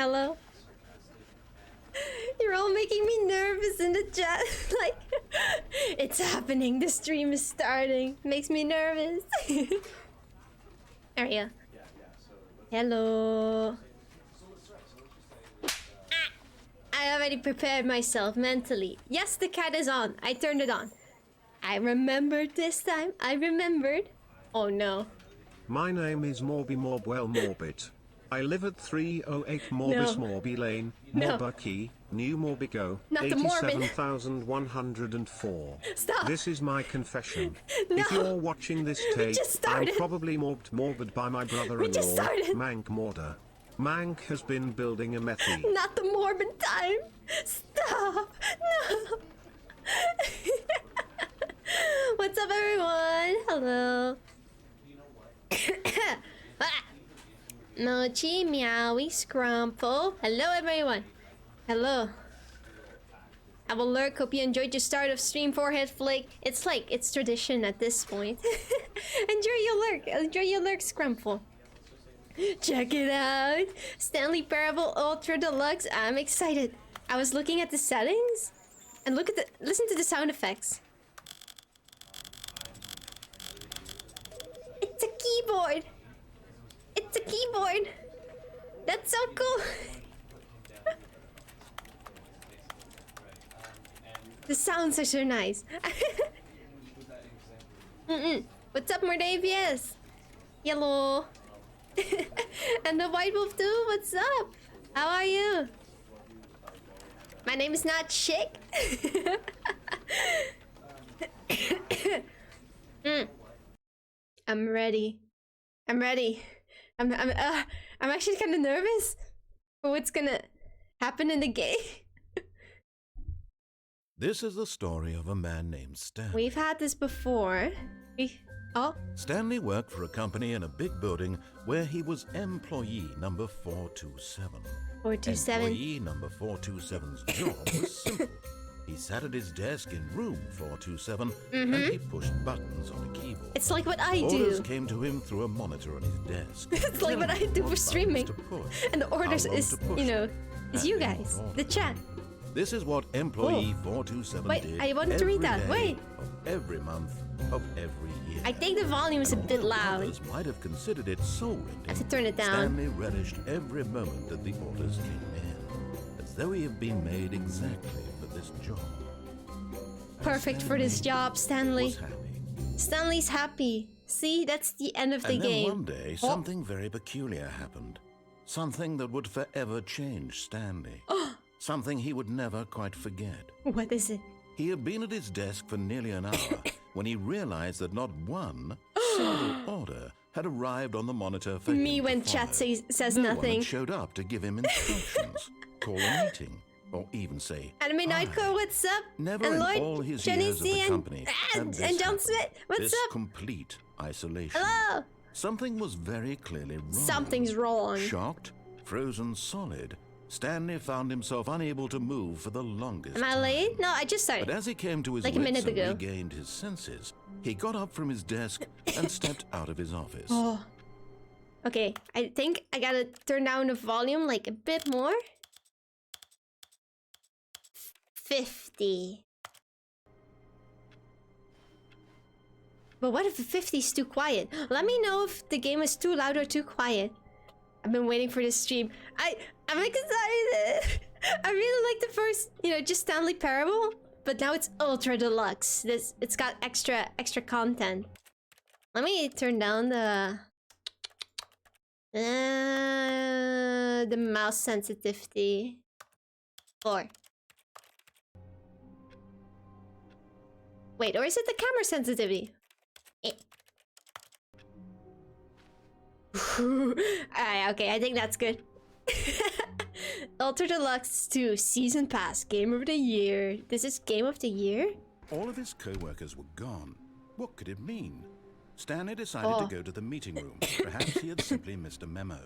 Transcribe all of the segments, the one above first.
Hello? You're all making me nervous in the chat. Like, it's happening. The stream is starting. Makes me nervous. There we go. Hello. I already prepared myself mentally. Yes, the cat is on. I turned it on. I remembered this time. I remembered. Oh no. My name is Morby Morbwell Morbit. I live at 308 Morbis Morby Lane, Morbucky, New Morbigo, 87,104. Stop. This is my confession. If you're watching this tape, I'm probably morbid by my brother-in-law, Mank Morder. Mank has been building a methy. Not the morbid time. Stop. No. What's up, everyone? Hello. Mochi, meowie, scrumple. Hello, everyone. Hello. I will lurk. Hope you enjoyed your start of stream. Forehead flick. It's tradition at this point. Enjoy your lurk. Enjoy your lurk, scrumple. Check it out. Stanley Parable Ultra Deluxe. I'm excited. I was looking at the settings and listen to the sound effects. It's a keyboard. It's a keyboard. That's so cool. The sounds are so nice. What's up, Mordavius? Hello. And the White Wolf too. What's up? How are you? My name is not Chick. I'm ready. I'm ready. I'm actually kind of nervous for what's gonna happen in the game. This is the story of a man named Stanley. We've had this before. Stanley worked for a company in a big building where he was employee number 427. 427. Employee number 427's job was simple. He sat at his desk in room 427 and he pushed buttons on a keyboard. It's like what I do. Orders came to him through a monitor on his desk. It's like what I do for streaming. And the orders is, you know, is you guys, the chat. This is what employee 427 Wait, did. I wanted to read that. Wait. Of every month of every year. I think the volume is a bit loud. Others might have considered it soul-rending. I have to turn it down. Stanley relished every moment that the orders came in, as though he had been made exactly for this job. Perfect for this job, Stanley. Was happy. Stanley's happy. See, that's the end of the And game. then one day, something very peculiar happened. Something that would forever change Stanley. Something he would never quite forget. What is it? He had been at his desk for nearly an hour when he realized that not one single order had arrived on the monitor for him. Me when to chat follow. says No nothing. one had showed up to give him instructions, call a meeting, or even say Anime Nightcore, what's up? Never and in Lloyd, all his Jenny years C at the company and had this John happened. Smith, what's this up? complete isolation. Hello. Something was very clearly wrong. Something's wrong. Shocked, frozen solid, Stanley found himself unable to move for the longest Am I time. late? No, I just started. But as he came to his Like a wits minute and ago. regained his senses, he got up from his desk and stepped out of his office. Oh. Okay, I think I gotta turn down the volume like a bit more. 50. But what if the 50 is too quiet? Let me know if the game is too loud or too quiet. I've been waiting for this stream. I'm excited. I really like the first, just Stanley Parable, but now it's Ultra Deluxe. It's got extra content. Let me turn down the mouse sensitivity. 4. Wait, or is it the camera sensitivity? Okay, I think that's good. Ultra Deluxe 2 Season Pass Game of the Year. This is Game of the Year? All of his co-workers were gone. What could it mean? Stanley decided to go to the meeting room. Perhaps he had simply missed a memo.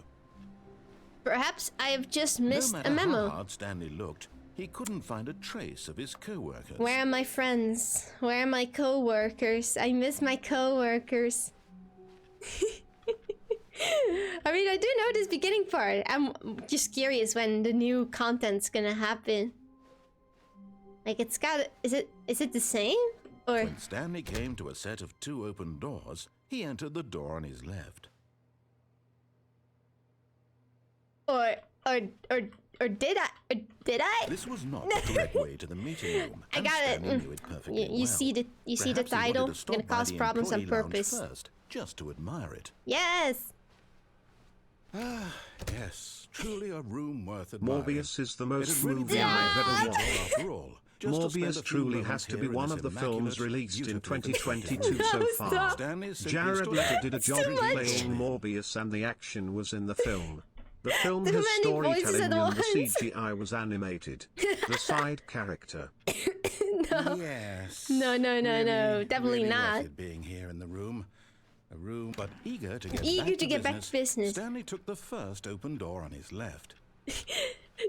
Perhaps I have just missed no a memo. matter how hard Stanley looked, he couldn't find a trace of his co-workers. Where are my friends? Where are my co-workers? I miss my co-workers. I mean, I do know this beginning part. I'm just curious when the new content's gonna happen. Like, it's got... Is it the same? Or... When Stanley came to a set of 2 open doors, he entered the door on his left. Or did I? This was not the correct way to the meeting room. I got it. Knew it perfectly You see the Perhaps he title? wanted to stop Gonna by cause the problems on employee lounge purpose. first, just to admire it. Yes. Ah, yes, truly a room worth admiring. Morbius is the most Really movie I've ever watched. after all. Just to spend a Morbius few truly moments has to be here in one this of the films immaculate, released in beautifully 2022 so No, far. stop. Stanley simply Jared stood Leto there. did a It's job too much. playing Morbius and the action was in the film. The film Too has many voices storytelling at and the once. CGI was animated. The side character. No. Yes. No, Really, definitely really not. worth it being here in the room. A room, but eager to get back to business. Stanley took the first open door on his left.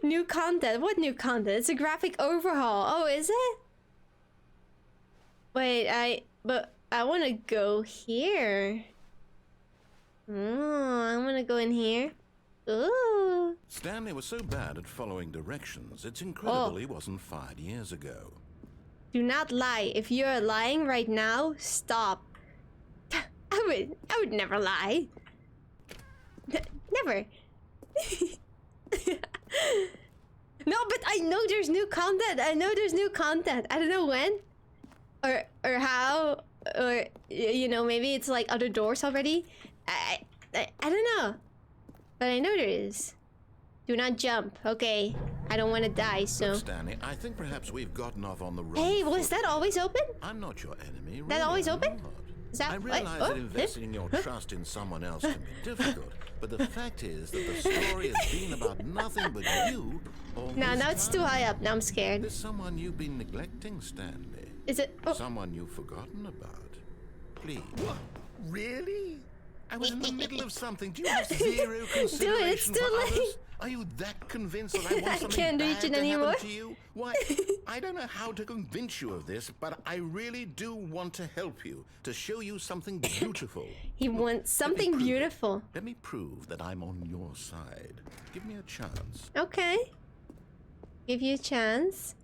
New content? What new content? It's a graphic overhaul. Oh, is it? Wait, but I want to go here. Oh, I want to go in here. Ooh. Stanley was so bad at following directions, it's incredible he wasn't fired years ago. Do not lie. If you're lying right now, stop. I would never lie. Never. No, but I know there's new content. I don't know when, or how, or you know, maybe it's like other doors already. I don't know, but I know there is. Do not jump. Okay, I don't want to die. So. Look, Stanley, I think perhaps we've gotten off on the wrong Hey, foot. was that always open? I'm not your enemy. That really, always I'm open? not. Is that I realize that investing your trust in someone else can be difficult, but the fact is that the story has been about nothing but you all No, this now it's too time. high up. Now I'm scared. There's someone you've been neglecting, Stanley. Is it? Oh. Someone you've forgotten about. Please. What? Really? I was in the middle of something. Do you have zero consideration it's too for late. others? Are you that convinced that I want I something can't bad reach it to anymore. happen to you? Why, I don't know how to convince you of this, but I really do want to help you, to show you something beautiful. He wants something prove it. beautiful. Let me prove that I'm on your side. Give me a chance. Okay. Give you a chance.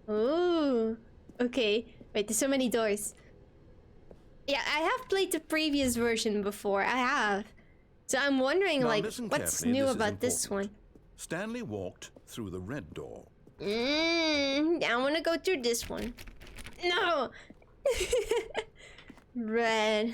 Ooh. Okay. Wait, there's so many doors. Yeah, I have played the previous version before. I have. So I'm wondering, Now, like, listen what's carefully, new this is about this one? important. Stanley walked through the red door. I want to go through this one. No! Red.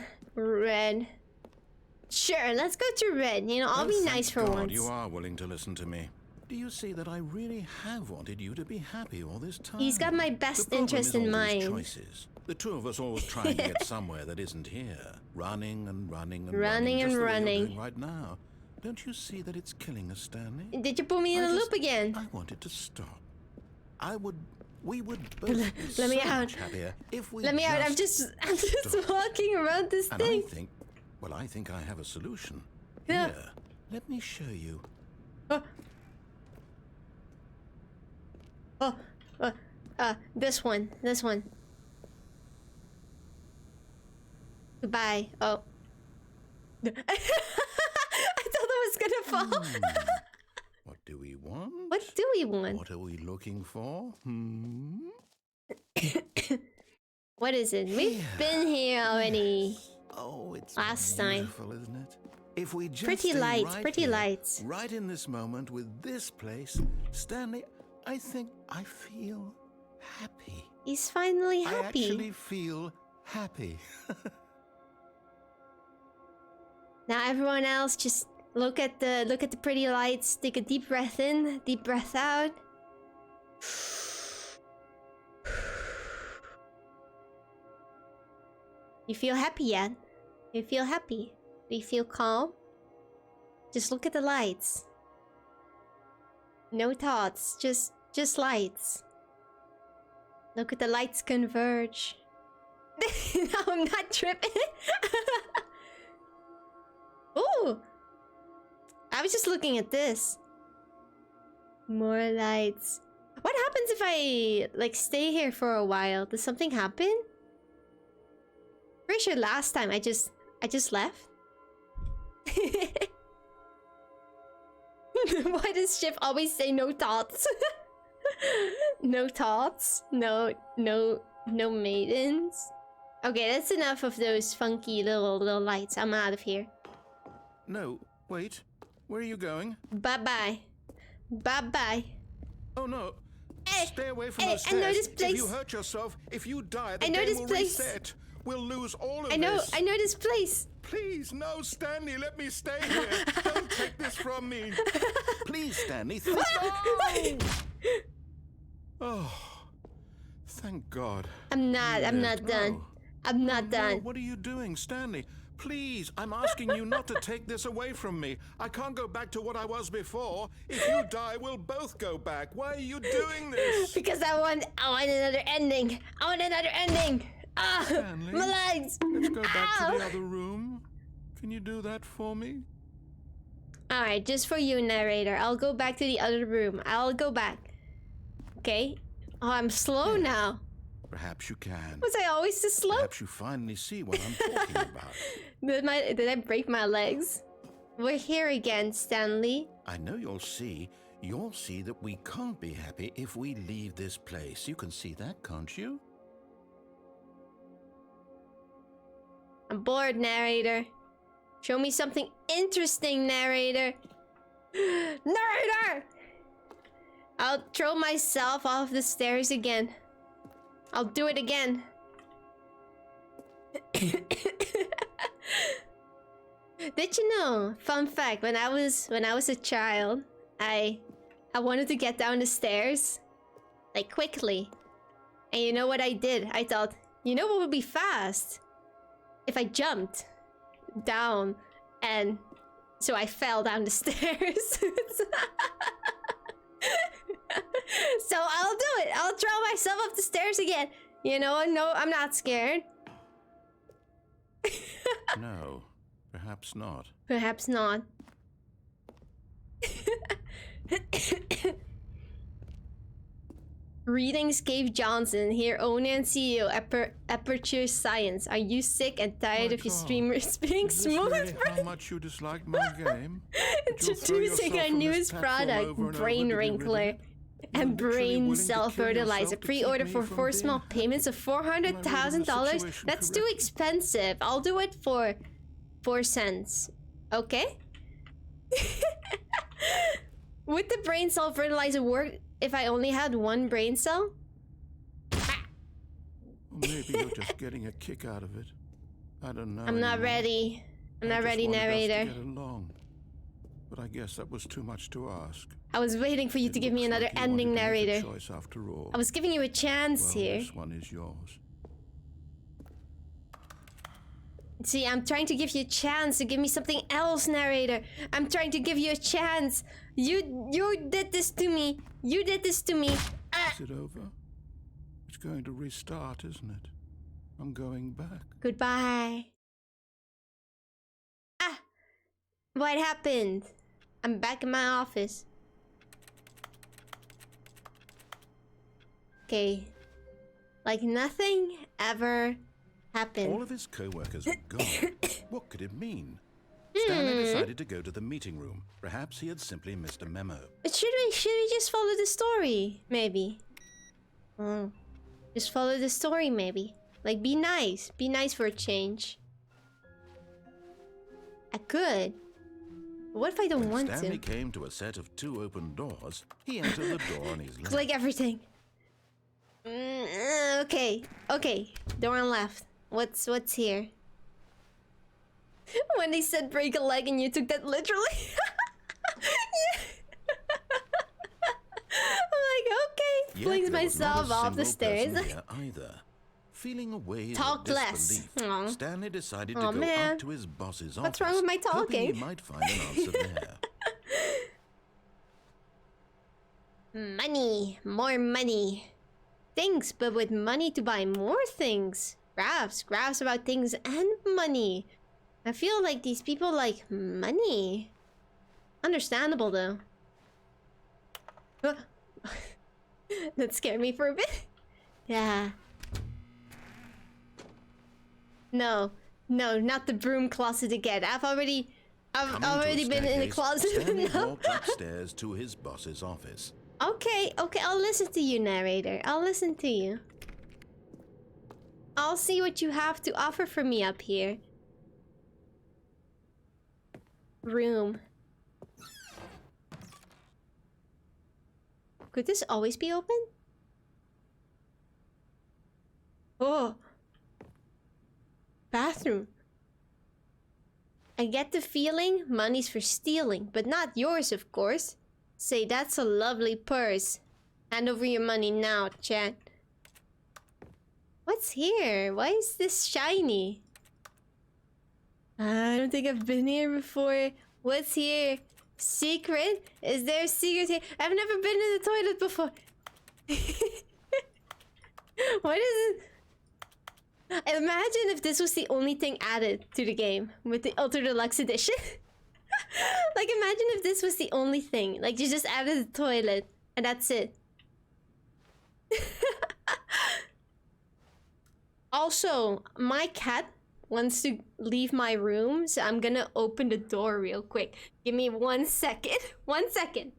Sure, let's go to red. You know, I'll be Oh, nice thank for God once. You are willing to listen to me. Do you see that I really have wanted you to be happy all this time? He's got my best The problem interest is in all these mind. choices. The two of us always trying to get somewhere that isn't here. Running and running and Running just and the way you're running. doing right now. Don't you see that it's killing us, Stanley? Did you put me in I a just- loop again? I wanted to stop. We would both be Let me so out. much happier if we Let me out. I'm just just walking around this And thing. I think I have a solution. Yeah. Here, let me show you. This one. Goodbye. Oh. I thought that was gonna fall. What do we want? What do we want? What are we looking for? What is it? We've been here already. Oh, it's Last time. beautiful, isn't it? If we just Pretty stay lights, right pretty here, lights. right in this moment with this place, Stanley, I think I feel happy. He's finally I happy. actually feel happy. Now everyone else, just look at the pretty lights. Take a deep breath in, deep breath out. You feel happy yet? You feel happy? Do you feel calm? Just look at the lights. No thoughts, just lights. Look at the lights converge. No, I'm not tripping. Ooh! I was just looking at this. More lights. What happens if I, like, stay here for a while? Does something happen? Pretty sure last time I just left. Why does Shiv always say no thoughts? No thoughts? No maidens? Okay, that's enough of those funky little lights. I'm out of here. No, wait. Where are you going? Bye-bye. Bye-bye. Oh no. Hey, stay away from hey, those I know stairs. this place. If you hurt yourself, if you die, the I know game this will place. reset. We'll lose all of this. I know this place. Please, no, Stanley, let me stay here. Don't take this from me. Please, Stanley, no! Oh, thank God. I'm not done. No. I'm not done. No, what are you doing, Stanley? Please, I'm asking you not to take this away from me. I can't go back to what I was before. If you die, we'll both go back. Why are you doing this? Because I want another ending. I want another ending. Ah, Stanley, my legs. let's go back Ow. to the other room. Can you do that for me? Alright, just for you, narrator. I'll go back to the other room. I'll go back. Okay? Oh, I'm slow now. Perhaps you can. Was I always this slow? Perhaps you finally see what I'm talking about. Did I break my legs? We're here again, Stanley. I know you'll see that we can't be happy if we leave this place. You can see that, can't you? I'm bored, narrator. Show me something interesting, narrator. Narrator! I'll throw myself off the stairs again. I'll do it again. Did you know? Fun fact, when I was a child, I wanted to get down the stairs like quickly. And you know what I did? I thought, you know what would be fast? If I jumped down, and so I fell down the stairs. So I'll do it. I'll throw myself up the stairs again. You know, no, I'm not scared. No, perhaps not. Perhaps not. Greetings, Cave Johnson, here, owner and CEO, Aperture Science. Are you sick and tired of your streamers being Is this smooth? really how much you dislike my game? Introducing our newest product, Brain Wrinkler and Brain Cell Fertilizer. Pre-order for 4 small payments of $400,000. That's too expensive. I'll do it for 4 cents. Okay? Would the Brain Cell Fertilizer work if I only had 1 brain cell? Or maybe you're just getting a kick out of it. I don't know. I'm not anymore. ready. I'm not ready, I just wanted us narrator. to get along. But I guess that was too much to ask. I was waiting for you to give me another ending, narrator. Choice after all. I was giving you a chance here. This one is yours. See, I'm trying to give you a chance to give me something else, narrator. I'm trying to give you a chance. You did this to me. You did this to me. Is it over? It's going to restart, isn't it? I'm going back. Goodbye. Ah! What happened? I'm back in my office. Okay. Like nothing ever happened. All of his co-workers were gone. What could it mean? Stanley decided to go to the meeting room. Perhaps he had simply missed a memo. But should we just follow the story? Maybe. Just follow the story, maybe. Like, be nice. Be nice for a change. I could. But what if I don't want Stanley to? came to a set of 2 open doors. He entered the door on his left. Click everything. Okay. Okay. Door on left. What's here? When they said break a leg and you took that literally. Yeah. I'm like, okay. Yet Flings there was not myself a off the single person stairs. there either. Feeling a wave Talk of less. disbelief, Aw. Stanley decided to Aw, go man. up to his boss's office. What's wrong with my hoping talking? he might find an answer there. Money. More money. Things, but with money to buy more things. Graphs about things and money. I feel like these people like money. Understandable though. That scared me for a bit. Yeah. No, not the broom closet again. I've already I've already been in the closet Stanley enough. walked upstairs to his boss's office. Okay, I'll listen to you, narrator. I'll listen to you. I'll see what you have to offer for me up here. Room. Could this always be open? Oh. Bathroom. I get the feeling money's for stealing, but not yours, of course. Say, that's a lovely purse. Hand over your money now, chat. What's here? Why is this shiny? I don't think I've been here before. What's here? Secret? Is there a secret here? I've never been to the toilet before. What is it? Imagine if this was the only thing added to the game with the Ultra Deluxe edition. Like, imagine if this was the only thing. Like, you just added the toilet and that's it. Also, my cat wants to leave my room, so I'm gonna open the door real quick. Give me 1 second. 1 second.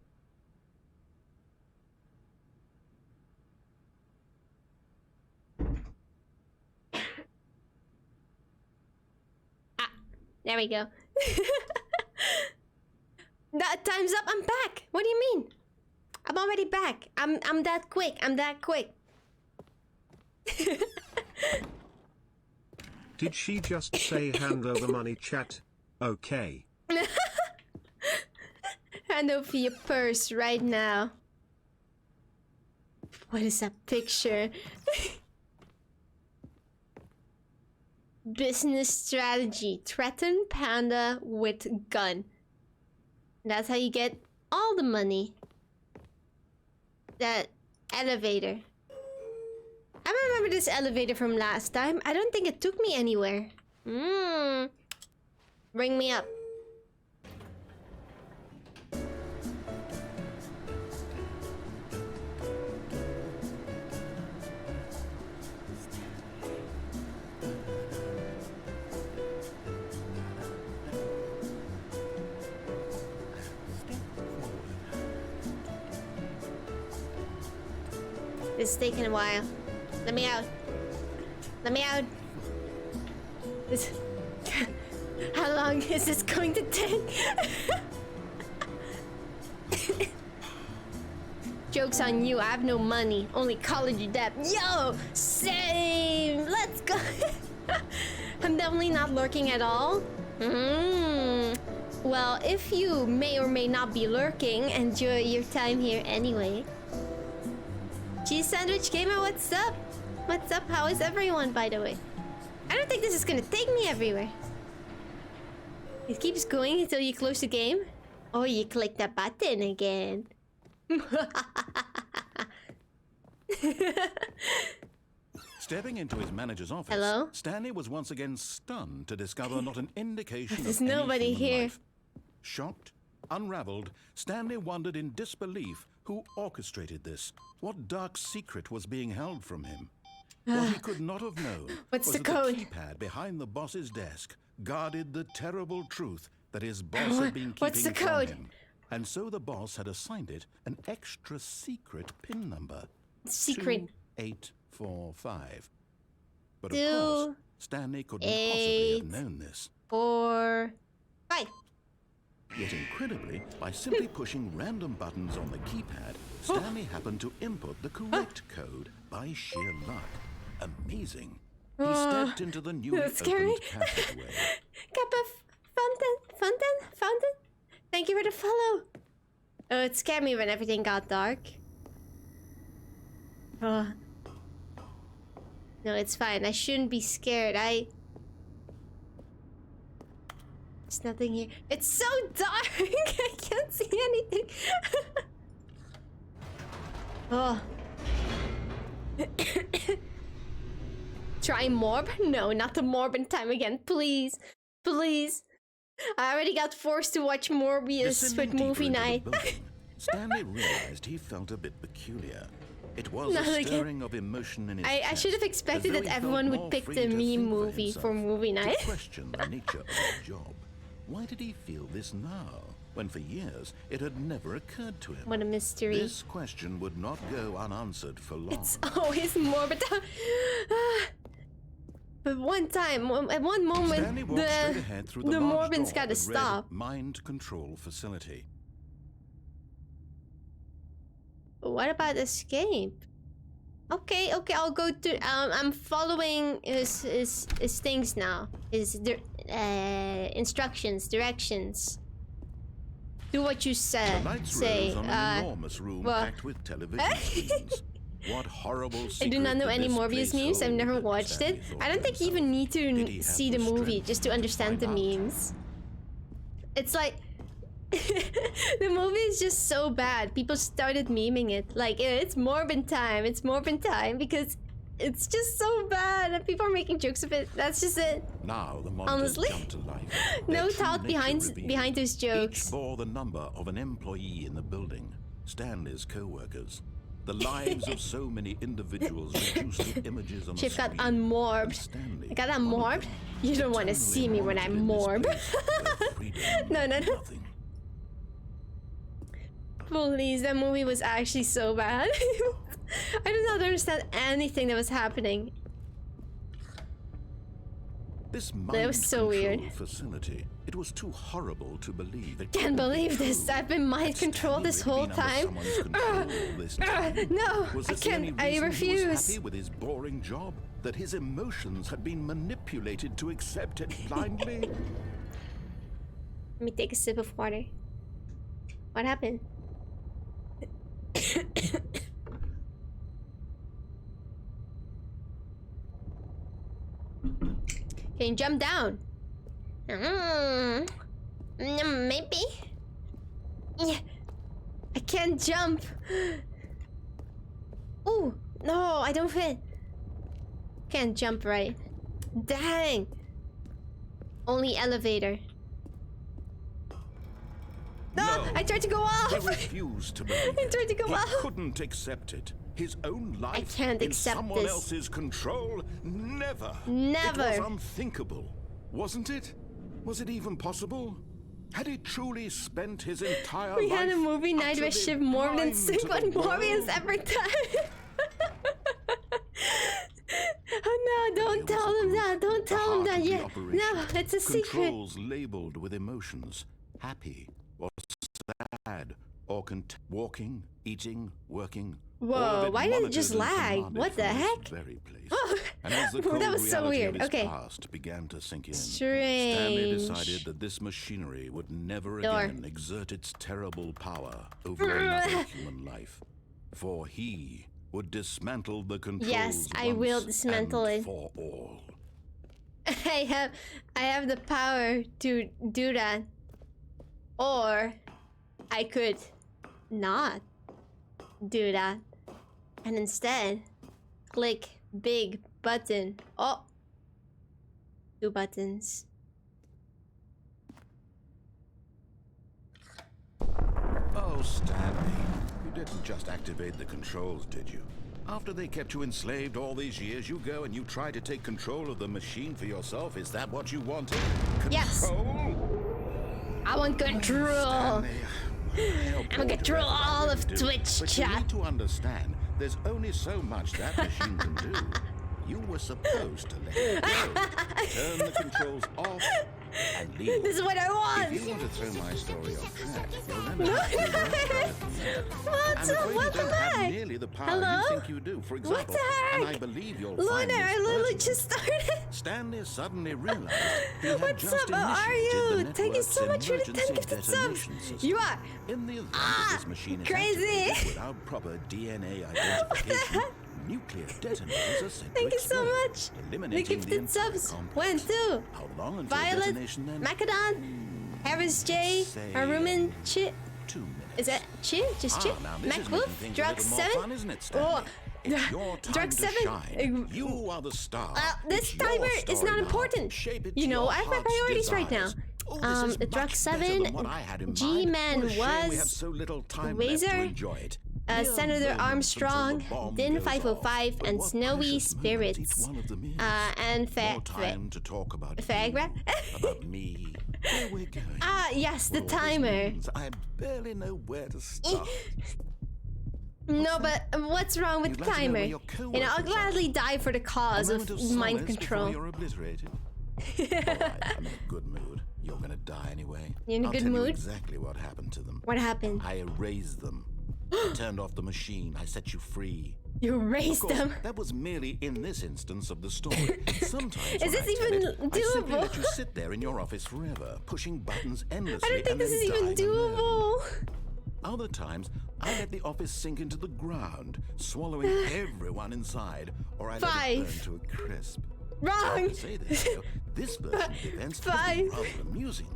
There we go. That time's up. I'm back. What do you mean? I'm already back. I'm that quick. I'm that quick. Did she just say hand over money, chat? Okay. Hand over your purse right now. What is that picture? Business strategy. Threaten panda with gun. That's how you get all the money. That elevator. I remember this elevator from last time. I don't think it took me anywhere. Bring me up. It's taking a while. Let me out. Let me out. How long is this going to take? Joke's on you, I have no money. Only college debt. Yo! Same! Let's go! I'm definitely not lurking at all. Well, if you may or may not be lurking, enjoy your time here anyway. Cheese Sandwich Gamer, what's up? What's up? How is everyone, by the way? I don't think this is gonna take me everywhere. It keeps going until you close the game. Oh, you click the button again. Stepping into his manager's office, Hello? Stanley was once again stunned to discover not an indication There's of any nobody human here. life. Shocked, unraveled, Stanley wondered in disbelief who orchestrated this. What dark secret was being held from him? What he could not have known What's was the that code? the keypad behind the boss's desk guarded the terrible truth that his boss had been keeping What's the from code? him. And so the boss had assigned it an extra secret PIN number. Secret. 2845. But of 2, course, Stanley couldn't possibly have known this. 4, 5. Yet incredibly, by simply pushing random buttons on the keypad, Stanley happened to input the correct code by sheer luck. Amazing. He stepped into the newly That's scary. opened passageway. Kappa Fountain. Thank you for the follow. Oh, it scared me when everything got dark. Oh. No, it's fine. I shouldn't be scared. There's nothing here. It's so dark! I can't see anything. Oh. Try Morb? No, not the Morbin time again. Please. Please. I already got forced to watch Morbius Descending with movie deeper into night. the building, Stanley realized he felt a bit peculiar. It was Not a again. stirring of emotion in his I chest, should have expected as though that he felt everyone would more pick free the to meme think movie himself, for movie night. to question the nature of his job. Why did he feel this now, when for years it had never occurred to him? What a mystery. This question would not go unanswered for long. It's always morbid. But one time, at one moment, Stanley walked straight ahead through the morbid's door gotta that read stop. Mind control facility. What about escape? Okay, I'll go to. I'm following his things now. His instructions, directions. Do what you said. The lights say. rose on an enormous room packed with television screens. What horrible secret I do not know did any this Morbius place memes. I've hold? never watched it. I don't think you even need to see the movie just to understand the memes. It's like the movie is just so bad. People started memeing it like it's Morbin time. It's Morbin time because it's just so bad and people are making jokes of it. That's just it. Now the monitors Honestly, jumped to life. no Their true thought nature behind those jokes. Each bore the number of an employee in the building, Stanley's co-workers. The lives of so many individuals reduced to images on a Chief got screen. unmorbed. I got unmorbed? You don't want to see me when I'm morb. No. Please, that movie was actually so bad. I did not understand anything that was happening. This That was so weird. facility. It was too horrible to believe. It Can't believe true. this. I've been mind controlled this whole time. No, I can't. I refuse. He was happy with his boring job, that his emotions had been manipulated to accept it blindly. Let me take a sip of water. What happened? Can you jump down? Maybe. Yeah. I can't jump. Oh no, I don't fit. Can't jump right. Dang. Only elevator. No, I tried to go off. He refused to believe I tried to go he off. couldn't accept it. His own life I can't in accept someone this. else's control? Never. Never. It was unthinkable, wasn't it? Was it even possible? Had he truly spent his entire We life had a movie night with utterly Shiv more than blind to Sync the on Morbius world? every time. Oh no, don't There was tell a him group, that. Don't the tell him heart that of the yet. operation. No, it's a secret. Controls labeled with emotions. Happy or sad or walking, eating, working. all Whoa, of why did it monitored just and lag? commanded What the from this heck? very place. Oh, And as the that cold was so reality weird. of his Okay. past began to sink in, Strange. Stanley decided that this machinery would never Door. again exert its terrible power over another human life. For he would dismantle the controls Yes, I will once dismantle and it. for all. I have the power to do that. Or I could not do that. And instead, click big button. Oh, 2 buttons. Oh, Stanley, you didn't just activate the controls, did you? After they kept you enslaved all these years, you go and you try to take control of the machine for yourself? Is that what you wanted? Yes. Control? I want control. Stanley, I'm gonna control all of Twitch but chat. you need to understand, there's only so much that machine can do. You were supposed to let it go. Turn the controls off and leave. This is what I want. If you want to throw my story off track, you'll then No, have to no. What's I'm up? afraid What you the don't have heck? nearly the power Hello? you think you do. For example, What the heck? and I believe you'll Lunar, find this I literally pertinent. just started. Stanley suddenly realized he had What's just up? How are initiated you? the Thank you so network's much for the 10 emergency gifted subs. detonation system. You are. In the event that this machine is crazy. activated without proper DNA identification, nuclear detonators are sent Thank to you so explode, much. The eliminating gifted entire subs. complex. 1, 2. How long until Violet, detonation then? Macadon, Harris J, Say, Haruman, Chi. 2 minutes. Is that Chi? Just Chi? Now this is MacWolf? making things a Drug little more 7? fun, isn't it, Stanley? Oh, It's your time Drug to 7? shine. You are the the star. This It's your timer is story not now. important. Shape it You to know, your I have my heart's priorities right now. desires. Oh, this is the Drug much 7, better than what I had in mind. G-Man What a shame we have was so little time left to Razor, enjoy it. Senator Armstrong, Din 505, and Snowy Spirits. And More time to talk about Fagra? about me. Where we're going. Ah, yes, the What all this timer. means, I barely know where to start. No, but what's wrong with the You'd like to know timer? where your You know, I'll co-workers are. gladly die for the cause A of moment of mind solace control. before you're obliterated. All right, I'm in a good mood. You're gonna die anyway. You're in a I'll good tell you mood? exactly what happened to them. What happened? I erased them. I turned off the machine. I set you free. You Of raised course, them. that was merely in this instance of the story. Sometimes Is this even I simply doable? let you sit there in your office forever, pushing buttons endlessly. I don't think and this then is even dying alone. doable. Other times, I let the office sink into the ground, swallowing everyone inside, or I let it burn 5. to a crisp. Wrong. To say this, though, this version of events has 5. been rather amusing.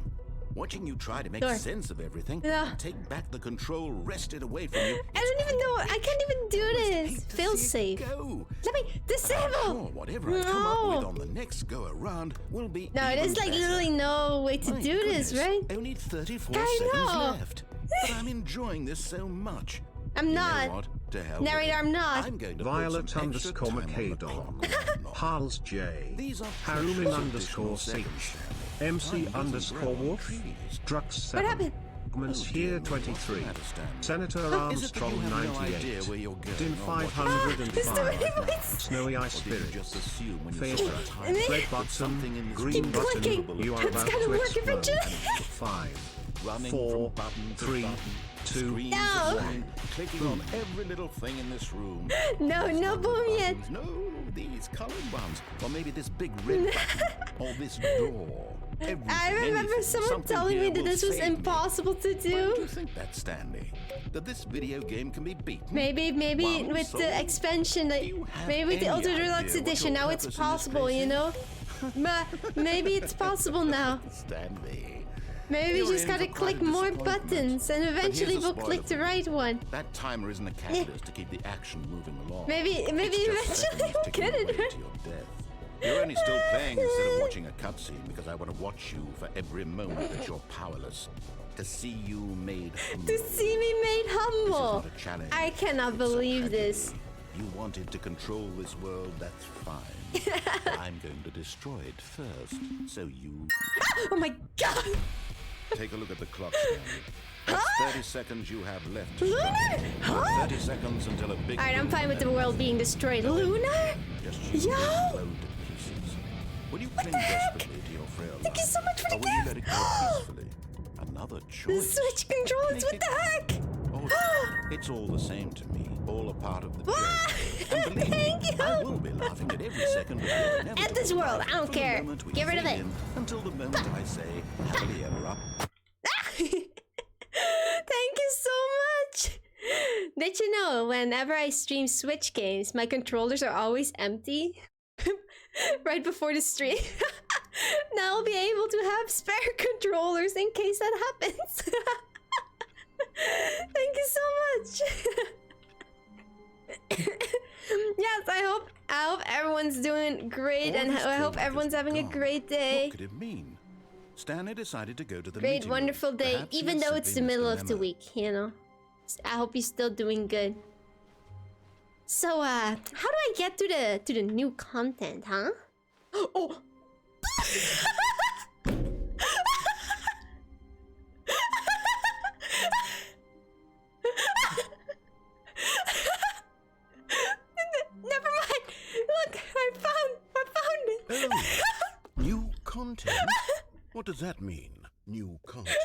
Watching you try to make Sure. sense of everything Yeah. and take back the control wrested away from you. I don't even know. I can't even do this. Hate to Fail see it safe. go. Let me I'm disable. sure whatever I come up with No. on the next go around will be No, even there's like better. literally no way to My do this, goodness, right? Only 34 I seconds know. left. But I'm enjoying this so much. I'm You know not. what? To hell Narrator, with it. I'm not. I'm going to Violet put some extra underscore time on the McKay clock dog. right now. Harles J. These are Harumin precious underscore additional 6. seconds. MC Time doesn't underscore grow on Wolf. trees. Drux 7. happened? Comments Oh, here dear, 23. what's that, Stanley? Senator Is it that Armstrong you have no idea 98. where you're going Din or what you're 505. There's so many voices. Snowy Eye Or did you just Spirits. assume when you Favor. saw the time Red that something button. in this Green Keep button. clicking. You are It's about gonna to work explode. eventually. 5. running 4, from button to 3, button, 2, screen No. to screen, clicking on every little thing in this room. No, These no colored boom yet. buttons. No, these colored ones. Or maybe this big red button. Or this door. Everything, I remember anything, someone something telling me here that will this was save me. impossible to Why do you do. think that, Stanley? That this video game can be beaten? Maybe One with soul? the expansion, like, Do you have maybe with the any Ultra idea Deluxe what edition, your now it's purpose in this possible, place you is? know? But maybe it's possible now. Stanley. Maybe You're we just in gotta for click quite a more disappointment. buttons and But eventually here's a we'll click spoiler the for right you. one. That timer isn't a catalyst to keep the action moving along. Maybe It's just eventually seconds we'll ticking get it, away right? to your death. You're only still playing instead of watching a cutscene because I want to watch you for every moment that you're powerless. To see you made humble. To see me made This is humble. not a challenge. I cannot It's a believe this. tragedy. You wanted to control this world, that's fine. But I'm going to destroy it first. So you Oh my god! take a look at the clock, Stanley. That's 30 seconds you have left. to Lunar? struggle. Huh? 30 seconds until a big Alright, I'm boom fine with the and world being destroyed. Lunar? just you Yo! explode to pieces. Will you cling the heck? desperately to your frail Thank you life, so much for or the will you gift. let it go peacefully? Another The choice. Switch controllers, what the heck? Oh, it's all the same to me. All a part of the Ah, joke. And believe me, thank you. I will be laughing at every second of the inevitable At this world, I don't from the care. moment we Get rid of fade it. in Until the moment I say, happily ever up. Thank you so much! Did you know whenever I stream Switch games, my controllers are always empty? Right before the stream. Now I'll be able to have spare controllers in case that happens. Thank you so much! Yes, I hope everyone's doing great, All and this I hope code everyone's is having a gone. great day. What could it mean? Stanley decided to go to the Great, meeting wonderful room. day, Perhaps he even had though it's the simply missed middle a of the memo. week, you know. I hope you're still doing good. So, how do I get to the new content, huh? Oh. Never mind. Look, I found it. Oh, new content? What does that mean? New content?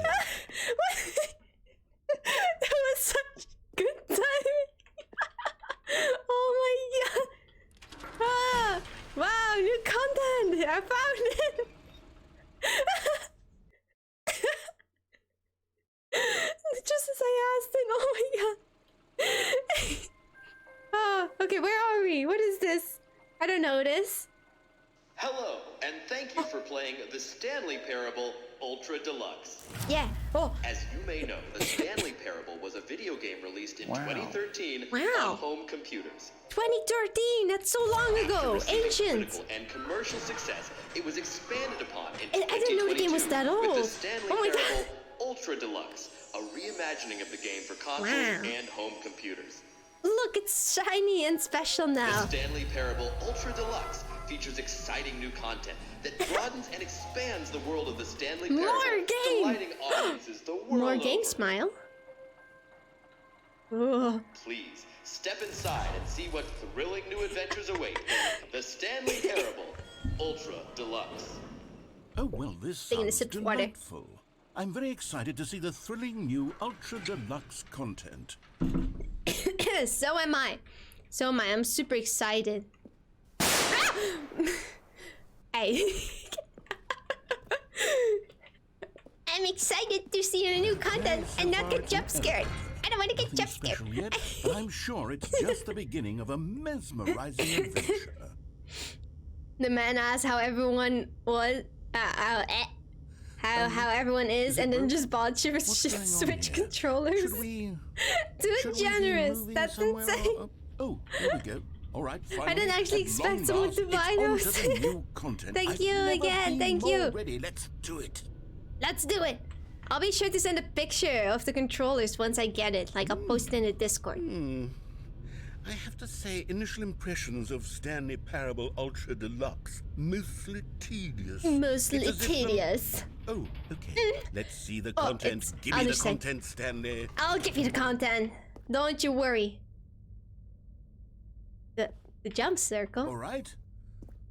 That was such good timing. Oh my god. Ah, wow, new content. I found it. Just as I asked it. Oh my god. Oh, okay, where are we? What is this? I don't know this. Hello, and thank you for playing the Stanley Parable Ultra Deluxe. Yeah. Oh. As you may know, the Stanley Parable was a video game released in 2013 Wow. on home computers. 2013, that's so long ago. After receiving Ancient. critical and commercial success, it was expanded upon in I didn't know the game was that 2022 with old. the Stanley Oh my Parable God. Ultra Deluxe, a reimagining of the game for consoles Wow. and home computers. Look, it's shiny and special now. The Stanley Parable Ultra Deluxe features exciting new content that broadens and expands the world of the Stanley Parable, More game! delighting audiences the world More over. game smile. Ugh. Please step inside and see what thrilling new adventures await in the Stanley Parable Ultra Deluxe. Oh, well, this Taking a sounds sip of water. delightful. I'm very excited to see the thrilling new Ultra Deluxe content. So am I. So am I. I'm super excited. Hey. I'm excited to see the new content and not get jump scared. I don't want to get Nothing jump scared. special yet, but I'm sure it's just the beginning of a mesmerizing adventure. The man asked how everyone was, how everyone is, and then just bought Shivrer What's going on Switch here? controllers. Should we Too be generous. moving That's somewhere insane. Oh, there we go. All right, finally, didn't actually at expect long someone last, to buy it's those. onto the new content. Thank I've you never again, been thank more you. Ready, let's do it. Let's do it. I'll be sure to send a picture of the controllers once I get it. Like, I'll post it in the Discord. I have to say, initial impressions of Stanley Parable Ultra Deluxe, mostly tedious. Mostly It's as if tedious. Oh, okay. Let's see the content. it's Give me the understand. content, Stanley. I'll give you the content. Don't you worry. The jump circle. All right.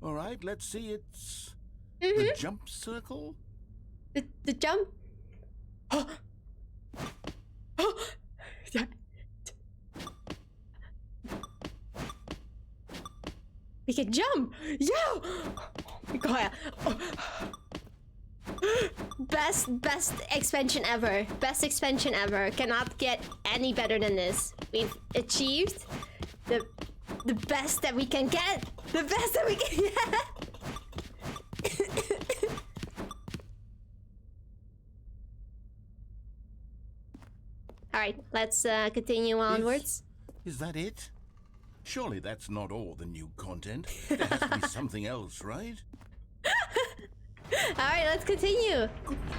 All right, let's see. It's the jump circle. The jump. Oh. Oh. Yeah. We can jump. Yo. Go ahead. Oh. Best expansion ever. Best expansion ever. Cannot get any better than this. We've achieved the best that we can get. The best that we can get. Alright, let's continue onwards. Is that it? Surely that's not all the new content. There has to be something else, right? Alright, let's continue. Goodness.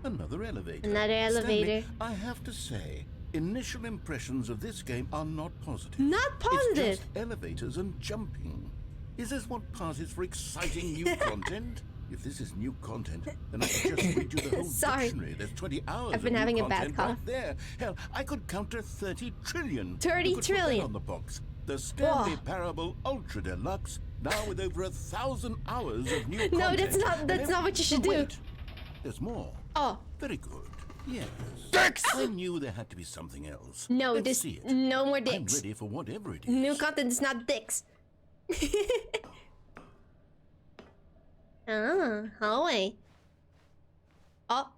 Another elevator. Another elevator. Stanley, I have to say, initial impressions of this game are not positive. Not positive. It's just elevators and jumping. Is this what passes for exciting new content? If this is new content, then I could just read you the whole Sorry. dictionary. There's 20 hours I've been of new having a bad content cough. right there. Hell, I could counter 30 trillion. 30 You could put that trillion. on the box. The Stanley Whoa. Parable Ultra Deluxe, now with over 1,000 hours of new content. No, that's not what you should do. Wait, there's more. Oh, Very good. Yes. Dicks! I knew there had to be something else. no, Let's this see it. no more I'm dicks. ready for whatever it is. New content is not dicks. Ah, hallway. Oh,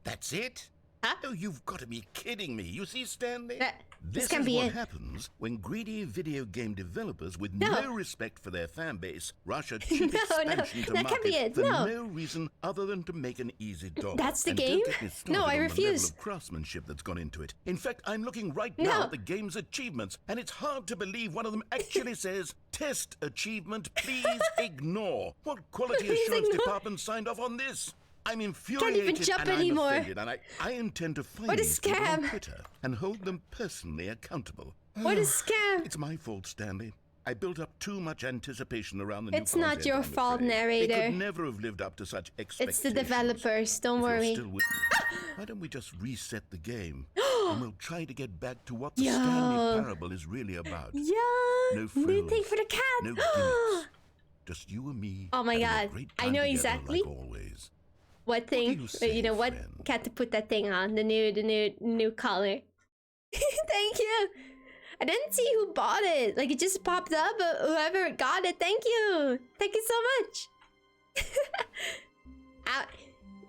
That's it? Huh? Oh, you've got to be kidding me. You see, Stanley? this This can't is be what it. happens when greedy video game developers with No. no respect for their fan base rush a cheap No, expansion to that can't be market it, for no. no reason other than to make an easy dollar. That's the And game? Don't get me started No, I on the refuse. level of craftsmanship that's gone into it. In fact, I'm looking right No. now at the game's achievements, and it's hard to believe one of them actually says, "Test achievement, please ignore." What quality Please assurance ignore. department signed off on this? I'm infuriated even jump and anymore. I'm offended, and I intend to find What a these people on scam. Twitter and hold them personally accountable. what a scam. It's my fault, Stanley. I built up too much anticipation around the new It's not content, your I'm fault, afraid. It narrator. could never have lived up to such expectations. It's the developers, don't If you're worry. still with me, why don't we just reset the game and we'll try to get back to what the Yo. Stanley Parable is really about. Yeah, No new frills, thing for the cat. no gimmicks. Just you and me. Oh my having a God, great I time know together, exactly. Like always. What thing? you say, you know what? friend? Cat to put that thing on the new collar. Thank you. I didn't see who bought it. Like it just popped up. But whoever got it, thank you. Thank you so much.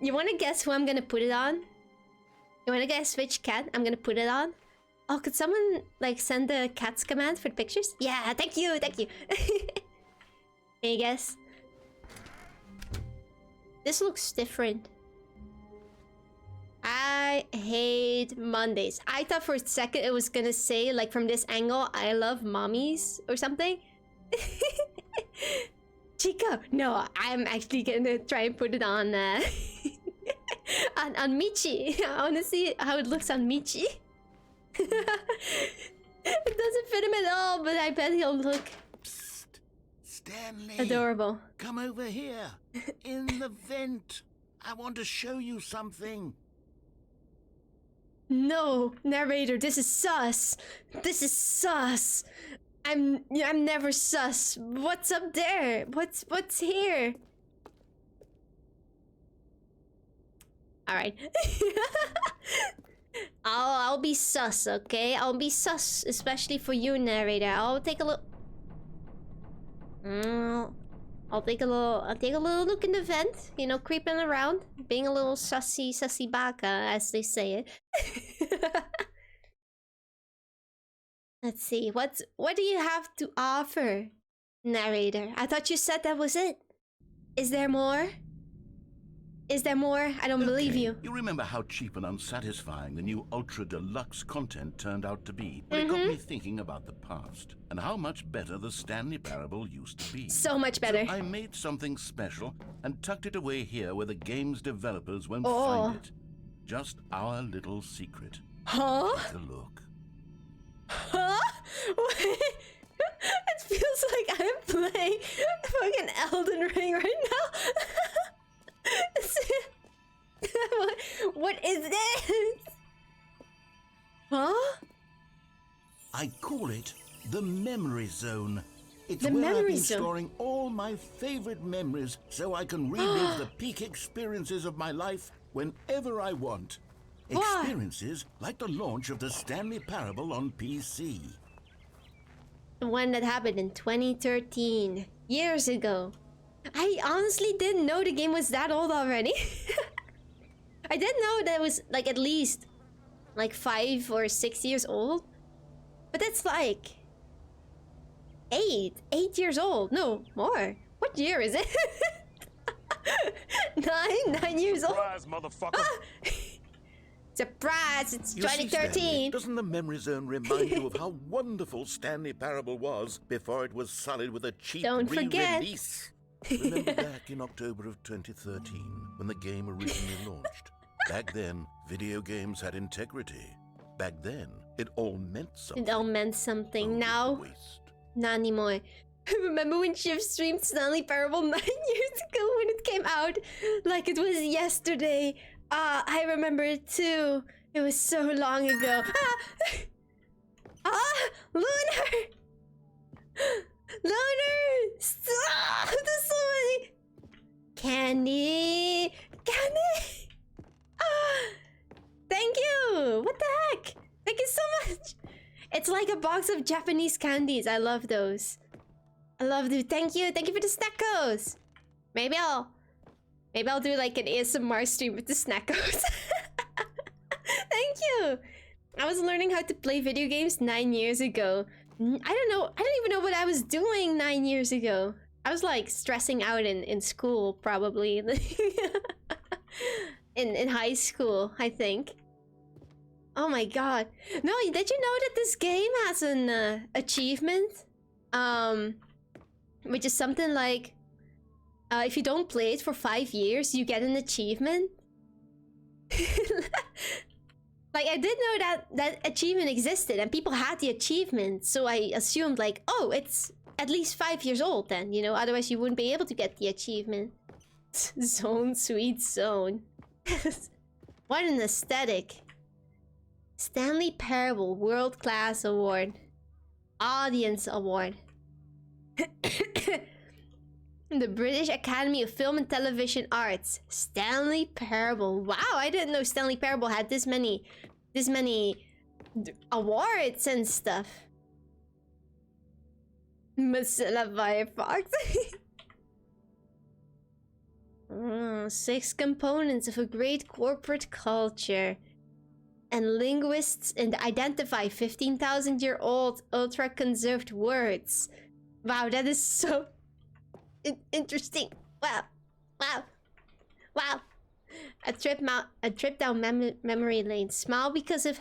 You want to guess who I'm gonna put it on? You want to guess which cat I'm gonna put it on? Oh, could someone like send the cats command for the pictures? Yeah, thank you, thank you. Can you guess? This looks different. I hate Mondays. I thought for a second it was gonna say, like, from this angle, I love mommies or something. Chico! No, I'm actually gonna try and put it on, on Michi. I wanna see how it looks on Michi. It doesn't fit him at all, but I bet he'll look... Psst. Stanley! Adorable. Come over here. In the vent. I want to show you something. No, narrator, this is sus. This is sus. I'm never sus. What's up there? What's here? All right. I'll be sus, okay? I'll be sus, especially for you, narrator. I'll take a look. I'll take a little look in the vent. You know, creeping around, being a little sussy baka, as they say it. Let's see. What do you have to offer, narrator? I thought you said that was it. Is there more? Is there more? I don't believe you. You remember how cheap and unsatisfying the new Ultra Deluxe content turned out to be? But it got me thinking about the past and how much better the Stanley Parable used to be. So much better. So I made something special and tucked it away here where the game's developers won't find it. Just our little secret. Huh? Take a look. Huh? Wait. It feels like I'm playing fucking Elden Ring right now. What is this? Huh? I call it the Memory Zone. It's The where I've Memory been Zone. storing all my favorite memories so I can relive the peak experiences of my life whenever I want. What? Experiences like the launch of the Stanley Parable on PC. The one that happened in 2013, years ago. I honestly didn't know the game was that old already. I didn't know that it was like at least like 5 or 6 years old. But that's like 8 years old. No, more. What year is it? 9 years old. Surprise, motherfucker. Surprise, it's You see, 2013. Stanley, doesn't the Memory Zone remind you of how wonderful Stanley Parable was before it was sullied with a cheap Don't forget. re-release? Remember back in October of 2013 when the game originally launched? Back then, video games had integrity. Back then, it all meant something. It all meant something. Only Now, waste. not anymore. I remember when Shiv streamed Stanley Parable 9 years ago when it came out. Like it was yesterday. I remember it too. It was so long ago. Lunar! Lunar! Stop! There's so many... Candy! Candy! Thank you! What the heck? Thank you so much! It's like a box of Japanese candies. I love those. I love them. Thank you. Thank you for the snackos. Maybe I'll do like an ASMR stream with the snackos. Thank you. I was learning how to play video games 9 years ago. I don't know. I don't even know what I was doing 9 years ago. I was like stressing out in school, probably. in high school, I think. Oh my god. No, did you know that this game has an achievement? Which is something like if you don't play it for 5 years, you get an achievement. Like, I did know that achievement existed and people had the achievement, so I assumed like, oh, it's at least 5 years old then, you know, otherwise you wouldn't be able to get the achievement. Zone, sweet zone. What an aesthetic. Stanley Parable World Class Award. Audience Award. The British Academy of Film and Television Arts. Stanley Parable. Wow, I didn't know Stanley Parable had this many awards and stuff. Mozilla Firefox. 6 components of a great corporate culture. And linguists identify 15,000-year-old ultra-conserved words. Wow, that is so interesting. Wow. Wow. Wow. A trip down memory lane. Smile because of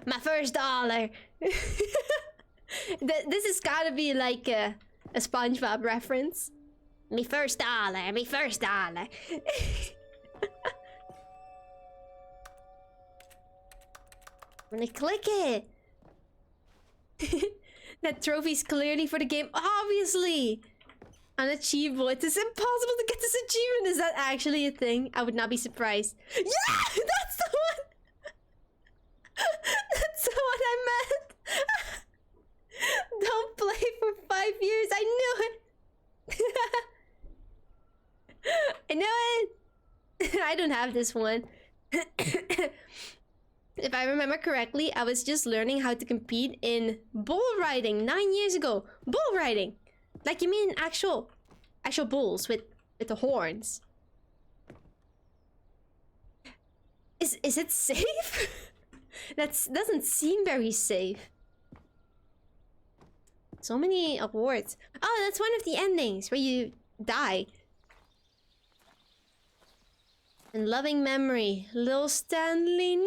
my first dollar. This has gotta be like a SpongeBob reference. Me first dollar, me first dollar. When I click it. That trophy's clearly for the game, obviously. Unachievable. It is impossible to get this achievement. Is that actually a thing? I would not be surprised. Yeah! That's the one! That's the one I meant! Don't play for 5 years. I knew it! I knew it! I don't have this one. If I remember correctly, I was just learning how to compete in bull riding 9 years ago. Bull riding! Like you mean actual bulls with the horns. Is it safe? Doesn't seem very safe. So many awards. Oh, that's one of the endings where you die. In loving memory, Lil Stanley. No!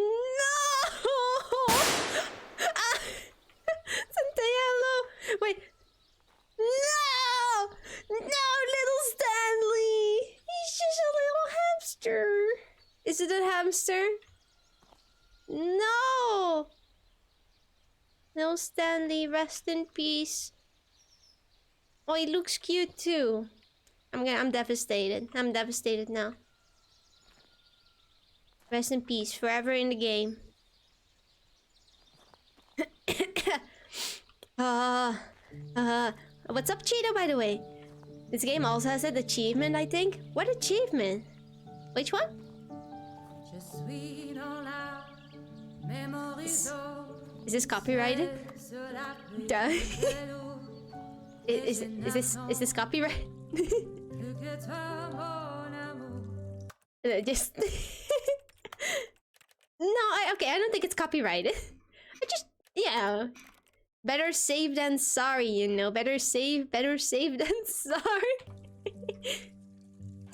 Santiago! Wait. No! No, little Stanley! He's just a little hamster. Is it a hamster? No! Little Stanley, rest in peace. Oh, he looks cute too. I'm devastated. I'm devastated now. Rest in peace, forever in the game. What's up, Cheeto, by the way? This game also has an achievement, I think. What achievement? Which one? Is this copyrighted? Duh. Is this copyright? Just no, okay, I don't think it's copyrighted. Yeah. Better safe than sorry, you know. Better safe than sorry.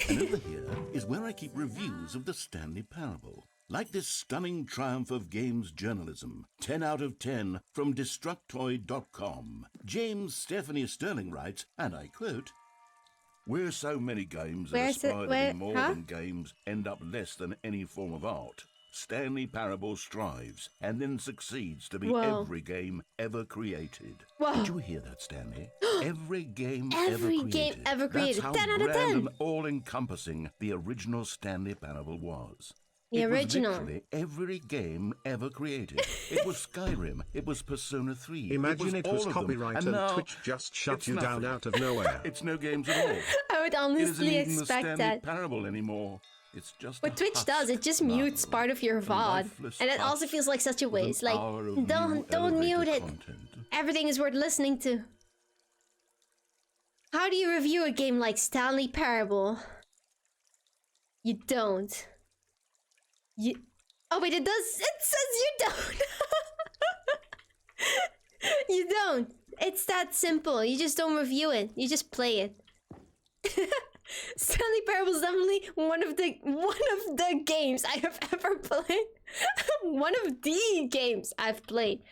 And over here is where I keep reviews of the Stanley Parable. Like this stunning triumph of games journalism. 10 out of 10 from Destructoid.com. James Stephanie Sterling writes, and I quote, "Where so many games that aspire to be more than games end up less than any form of art, Stanley Parable strives and then succeeds to be every game ever created." Whoa. Did you hear that, Stanley? Every game Every ever game created. ever created. That's 10 how out of grand 10. and all-encompassing the original Stanley Parable was. The original. It was literally every game ever created. It was Skyrim. It was Persona 3. Imagine it was copyright and Twitch just shut you down out of nowhere. It's no games at all. I would honestly it isn't expect even the Stanley that. Parable anymore. It's just What Twitch does, it just mutes part of your VOD. And it also feels like such a waste. Like, don't mute it. Everything is worth listening to. How do you review a game like Stanley Parable? You don't. Oh wait, it says you don't. You don't. It's that simple. You just don't review it. You just play it. Stanley Parable is definitely one of the games I have ever played. One of the games I've played.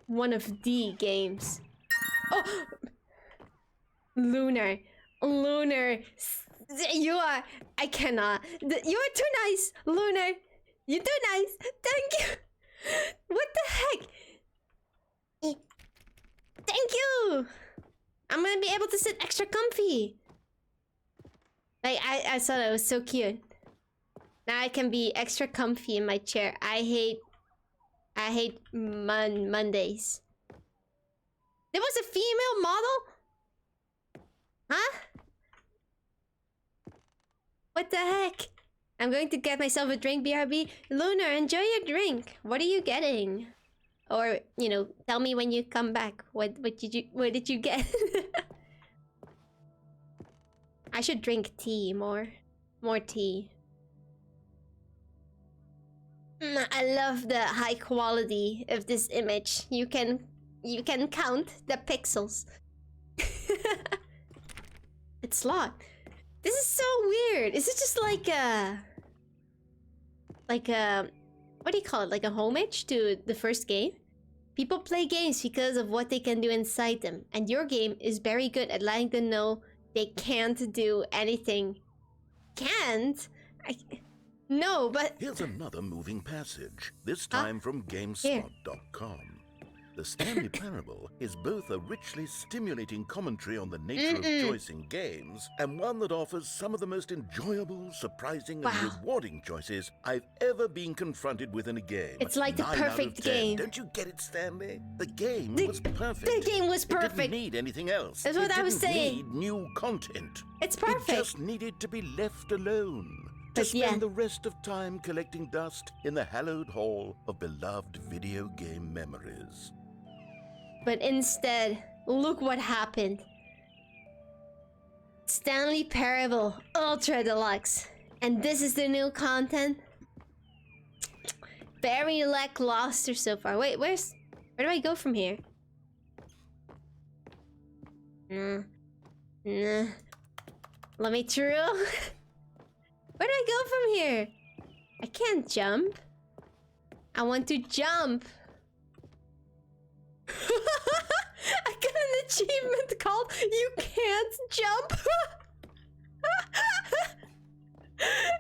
One of the games. Oh, Lunar. You are. I cannot. You are too nice, Lunar. You're too nice. Thank you. What the heck? Thank you. I'm gonna be able to sit extra comfy. Like I thought it was so cute. Now I can be extra comfy in my chair. I hate Mondays. There was a female model? Huh? What the heck? I'm going to get myself a drink, BRB. Lunar, enjoy your drink. What are you getting? Or, you know, tell me when you come back. What did you get? I should drink tea more. More tea. I love the high quality of this image. You can count the pixels. It's locked. This is so weird. Is it just like a what do you call it? Like a homage to the first game? People play games because of what they can do inside them, and your game is very good at letting them know they can't do anything. Can't? No, but... Here's another moving passage, this time from GameSpot.com. The Stanley Parable is both a richly stimulating commentary on the nature of choice in games, and one that offers some of the most enjoyable, surprising, and rewarding choices I've ever been confronted with in a game. It's like the perfect game. Don't you get it, Stanley? The game was perfect. The game was perfect. It didn't need anything else. That's what I was saying. It didn't need new content. It's perfect. It just needed to be left alone. To spend the rest of time collecting dust in the hallowed hall of beloved video game memories. But instead, look what happened. Stanley Parable Ultra Deluxe. And this is the new content. Very lackluster so far. Wait, where do I go from here? Nah. Let me through. Where do I go from here? I can't jump. I want to jump. I got an achievement called "You Can't Jump."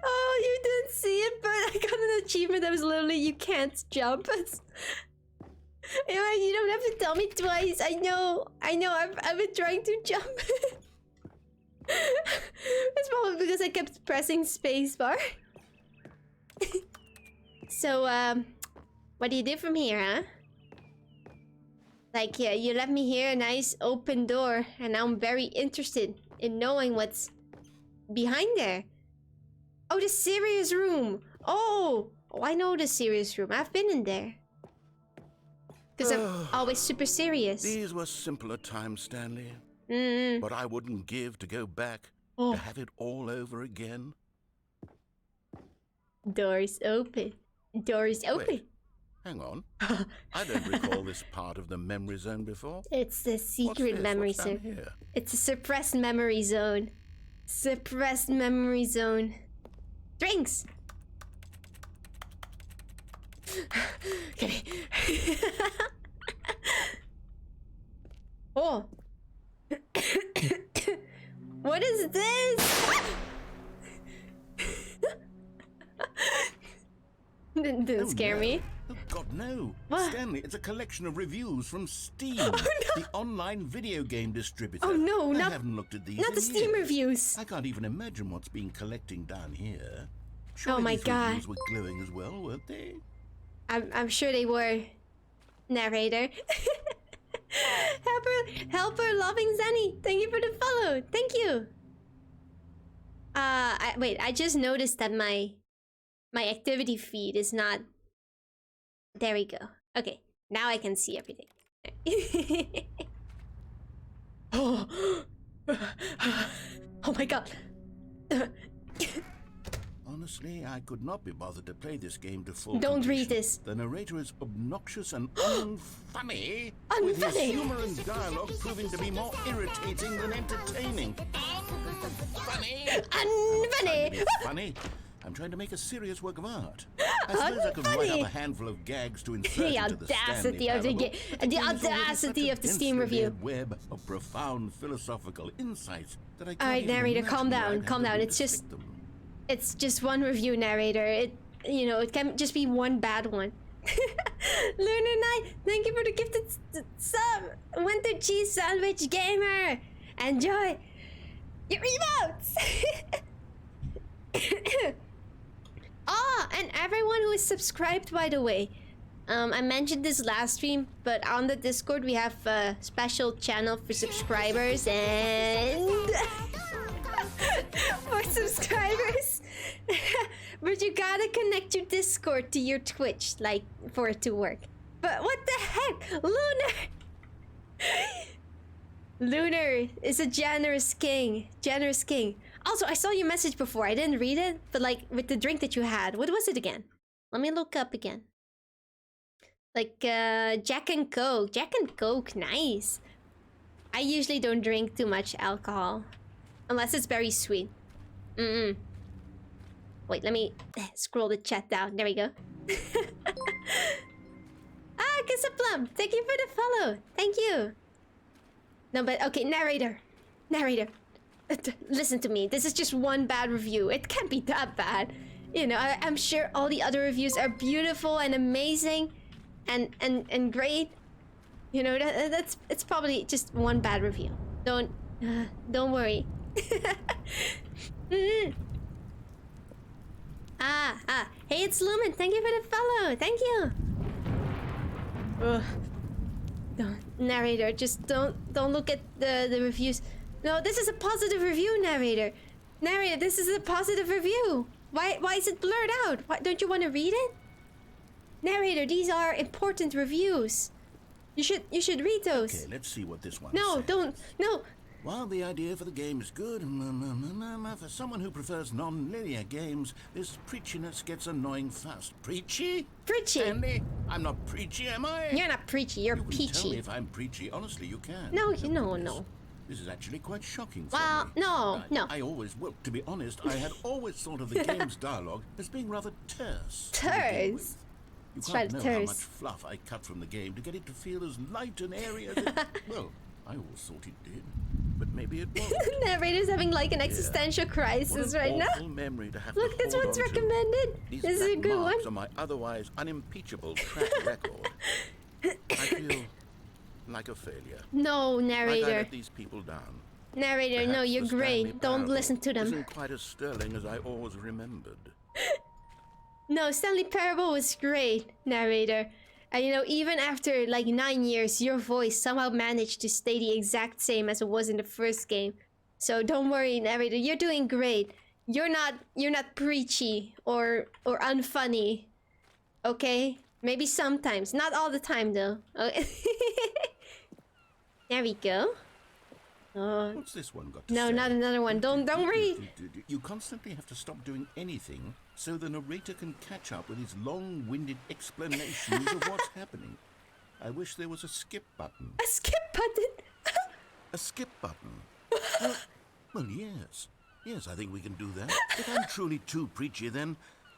Oh, you didn't see it, but I got an achievement that was literally "You Can't Jump." Anyway, you don't have to tell me twice. I know. I've been trying to jump. It's probably because I kept pressing spacebar. So, what do you do from here, huh? Like, yeah, you left me here a nice open door, and now I'm very interested in knowing what's behind there. Oh, the serious room. Oh, I know the serious room. I've been in there. Because I'm always super serious. These were simpler times, Stanley. But I wouldn't give to go back to have it all over again. Doors open. Doors open. Wait, hang on. I don't recall this part of the memory zone before. It's the secret memory zone. It's a suppressed memory zone. Suppressed memory zone. Drinks! Okay. Oh. What is this? Didn't scare me. Oh God, no. What? Stanley, it's a collection of reviews from Steam, Oh, no. the online video game distributor. Oh no, I haven't looked at these not in the Steam years. reviews. I can't even imagine what's been collecting down here. Surely Oh my these God. reviews were glowing as well, weren't they? I'm sure they were. Narrator. Helper loving Zenny. Thank you for the follow. Thank you. Wait, I just noticed that my activity feed is not. There we go. Okay, now I can see everything. Oh my God. Honestly, I could not be bothered to play this game to full Don't completion. read this. The narrator is obnoxious and unfunny, with his humor and dialogue proving to be more irritating than entertaining. Unfunny! Unfunny! It's funny. I'm trying to make a serious work of art. I suppose I could write up a handful of gags to insert The into the Stanley audacity of the Parable, but the game's already audacity such of the a Steam densely review. layered web of profound philosophical insights that I can't Alright, even narrator, calm imagine where down, I'd calm have down. to It's just, stick them. it's just one review, narrator. It can just be one bad one. Lunar Knight, thank you for the gifted sub. Winter cheese sandwich gamer. Enjoy your emotes. And everyone who is subscribed, by the way. I mentioned this last stream, but on the Discord we have a special channel for subscribers and for subscribers. But you gotta connect your Discord to your Twitch, like, for it to work. But what the heck? Lunar is a generous king. Generous king. Also, I saw your message before. I didn't read it, but like with the drink that you had, what was it again? Let me look up again. Like Jack and Coke. Jack and Coke, nice. I usually don't drink too much alcohol, unless it's very sweet. Wait, let me scroll the chat down. There we go. Kisaplum, thank you for the follow. Thank you. No, but okay, narrator. Listen to me. This is just one bad review. It can't be that bad. You know, I'm sure all the other reviews are beautiful and amazing, and great. You know, it's probably just one bad review. Don't worry. Hey, it's Lumen. Thank you for the follow. Thank you. Narrator, just don't look at the reviews. No, this is a positive review, narrator. Narrator, this is a positive review. Why is it blurred out? Why don't you want to read it? Narrator, these are important reviews. You should read those. Okay, let's see what this one No, says. don't. No. While the idea for the game is good, for someone who prefers non-linear games, this preachiness gets annoying fast. Preachy? Preachy. Stanley, I'm not preachy, am I? You're not preachy, you're you can peachy. tell me if I'm preachy. Honestly, you can. No, no. This is actually quite shocking for Well, me. no. To be honest, I had always thought of the game's dialogue as being rather terse. Terse? You It's can't rather know how terse. much fluff I cut from the game to get it to feel as light and airy as it... Well, I always thought it did, but maybe it won't. Narrator's having like an existential crisis right now. Awful memory to have Look, to this hold one's on to. recommended. These This is a black good marks one. on my otherwise unimpeachable track record. I feel like a failure. No, Like I narrator. let these people down. Narrator, no, Perhaps you're the Stanley great. Don't Parable listen to them. Isn't quite as sterling as I always remembered. No, Stanley Parable was great, narrator. And you know, even after like 9 years, your voice somehow managed to stay the exact same as it was in the first game. So don't worry, narrator, you're doing great. You're not preachy or unfunny. Okay? Maybe sometimes. Not all the time though. Okay. There we go. Oh. What's this one got to No, say? not another one. Don't read. You constantly have to stop doing anything so the narrator can catch up with his long-winded explanations of what's happening. I wish there was a skip button. A skip button. A skip button? Well, yes. Yes, I think we can do that. If I'm truly too preachy, then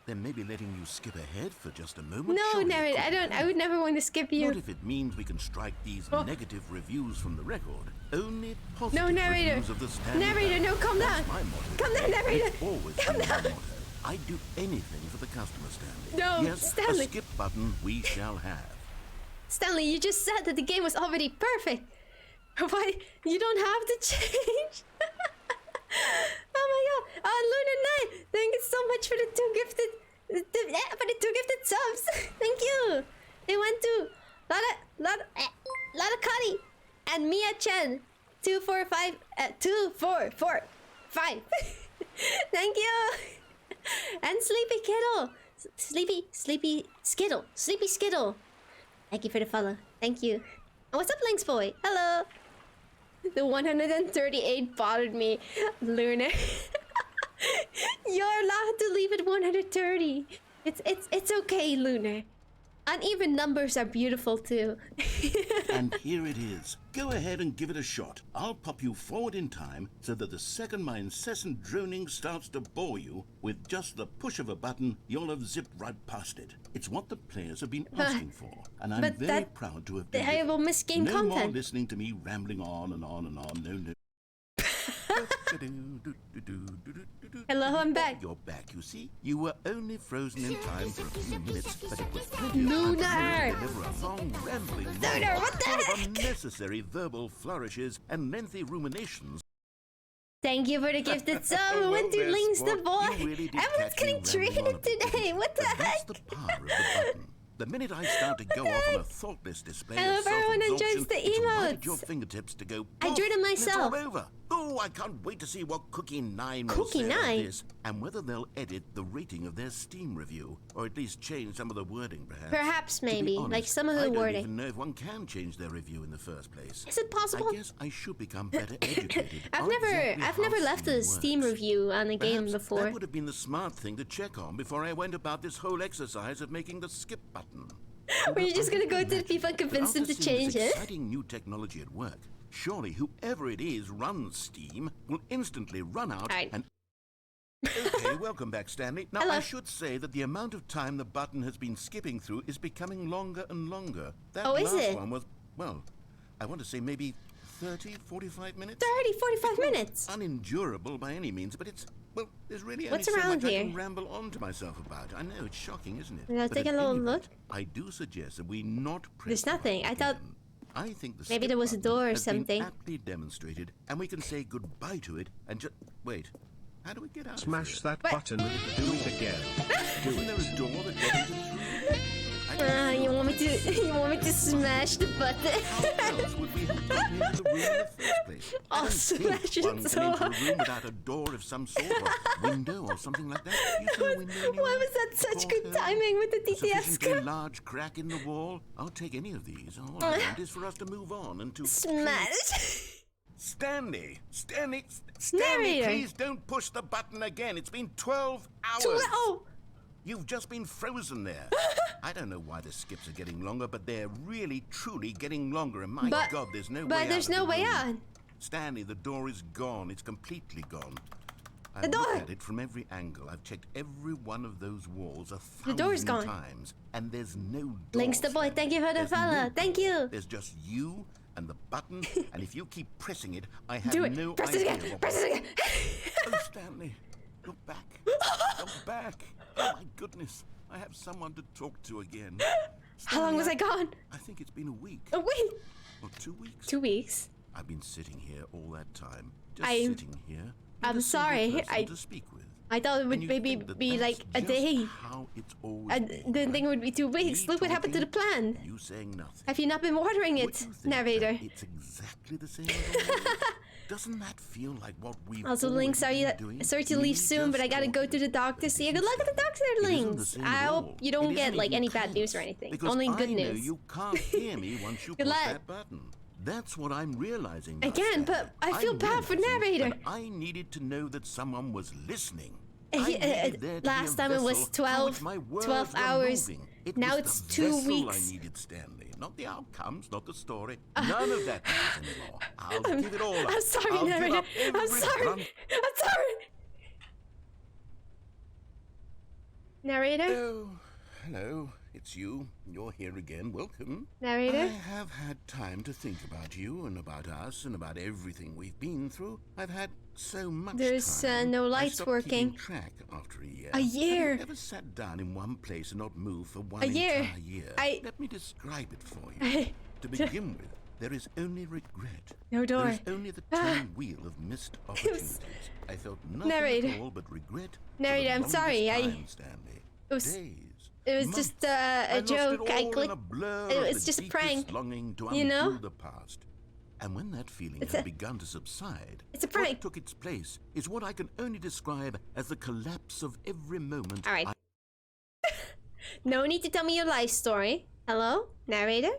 maybe letting you skip ahead for just a moment. No, surely it narrator, could be I would never want to skip Not you. if it means we can strike these negative reviews from the record. Only No, positive narrator. reviews of the Stanley Narrator, no, calm That's down. my motto. Calm down, narrator. It's always Calm been my down. motto. I'd do anything for the customer, Stanley. No, yes, Stanley. a skip button we shall have. Stanley, you just said that the game was already perfect. Why? You don't have to change. Oh my god. Oh, Lunar 9. Thank you so much for the for the 2 gifted subs. Thank you. They went to Lada Kari and Mia Chen. 245 2445. Thank you. And Sleepy Kittle. Sleepy Skittle. Thank you for the follow. Thank you. And what's up, Lynx Boy? Hello. The 138 bothered me, Lunar. You're allowed to leave at 130. It's okay, Lunar. Uneven numbers are beautiful too. And here it is. Go ahead and give it a shot. I'll pop you forward in time so that the second my incessant droning starts to bore you, with just the push of a button, you'll have zipped right past it. It's what the players have been asking for, and I'm but very that- proud to have I delivered. will miss game No more content. listening to me rambling on and on and on. No. Hello, I'm back. You're back, you see. You were only frozen in time for a few minutes, but it was plenty of Lunar! time to deliver a long, rambling Lunar, what the full of heck? unnecessary verbal flourishes and lengthy ruminations. Thank you for the gifted sub. We went to Well, Links the sport, boy. you really did Everyone's catch me getting rambling on a treated bit, today. didn't you? What the But that's heck? the power of the button. The minute I start to go off on a thoughtless display I of hope everyone self-absorption, enjoys the it's right at emotes. your fingertips to go. I poof, drew them and it's myself. all over. Oh, I can't wait to see what Cookie 9 will Cookie say 9? about this, and whether they'll edit the rating of their Steam review, or at least change some of the wording, perhaps. Perhaps, To be maybe, honest, like some of the I don't wording. even know if one can change their review in the first place. Is it possible? I guess I should become better educated. I've on never exactly how left a Steam works. review on a game Perhaps before. that would have been the smart thing to check on before I went about this whole exercise of making the skip button. Were you just gonna go to the Imagine people and that convince them to after seeing change this it? exciting new technology at work, surely whoever it is runs Steam will instantly run out Alright. and Okay, welcome back, Stanley. Now, Hello. I should say that the amount of time the button has been skipping through is becoming longer and longer. That Oh, is last it? one was, well, I want to say maybe 30, 45 minutes? 30, 45 minutes. Unendurable by any means, but it's, well, there's really only What's so around much here? I can ramble on to myself about. I know, it's shocking, isn't it? Now But take a at little any rate, look. I do suggest that we not press There's the nothing. button I thought again. I think the maybe skip there was a button door or has been something. aptly demonstrated, and we can say goodbye to it and just wait. How do we get out? Smash of here? that button. Do it again. Isn't there a door that gets into the room? You want me to smash the button? How else would we have gotten into the room in the first place? I Oh, don't smash think it one so can enter a hard. room without a door of some sort, or window or something like that. You see a window anywhere? Why was that such good Porthole? timing with the A TTS sufficiently script? large crack in the wall? I'll take any of these. All I want is for us to move on and to... Smash. Stanley, Narrator. please don't push the button again. It's been 12 hours. Oh, You've just been frozen there. I don't know why the skips are getting longer, but they're really, truly getting longer. And my God, there's no way out. but there's of no the way room. out. Stanley, the door is gone. It's completely gone. The I've door. looked at it from every angle. I've checked every one of those walls 1,000 door's gone. times, and there's no door. Links the boy. Stanley. Thank you for the There's follow. no Thank door. you. There's just you and the button, and if you keep pressing it, I have Do it. no Press idea it again. what Press it again. Oh, Stanley, you're back. You're back. Oh, my goodness. I have someone to talk to again. How long was I gone? I think it's been a week. Oh wait, Or 2 weeks. 2 weeks. I've been sitting here all that time. Just I'm- sitting here. I'm with a single sorry, person to speak with. I thought it And would you maybe think that be that's like a just day. how it's always I been, didn't right? think it would be 2 weeks. Me Look what happened to the talking, plan. You saying nothing. Have you not been watering Would it, you think narrator? that it's exactly the same as always? Doesn't that feel like what we've Also, already Links, been doing? sorry to Me leave soon, but I just gotta go to talking. the doctor. See you. Good luck at the doctor, It isn't the Links. same I at hope all. you don't It get isn't like even any bad close, news or anything. because Only good I know news. you can't hear me once you Good push luck. that button. That's what I'm realizing now, Again, but Stanley. I feel I'm bad for realizing narrator. that I needed to know that someone was listening. He- I needed there to be last a time it was vessel 12 through which my words 12 were hours. moving. It Now was it's the 2 vessel weeks. I needed, Stanley. Not the outcomes, not the story. None of that matters anymore. I'll give it all up. I'm sorry, I'll give narrator. up I'm every sorry. grunt. I'm sorry. Narrator? Oh, hello. It's you. You're here again. Welcome. Narrator? I have had time to think about you and about us and about everything we've been through. I've had so much There's, time. no I lights stopped working. keeping track after a year. A year? Have you ever sat down in one place and not moved for one A year? entire year? Let me describe it for you. To begin with, there is only regret. No door. There is only the turning wheel of missed opportunities. I felt nothing Narrator. at all but regret. for the Narrator, I'm longest sorry, time, Stanley. It was- Days. It was months. just I a lost it joke. I all in clicked. a blur it of was the just a deepest prank, longing to you undo know? the past. And when that feeling It's had a- begun to subside, it's a what prank. took its place is what I can only describe as the collapse of every moment. All right. I No need to tell me your life story. Hello, narrator?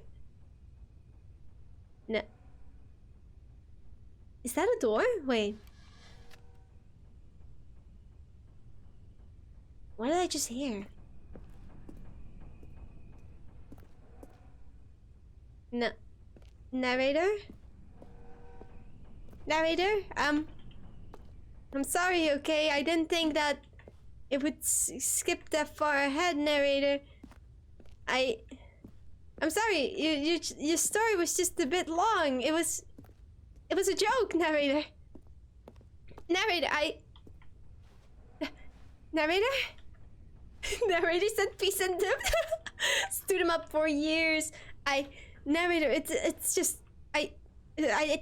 No. Is that a door? Wait. What did I just hear? No. Narrator? Narrator? I'm sorry, okay? I didn't think that it would skip that far ahead, narrator. I'm sorry. Your story was just a bit long. It was a joke, narrator. Narrator, narrator? Narrator said peace and dip. Stood him up for years. Narrator, it's just I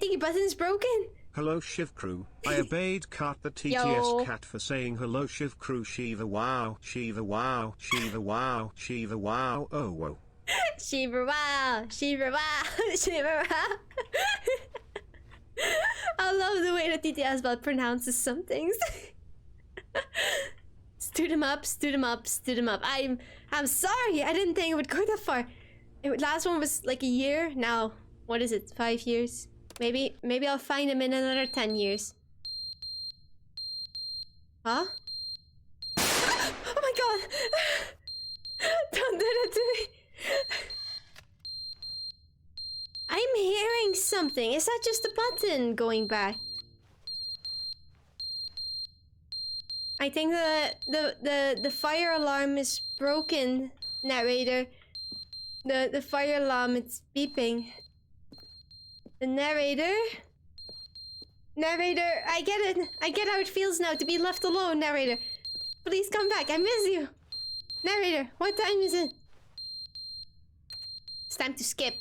think your button's broken. Hello Shiv Crew. I obeyed Cut the TTS Yo. cat for saying hello Shiv Crew. Shiva wow, Shiva wow, Shiva wow, Shiva wow. Oh whoa. Shivrer, wow, Shivrer, wow, Shivrer, wow. I love the way that TTS bot pronounces some things. Stood him up, stood him up, stood him up. I'm sorry. I didn't think it would go that far. Last one was like a year. Now, what is it? 5 years? Maybe I'll find him in another 10 years. Huh? Oh my god! Don't do that to me! I'm hearing something. Is that just a button going back? I think the fire alarm is broken, narrator. The fire alarm, it's beeping. The narrator? Narrator, I get it. I get how it feels now to be left alone, narrator. Please come back, I miss you. Narrator, what time is it? It's time to skip.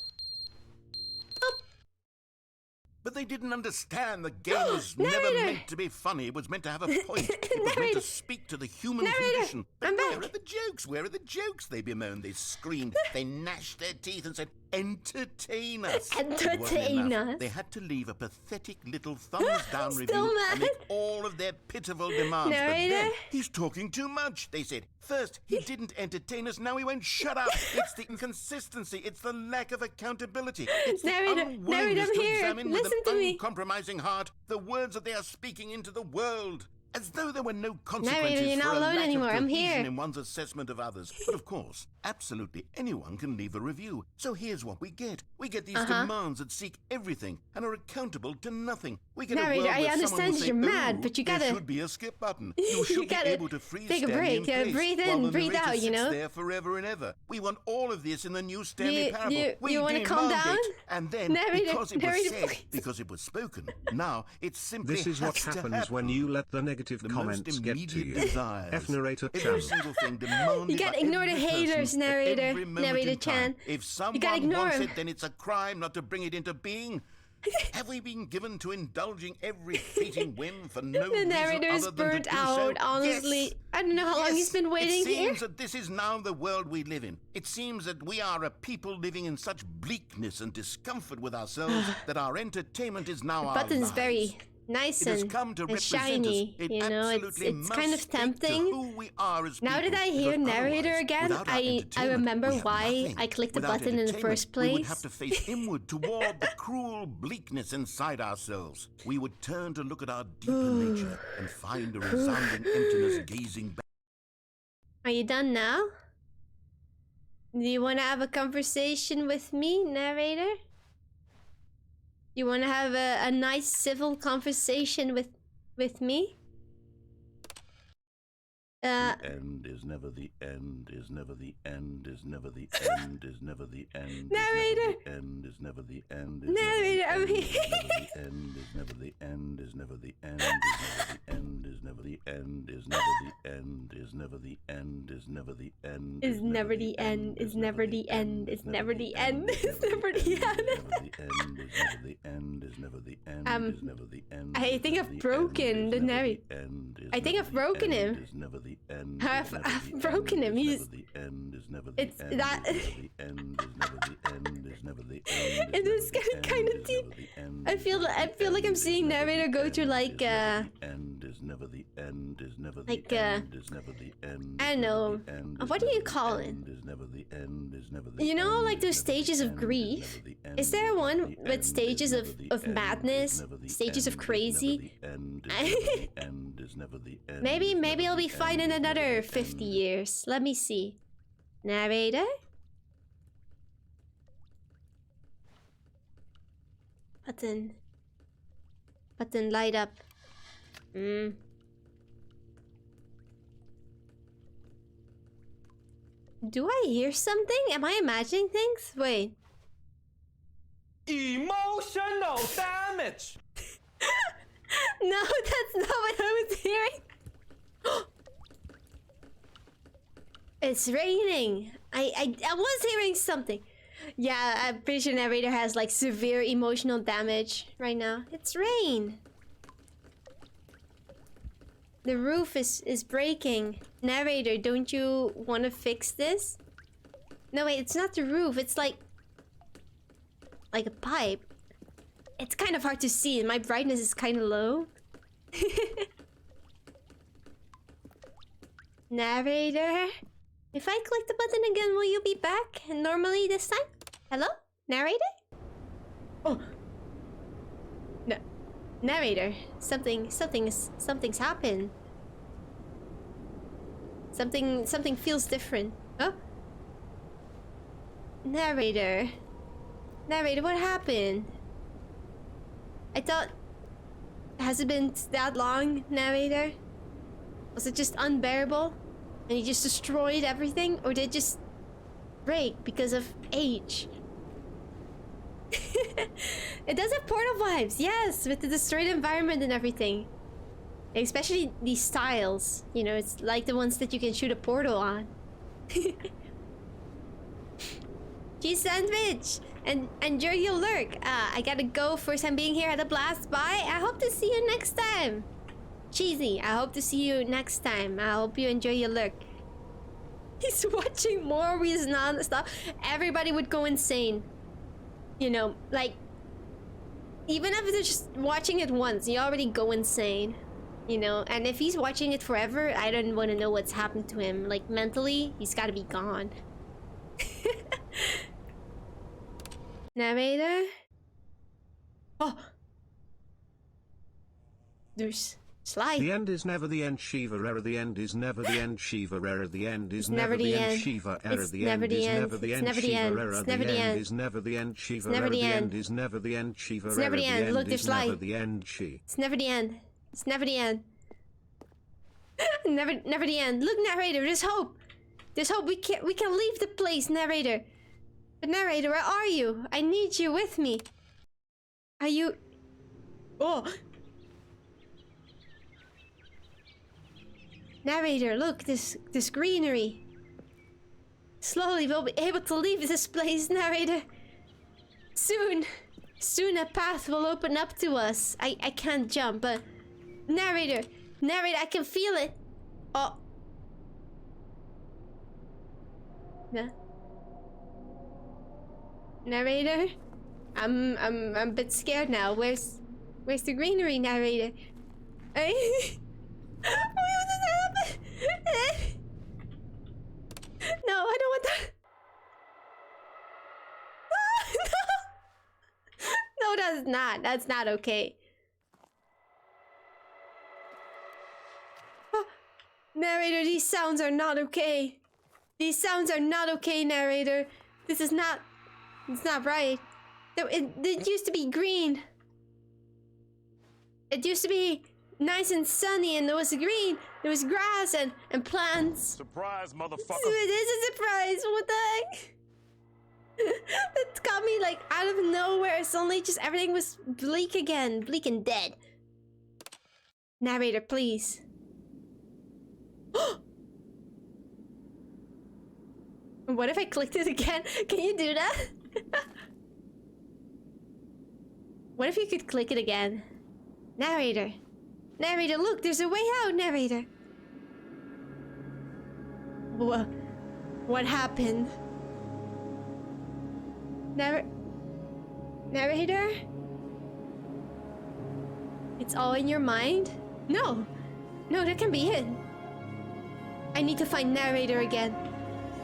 But they didn't understand the game was never meant to be funny. It was meant to have a point. It was meant to speak to the human condition. But where are the jokes? Where are the jokes? They bemoaned, they screamed, they gnashed their teeth and said, entertain us. Entertain us. They had to leave a pathetic little thumbs down review and make all of their pitiful demands. Narrator? But then, he's talking too much, they said. First, he didn't entertain us, now he won't shut up. It's the inconsistency, it's the lack of accountability. It's the unwillingness to examine with an uncompromising heart the words that they are speaking into the world. As though there were no consequences you're not for a alone lack anymore. of I'm cohesion here. in one's assessment of others. But of course, absolutely anyone can leave a review. So here's what we get. We get these demands that seek everything and are accountable to nothing. We get Narrator, a world I where understand someone will that say, you're mad, but you gotta... there should be a skip button. You should be able to freeze take a Stanley break. in place Breathe in, while the breathe narrator out, you sits know? there forever and ever. We want all of this in the new Stanley Parable. We you wanna calm demand down? it. And then, Narrator, because it was narrator, said, please. because it was spoken, now it's simply This is what has to happens when happen. you let the negative The comments most get to immediate you. desires. F narrator Every Chan. single thing demanded You gotta by ignore the every haters, person at narrator. every moment Narrator in time. Chan. If someone gotta ignore wants him. it, then it's a crime not to bring it into being. Have we been given to indulging every fleeting whim for no The reason narrator is other than to burnt do out, so? honestly. Yes. I don't know how long he's been waiting It here. seems that this is now the world we live in. It seems that we are a people living in such bleakness and discomfort with ourselves that our entertainment is now our Button's lives. very nice It has and, come to and represent shiny, us. It you know, absolutely it's must kind of speak to tempting. who we are as Now that people, I hear because narrator otherwise, again, without our I entertainment, remember we have why nothing. I clicked the Without button in the entertainment, first we would place. have to face inward toward the cruel bleakness inside ourselves. We would turn to look at our deeper nature and find a resounding emptiness gazing back. Are you done now? Do you want to have a conversation with me, narrator? You want to have a nice civil conversation with me? The end is never the end, is never the end, is never the end, is never the end. Narrator! The end is never the end. Narrator, I'm here. The end is never the end, is never the end, is never the end, is never the end, is never the end, is never the end, Is never the end, is never the end, is never the end, is never the end. I think I've broken the narrator. I think I've broken him. I've broken him. He's. It's that. It is kind of deep. I feel like I'm seeing narrator go through like I don't know. What do you call it? You know, like those stages of grief. Is there one with stages of madness, stages of crazy? Maybe I'll be fine in another 50 years. Let me see. Narrator? Button. Button light up. Do I hear something? Am I imagining things? Wait. Emotional damage. No, that's not what I was hearing. It's raining. I was hearing something. Yeah, I'm pretty sure narrator has like severe emotional damage right now. It's rain. The roof is breaking. Narrator, don't you want to fix this? No, wait, it's not the roof. It's like a pipe. It's kind of hard to see, and my brightness is kind of low. Narrator? If I click the button again, will you be back normally this time? Hello? Narrator? Oh. No. Narrator. Something's happened. Something feels different. Huh? Narrator. Narrator, what happened? I thought... Has it been that long, narrator? Was it just unbearable? And he just destroyed everything? Or did it just break because of age? It does have Portal vibes, yes, with the destroyed environment and everything. Especially these styles, you know, it's like the ones that you can shoot a portal on. Cheese sandwich! And enjoy your lurk. I gotta go. First time being here, had a blast. Bye. I hope to see you next time. Cheesy, I hope to see you next time. I hope you enjoy your lurk. He's watching more Reason non-stop. Everybody would go insane. You know, like, even if they're just watching it once, you already go insane. You know, and if he's watching it forever, I don't want to know what's happened to him. Like, mentally, he's gotta be gone. Narrator? Oh! There's slide. The end is never the end, Shiva error. The end is never the end, Shiva error. The end is never the end, Shiva error. The end is never the end, Shiva error. The end is never the end, Shiva error. The end is never the end, Shiva error. The end is never the end, She. It's never the end. It's never the end. Never the end. Look, narrator, there's hope. There's hope. We can leave the place, narrator. But narrator, where are you? I need you with me. Are you... Oh! Narrator, look, this greenery. Slowly we'll be able to leave this place, narrator. Soon a path will open up to us. I can't jump, but... Narrator, I can feel it. Oh. Yeah. Narrator? I'm a bit scared now. Where's the greenery, narrator? What does that happen? No, I don't want that. No, that's not. That's not okay. Narrator, these sounds are not okay. These sounds are not okay, narrator. This is not... It's not right. It used to be green. It used to be nice and sunny and there was green. There was grass and plants. Surprise, motherfucker. It is a surprise. What the heck? That got me like out of nowhere. Suddenly just everything was bleak again. Bleak and dead. Narrator, please. What if I clicked it again? Can you do that? What if you could click it again? Narrator. Narrator, look, there's a way out, narrator. What happened? Narrator? It's all in your mind? No, that can be it. I need to find narrator again.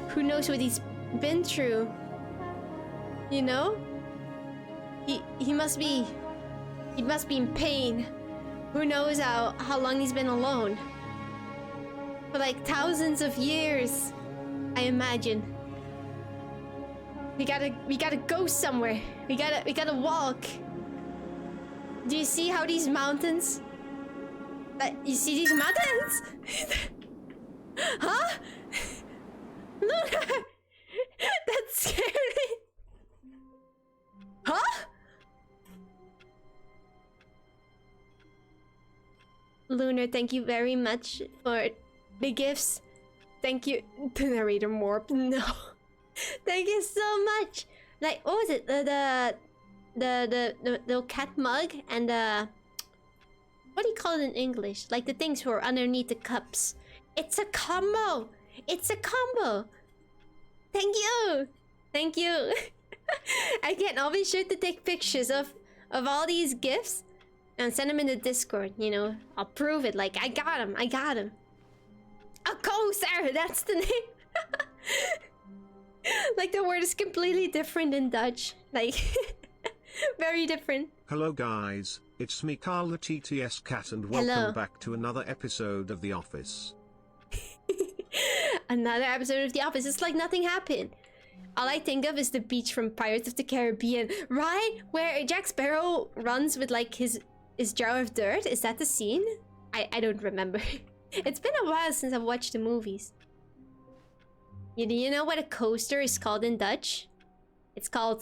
Who knows what he's been through? You know? He must be in pain. Who knows how long he's been alone? For like thousands of years, I imagine. We gotta go somewhere. We gotta walk. Do you see how these mountains? You see these mountains? Huh? Lunar! That scared me. Huh? Lunar, thank you very much for the gifts. Thank you. The narrator morph. No. Thank you so much. Like, what was it? The cat mug and what do you call it in English? Like the things who are underneath the cups. It's a combo. It's a combo. Thank you. Thank you. Again, I'll be sure to take pictures of all these gifts and send them in the Discord, you know. I'll prove it. Like, I got him. A coaster, that's the name. Like, the word is completely different in Dutch. Like, very different. Hello guys, it's me Carl the TTS Cat and welcome back to another episode of The Office. Another episode of The Office. It's like nothing happened. All I think of is the beach from Pirates of the Caribbean, right? Where Jack Sparrow runs with like his jar of dirt. Is that the scene? I don't remember. It's been a while since I've watched the movies. Do you know what a coaster is called in Dutch? It's called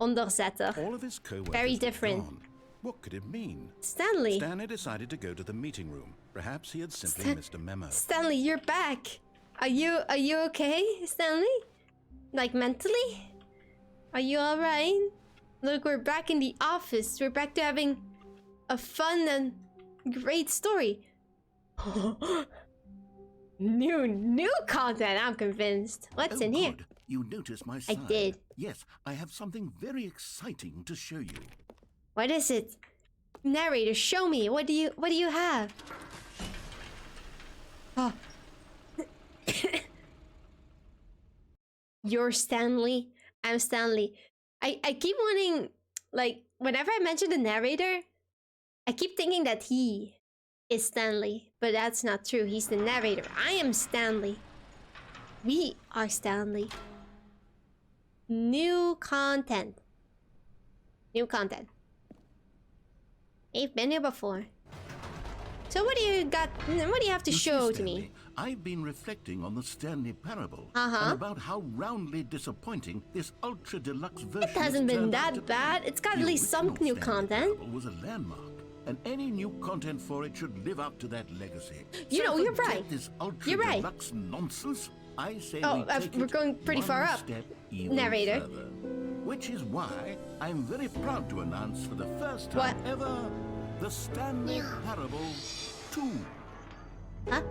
onderzetter. All of his co-workers Very were different. gone. What could it mean? Stanley. Stanley decided to go to the meeting room. Perhaps he had simply missed a memo. Stanley, you're back. Are you okay, Stanley? Like mentally? Are you alright? Look, we're back in the office. We're back to having a fun and great story. New content, I'm convinced. What's in here? Good. You noticed my sign. I did. Yes, I have something very exciting to show you. What is it? Narrator, show me. What do you have? Oh. You're Stanley. I'm Stanley. I keep wanting, like, whenever I mention the narrator, I keep thinking that he is Stanley, but that's not true. He's the narrator. I am Stanley. We are Stanley. New content. New content. I've been here before. So what do you got? What do you have to show to me? I've been reflecting on the Stanley Parable Uh-huh. and about how roundly disappointing this ultra deluxe version. It hasn't been turned out to that be. bad. It's got at The least some original new Stanley content. Parable was a landmark, and any new content for it should live up to that legacy. You know, you're forget right. This ultra You're right. deluxe nonsense. I say Oh, we take we're it going pretty one far up. step even Narrator. further. Which is why I'm very proud to announce for the first time What? ever the Stanley Parable 2. Huh?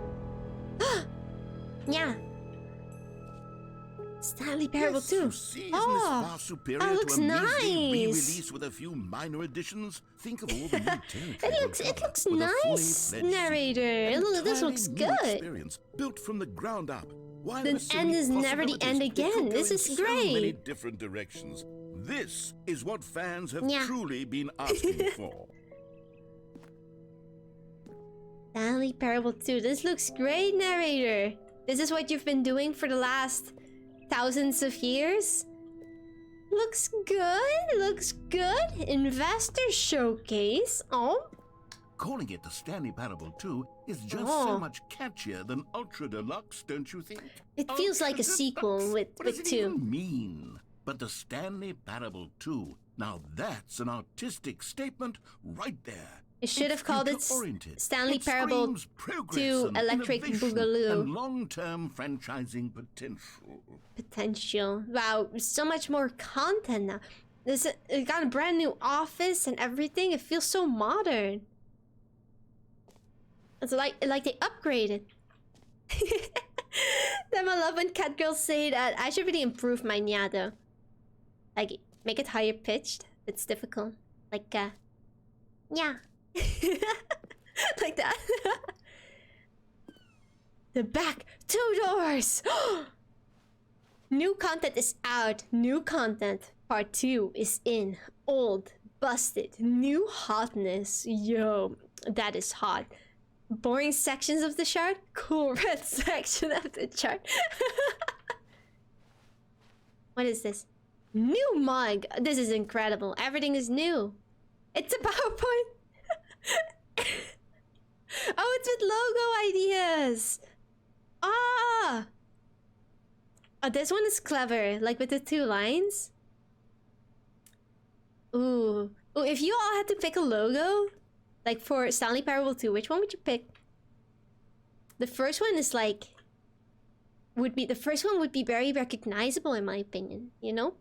Yeah. Stanley Parable Yes, 2. you see, isn't Oh, this far superior that looks to a measly nice. re-release with a few minor additions? Think of all the new territory. It looks nice, narrator. This looks good. Experience built from the ground up. While The there are so end many is never the end possibilities, it could again. go This in is so many great. different directions. This is what fans have Yeah. truly been asking for. Stanley Parable 2. This looks great, narrator. This is what you've been doing for the last thousands of years? Looks good. Looks good. Investor showcase. Oh. Calling it the Stanley Parable 2 is just Oh. so much catchier than Ultra Deluxe, don't you think? It feels like a Ultra sequel Deluxe? with What does it 2. even mean? But the Stanley Parable 2, now that's an artistic statement right there. It should It's have called it future-oriented. Stanley It Parable screams progress 2 and Electric innovation Boogaloo. and long-term franchising potential. Potential. Wow, so much more content now. It got a brand new office and everything. It feels so modern. It's like they upgraded. Then I love when cat girls say that I should really improve my nya though. Like make it higher pitched. It's difficult. Like yeah. Like that. The back 2 doors. New content is out. New content part 2 is in. Old, busted, new hotness. Yo, that is hot. Boring sections of the chart. Cool red section of the chart. What is this? New mug. This is incredible. Everything is new. It's a PowerPoint. Oh, it's with logo ideas. Ah. Oh, this one is clever. Like with the 2 lines. Ooh. Ooh, if you all had to pick a logo, like for Stanley Parable 2, which one would you pick? The first one is like... The first one would be very recognizable in my opinion, you know?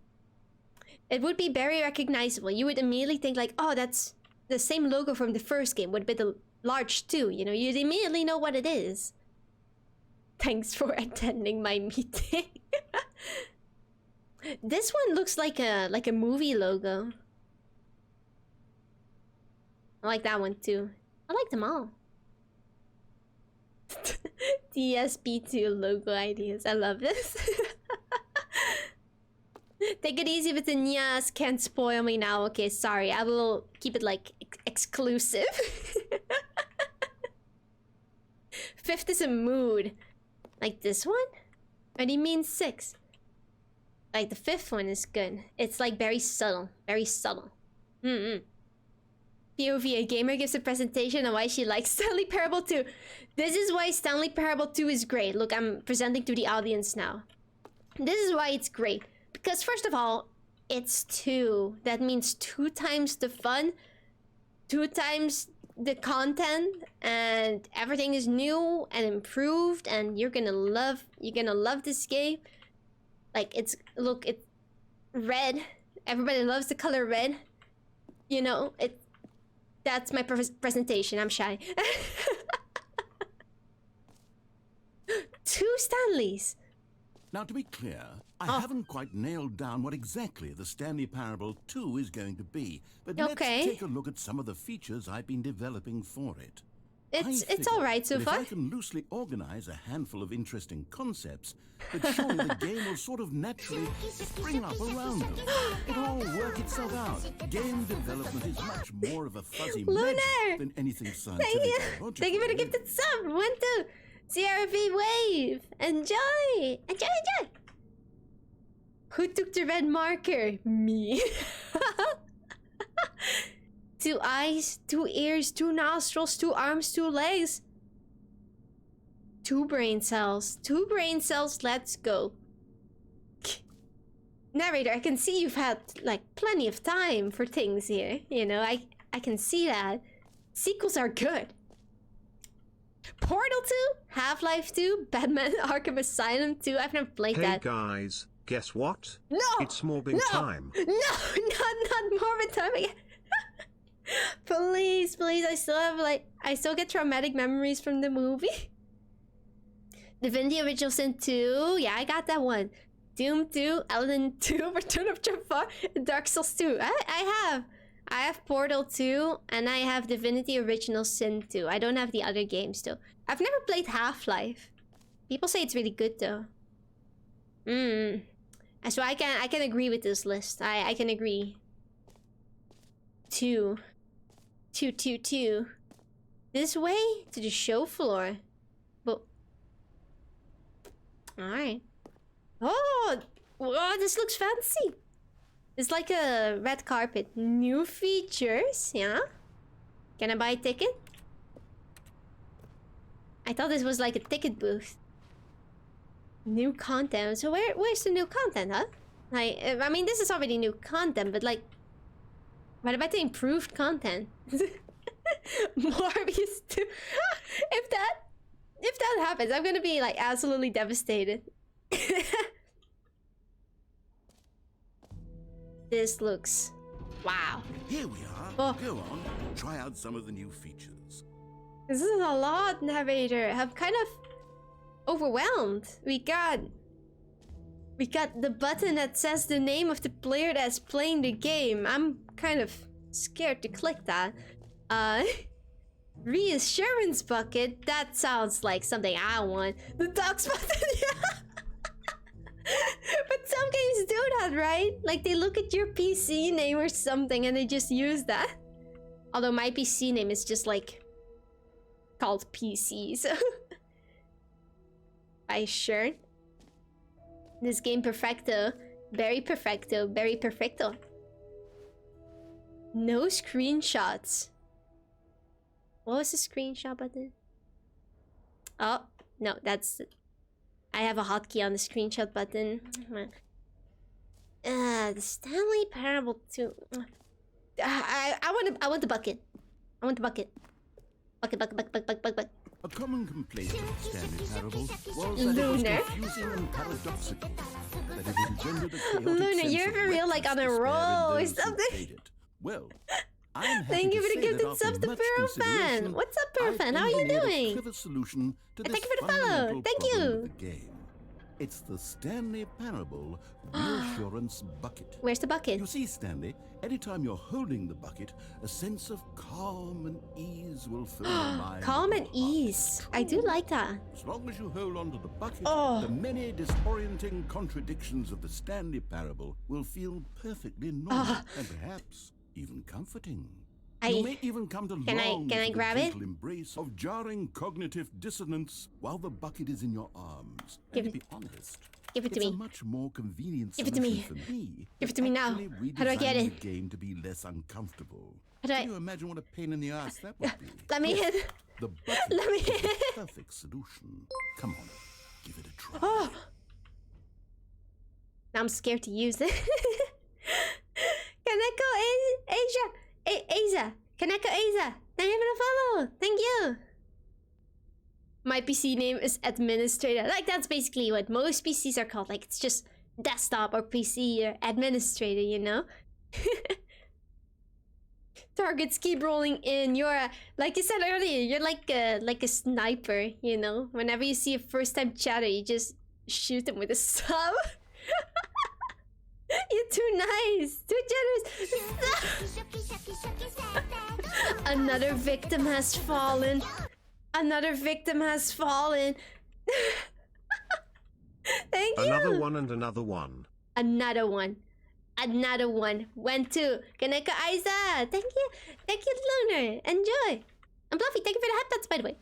It would be very recognizable. You would immediately think like, oh, that's the same logo from the first game. Would be the large 2, you know? You'd immediately know what it is. Thanks for attending my meeting. This one looks like a movie logo. I like that one too. I like them all. DSP2 logo ideas. I love this. Take it easy with the nyas. Can't spoil me now. Okay, sorry. I will keep it like exclusive. 5th is a mood. Like this one? Or do you mean 6? Like the 5th one is good. It's like very subtle. Very subtle. Feels POV, a gamer gives a presentation on why she likes Stanley Parable 2. This is why Stanley Parable 2 is great. Look, I'm presenting to the audience now. This is why it's great. Because first of all, it's 2. That means 2 times the fun, 2 times the content, and everything is new and improved, and you're gonna love this game. Like, it's red. Everybody loves the color red. You know, that's my presentation. I'm shy. 2 Stanleys. Now, to be clear, I haven't quite nailed down what exactly the Stanley Parable 2 is going to be, but let's take a look at some of the features I've been developing for it. It's all right so far. If I can loosely organize a handful of interesting concepts, but surely the game will sort of naturally spring up around them. It'll all work itself out. Game development is much more of a fuzzy magic than anything scientific or logical. Thank you for the gifted sub. 1, 2. CRV wave. Enjoy. Enjoy. Who took the red marker? Me. 2 eyes, 2 ears, 2 nostrils, 2 arms, 2 legs. 2 brain cells. 2 brain cells, let's go. Narrator, I can see you've had, like, plenty of time for things here. You know, I can see that. Sequels are good. Portal 2, Half-Life 2, Batman Arkham Asylum 2. I've never played that. Hey guys, guess what? No! It's morbing time. No, not morbid time again. Please, I still get traumatic memories from the movie. Divinity Original Sin 2, yeah, I got that one. Doom 2, Elden 2, Return of Jafar, Dark Souls 2. I have Portal 2, and I have Divinity Original Sin 2. I don't have the other games though. I've never played Half-Life. People say it's really good though. So I can agree with this list. I can agree. 2. This way to the show floor. But alright. Oh, whoa, this looks fancy. It's like a red carpet. New features, yeah? Can I buy a ticket? I thought this was like a ticket booth. New content. So where's the new content, huh? I mean, this is already new content, but like, what about the improved content? Morbius 2. If that happens, I'm gonna be like absolutely devastated. This looks... wow. Here we are. Oh. Go on. Try out some of the new features. This is a lot, narrator. I'm kind of overwhelmed. We got the button that says the name of the player that's playing the game. I'm kind of scared to click that. Reassurance bucket. That sounds like something I want. The docs button, yeah. But some games do that, right? Like they look at your PC name or something and they just use that. Although my PC name is just like called PC, so I sure. This game perfecto. Very perfecto. Very perfecto. No screenshots. What was the screenshot button? Oh, no, that's... I have a hotkey on the screenshot button. The Stanley Parable 2. I want the bucket. I want the bucket. Bucket. A common complaint of Stanley Parable was that it was confusing and paradoxical. That it engendered a chaotic Luna, sense you're of for real like on a reckless roll despair or in those who something. played it. Well, I'm happy Thank you to for the say gifted that subs after to much Pearl Fan. consideration, What's up, Pearl I've Fan? How are you engineered a doing? clever solution to And this thank you for the follow. fundamental Thank problem you. with the game. It's the Stanley Parable Reassurance Bucket. Where's the bucket? You see, Stanley, anytime you're holding the bucket, a sense of calm and ease will fill your mind. Calm and heart. ease. I do like that. As long as you hold on to the bucket, Oh. the many disorienting contradictions of the Stanley Parable will feel perfectly normal and perhaps even comforting. You may even come to long Can I for grab the it? gentle embrace of jarring cognitive dissonance while the bucket is in your arms. Give And to it- be honest, Give it to it's me. a much more convenient Give it to solution me. for me. Give it to me now. Actually How do I get redesigning it? the game to be less uncomfortable. How do I... Can you imagine what a pain in the ass that would be? Let me in. The bucket Let me is in. the perfect solution. Come on, give it a try. Oh. Now I'm scared to use it. Kaneko Asia. Asia. Kaneko Asia. Thank you for the follow. Thank you. My PC name is administrator. Like, that's basically what most PCs are called. Like, it's just desktop or PC or administrator, you know? Targets keep rolling in. You're like you said earlier, you're like a sniper, you know? Whenever you see a first-time chatter, you just shoot them with a sub. You're too nice, too generous. Another victim has fallen. Another victim has fallen. Thank you. Another one and another one. Another one. Another one. Went to Kaneka Aiza. Thank you. Thank you, Lunar. Enjoy. And Bluffy, thank you for the headbutts, by the way.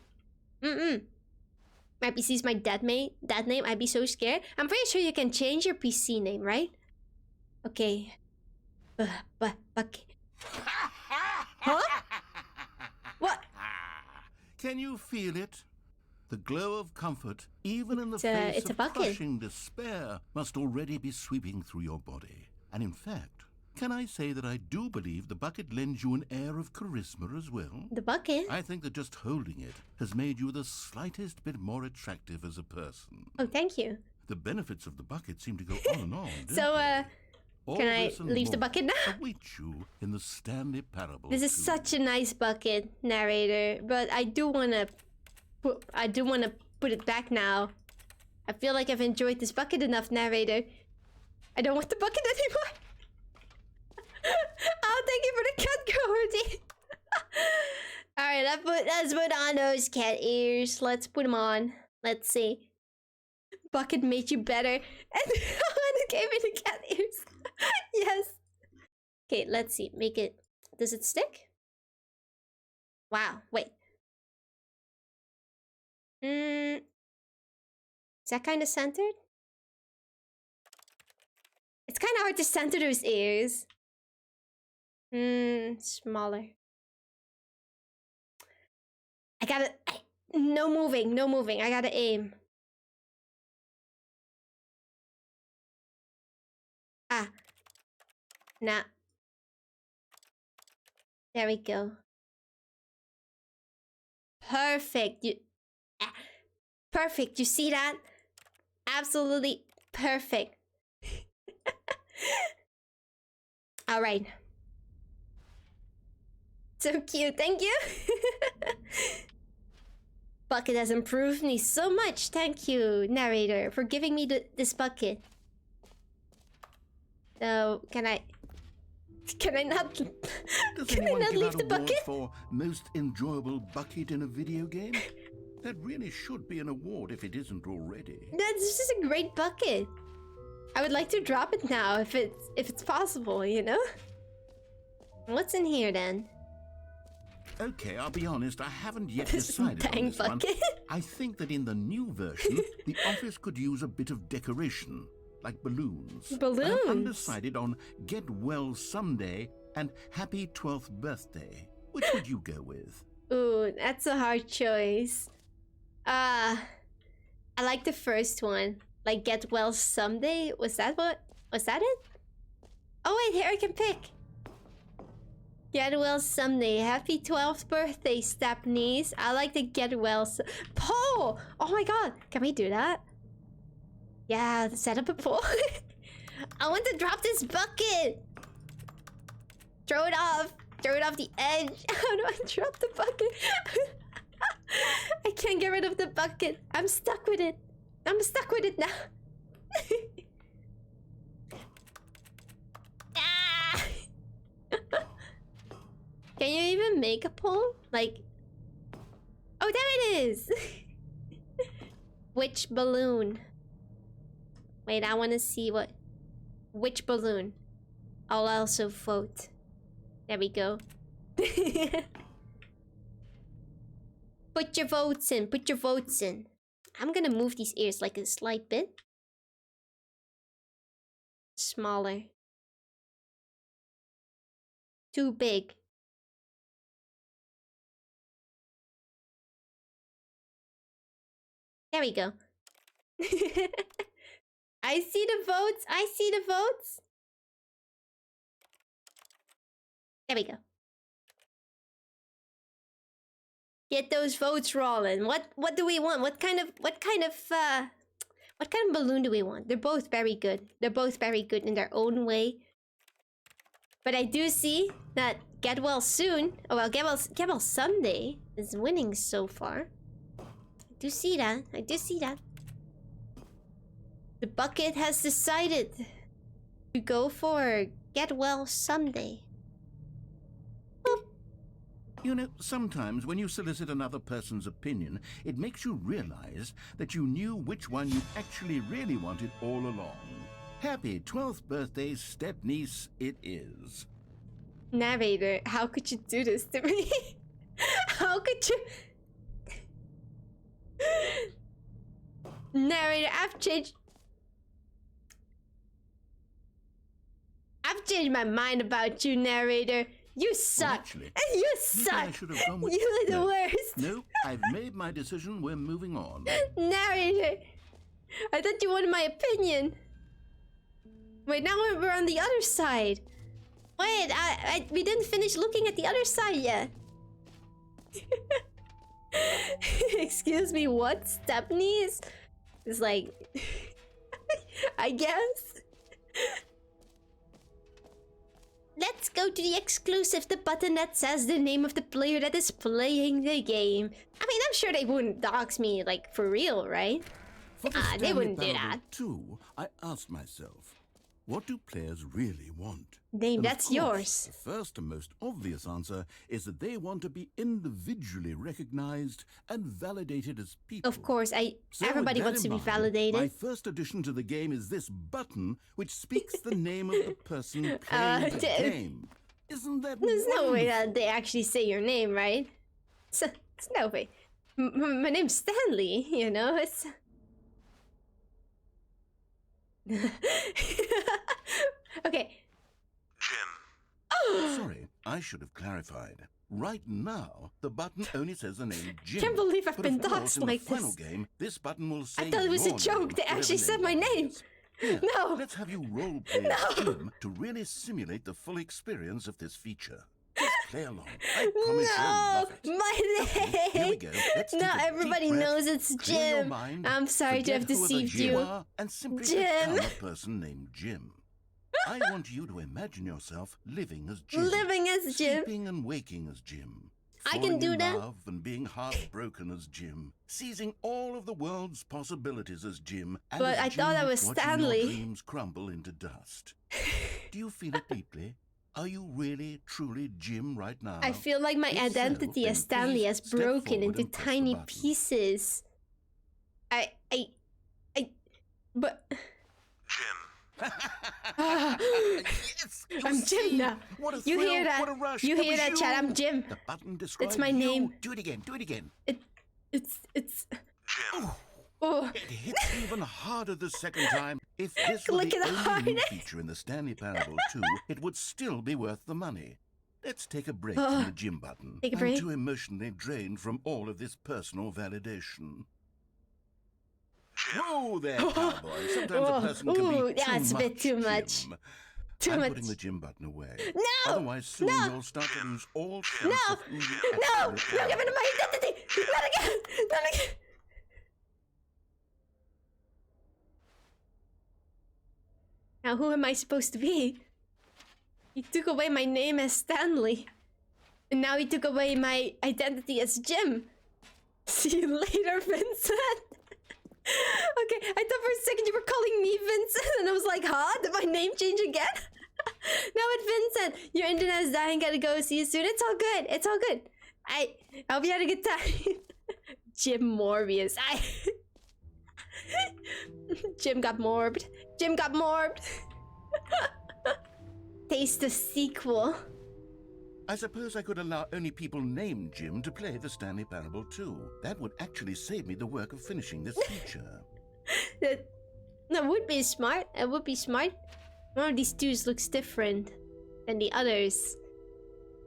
My PC is my dad name. I'd be so scared. I'm pretty sure you can change your PC name, right? Okay. Bucket. Huh? What? Can you feel it? The glow of comfort, even in the face of crushing despair, must already be sweeping through your body. And in fact, can I say that I do believe the bucket lends you an air of charisma as well? The bucket? I think that just holding it has made you the slightest bit more attractive as a person. Oh, thank you. The benefits of the bucket seem to go on and on, don't So, they? can I leave the bucket now? Await you in the Stanley Parable. This is such a nice bucket, narrator, but I do wanna put it back now. I feel like I've enjoyed this bucket enough, narrator. I don't want the bucket anymore. Oh, thank you for the cat Gordy. Alright, let's put on those cat ears. Let's put them on. Let's see. Bucket made you better. And it gave me the cat ears. Yes. Okay, let's see. Make it. Does it stick? Wow. Wait. Is that kind of centered? It's kind of hard to center those ears. Smaller. I gotta... No moving, no moving. I gotta aim. Ah. Nah. There we go. Perfect. Perfect. You see that? Absolutely perfect. All right. So cute. Thank you. Bucket has improved me so much. Thank you, narrator, for giving me this bucket. So, can I not leave the bucket? For most enjoyable bucket in a video game? That really should be an award if it isn't already. This is a great bucket. I would like to drop it now if it's possible, you know? What's in here then? Okay, I'll be honest, I haven't yet decided on this one. I think that in the new version, the office could use a bit of decoration, like balloons. Balloons? I'm undecided on Get Well Someday and Happy 12th Birthday. Which would you go with? Ooh, that's a hard choice. I like the first one. Like, Get Well Someday? Was that it? Oh wait, here I can pick. Get Well Someday. Happy 12th birthday, Stepnies. I like the Get Well Poll! Oh my god, can we do that? Yeah, set up a poll. I want to drop this bucket! Throw it off. Throw it off the edge. How do I drop the bucket? I can't get rid of the bucket. I'm stuck with it. I'm stuck with it now. Ah! Can you even make a poll? Like... Oh, there it is! Which balloon? Wait, I want to see what... Which balloon? I'll also vote. There we go. Put your votes in. Put your votes in. I'm gonna move these ears like a slight bit. Smaller. Too big. There we go. I see the votes. I see the votes. There we go. Get those votes rolling. What do we want? What kind of balloon do we want? They're both very good. They're both very good in their own way. But I do see that Get Well Soon, oh well, Get Well Someday is winning so far. I do see that. I do see that. The bucket has decided to go for Get Well Someday. Boop. You know, sometimes when you solicit another person's opinion, it makes you realize that you knew which one you actually really wanted all along. Happy 12th birthday, step-niece, it is. Narrator, how could you do this to me? How could you... Narrator, I've changed my mind about you, narrator. You suck. Well, actually, you suck. You're the worst. No, I've made my decision. We're moving on. Narrator, I thought you wanted my opinion. Wait, now we're on the other side. Wait, we didn't finish looking at the other side yet. Excuse me, what? Stepnies? It's like... I guess. Let's go to the exclusive, the button that says the name of the player that is playing the game. I mean, I'm sure they wouldn't dox me, like, for real, right? They wouldn't do that. Too, I asked myself, what do players really want? Name, And of that's course, yours. The first and most obvious answer is that they want to be individually recognized and validated as people. Of course, So everybody with that wants to in be mind, validated. My first addition to the game is this button, which speaks the name of the person playing the game. Isn't that There's no way wonderful? that they actually say your name, right? There's no way. My name's Stanley, you know? It's... Okay. Sorry, I should have clarified. Right now, the button only says the name Jim. Can't believe I've But been of course, doxed in the like final this. game, this button will say I thought it was a your joke. name, They whatever actually said my that name. is. Here, No. let's have you roleplay as Jim to really simulate the full experience of this feature. Just play along. I promise you'll No, love it. my Okay, here we name. go. Let's take No, a deep everybody breath, knows it's clear your Jim. mind, I'm sorry to have forget whoever deceived you you. are, and simply Jim. become a person named Jim. I want you to imagine yourself living as Jim. Living as Jim. Sleeping and waking as Jim. I can Falling do in that. love and being heartbroken as Jim. Seizing all of the world's possibilities as Jim. And But as I thought I Jim, was watching Stanley. your dreams crumble into dust. Do you feel it deeply? Are you really, truly Jim right now? I feel like my If so, identity then as Stanley please has step broken forward into and press the tiny button. pieces. But... Yes, I'm you Jim see? now. What a You thrill, hear that? What a rush. You That hear was that, chat? you. I'm Jim. The button describes my you. name. Do it again. Do it again. It's... Oh, Oh, it hits even harder the second time. If this were Click the it only new harder. feature in the Stanley Parable 2, it would still be worth the money. Let's take a break from the Jim button. Take a I'm break? too emotionally drained from all of this personal validation. Whoa there, cowboy. Sometimes a person can Ooh, be yeah, it's a bit too much. Jim. Too I'm much. putting the Jim button away. No! Otherwise, soon No! you'll start to lose all sense No! of who you No! actually You're are. giving my identity! Not again! Not again! Now who am I supposed to be? He took away my name as Stanley. And now he took away my identity as Jim. See you later, Vincent. Okay, I thought for a second you were calling me Vincent, and I was like, huh? Did my name change again? No, it's Vincent. Your internet is dying, gotta go. See you soon. It's all good. It's all good. I hope you had a good time. Jim Morbius. Jim got morbed. Jim got morbed. Taste the sequel. I suppose I could allow only people named Jim to play the Stanley Parable 2. That would actually save me the work of finishing this feature. That would be smart. It would be smart. One of these twos looks different than the others.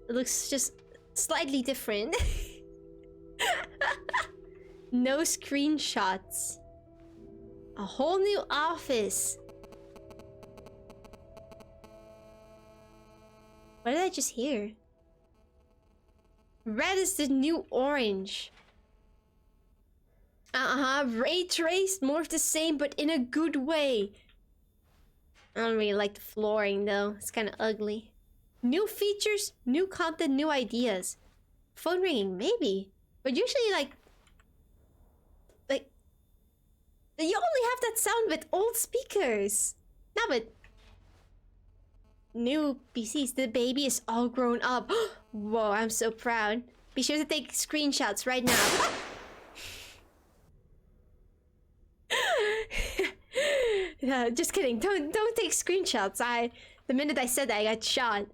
It looks just slightly different. No screenshots. A whole new office. What did I just hear? Red is the new orange. Ray traced, more of the same, but in a good way. I don't really like the flooring though. It's kind of ugly. New features, new content, new ideas. Phone ringing, maybe. But usually like you only have that sound with old speakers. Now with new PCs, the baby is all grown up. Whoa, I'm so proud. Be sure to take screenshots right now. Just kidding. Don't take screenshots. The minute I said that, I got shot.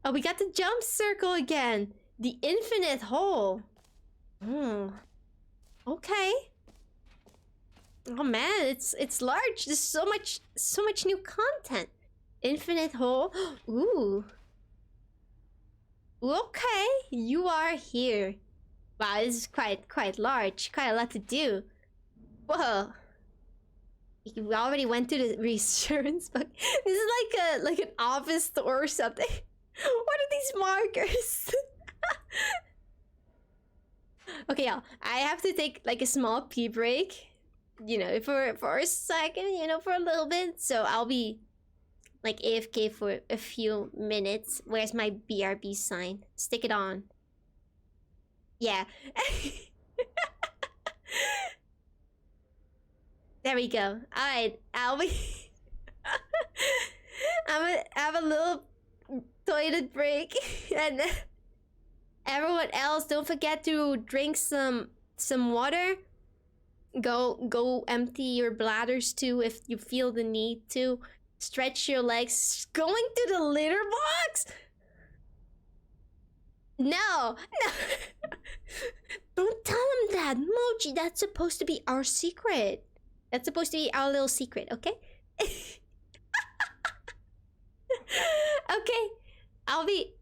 Oh, we got the jump circle again. The infinite hole. Okay. Oh man, it's large. There's so much new content. Infinite hole. Ooh. Okay, you are here. Wow, this is quite large. Quite a lot to do. Whoa. We already went to the reassurance book. This is like an office store or something. What are these markers? Okay, y'all. I have to take like a small pee break. You know, for a second, you know, for a little bit. So I'll be like AFK for a few minutes. Where's my BRB sign? Stick it on. Yeah. There we go. Alright, I'll be... I'm gonna have a little toilet break. And everyone else, don't forget to drink some water. Go empty your bladders too if you feel the need to. Stretch your legs. Going to the litter box? No. Don't tell him that, Mochi. That's supposed to be our secret. That's supposed to be our little secret, okay? Okay. I'll be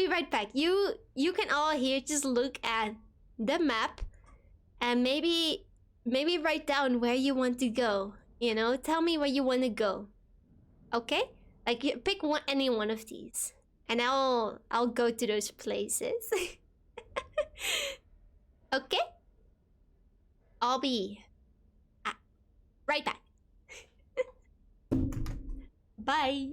right back. You can all here just look at the map and maybe write down where you want to go. You know, tell me where you want to go. Okay? Like you pick any one of these. And I'll go to those places. Okay? I'll be right back. Bye.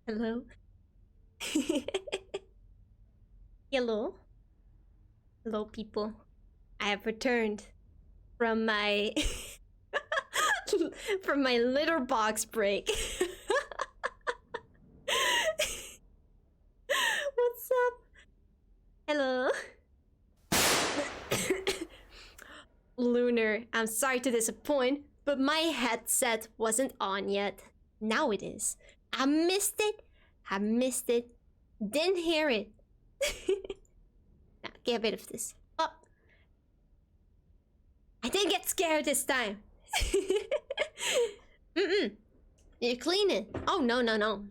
Hello? Hello? Hello, people. I have returned from my from my litter box break. What's up? Hello? Lunar, I'm sorry to disappoint, but my headset wasn't on yet. Now it is. I missed it. Didn't hear it. Now, get rid of this. Oh. I didn't get scared this time. You clean it. Oh, no.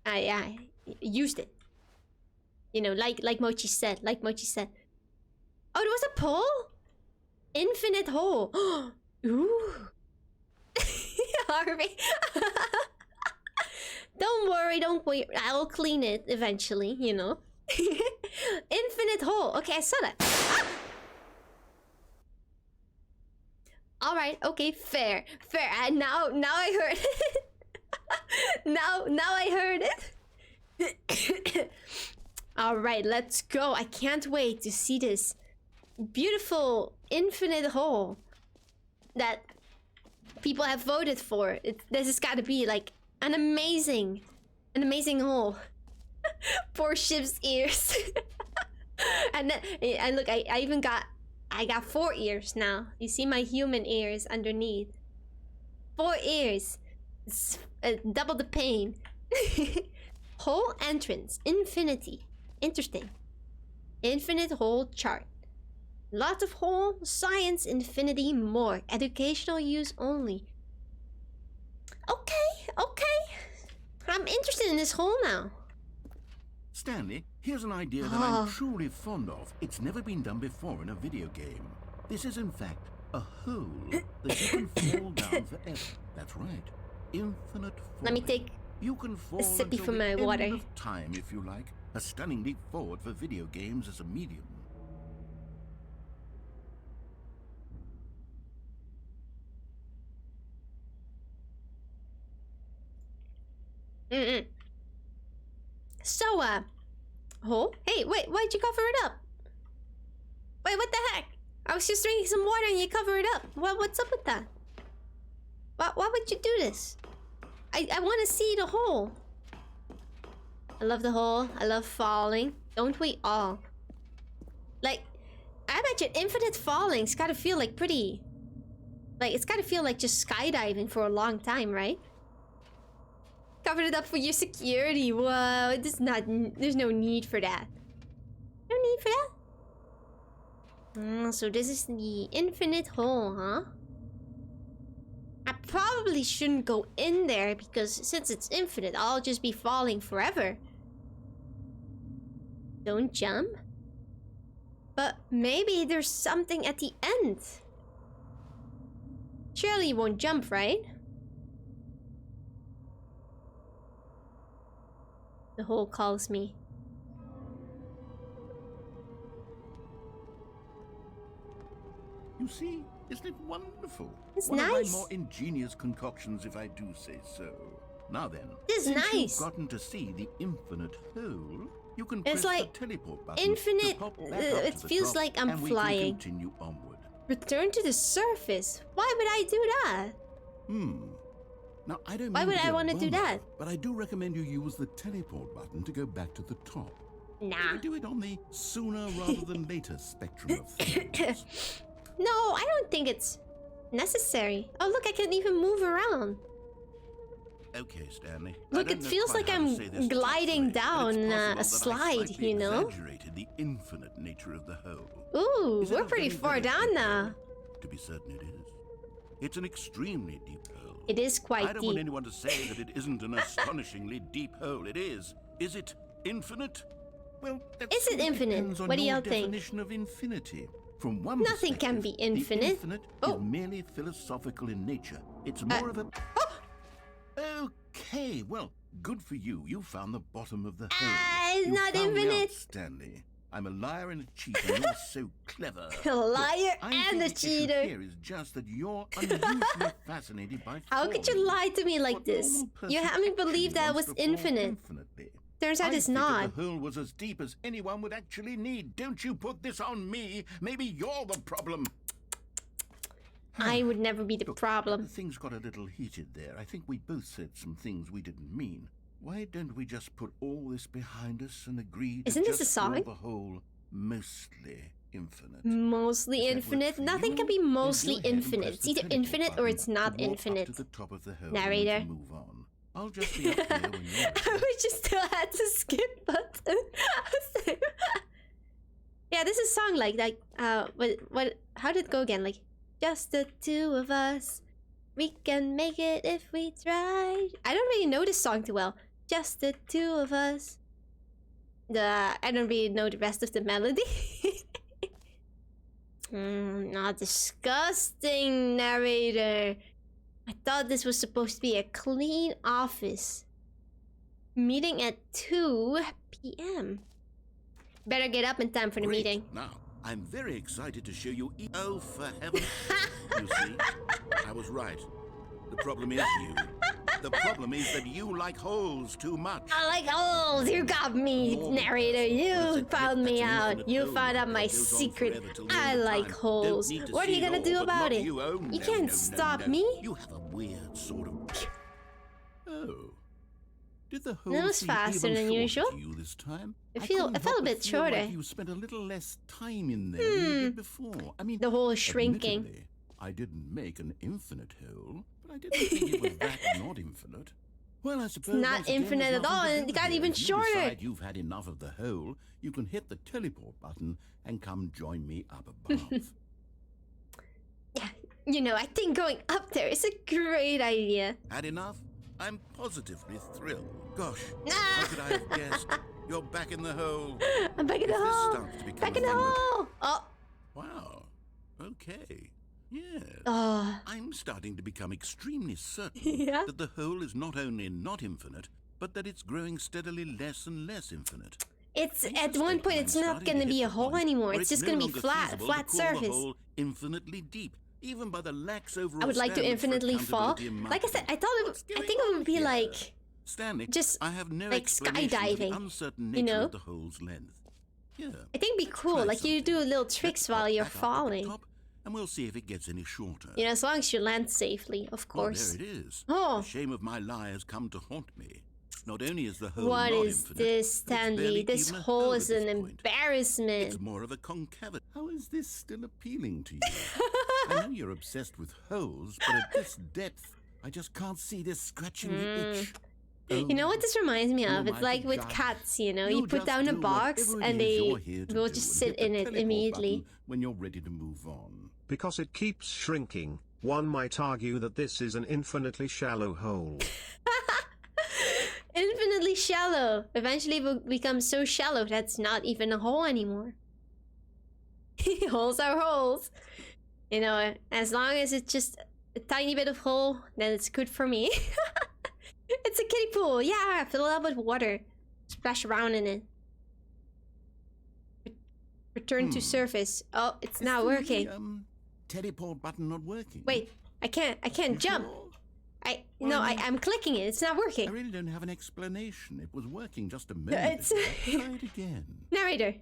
I used it. You know, like Mochi said. Oh, there was a poll? Infinite hole. Ooh. Harvey. Don't worry. I'll clean it eventually, you know. Infinite hole. Okay, I saw that. Ah! All right. Okay, fair. Now I heard it. now I heard it. All right, let's go. I can't wait to see this beautiful infinite hole that people have voted for. This has got to be like an amazing hole. Poor Shiv's ears. and look, I got 4 ears now. You see my human ears underneath. 4 ears. It's, double the pain. Hole entrance, infinity. Interesting. Infinite hole chart. Lots of hole, science, infinity, more. Educational use only. Okay. I'm interested in this hole now. Stanley, here's an idea that I'm truly fond of. It's never been done before in a video game. This is in fact a hole that you can fall down forever. That's right. Infinite falling. Let me take you can fall a sippy until from the my end water. of time if you like. A stunning leap forward for video games as a medium. So, hole? Hey, wait, why'd you cover it up? Wait, what the heck? I was just drinking some water and you cover it up. What's up with that? Why would you do this? I want to see the hole. I love the hole. I love falling. Don't we all? Like, I imagine infinite falling's gotta feel like pretty... Like, it's gotta feel like just skydiving for a long time, right? Covered it up for your security. Whoa, there's no need for that. No need for that? So this is the infinite hole, huh? I probably shouldn't go in there because since it's infinite, I'll just be falling forever. Don't jump. But maybe there's something at the end. Surely you won't jump, right? The hole calls me. You see, isn't it wonderful? It's One nice. of my more ingenious concoctions, if I do say so. Now then, This is since nice. you've gotten to see the infinite hole, you can It's press like the teleport button infinite. to pop back up It to the feels top, like I'm and we flying. can continue onward. Return to the surface. Why would I do that? Now, I don't Why mean would to be I a want to do bomber, that? But I do recommend you use the teleport button to go back to the top. Nah. You do it on the sooner rather than later spectrum of things. No, I don't think it's necessary. Oh, look, I can even move around. Okay, Stanley. Look, it feels like I'm gliding down a slide, you know? Exaggerated the infinite nature of the hole. Ooh, Is it we're a pretty very, far very down deep now. hole? To be certain, it is. It's an extremely deep hole. It is quite I don't want deep. anyone to say that it isn't an astonishingly deep hole. It is. Is it infinite? Well, that Is it sort of infinite? depends on What do your y'all think? definition of infinity. From one Nothing can be perspective, infinite. The infinite Oh. is merely philosophical in nature. It's more of a... Okay, well, good for you. You found the bottom of the hole. It's You not found me out, infinite. Stanley. I'm a liar and a cheater, and you're so clever. A liar I and a think the issue cheater. here is just that you're unusually fascinated by How could you falling. lie to me like What this? normal person You had me believe actually that it wants was to fall infinite. infinitely? Turns out I it's figured not. the hole was as deep as anyone would actually need. Don't you put this on me. Maybe you're the problem. I would never be the Look, problem. things got a little heated there. I think we both said some things we didn't mean. Why don't we just put all this behind us and agree to Isn't this just a song? call the whole mostly infinite? Mostly Does that work infinite? for Nothing you? can be Then go mostly ahead and infinite. press It's the either teleport infinite or button it's not to walk infinite. Up to the top of the hole Narrator. and we can move on. I'll just be up here when you're I wish you still had the skip button. Yeah, this is a song like what how did it go again? Like, just the two of us. We can make it if we try. I don't really know this song too well. Just the two of us. I don't really know the rest of the melody. Not disgusting, narrator. I thought this was supposed to be a clean office. Meeting at 2 p.m. Better get up in time for the Great. meeting. Now, I'm very excited to show you. Oh, for heaven's sake! You see, I was right. The problem is you. The problem is that you like holes too much. I like holes. You got me, narrator. You found me out. You found out my That goes on secret. forever till the I end of like time. holes. Don't need to What are you see gonna it do all, but about not it? You, oh, You no, can't no, stop no. me. You have a weird sort of. Oh. Did the hole That was seem faster even than shorter usual. to you this time? I couldn't felt help a but bit feel like shorter. you spent a little less time in there than you did before. I mean, The hole is shrinking. admittedly, I didn't make an infinite hole, but I didn't think it was that not infinite. Well, I suppose not once again, infinite there's at all, nothing to and do it got here. even If you shorter. decide you've had enough of the hole, you can hit the teleport button and come join me up above. Yeah, you know, I think going up there is a great idea. Had enough? I'm positively thrilled. Gosh, Ah! how could I have guessed? You're back in the hole. I'm back in the If this hole. starts to become Back a in the thing that- hole. Oh, Wow. Okay. Yes. oh, I'm starting to become extremely certain Yeah? that the hole is not only not infinite, but that it's growing steadily less and less infinite. it's I at suspect one that point I'm it's not starting gonna to be hit a the hole point anymore. where It's just no gonna be longer flat, feasible flat to call the surface. hole infinitely deep, even by the lax overall I would like to standards for infinitely fall. accountability and Like I said, I thought What's I going think it on would be here? like Stanley, just I have no like explanation for skydiving, the uncertain you nature know? of the hole's length. Yeah. I think it'd be cool. Try Like you do something. little tricks Let's while hop you're back up at the falling. top, and we'll see if it gets any shorter. You know, as long as you land safely, of Well, course. there it is. Oh. The shame of my lie has come to haunt me. Not only is the hole What not is infinite, this, but it's Stanley? barely This even a hole hole is at an this point. embarrassment. It's more of a concavity. How is this still appealing to you? I know you're obsessed with holes, but at this depth, I just can't see this scratching the itch. You know what this reminds me who of? am It's I like to with judge? cats, you know? You You put just down a do box whatever it and is they you're here to will do just and sit hit the in it teleport immediately. button when you're ready to move on. Because it keeps shrinking, one might argue that this is an infinitely shallow hole. Infinitely shallow. Eventually it will become so shallow that's not even a hole anymore. Holes are holes. You know, as long as it's just a tiny bit of hole, then it's good for me. It's a kiddie pool. Yeah, fill it up with water. Splash around in it. Return to surface. Oh, it's not working. The teleport button not working. Wait, I can't You jump. sure? No, I'm clicking it. It's not I working. really don't have an explanation. It was working just a minute It's ago. Try it again. narrator.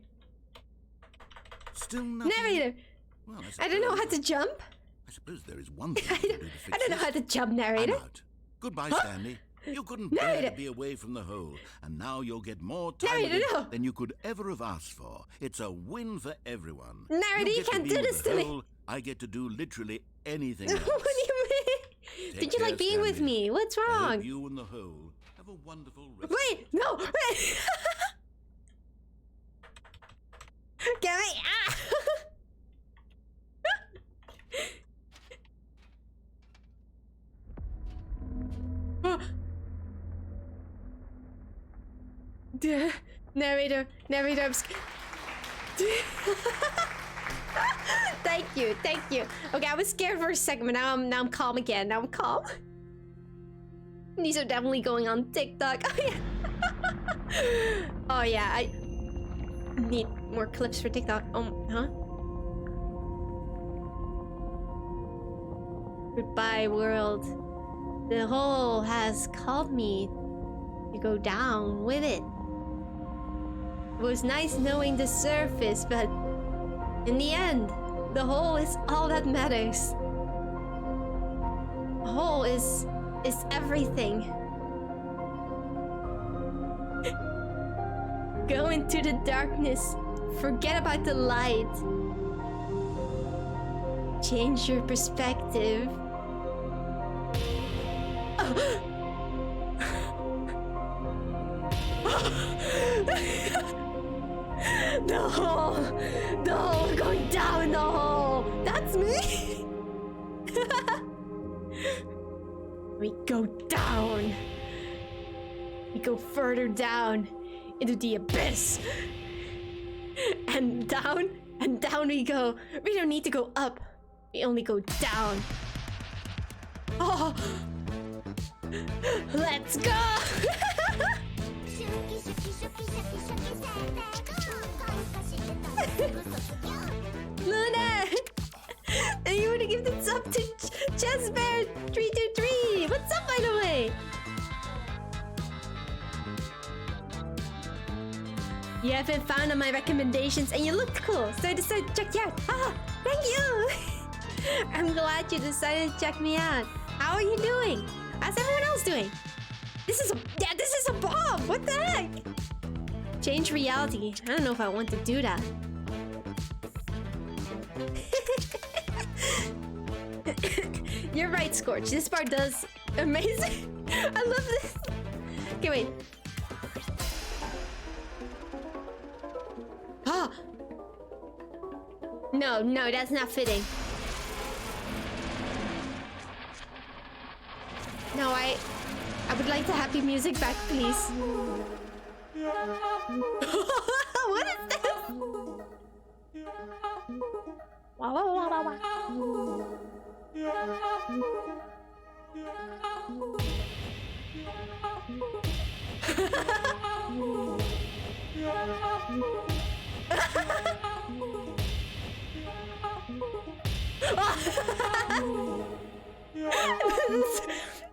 Still nothing. Narrator. Well, I don't know how to jump. I suppose there is one thing to do to fix I don't know this. how to jump, I'm narrator. out. Goodbye, Stanley. You couldn't bear Narrator. to be away from the hole, and now you'll get more time Narrator, with it no. than you could ever have asked for. It's a win for everyone. Narrator, you get to can't be do with this the to me. hole, I get to do literally anything What else. do you mean? Take Did you like care, being with Stanley. me? What's I hope wrong? you and the hole have a wonderful rest. Wait, no, wait. Get me. Ah. Duh. Narrator, I'm Thank you. Okay, I was scared for a second, but now I'm calm again. Now I'm calm. These are definitely going on TikTok. Oh yeah. Oh yeah, I need more clips for TikTok. Huh? Goodbye, world. The hole has called me to go down with it. It was nice knowing the surface, but in the end, the hole is all that matters. The hole is everything. Go into the darkness. Forget about the light. Change your perspective. The hole! We're going down the hole! That's me! We go down. We go further down into the abyss. And down we go. We don't need to go up. We only go down. Oh! Let's go! Luna! And you wanna give the sub to ChessBear323! What's up, by the way? You haven't found on my recommendations and you looked cool, so I decided to check you out. Ah, thank you! I'm glad you decided to check me out. How are you doing? How's everyone else doing? This is a bomb! What the heck? Change reality. I don't know if I want to do that. You're right, Scorch. This part does amazing. I love this. Okay, wait. Ah! No, that's not fitting. No, I would like the happy music back, please. What is this? Wow, wow, wow, wow, wow.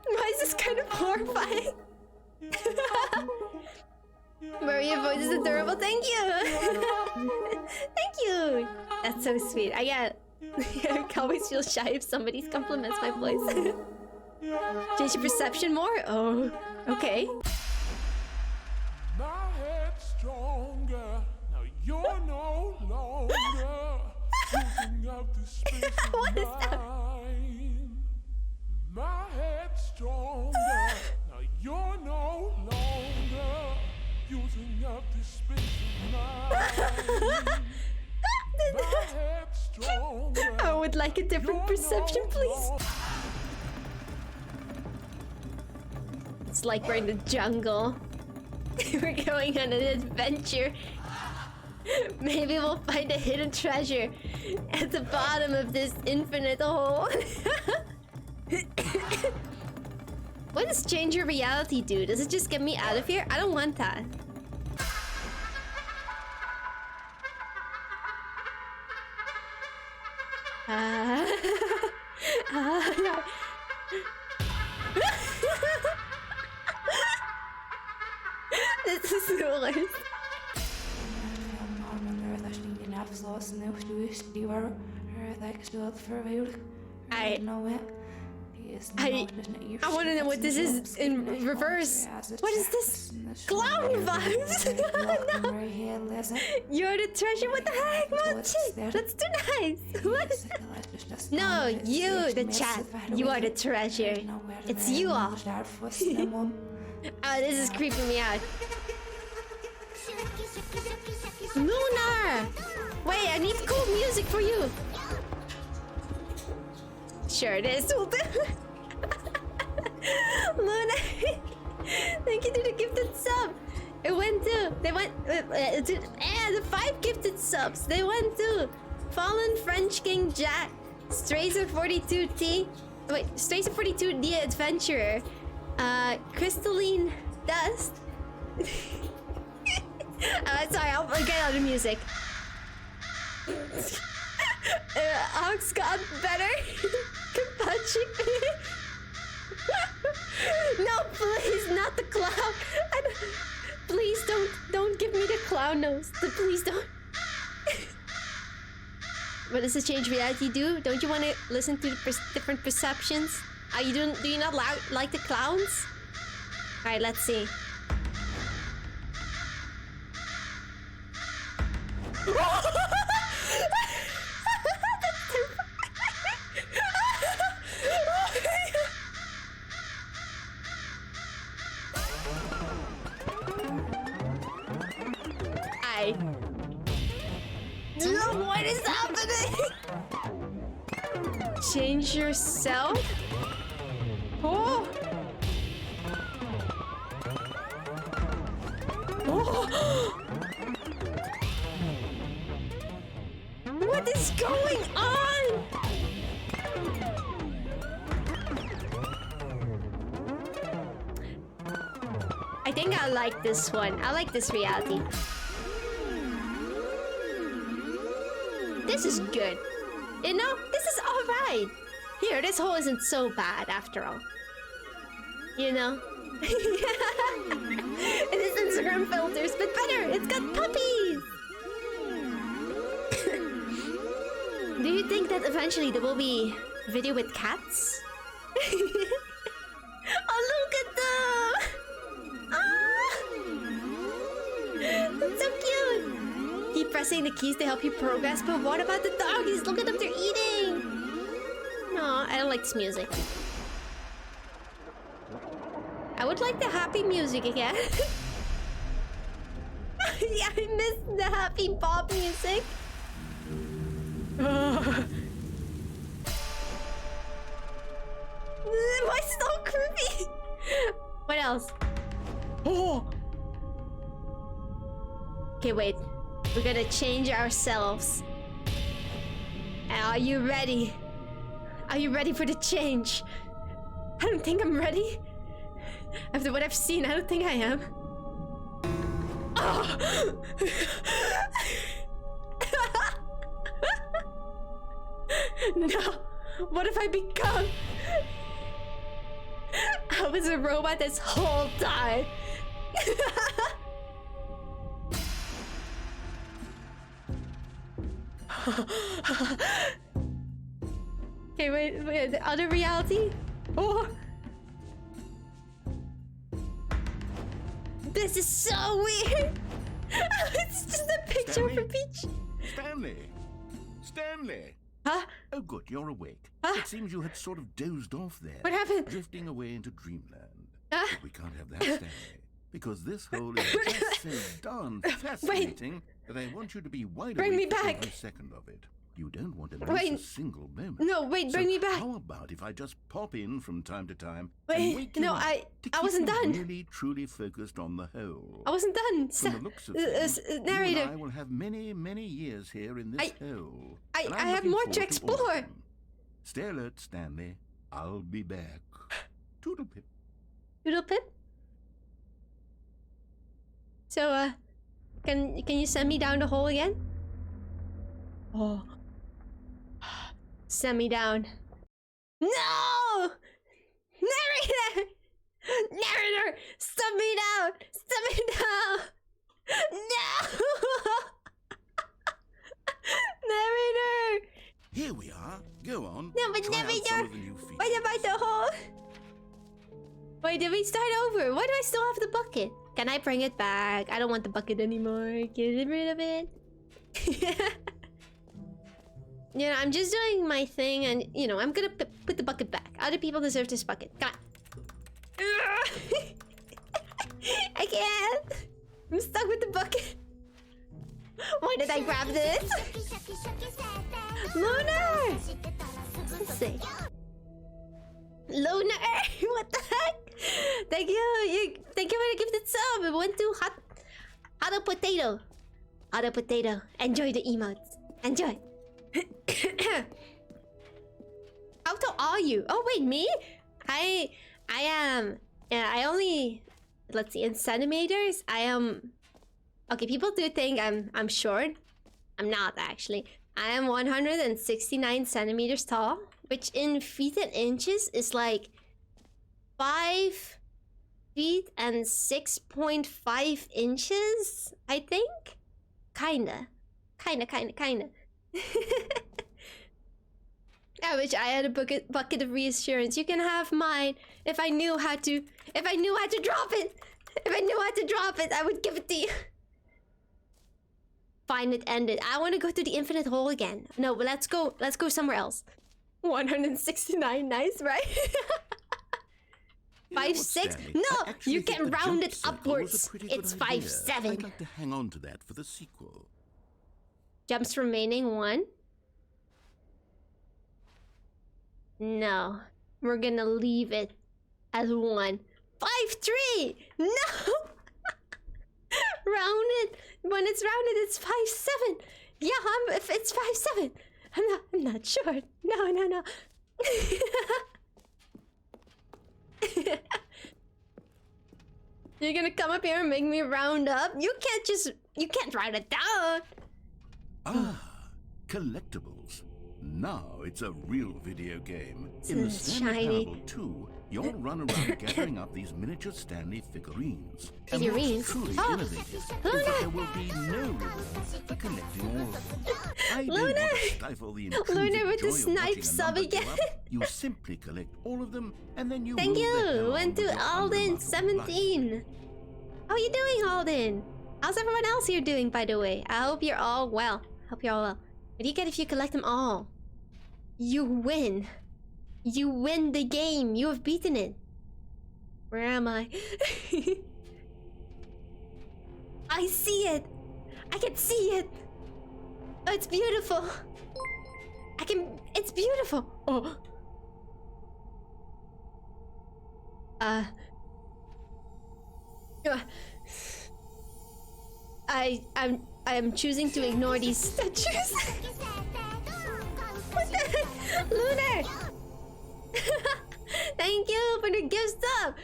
Why is this kind of horrifying? Maria voice is adorable. Thank you. Thank you. That's so sweet. I always feel shy if somebody compliments my voice. Change your perception more? Oh, okay. My head's stronger. Now you're no longer using up the space of What is that? mine. My head's stronger. Now you're no longer using up the space of mine. My head's stronger. I would like a different perception, please. It's like we're in the jungle. We're going on an adventure. Maybe we'll find a hidden treasure at the bottom of this infinite hole. What does change your reality do? Does it just get me out of here? I don't want that. This is the worst. I want to know what this is in reverse. What is this? Clown vibes! No. You're the treasure? What the heck? What? That's too nice. What? No, you, the chat. You are the treasure. It's you all. Oh, this is creeping me out. Lunar! Wait, I need cool music for you. Sure, this will do. Luna, thank you to the gifted sub. It went to, the 5 gifted subs. They went to Fallen French King Jack, Strazer42T, wait, Strazer42 the Adventurer, Crystalline Dust. Sorry, I'll get out of music. Ox got better. Kapachi. No, please, not the clown. Please don't give me the clown nose. Please don't. What does the change reality do? Don't you want to listen to the different perceptions? Do you not like the clowns? All right, let's see. What is happening? Change yourself? Oh! Oh! What is going on? I think I like this one. I like this reality. This is good. You know, this is alright. Here, this hole isn't so bad after all. You know? It is Instagram filters, but better! It's got puppies! Do you think that eventually there will be video with cats? Oh, look at them! Ah! That's so cute! Keep pressing the keys to help you progress, but what about the doggies? Look at them, they're eating! No, I don't like this music. I would like the happy music again. Yeah, I miss the happy pop music. Why is it all creepy? What else? Oh! Okay, wait. We're gonna change ourselves. Are you ready? Are you ready for the change? I don't think I'm ready. After what I've seen, I don't think I am. Oh! No! What have I become? I was a robot this whole time. Okay, wait, the other reality? Oh! This is so weird! It's just a picture of a beach. Stanley! Stanley! Huh? Oh good, you're awake. Huh? It seems you had sort of dozed off there. What happened? Drifting away into dreamland. But we can't have that, Stanley. Because this hole is just so darn fascinating that I want you to be wide awake for every second of it. You don't want to miss a single moment. No, wait, bring me back. How about if I just pop in from time to time wait, and wake you up I to keep wasn't you done. really, truly focused on the hole. I wasn't done. From the looks of things, narrator. you and I will have many, many years here in this hole. I And I'm have looking more forward to all of explore. them. Stay alert, Stanley. I'll be back. Toodle pip. Doodle pip? So, can you send me down the hole again? Oh. Send me down. No! Narrator! Narrator! Send me down! Send me down! No! Narrator! Here we are. Go on. No, but Try out narrator! some of the new features. What about the hole? Wait, did we start over? Why do I still have the bucket? Can I bring it back? I don't want the bucket anymore. Get rid of it. You know, I'm just doing my thing and, you know, I'm gonna put the bucket back. Other people deserve this bucket. Come on. I can't. I'm stuck with the bucket. Why did I grab this? Lunar! Let's see. Lunar! What the heck? Thank you. Thank you for the gifted sub. It went to Hot Potato. Hot Potato. Enjoy the emotes. Enjoy. How tall are you? Oh wait, me? I am. Yeah, I only. Let's see, in centimeters, I am. Okay, people do think I'm short, I'm not actually. I am 169 centimeters tall, which in feet and inches is like 5 feet and 6.5 inches, I think? Kinda. I wish I had a bucket of reassurance. You can have mine. If I knew how to drop it. If I knew how to drop it, I would give it to you. Fine, it ended. I want to go to the infinite hole again. No, but let's go somewhere else. 169, nice, right? 5'6"? No, you can round it upwards. It's 5'7". I'd like to hang on to that for the sequel. Jumps remaining 1. No, we're gonna leave it as 1. 5'3". No. Round it. When it's rounded, it's 5'7". Yeah, if it's 5'7". I'm not sure. No. You're gonna come up here and make me round up? You can't round it down. Ah, collectibles. Now it's a real video game. In the Stanley shiny. Parable 2, you'll run around gathering up these miniature Stanley figurines. Figurines? And what's truly innovative is that there will be no reward for collecting all of them. I don't want to stifle the intrinsic Luna with joy the of snipe watching a sub number go again. up. You simply collect all of them, and then you Thank move the you. hell on Went with to your Alden unremarkable 17. life. How are you doing, Alden? How's everyone else here doing, by the way? I hope you're all well. What do you get if you collect them all? You win. You win the game. You have beaten it. Where am I? I see it. I can see it. Oh, it's beautiful. It's beautiful. Oh. I am choosing to ignore these statues. What the heck? Lunar! Thank you for the gift sub!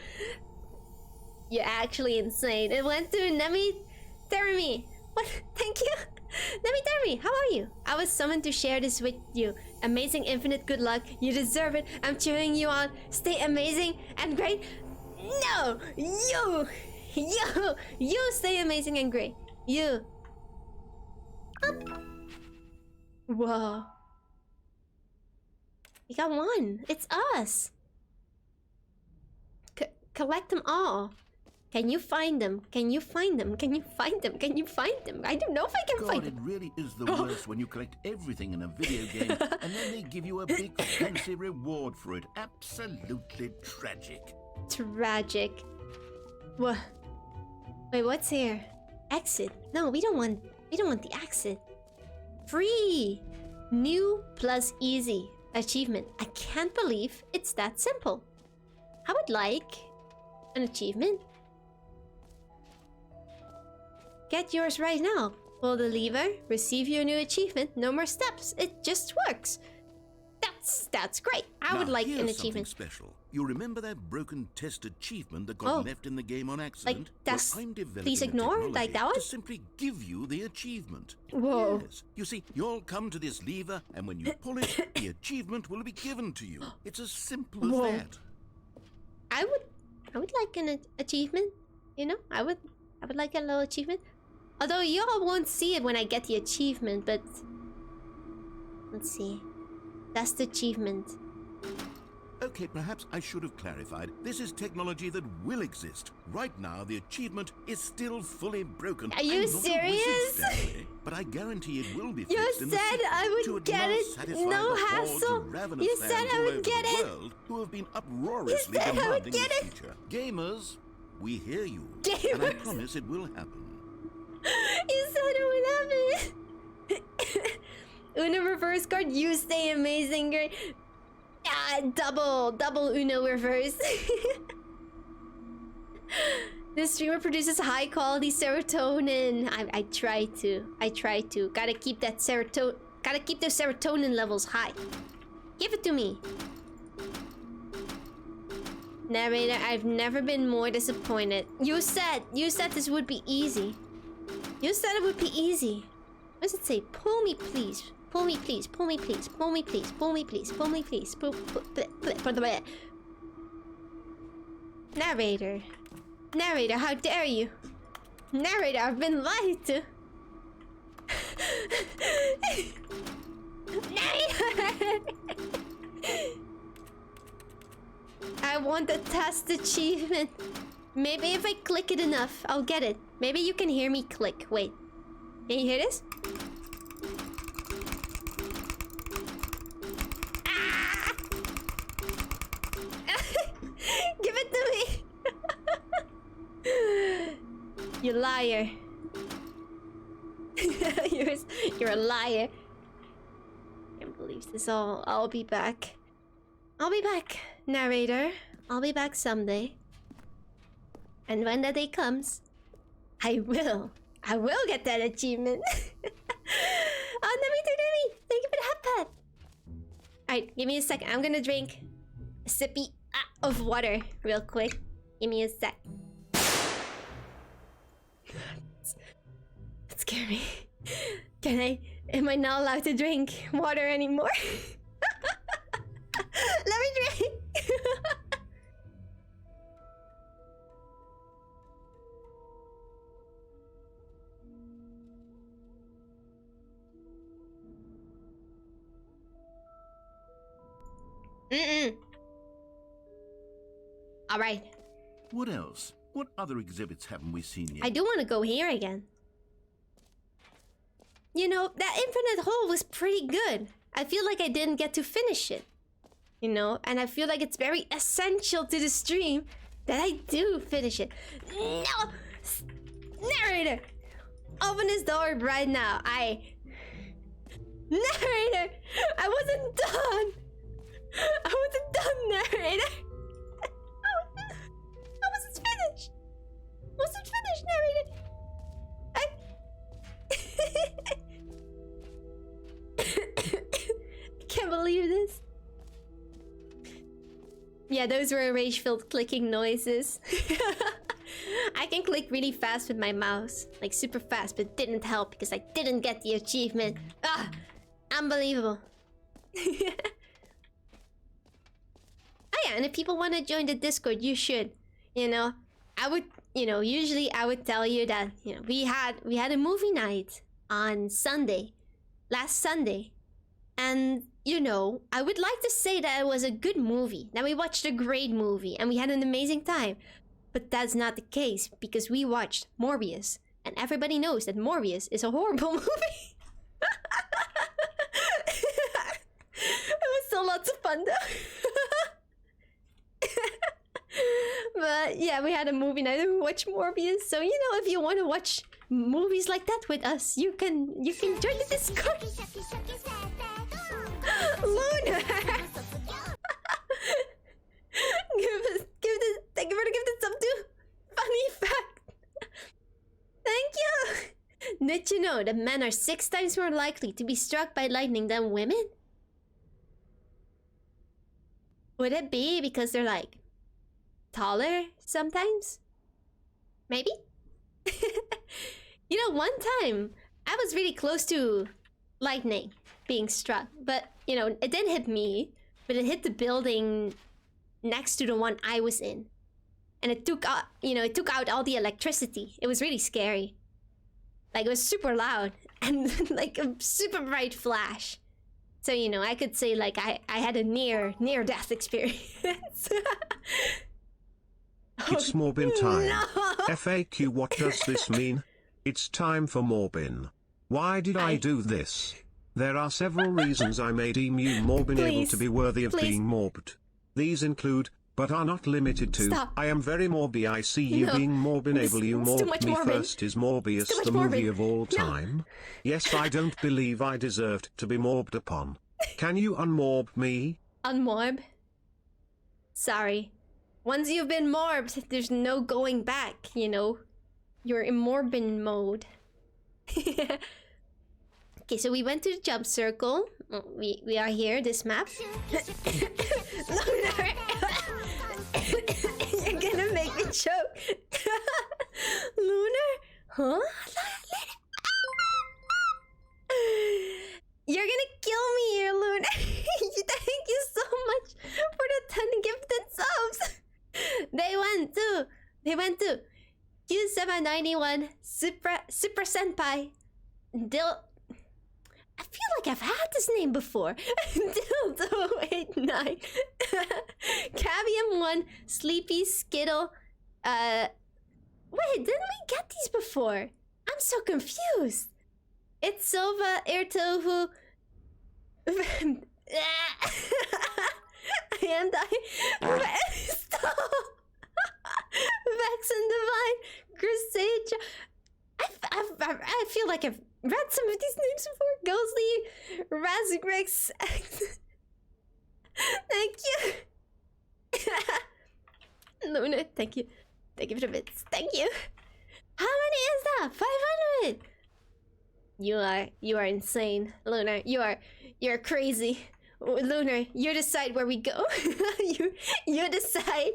You're actually insane. It went to Nemi Terumi. What? Thank you. Nemi Terumi, how are you? I was summoned to share this with you. Amazing infinite good luck. You deserve it. I'm cheering you on. Stay amazing and great. No! You stay amazing and great. You. Up. Whoa. We got 1. It's us. Collect them all. Can you find them? Can you find them? Can you find them? Can you find them? I don't know if I can find God, them. it really is the worst when you collect everything in a video game and then they give you a big fancy reward for it. Absolutely tragic. Tragic. What? Wait, what's here? Exit. No, we don't want the exit. Free. New plus easy. Achievement. I can't believe it's that simple. I would like an achievement. Get yours right now. Pull the lever, receive your new achievement. No more steps. It just works. That's great. I would like an achievement. Special. You remember that broken test achievement that got left in the game on accident? Like that's I'm developing please ignore like that one. to simply give you the achievement. Whoa. Yes. You see, you'll come to this lever, and when you pull it, the achievement will be given to you. It's as simple as that. I would like an achievement. You know, I would like a little achievement. Although y'all won't see it when I get the achievement, but let's see. That's the achievement. Okay, perhaps I should have clarified. This is technology that will exist. Right now, the achievement is still fully broken. Are you I'm not a serious? wizard, Stanley, but I guarantee it will be You fixed in the said sequel I would to at get last it. satisfy No the hordes hassle. of ravenous You said fans I all would over get the it. world who have been uproariously said I would demanding get this it. feature. Gamers, we hear you. And I Gamers. promise it will happen. You said it would happen. Uno reverse card. You stay amazing, great. Double Uno reverse. This streamer produces high quality serotonin. I try to. Gotta keep that gotta keep those serotonin levels high. Give it to me. Narrator, I've never been more disappointed. You said this would be easy. You said it would be easy. What does it say? Pull me, please. Pull me, please. Pull me, please. Pull me, please. Pull me, please. Pull me, please. Narrator. Narrator, how dare you? Narrator, I've been lied to. Narrator! I want the task achievement. Maybe if I click it enough, I'll get it. Maybe you can hear me click. Wait. Can you hear this? Ah! Give it to me! You liar. You're a liar. Can't believe this all. I'll be back. I'll be back, narrator. I'll be back someday. And when that day comes, I will get that achievement. Oh, Nami, thank you for the hot pad. Alright, give me a second. I'm gonna drink a sippy of water real quick. Give me a sec. That scared me. Am I not allowed to drink water anymore? Let me drink. All right. What else? What other exhibits haven't we seen yet? I do want to go here again. You know, that infinite hole was pretty good. I feel like I didn't get to finish it. You know, and I feel like it's very essential to the stream that I do finish it. No! Narrator! Open this door right now. Narrator! I wasn't done! I wasn't done, narrator! I wasn't finished! I wasn't finished, narrator! I can't believe this. Yeah, those were rage-filled clicking noises. I can click really fast with my mouse. Like super fast, but it didn't help because I didn't get the achievement. Ah! Unbelievable. Oh yeah, and if people want to join the Discord, you should. You know, I would, you know, usually I would tell you that, you know, we had a movie night on Sunday. Last Sunday. And, you know, I would like to say that it was a good movie. That we watched a great movie and we had an amazing time. But that's not the case because we watched Morbius. And everybody knows that Morbius is a horrible movie. It was still lots of fun though. But yeah, we had a movie night and we watched Morbius. So, you know, if you want to watch movies like that with us, you can join the Discord. Lunar! Thank you for the gifted sub too. Funny fact. Thank you. Did you know that men are 6 times more likely to be struck by lightning than women? Would it be because they're like taller sometimes? Maybe? You know, one time I was really close to lightning being struck, but you know, it didn't hit me, but it hit the building next to the one I was in. And it took out, you know, it took out all the electricity. It was really scary. Like, it was super loud and like a super bright flash. So, you know, I could say like I had a near death experience. It's Morbin time. No! FAQ, what does this mean? It's time for Morbin. Why did I do this? There are several reasons I may deem you Morbin able to be worthy of being morbed. These include, but are not limited to, Stop. I am very Morby, I see you being Morbin able, you morbed me Morbin. first. Is Morbius the Morbin. movie of all time? Yes, I don't believe I deserved to be morbed upon. Can you unmorb me? Unmorb? Sorry. Once you've been morbed, there's no going back, you know? You're in Morbin mode. Okay, so we went to the jump circle. We are here, this map. Lunar! You're gonna make me choke. Lunar? Huh? You're gonna kill me here, Luna. Thank you so much for the 10 gifted subs. They went to Q791 Super Senpai. I feel like I've had this name before. Dildo89. Cavium1, Sleepy Skittle. Wait, didn't we get these before? I'm so confused. It's Silva, Airtofu. And Stop. Vex and Divine. Crusade. I feel like I've read some of these names before. Ghostly, Razgrex. Thank you. Luna, thank you. Thank you for the bits. Thank you. How many is that? 500. You are insane, Luna. You're crazy. Lunar, you decide where we go. you decide.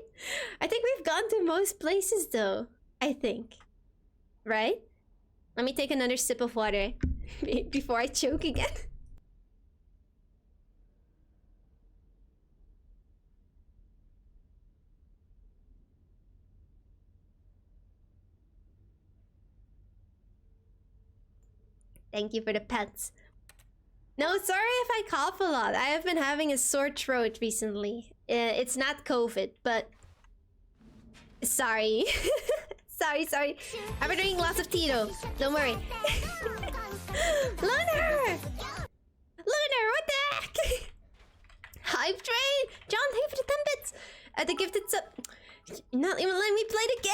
I think we've gone to most places though. I think. Right? Let me take another sip of water before I choke again. Thank you for the pets. No, sorry if I cough a lot. I have been having a sore throat recently. It's not COVID, but... Sorry. sorry. I've been drinking lots of tea though. Don't worry. Lunar! Lunar, what the heck? Hype train! John, thank you for the 10 bits! The gifted sub... You're not even letting me play the game!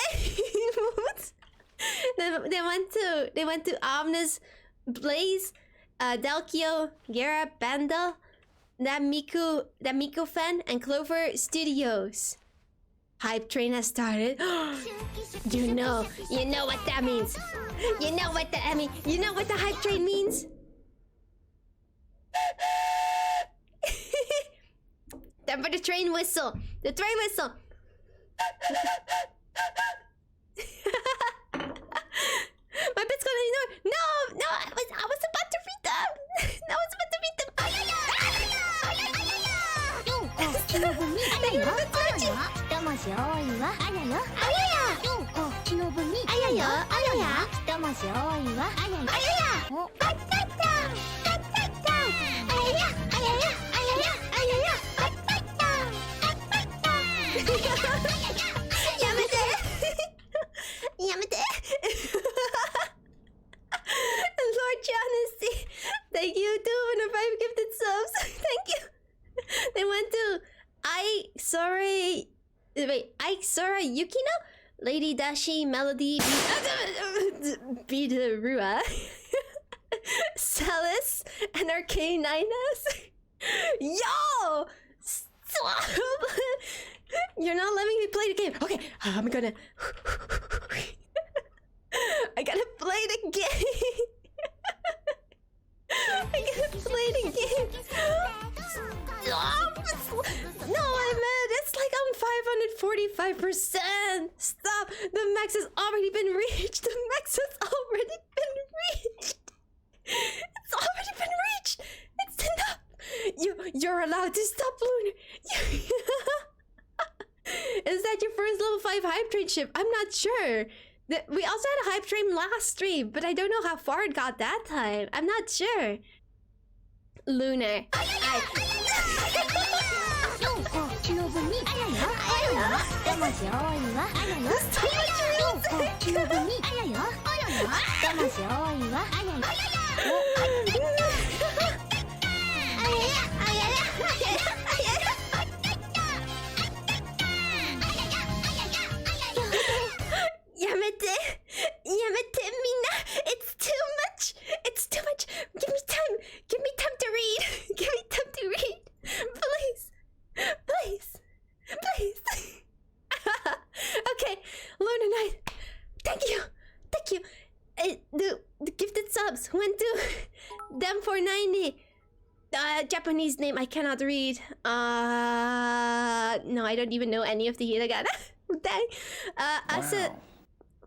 They went to Omnis, Blaze, Delkio, Gera, Banda, that Miku fan, and Clover Studios. Hype train has started. You know what that means. You know what the hype train means. Time for the train whistle. The train whistle. My bit's gonna ignore. No, I was about to read them. I was about to read them. Lord Jonesy, thank you too for the 5 gifted subs. Thank you. They went to Sora Yukino, Lady Dashi, Melody, Bidurua, Celis, and Arcane Ninas. Yo! Stop! You're not letting me play the game. Okay, I'm gonna... I gotta play the game. I gotta play the game. Stop! No, I meant it's like I'm 545%. Stop! The max has already been reached. The max has already been reached. It's already been reached. It's enough. You're allowed to stop, Lunar. Is that your first level 5 hype train ship? I'm not sure. We also had a hype train last stream, but I don't know how far it got that time. I'm not sure. Lunar. Yamete, Mina. It's too much. It's too much. Give me time. Give me time to read. Give me time to read. Please. Okay, Luna Knight. Thank you. The gifted subs went to them for 90. Japanese name I cannot read. No, I don't even know any of the hiragana. Dang.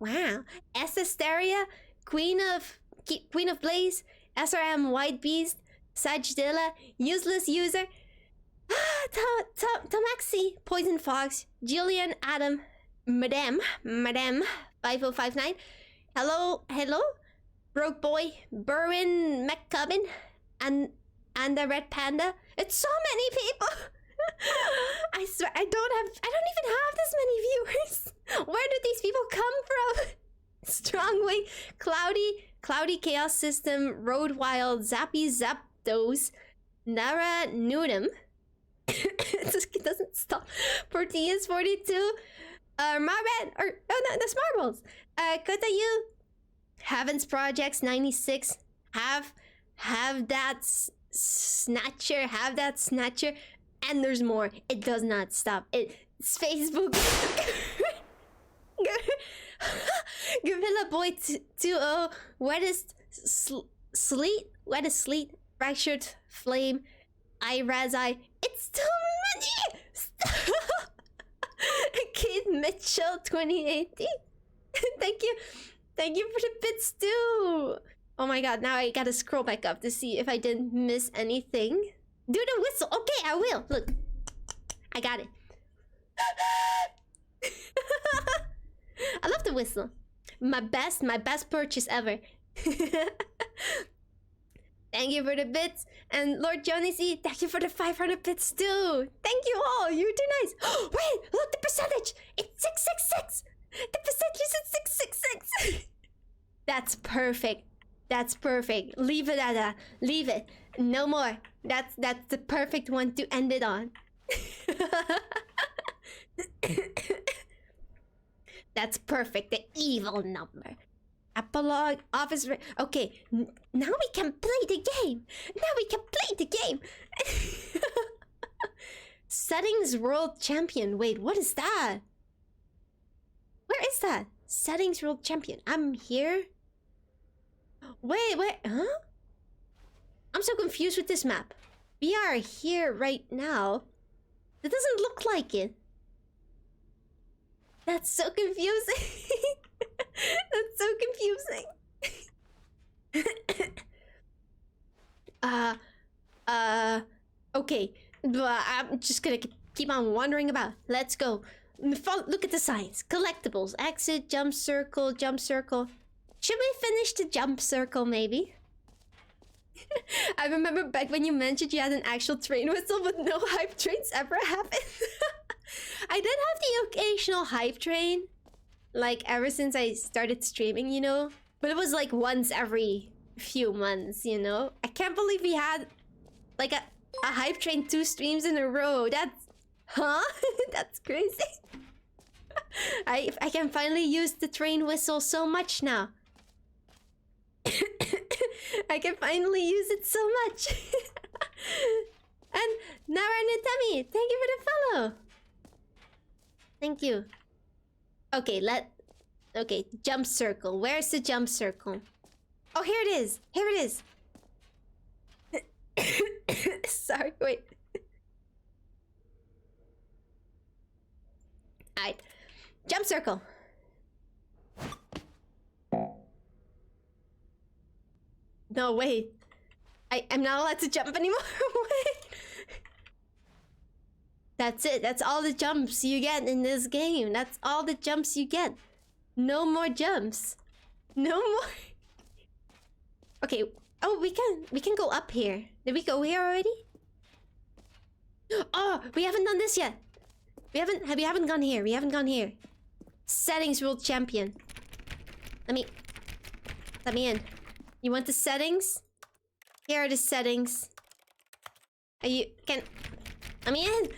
Wow. Essasteria, Queen of Blaze, SRM, White Beast, Sajdilla, Useless User, Tomaxi, Poison Fox, Julian, Adam, Madame, 5059, hello, Broke Boy, Berwin McCubbin, and the Red Panda. It's so many people. I swear, I don't even have this many viewers. Where do these people come from? Strongwing, Cloudy Chaos System, Road Wild, Zappy Zapdos, Nara Nudum. It doesn't stop. Portillas 42, Marban, or no, that's Marbles. Kotayu, Heavens Projects 96, have that snatcher, and there's more. It does not stop. It's Facebook. Gorilla Boy 20, Wettest Sleet, Fractured Flame, Irazai. It's too many! Stop! Kid Mitchell 2018. Thank you for the bits too. Oh my god, now I gotta scroll back up to see if I didn't miss anything. Do the whistle. Okay, I will. Look, I got it. I love the whistle. My best purchase ever. Thank you for the bits. And Lord Johnny C, thank you for the 500 bits too. Thank you all. You're too nice. Wait, look, the percentage. It's 666. The percentage is 666. That's perfect. That's perfect. Leave it at that. Leave it. No more. That's the perfect one to end it on. That's perfect. The evil number. Epilogue, office. Okay, now we can play the game. Settings World Champion. Wait, what is that? Where is that? Settings World Champion. I'm here. Wait, huh? I'm so confused with this map. We are here right now. It doesn't look like it. That's so confusing. That's so confusing. Okay. I'm just gonna keep on wandering about. Let's go. Look at the signs. Collectibles. Exit, jump circle, jump circle. Should we finish the jump circle, maybe? I remember back when you mentioned you had an actual train whistle, but no hype trains ever happened. I did have the occasional hype train, like ever since I started streaming, you know? But it was like once every few months, you know? I can't believe we had like a hype train 2 streams in a row. That's... Huh? That's crazy. I can finally use the train whistle so much now. I can finally use it so much. And Naranutami, thank you for the follow. Thank you. Okay, okay, jump circle. Where's the jump circle? Oh, here it is. Here it is. Sorry, wait. Alright. Jump circle. No, wait. I'm not allowed to jump anymore. Wait. That's it. That's all the jumps you get in this game. That's all the jumps you get. No more jumps. No more. Okay. Oh, we can go up here. Did we go here already? Oh, we haven't done this yet. We haven't gone here. We haven't gone here. Settings World Champion. Let me in. You want the settings? Here are the settings. Let me in.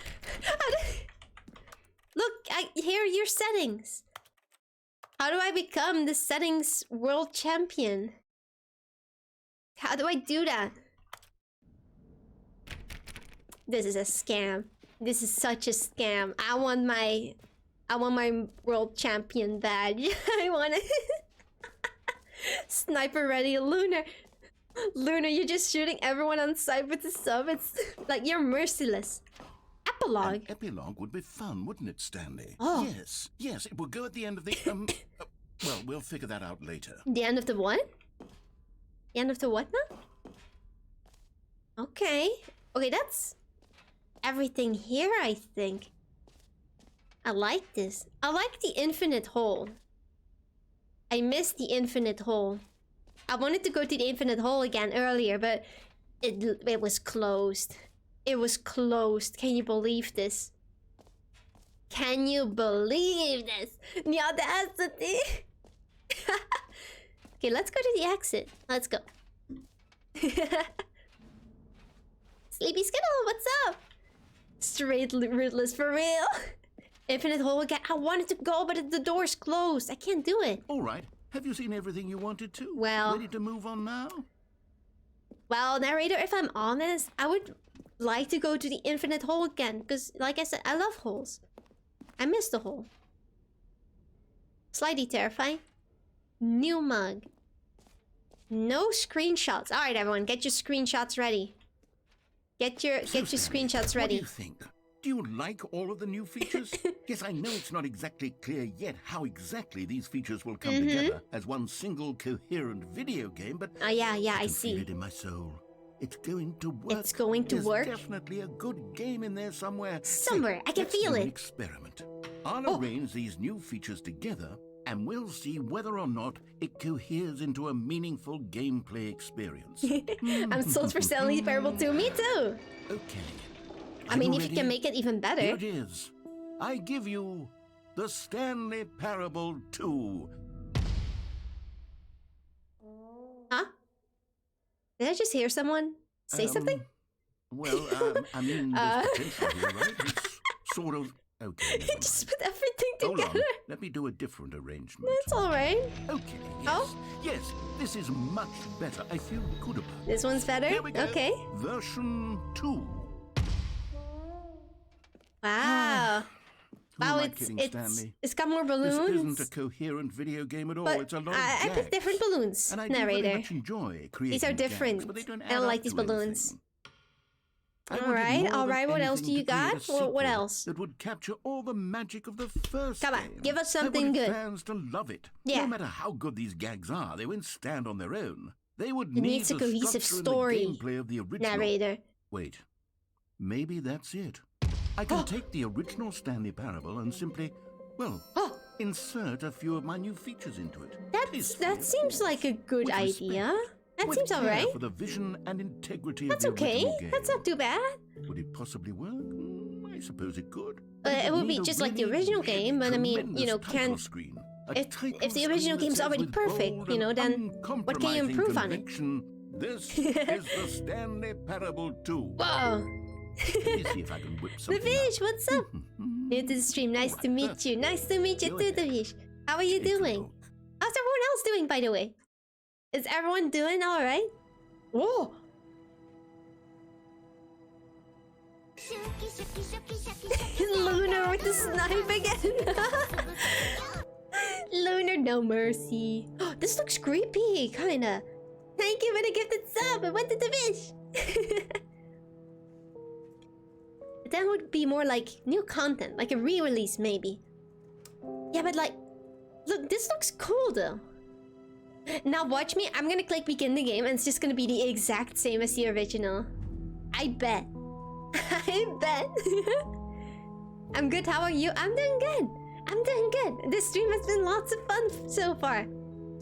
Look, here are your settings. How do I become the settings world champion? How do I do that? This is a scam. This is such a scam. I want my world champion badge. I want it. Sniper ready, Lunar. Lunar, you're just shooting everyone on sight with the sub. It's like you're merciless. Epilogue. An epilogue would be fun, wouldn't it, Stanley? Oh. Yes, it will go at the end of the well, we'll figure that out later. The end of the what? The end of the what now? Okay. Okay, that's everything here, I think. I like this. I like the infinite hole. I miss the infinite hole. I wanted to go to the infinite hole again earlier, but it was closed. It was closed. Can you believe this? Can you believe this? The audacity. Okay, let's go to the exit. Let's go. Sleepy Skittle, what's up? Straight rootless for real. Infinite hole again. I wanted to go, but the door's closed. I can't do it. All right. Have you seen everything you wanted to? Well... Ready to move on now? Well, narrator, if I'm honest, I would like to go to the infinite hole again. Because, like I said, I love holes. I miss the hole. Slightly terrifying. New mug. No screenshots. Alright, everyone, get your screenshots ready. Get your screenshots ready. What do you think? Do you like all of the new features? Yes, I know it's not exactly clear yet how exactly these features will come together as one single coherent video game, but oh yeah, I can see. feel it in my soul. It's going to work. It's going to work. There's definitely a good game in there somewhere. Somewhere, I can feel Let's do it. an experiment. I'll arrange these new features together, and we'll see whether or not it coheres into a meaningful gameplay experience. I'm sold for Stanley Parable 2. Me too. Okay. I mean, if you can make it even better. Here it is. I give you the Stanley Parable 2. Huh? Did I just hear someone say something? Well, I mean, there's potential here, right? It's sort of... Okay, never Just mind. put everything Hold together. on. Let me do a different arrangement. It's alright. Okay, yes. Oh? Yes, this is much better. I feel good about it. This one's better? Here we go. Okay. Version 2. Wow. Who am I kidding, Stanley? It's got more This balloons. isn't a coherent video game at all. But It's a lot of I picked gags. different balloons, And I do narrator. very much enjoy creating These are gags, different. but they don't I add don't up like these to balloons. anything. I wanted more than What else do anything you to create got? a What sequel else? That would capture all the magic of the first Come on, game. give us I something wanted good. fans to love it. Yeah. No matter how good these gags are, they won't stand on their own. They would It need needs a the cohesive structure story, and the gameplay of the original. narrator. Wait, maybe that's it. I can take the original Stanley Parable and simply, well, insert a few of my new features into it. That seems like a good With idea. That with seems care alright. for the vision and integrity That's of the okay. original game. That's not too bad. Would it possibly work? I suppose it could. It would be need a just like the really, original really game, but I mean, you know, tremendous title can't... screen. If the original game's already perfect, you know, then what can you improve on it? This is the Stanley Parable 2. Whoa! Let me see if I can whip The something Fish, up. what's up? New to the stream, nice to meet you. Nice to meet you too, The Fish. How are you Take a doing? look. How's everyone else doing, by the way? Is everyone doing alright? Whoa! Lunar with the snipe again. Lunar, no mercy. This looks creepy, kinda. Thank you for the gifted sub. I went to The Fish. That would be more like new content, like a re-release maybe. Yeah, but like, look, this looks cool though. Now watch me, I'm gonna click begin the game and it's just gonna be the exact same as the original. I bet. I bet. I'm good, how are you? I'm doing good. I'm doing good. This stream has been lots of fun so far.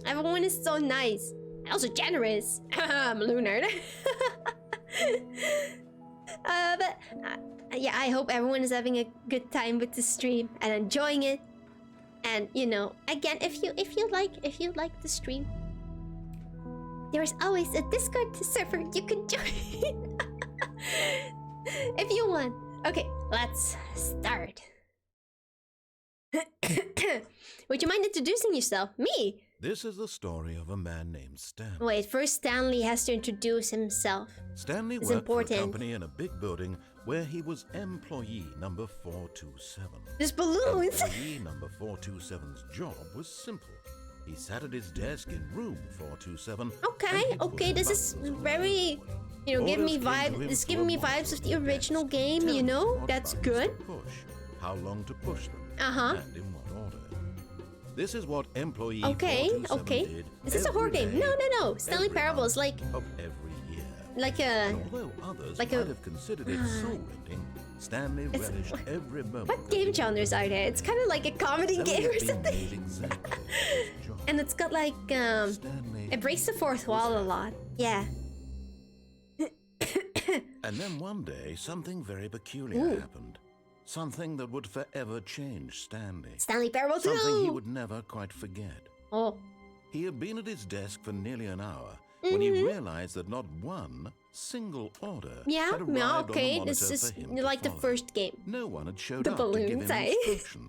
Everyone is so nice. Also generous. I'm Lunar. Yeah, I hope everyone is having a good time with the stream and enjoying it. And you know, again, if you like the stream, there's always a Discord server you can join if you want. Okay, let's start. Would you mind introducing yourself? Me? This is the story of a man named Stanley. Wait, first Stanley has to introduce himself. Stanley It's worked for a important. company in a big building where he was employee number 427. There's balloons. Employee number 427's job was simple. He sat at his desk in room 427. Okay, this is very, you know, giving me it's giving me vibes of the original game, you know? That's good. Push, how long to push them, Uh-huh. and in what order. This is what employee Okay, 427 okay. did Is this a horror every game? day, No. Stanley every Parable is month like of every year. like a. And although others like might a- have considered it soul-rending, Stanley It's- relished every moment. What game genres are there? It's kind of like a comedy Though he game or had been something. made exactly for his job, And it's got like Stanley it breaks the fourth wall a lot. Yeah. And then one day, something very peculiar happened. Something that would forever change Stanley. Stanley Parable 2. Something he would never quite forget. Oh. He had been at his desk for nearly an hour when he realized that not one single order Yeah, had arrived yeah, on the okay. monitor This is for him to like the follow. first game. No one had showed The up to give balloons, him eh? instructions,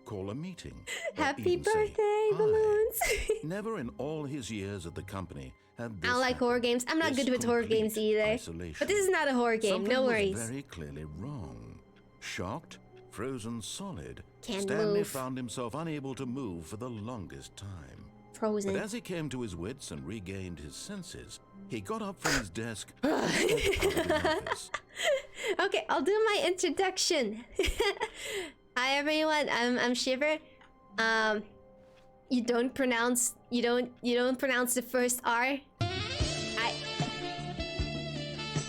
call a meeting, or Happy even say birthday, hi. balloons. Never in all his years at the company had this I don't like happened. horror games. I'm not This good with horror complete games either. isolation. But this is not a horror game. Something No was worries. very clearly wrong. Shocked, frozen solid, Can't Stanley move. found himself unable to move for the longest time. Frozen. But as he came to his wits and regained his senses, he got up from his desk and stepped out of the office. Okay, I'll do my introduction. Hi everyone, I'm Shivrer. You don't pronounce the first R.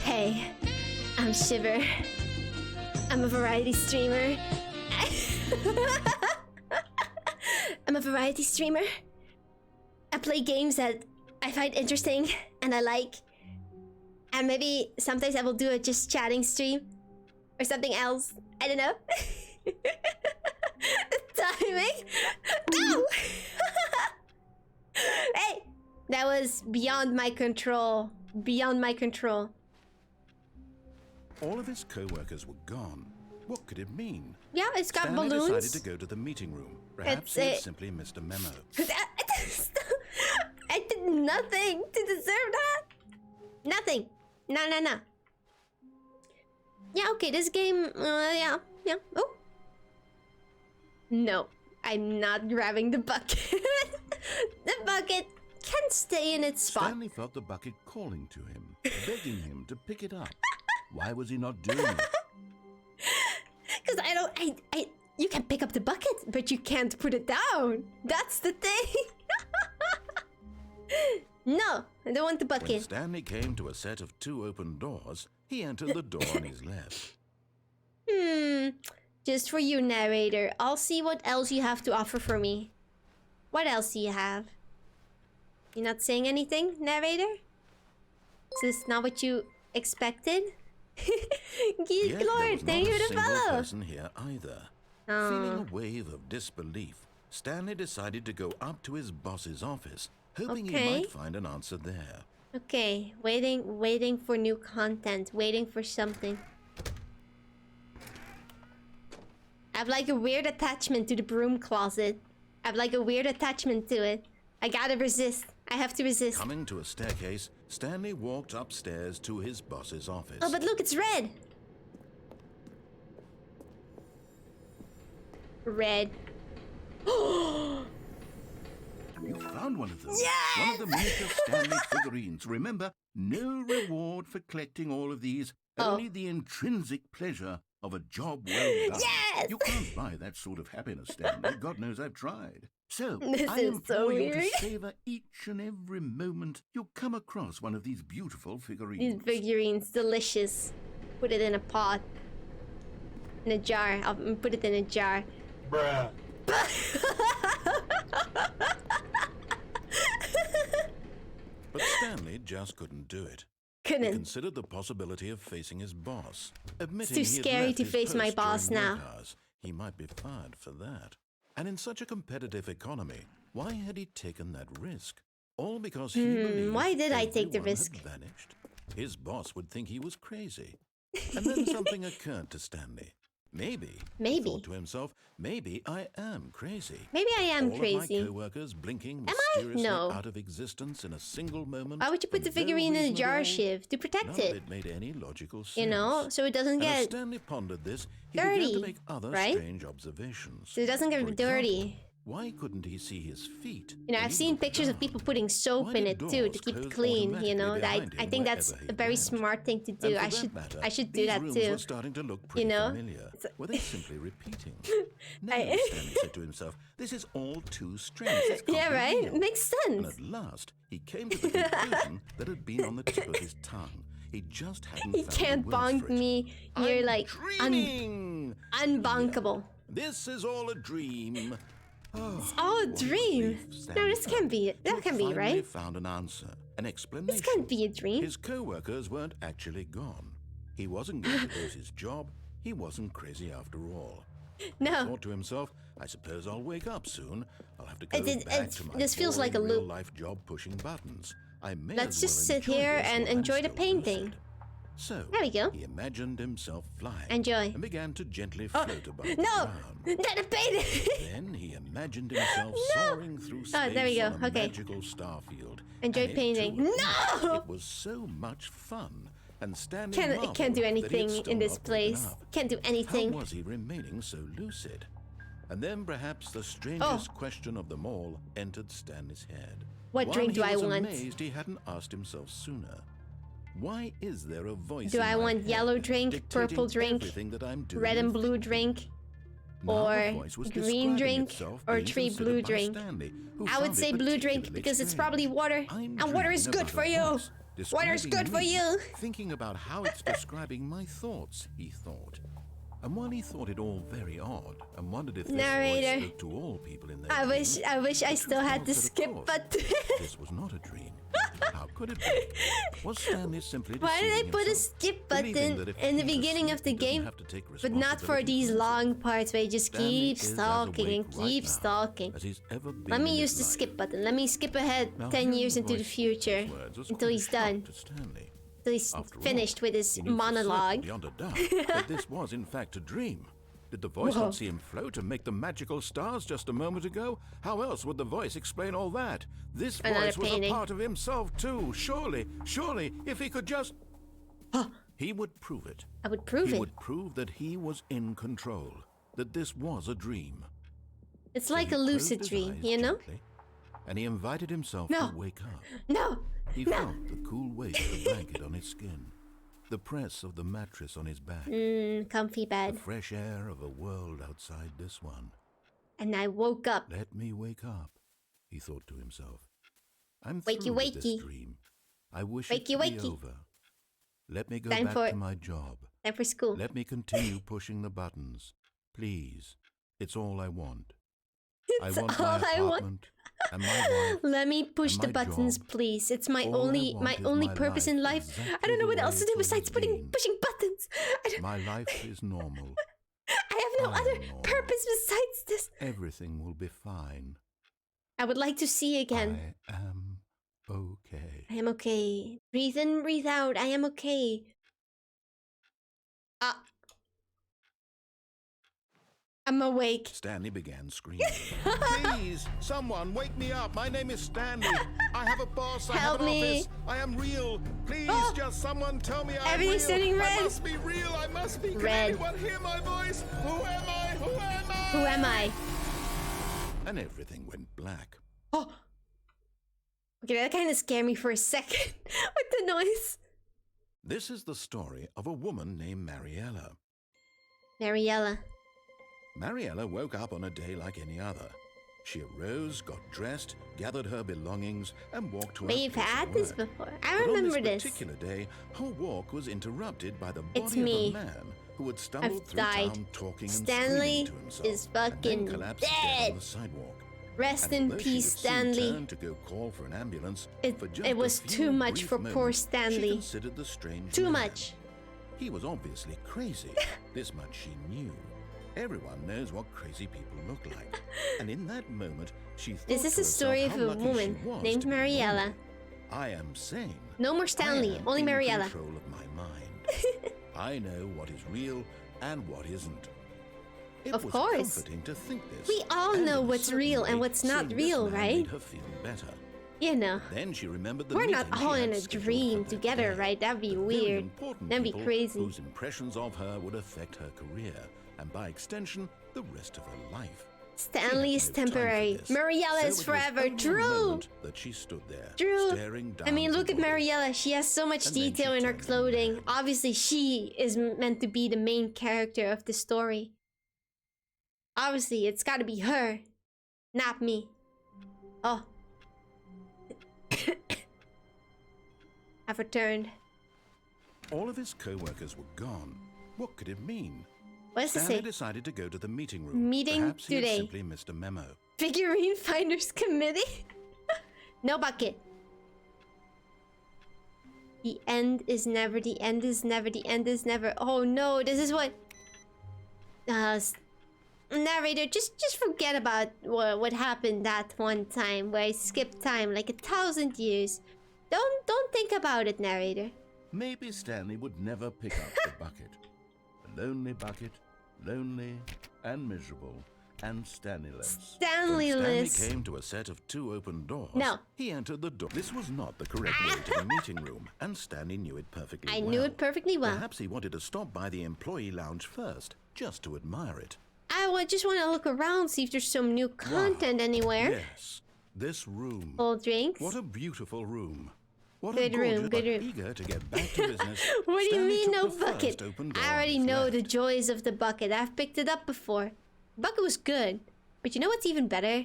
Hey, I'm Shiver. I'm a variety streamer. I'm a variety streamer. I play games that I find interesting and I like. And maybe sometimes I will do a just chatting stream or something else. I don't know. The timing. No! Hey! That was beyond my control. Beyond my control. All of his co-workers were gone. What could it mean? Yeah, it's got Stanley balloons. decided to go to the meeting room. Perhaps It's he had a- simply missed a memo. I did nothing to deserve that. Nothing. No. Yeah, okay, this game, yeah. Oh. No, I'm not grabbing the bucket. The bucket can stay in its spot. Stanley felt the bucket calling to him, begging him to pick it up. Why was he not doing it? Because you can pick up the bucket, but you can't put it down. That's the thing. No, I don't want the When bucket. Stanley came to a set of 2 open doors, he entered the door on his left. Just for you, narrator. I'll see what else you have to offer for me. What else do you have? You're not saying anything, narrator? Is this not what you expected? Geek Yet there Lord, was thank not you a to single follow. person here either. Feeling a wave of disbelief, Stanley decided to go up to his boss's office, hoping he Okay. might find an answer there. Okay, waiting for new content, waiting for something. I have like a weird attachment to the broom closet. I have like a weird attachment to it. I gotta resist. I have to resist. Coming to a staircase, Stanley walked upstairs to his boss's office. Oh, but look, it's red. Red. You found one of them. Yes! One of the miniature Stanley figurines. Remember, no reward for collecting all of these. Oh. Only the intrinsic pleasure of a job well done. Yes! You can't buy that sort of happiness, Stanley. God knows I've tried. So, This I is implore so you weird. to savor each and every moment you come across one of these beautiful These figurines. figurines, delicious. Put it in a pot. In a jar. I'll put it in a jar. Bruh. But Stanley just couldn't do it. He Couldn't. considered the possibility of facing his boss. Admitting too he had scary left to his face my post boss during now. work hours. He might be fired for that. And in such a competitive economy, why had he taken that risk? All because he believed why did I take the everyone had risk? vanished. His boss would think he was crazy. And then something occurred to Stanley. Maybe, he thought to himself, maybe I am crazy. Maybe I am All crazy. of my co-workers blinking I? mysteriously No. out of existence in a single moment. Why would you put for the no figurine in a reason at jar, all? Shiv? To protect None it. of it made any logical sense. You know, so it doesn't And as get Stanley pondered this, he dirty, began to make other right? strange observations. So it doesn't For get example, dirty. why couldn't he see his feet? You know, when I've he seen looked pictures of down? people putting soap Why in did it too to doors keep it close clean. You know, automatically I think that's behind him a very wherever he smart thing to And do. for I that should matter, do these that rooms too. were starting to look pretty know? familiar. Were they simply repeating? No, I- Stanley said to himself, this is all too strange. This can't Yeah, be right? real." Makes And sense. at last, he came to the conclusion that had been on the tip of his tongue. He just hadn't He found the can't words bonk for it. me. You're I'm like dreaming. unbonkable. This is all a dream. It's all a dream. No, this can't be it. That can't be Finally right. found an answer, an explanation. This can't be a dream. His co-workers weren't actually gone. He wasn't going to lose his job. He wasn't crazy after all. He No. thought to himself, I suppose I'll wake up soon. I'll have to go back to my this feels like a boring loop. real-life job pushing buttons. I may Let's as just well sit enjoy here this and while I'm enjoy the still painting. lucid. So There we go. he imagined himself flying. Enjoy. And began to gently float above the No! ground. Not a painting! Then he imagined himself soaring through space there we go. on a Okay. magical star field. Enjoy And it painting. too- No! It was so much fun. And Stanley Can't do marveled that he had anything still in this not woken place. up. Can't do How anything. was he remaining so lucid? And then perhaps the strangest Oh. question of them all entered Stanley's head. What While drink do he I was want? amazed he hadn't asked himself sooner. Why is there a voice Do in I my want head yellow drink, dictating purple drink, everything that I'm doing red and with blue you? drink, Now the or voice was green describing drink, itself or being tree considered blue by drink? Stanley, who I would found say it blue drink particularly because it's strange. probably water, I'm and water is dreaming good about for a you. voice Water is good describing for me, you. Thinking about how it's describing my thoughts, he thought. And while he thought it all very odd, and wondered if this Narrator. voice spoke to all people in their I dreams, wish I the still truth had the was that, of skip course, button. this was not a dream. How could it be? Was Stanley simply Why did I deceiving put a himself, skip believing button that if in the he's beginning asleep, of the he doesn't game, have to take but not for responsibility these himself? long parts where you just Stanley keep is as stalking and awake right keep now stalking? as he's ever been Let me in use his the life. skip button. Let me skip ahead Now, 10 hearing years the into the voice speak future, those words was until quite a he's shock done, to Stanley. until he's After all, finished with his he knew for monologue. certain, beyond a doubt, that this was in fact a dream. Did the voice Whoa. not see him float and make the magical stars just a moment ago? How else would the voice explain all that? This Another voice was a painting. part of himself too. Surely, if he could just... He would prove it. I would prove He it. would prove that he was in control, that this was a dream. It's So like he a closed lucid his dream, eyes you know? gently, and he invited himself No. to wake up. No! He No! felt the cool weight of the blanket on his skin, the press of the mattress on his back, Comfy the bed. fresh air of a world outside this one. And I woke up. Let me wake up, he thought to himself. I'm Wakey, through with wakey. this dream. I wish Wakey, it to wakey. be over. Let me go Time back for- to my job. Time for school. Let me continue pushing the buttons. Please. It's all I want. It's I want all my I want. apartment and my wife. Let me push and the my buttons, job. please. It's my All I only want my is only my purpose life in life. I exactly don't know the what way else to do it besides has pushing been. buttons. My life is normal. I have no I am other normal. purpose besides this. Everything will be fine. I would like to see again. I am okay. I am okay. Breathe in, breathe out. I am okay. I'm awake. Stanley began screaming. Please, someone, wake me up. My name is Stanley. I have a boss. I Help have an me. office. I am real. Please, Oh. just someone tell me I'm Everything's real. turning red. I must be real. I must be. Can Red. anyone hear my voice? Who am I? Who am I? Who am I? And everything went black. Oh. Okay, that kind of scared me for a second with the noise. This is the story of a woman named Mariella. Mariella. Mariella woke up on a day like any other. She arose, got dressed, gathered her belongings, and walked to her We've place had of this work. before. I But remember on this. this particular day, her walk was interrupted by the It's body me. of a man who had stumbled I've through died. town talking and Stanley screaming to himself, is and then fucking collapsed dead dead. on the sidewalk. Rest And in although she peace, would soon Stanley. turn to go call for an ambulance, It- for just it a was few too much brief for poor moments, Stanley. She considered the strange Too man. much. He was obviously crazy. This much she knew. Everyone knows what crazy people look like. And in that moment, she thought This is to a story herself of how a lucky woman she was named to be Mariella. normal. I am sane. No more Stanley, I am only in Mariella. control of my mind. I know what is real and what isn't. It Of was course. comforting to think this. We all and know in a what's certain real and way, what's not seeing this real, man right? made her feel better. You know. Then she remembered the We're not meeting she all had in a scheduled dream for that together, day. right? That'd be The very weird. important That'd be people crazy. Whose impressions of her would affect her career, and by extension, the rest of her life. Stanley She is had no time for temporary. this, Mariella so is it was forever. only a True. moment that she stood there, True. staring down I mean, the look at body. Mariella. She has so much And then she detail in her turned clothing. red. Obviously, she is meant to be the main character of the story. Obviously, it's gotta be her, not me. Oh. I've returned. All of his co-workers were gone. What could it mean? What does it Stanley say? decided to go to the meeting room. Meeting Perhaps he had today. simply missed a memo. Figurine Finders Committee? No bucket. The end is never, the end is never, the end is never. Oh no, this is what... narrator, just forget about what happened that one time where I skipped time like 1,000 years. Don't think about it, narrator. Maybe Stanley would never pick up the bucket. A lonely bucket, lonely and miserable and Stanley-less. Stanley-less. When Stanley came to a set of 2 open doors, No. he entered the door. This was not the correct way to the meeting room, and Stanley knew it perfectly well. I knew it perfectly well. Perhaps he wanted to stop by the employee lounge first, just to admire it. I just want to look around, see if there's some new content anywhere. Yes, this room. Full drinks. What a beautiful room. What Good a room, gorgeous, good but room. eager to get back to business. What do you Stanley mean, took no the bucket? first open door I already on his know left. the joys of the bucket. I've picked it up before. Bucket was good. But you know what's even better?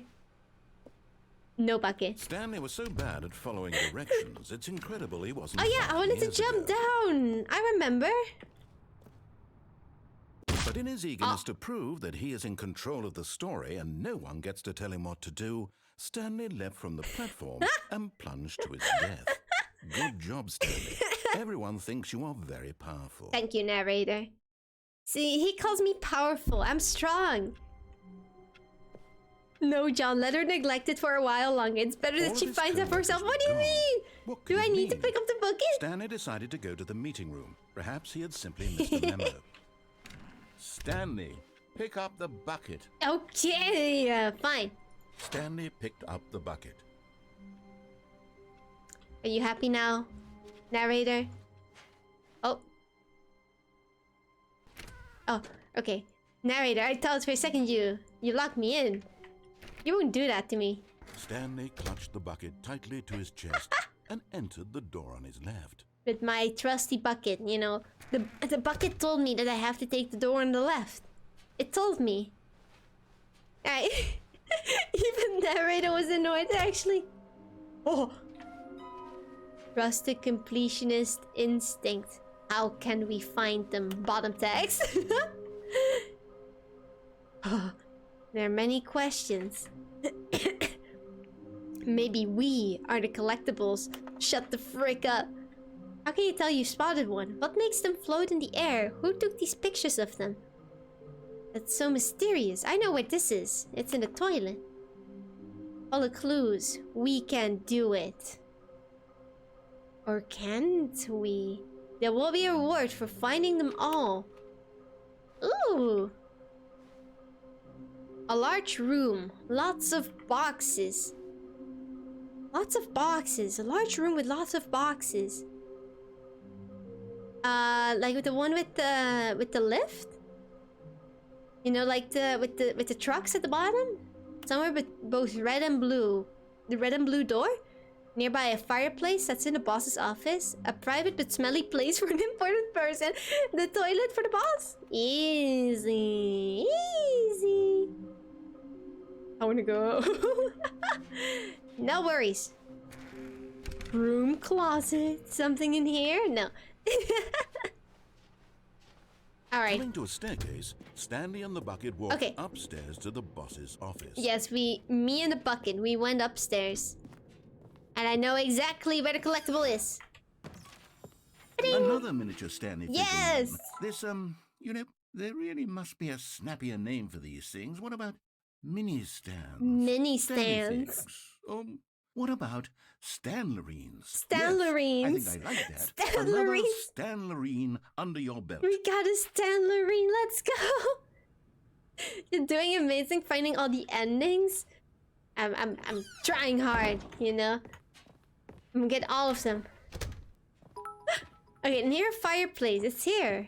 No bucket. Stanley was so bad at following directions, it's incredible he wasn't. Oh yeah, I 5 wanted to years jump ago. down. I remember. But in his eagerness to prove that he is in control of the story and no one gets to tell him what to do, Stanley leapt from the platform and plunged to his death. Good job, Stanley. Everyone thinks you are very powerful. Thank you, narrator. See, he calls me powerful. I'm strong. No, John, let her neglect it for a while longer. It's better All that of she his finds out for co-workers herself. were What do you gone. mean? What could Do I it need to mean? pick up the bucket? Stanley decided to go to the meeting room. Perhaps he had simply missed a memo. Stanley, pick up the bucket. Okay, fine. Stanley picked up the bucket. Are you happy now, narrator? Oh. Oh, okay. Narrator, I thought for a second you locked me in. You won't do that to me. Stanley clutched the bucket tightly to his chest and entered the door on his left. With my trusty bucket, you know. The bucket told me that I have to take the door on the left. It told me. Even narrator was annoyed, actually. Oh. Trusted completionist instinct. How can we find them? Bottom text. There are many questions. Maybe we are the collectibles. Shut the frick up. How can you tell you spotted one? What makes them float in the air? Who took these pictures of them? That's so mysterious. I know what this is. It's in the toilet. Follow clues. We can do it. Or can't we? There will be a reward for finding them all. Ooh. A large room. Lots of boxes. Lots of boxes. A large room with lots of boxes. Like with the one with the lift? You know, like with the trucks at the bottom? Somewhere but both red and blue. The red and blue door? Nearby a fireplace that's in the boss's office. A private but smelly place for an important person. The toilet for the boss. Easy. Easy. I wanna go. No worries. Room closet. Something in here? No. Alright. Coming to a staircase, Stanley and the bucket walked Okay. upstairs to the boss's office. Yes, me and the bucket, we went upstairs. And I know exactly where the collectible is. Another miniature Stanley figure. Yes! This, you know, there really must be a snappier name for these things. What about mini stands? Mini Stanley stands. things. What about Stanlerines? Stanlerines. Yes, I think I like that. Another Stanlerines. Stanlerine under your belt. We got a Stanlerine, let's go! You're doing amazing finding all the endings. I'm trying hard, you know? I'm gonna get all of them. Okay, near fireplace, it's here.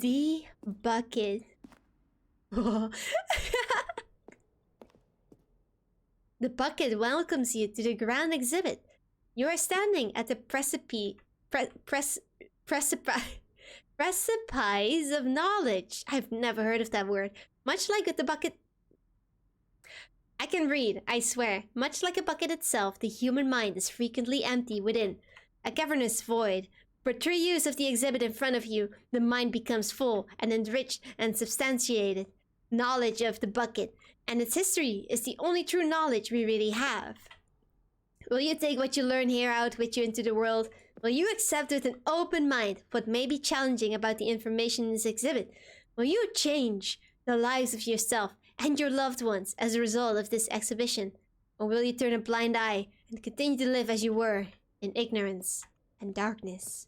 The bucket. The bucket welcomes you to the grand exhibit. You are standing at the precipice of knowledge. I've never heard of that word. Much like with the bucket... I can read, I swear. Much like a bucket itself, the human mind is frequently empty within. A cavernous void. For true use of the exhibit in front of you, the mind becomes full and enriched and substantiated. Knowledge of the bucket and its history is the only true knowledge we really have. Will you take what you learn here out with you into the world? Will you accept with an open mind what may be challenging about the information in this exhibit? Will you change the lives of yourself and your loved ones as a result of this exhibition? Or will you turn a blind eye and continue to live as you were, in ignorance and darkness?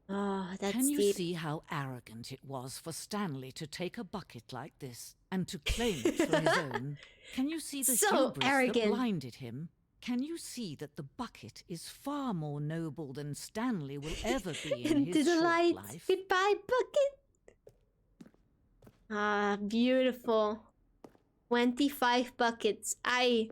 Oh, that's Can you deep. see how arrogant it was for Stanley to take a bucket like this and to claim it for his own? Can you see the So hubris arrogant. that blinded him? Can you see that the bucket is far more noble than Stanley will ever be in Into his the short light. life? Goodbye, bucket. Ah, beautiful. 25 buckets. I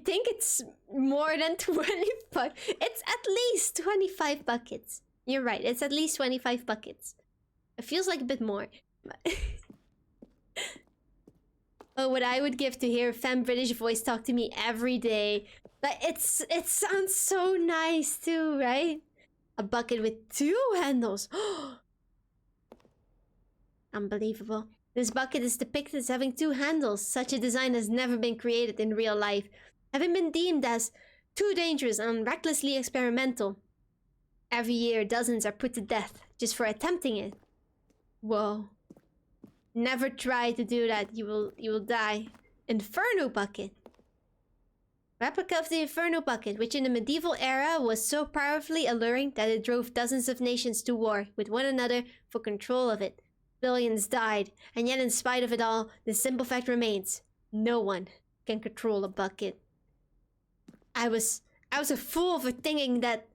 think it's more than 25. It's at least 25 buckets. You're right. It's at least 25 buckets. It feels like a bit more. Oh, what I would give to hear a femme British voice talk to me every day. Like it sounds so nice too, right? A bucket with 2 handles. Unbelievable. This bucket is depicted as having 2 handles. Such a design has never been created in real life, having been deemed as too dangerous and recklessly experimental. Every year, dozens are put to death just for attempting it. Whoa. Never try to do that. You will die. Inferno bucket. Replica of the Inferno bucket, which in the medieval era was so powerfully alluring that it drove dozens of nations to war with one another for control of it. Billions died, and yet in spite of it all, the simple fact remains: no one can control a bucket. I was a fool for thinking that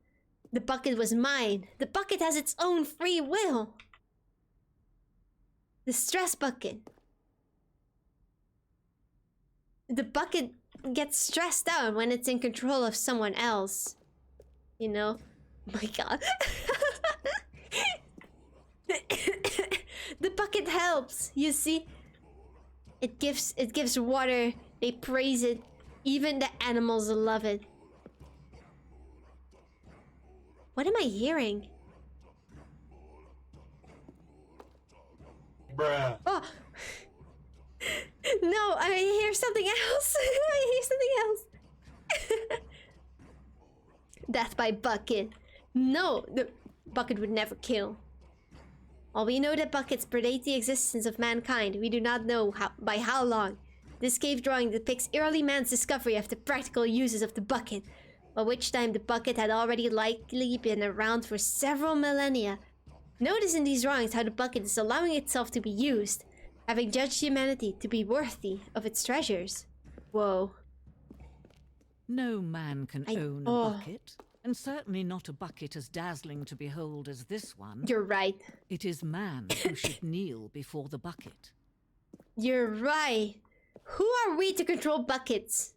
the bucket was mine. The bucket has its own free will. The stress bucket. The bucket gets stressed out when it's in control of someone else. You know? Oh my god. The bucket helps, you see? It gives water. They praise it. Even the animals love it. What am I hearing? Bruh. Oh. No, I hear something else. I hear something else. Death by bucket. No, the bucket would never kill. While we know that buckets predate the existence of mankind, we do not know by how long. This cave drawing depicts early man's discovery of the practical uses of the bucket, by which time the bucket had already likely been around for several millennia. Notice in these drawings how the bucket is allowing itself to be used, having judged humanity to be worthy of its treasures. Whoa. No man can own a bucket, and certainly not a bucket as dazzling to behold as this one. You're right. It is man who should kneel before the bucket. You're right. Who are we to control buckets?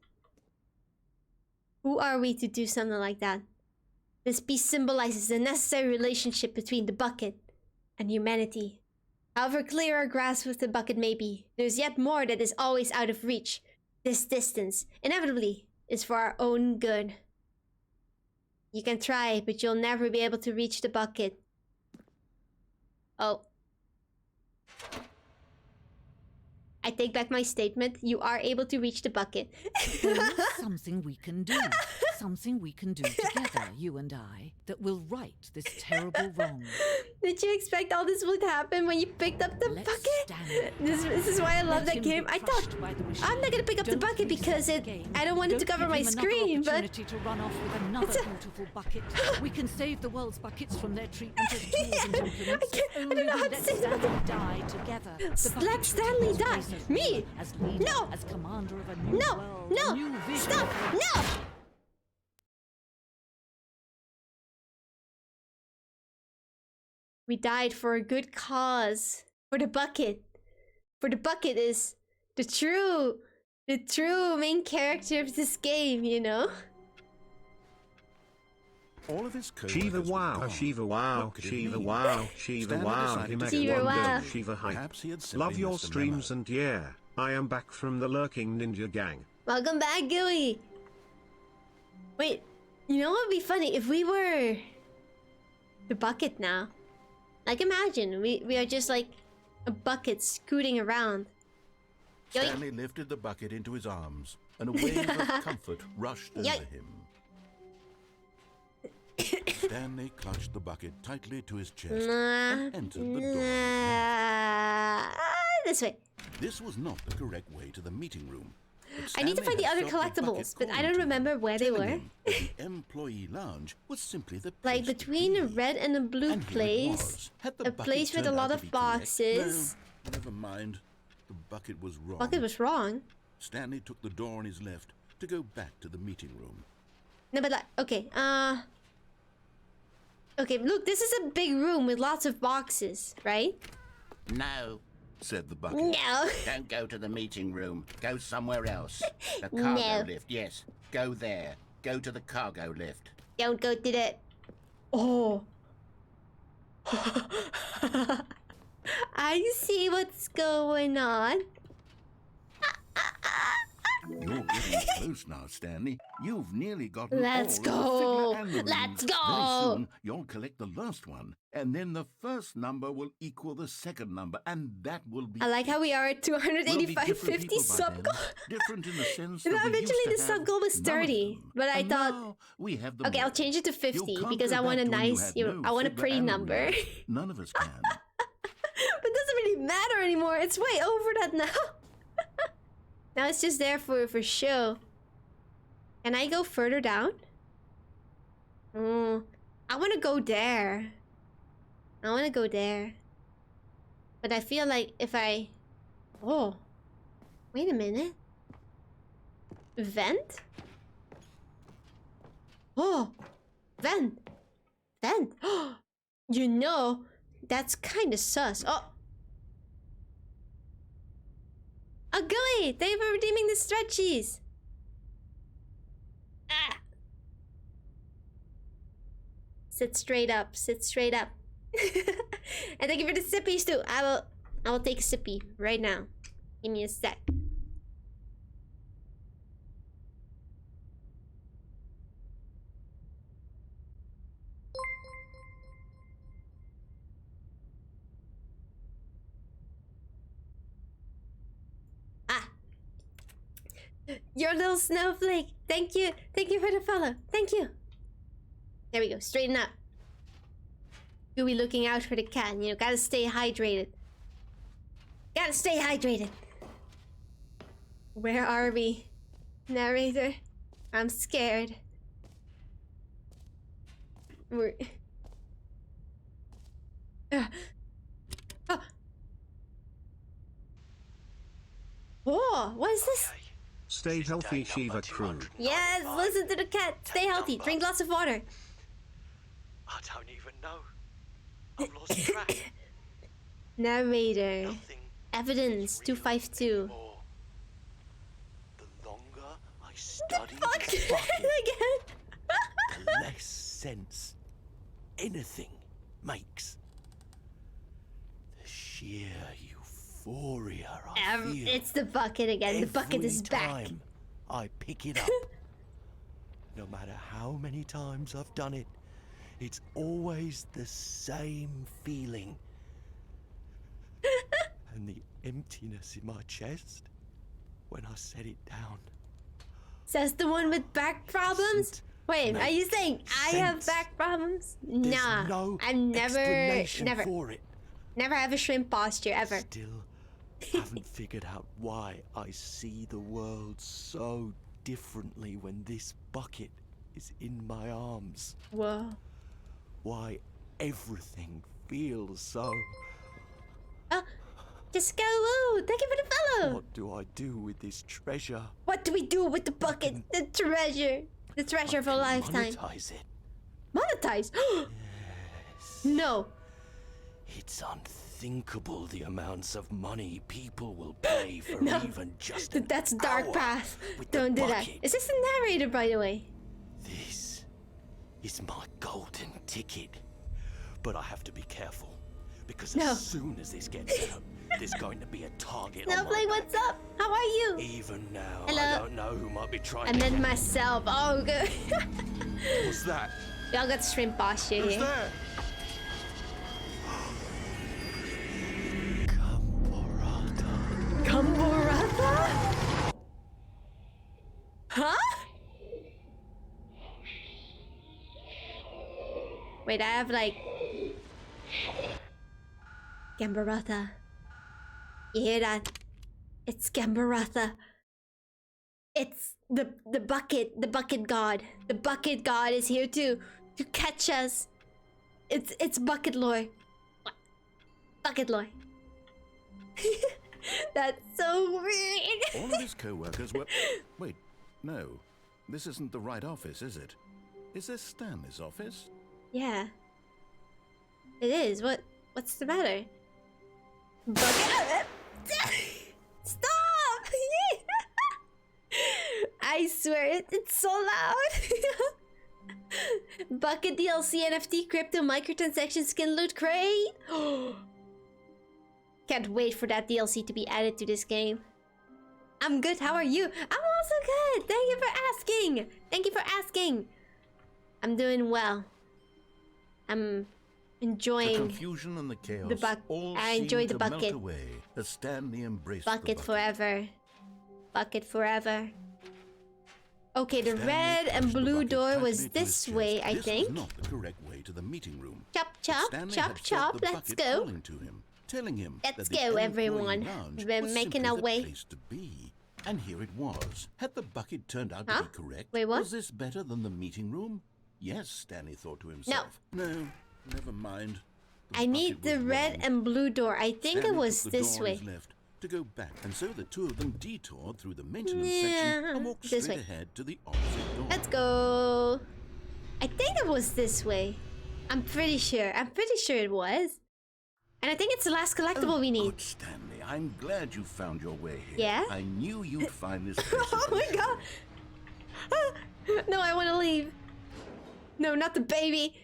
Who are we to do something like that? This piece symbolizes the necessary relationship between the bucket and humanity. However clear our grasp of the bucket may be, there's yet more that is always out of reach. This distance, inevitably, is for our own good. You can try, but you'll never be able to reach the bucket. Oh. I take back my statement. You are able to reach the bucket. There is something we can do. Something we can do together, you and I, that will right this terrible wrong. Did you expect all this would happen when you picked up the bucket? This is why I love that game. I thought I'm not gonna pick up the bucket because I don't want it to cover my screen, but to run off with another beautiful bucket. We can save the world's buckets from their treatment as tools and implements. I don't know how to say that. Die together. Let Stanley die. Me? As leader, No. as commander of a new No. world, No. a new vision. Stop. No. We died for a good cause. For the bucket. For the bucket is the true main character of this game, you know? All of his Shiva co-workers wow, were gone. Shiva wow, What could it Shiva mean? wow, Shiva Stanley wow, decided to Shiva go wow. on. Shiva hype. Perhaps he had simply Love your missed a streams memo. and yeah, I am back from the lurking ninja gang. Welcome back, Gooey. Wait, you know what would be funny if we were the bucket now? Like imagine we are just like a bucket scooting around. Yoink. Stanley lifted the bucket into his arms, and a wave of comfort rushed over Yoink. him. Stanley clutched the bucket tightly to his chest and entered the door. This way. This was not the correct way to the meeting room. but I need to Stanley find the had other felt collectibles, bucket but I calling don't to him, remember where they telling were. him that the employee lounge was simply the Like place to between a be. red and a blue And here it place, was. Had the a bucket place with a turned lot out to of be correct? boxes. No, never mind. The bucket was wrong. Bucket was wrong. Stanley took the door on his left to go back to the meeting room. No, but like, okay, okay, look, this is a big room with lots of boxes, right? No, Said the bucket. No. don't go to the meeting room. Go somewhere else. The cargo No. lift, yes. Go there. Go to the cargo lift. Don't go to that. Oh. I see what's going on. You're getting close now, Stanley. You've nearly gotten Let's all go. of the figure and the Let's rings. go. Very soon, you'll collect the last one, and then the first number will equal the second number, and that will be. I like how we are at We'll be 285.50 different people by sub then. goal. Different in the sense No, that we used eventually to the sub have goal was none of 30, them. but I And thought- now we have them Okay, I'll all. change it to You 50 can't because go I want a back to when you nice, had no I want a figure pretty and the number. rings. None of us can. But it doesn't really matter anymore. It's way over that now. Now it's just there for show. Can I go further down? Oh, I want to go there. I want to go there. But I feel like if I... Oh. Wait a minute. Vent? Oh. Vent. Vent. You know, that's kind of sus. Oh. Oh, Gooey! Thank you for redeeming the stretchies. Ah. Sit straight up. Sit straight up. And thank you for the sippies too. I will take a sippy right now. Give me a sec. Ah. You're a little snowflake. Thank you. Thank you for the follow. Thank you. There we go. Straighten up. Gooey looking out for the cat. You know, gotta stay hydrated. Gotta stay hydrated. Where are we? Narrator. I'm scared. We're... Oh. Whoa, what is this? Stay healthy, Shiva crew. Yes, listen to the cat. Stay healthy. Drink lots of water. I don't even know. I've lost track. Narrator. Nothing Evidence is real 252. anymore. The longer I study Fuck this bucket, again. the less sense anything makes. The sheer euphoria I feel It's the bucket again. The bucket every is back. time I pick it up. No matter how many times I've done it, it's always the same feeling. And the emptiness in my chest when I set it down. Says the one with back problems? Doesn't Wait, are you make saying I have sense. back problems? There's Nah. no I've never explanation never for it. never have a shrimp posture ever. Still haven't figured out why I see the world so differently when this bucket is in my arms. Whoa. Why everything feels so... Oh, just go woo! Thank you for the follow! What do I do with this treasure? What do we do with the bucket? The treasure! The treasure for a lifetime. Monetize it. Monetize? Yes. No. It's unthinkable the amounts of money people will pay for No. even just an That's dark hour path. with the Don't do that. bucket. Is this the narrator, by the way? This is my golden ticket. But I have to be careful, because No. as soon as this gets out, there's going to be a target on my Snowflake, back. what's up? How are you? Even now, Hello. I don't know who might be trying And to then get myself. Oh, good. What's that? Y'all got shrimp posture Who's here. that? Kamborata? Huh? Wait, I have like... Gambaratha. You hear that? It's Gambaratha. It's the bucket god. The bucket god is here to catch us. It's bucket lore. Bucket lore. That's so weird. All of his co-workers were... Wait, no. This isn't the right office, is it? Is this Stanley's office? Yeah. It is. What's the matter? Bucket. Stop! I swear it's so loud. Bucket DLC NFT crypto microtransaction skin loot crate. Can't wait for that DLC to be added to this game. I'm good. How are you? I'm also good. Thank you for asking. Thank you for asking. I'm doing well. I'm The enjoying confusion and the chaos all I seemed enjoy the to melt bucket. away as Stanley embraced the bucket bucket. forever. Bucket forever. Okay, the Stanley red and crushed the blue bucket door tightly was to his this chest. way, I This think. was not the correct way to the meeting room. Chop, But chop, Stanley chop, had felt chop. the Let's bucket go. calling to him, telling him Let's that the go, employee everyone. lounge We're was making simply our the way. place to be. And here it was. Had the bucket turned out Huh? to be correct? Wait, what? Was this better than the meeting room? Yes, Stanley thought to himself. No, never mind. The I need bucket the was red wrong. and blue door. I think Stanley it was took the this door on way. his left to go back, and so the two of them detoured through the maintenance Yeah, section and walked this straight way. ahead to the opposite door. Let's go. I think it was this way. I'm pretty sure. I'm pretty sure it was. And I think it's the last collectible we need. Good, Stanley. I'm glad you found your way here. Yeah? I knew you'd find this place. Oh my god! No, I want to leave. No, not the baby.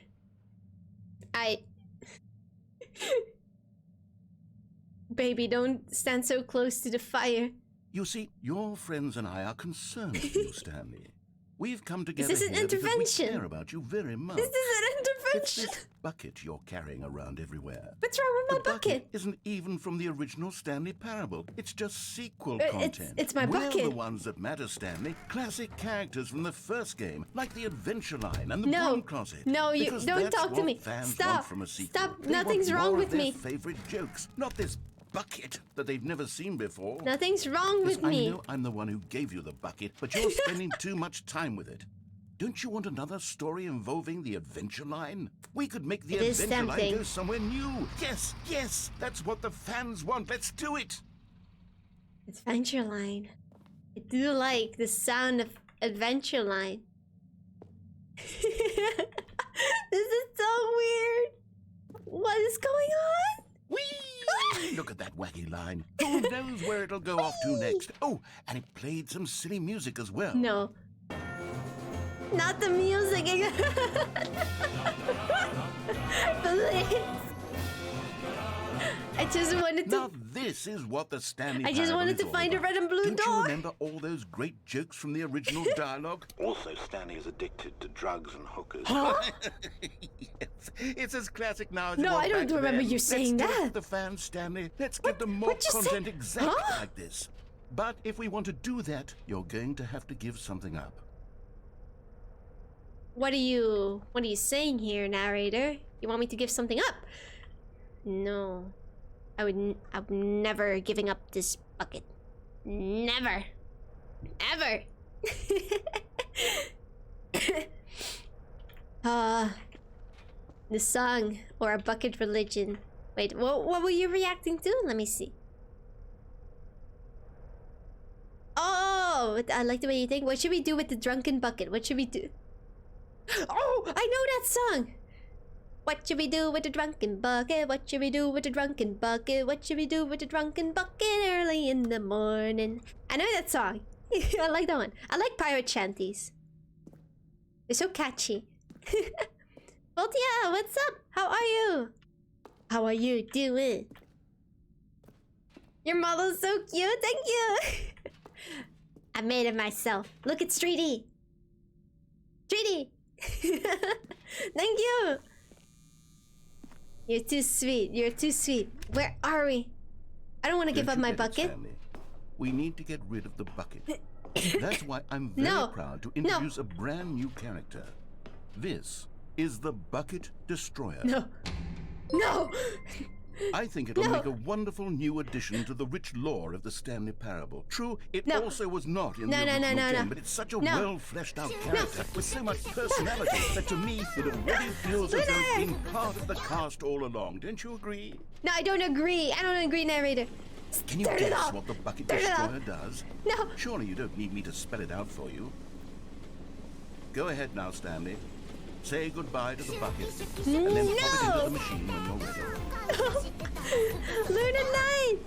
Baby, don't stand so close to the fire. You see, your friends and I are concerned for you, Stanley. We've come together this an here because we intervention? care about you very much. This is an It's intervention. this bucket you're carrying around everywhere. What's wrong with my The bucket? isn't even from the original Stanley Parable. It's just sequel It's- content. it's my We're bucket. the ones that matter, Stanley. Classic characters from the first game, like the Adventure Line and the No. Broom Closet. No, you- Because don't that's talk to what me. Fans Stop. Want from a sequel. Stop. They Nothing's want wrong more with of their me. favorite jokes, not this bucket that they've never seen before. Nothing's wrong Yes, with me. I know I'm the one who gave you the bucket, but you're spending too much time with it. Don't you want another story involving the Adventure Line? We could make the It is Adventure Line tempting. go somewhere new. Yes, yes, that's what the fans want. Let's do it. Adventure Line. I do like the sound of Adventure Line. This is so weird. What is going on? Whee! Look at that wacky line. Who knows where it'll go off to next? Oh, and it played some silly music as well. No. Not the music again. Please. I just wanted to. Now this is what the Stanley I just Parable wanted is to all find a about. red and blue Don't door. you remember all those great jokes from the original dialogue? Also, Stanley is addicted to drugs and hookers. Yes, it's as classic now as No, it was I don't back remember then. you saying Let's give it that. to the fans, Stanley. Let's give them more what'd you say? content exactly Huh? like this. But if we want to do that, you're going to have to give something up. What are you saying here, narrator? You want me to give something up? No. I'm never giving up this bucket. Never. Ever. The song or a bucket religion. Wait, what were you reacting to? Let me see. Oh, I like the way you think. What should we do with the drunken bucket? What should we do? Oh, I know that song. What should we do with the drunken bucket? What should we do with the drunken bucket? What should we do with the drunken bucket early in the morning? I know that song. I like that one. I like pirate shanties. They're so catchy. Voltia, what's up? How are you? How are you doing? Your model's so cute, thank you! I made it myself. Look, it's 3D! 3D! Thank you! You're too sweet, you're too sweet. Where are we? I don't want to give up my bucket. Stanley? We need to get rid of the bucket. That's why I'm very proud to introduce a brand new character. This is the Bucket Destroyer. No. No! I think it'll make a wonderful new addition to the rich lore of the Stanley Parable. True, it also was not in the original game, but it's such a well-fleshed-out character with so much personality that to me it already feels as though it's been part of the cast all along. Don't you agree? No, I don't agree. I don't agree, narrator. Can you guess what the Bucket Destroyer does? No. Surely you don't need me to spell it out for you. Go ahead now, Stanley. Say goodbye to the bucket, and then pop it into the machine when you're ready. Luna Knight!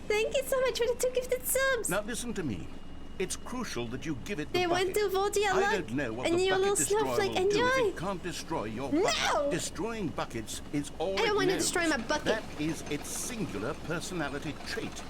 Thank you so much for the 2 gifted subs! Now listen to me. It's crucial that you give it the bucket. They went to Voltia I don't know what and the your little Bucket Destroyer snowflake. will do Enjoy! if it can't destroy your bucket. Destroying buckets is all I don't want to destroy my bucket. That is its singular personality trait.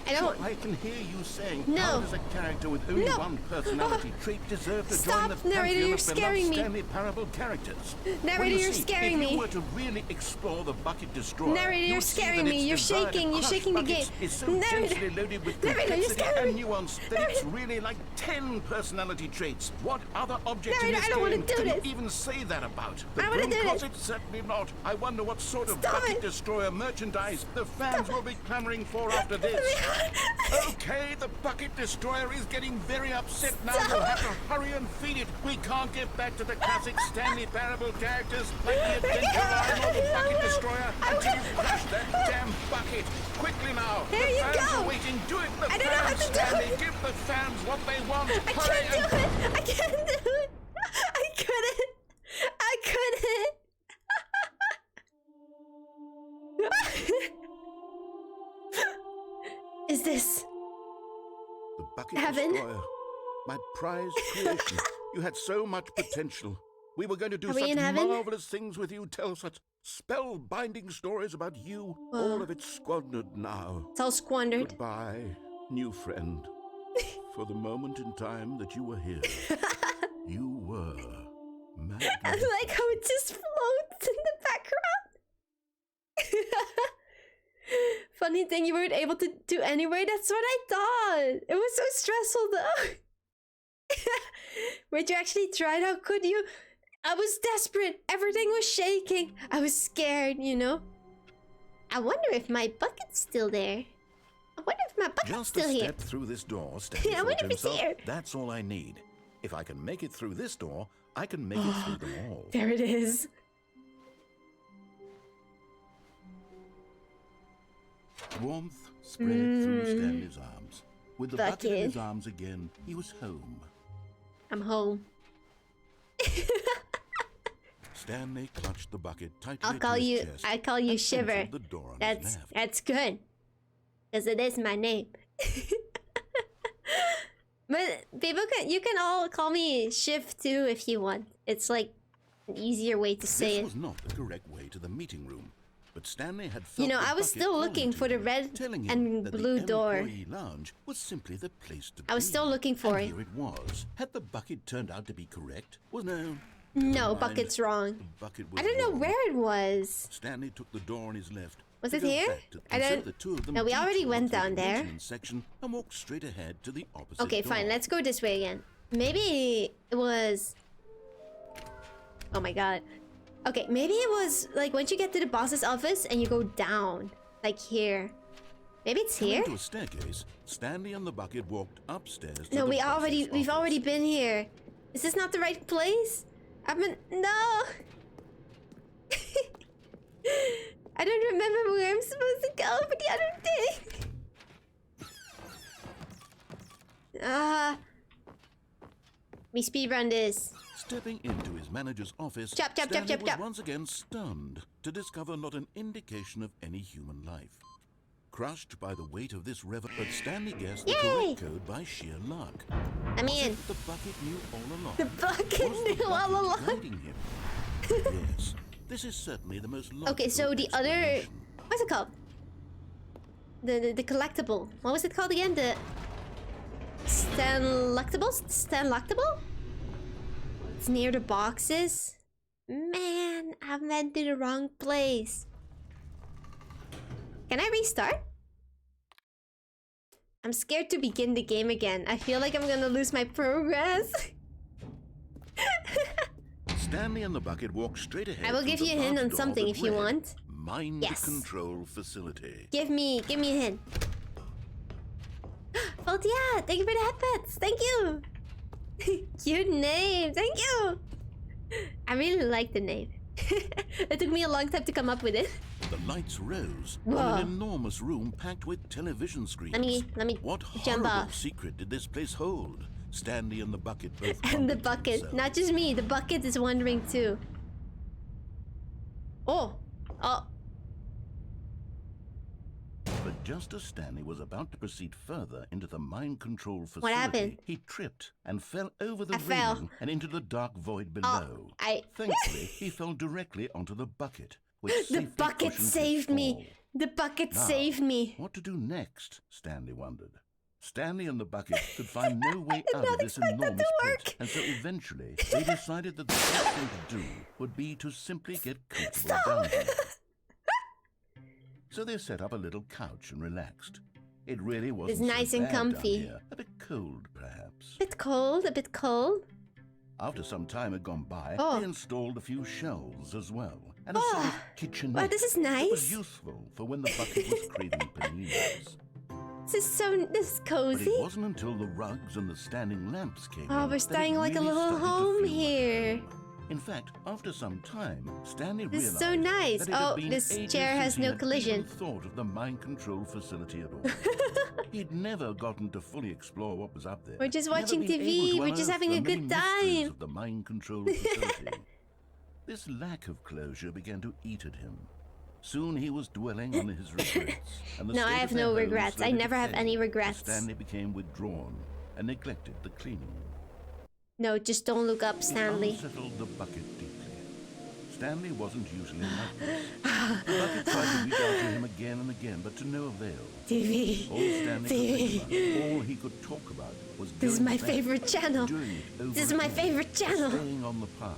I don't. So I can hear you saying, no. How does a character with only one personality trait deserve to join the narrator, you're scaring me. Stanley Parable characters? Narrator, you're scaring me. If you were to really explore the Bucket Destroyer, narrator, you're scaring me. You're shaking the game. Is so densely loaded with complexity and nuance that it's really like 10 personality traits. What other object in this game can you even say that about? The broom closet? Certainly not. I wonder what sort of Bucket Destroyer merchandise the fans will be clamoring for after this. Okay, the Bucket Destroyer is getting very upset now. We'll have to hurry and feed it. We can't get back to the classic Stanley Parable characters like the Adventure Line or the Bucket Destroyer until you crush that damn bucket. Quickly now. There the fans are waiting. Do it, the fans, Stanley. Give the fans what they want. I can't do it. I can't do it. I couldn't. I couldn't. Is this the Bucket heaven? Destroyer, my prized creation. You had so much potential. We were going to do such marvelous things with you, tell such spell-binding stories about you. All of it squandered now. It's all squandered. Goodbye, new friend. For the moment in time that you were here, you were magic. I like how it just floats in the background. Funny thing you weren't able to do anyway. That's what I thought. It was so stressful though. Would you actually try it? How could you? I was desperate. Everything was shaking. I was scared, you know. I wonder if my bucket's still there. I wonder if my bucket's still here. Just a step through this door, Stanley I wonder if it's here. That's all I need. If I can make it through this door, I can make it through them all. There it is. Warmth spread through Stanley's arms. With the bucket in his arms again, he was home. I'm home. Stanley clutched the bucket tightly I call you Shiver. That's good. Because it is my name. But people you can all call me Shiv too if you want. It's like an easier way to say it. This was not the correct way to the meeting room. But Stanley had felt I was still looking for the red and blue door. Lounge was simply the place to I was still looking for it. Here it was. Had the bucket turned out to be correct? Well, no, bucket's wrong. I don't know where it was. Stanley took the door on his left. Was it here? I don't. No, we already went down there. Section and walked straight ahead to the opposite okay, door. fine. Let's go this way again. Maybe it was. Oh my god. Okay, maybe it was like once you get to the boss's office and you go down, like here. Maybe it's here. To a staircase, Stanley and the bucket walked upstairs. No, we've already been here. Is this not the right place? No. I don't remember where I'm supposed to go for the other thing. We speedrun this. Stepping into his manager's office, Chop, chop, Stanley chop, was chop. once again stunned to discover not an indication of any human life. Crushed by the weight of this but Stanley guessed the correct code by sheer luck. I mean, the bucket knew all along. The bucket knew all along. Guiding him? Yes, this is certainly the most logical. Okay, so the other, what's it called? The collectible. What was it called again? The Stanloctable? It's near the boxes. Man, I went to the wrong place. Can I restart? I'm scared to begin the game again. I feel like I'm gonna lose my progress. Stanley and the bucket walked straight ahead. I will give you a hint on something if you want. Mind control facility. Give me a hint. Voltia, thank you for the headpets. Thank you. Cute name. Thank you. I really like the name. It took me a long time to come up with it. The lights rose Whoa. on an enormous room packed with television screens. Let me What jump horrible off. secret did this place hold? Stanley and the bucket both. And the bucket, not just me. The bucket is wondering too. Oh. But just as Stanley was about to proceed further into the mind control facility, What happened? He tripped and fell over the I fell. railing and into the dark void below. Thankfully, he fell directly onto the bucket, which The safely bucket cushioned his saved me. fall. The bucket Now, saved me. What to do next? Stanley wondered. Stanley and the bucket could find no way out of this expect that enormous to pit, work. and so eventually they decided that the best thing to do would be to simply get comfortable down here. So they set up a little couch and relaxed. It really wasn't It's nice so and bad down comfy. here. A bit cold, perhaps. A bit cold. After some time had gone by, Oh. they installed a few shelves as well, and a sort of kitchenette. Wow, this is It was nice. useful for when the bucket was craving paninis. This is But cozy. it wasn't until the rugs and the standing lamps came Oh, in we're that starting it like a really little started to home feel like here. home. In fact, after some time, Stanley This is realized so nice. that it had Oh, been this ages chair has since he no had collision. even thought of the mind control facility at all. He'd never gotten to fully explore what was up there. We're just Never watching been able TV. to We're just unearth having the a many good mysteries time. of the mind control facility. This lack of closure began to eat at him. Soon he was dwelling on his regrets. And the No, I state have of their no home regrets. I slowly never have decayed any as regrets. Stanley became withdrawn and neglected the cleaning. No, just don't look up, It Stanley. unsettled the bucket deeply. Stanley wasn't usually like this. The bucket tried to reach out to him again and again, but to no avail. TV. All Stanley could think about, all he could talk about, was This is going my back, favorite channel. doing it over This is and my over, favorite channel. Staying on the path.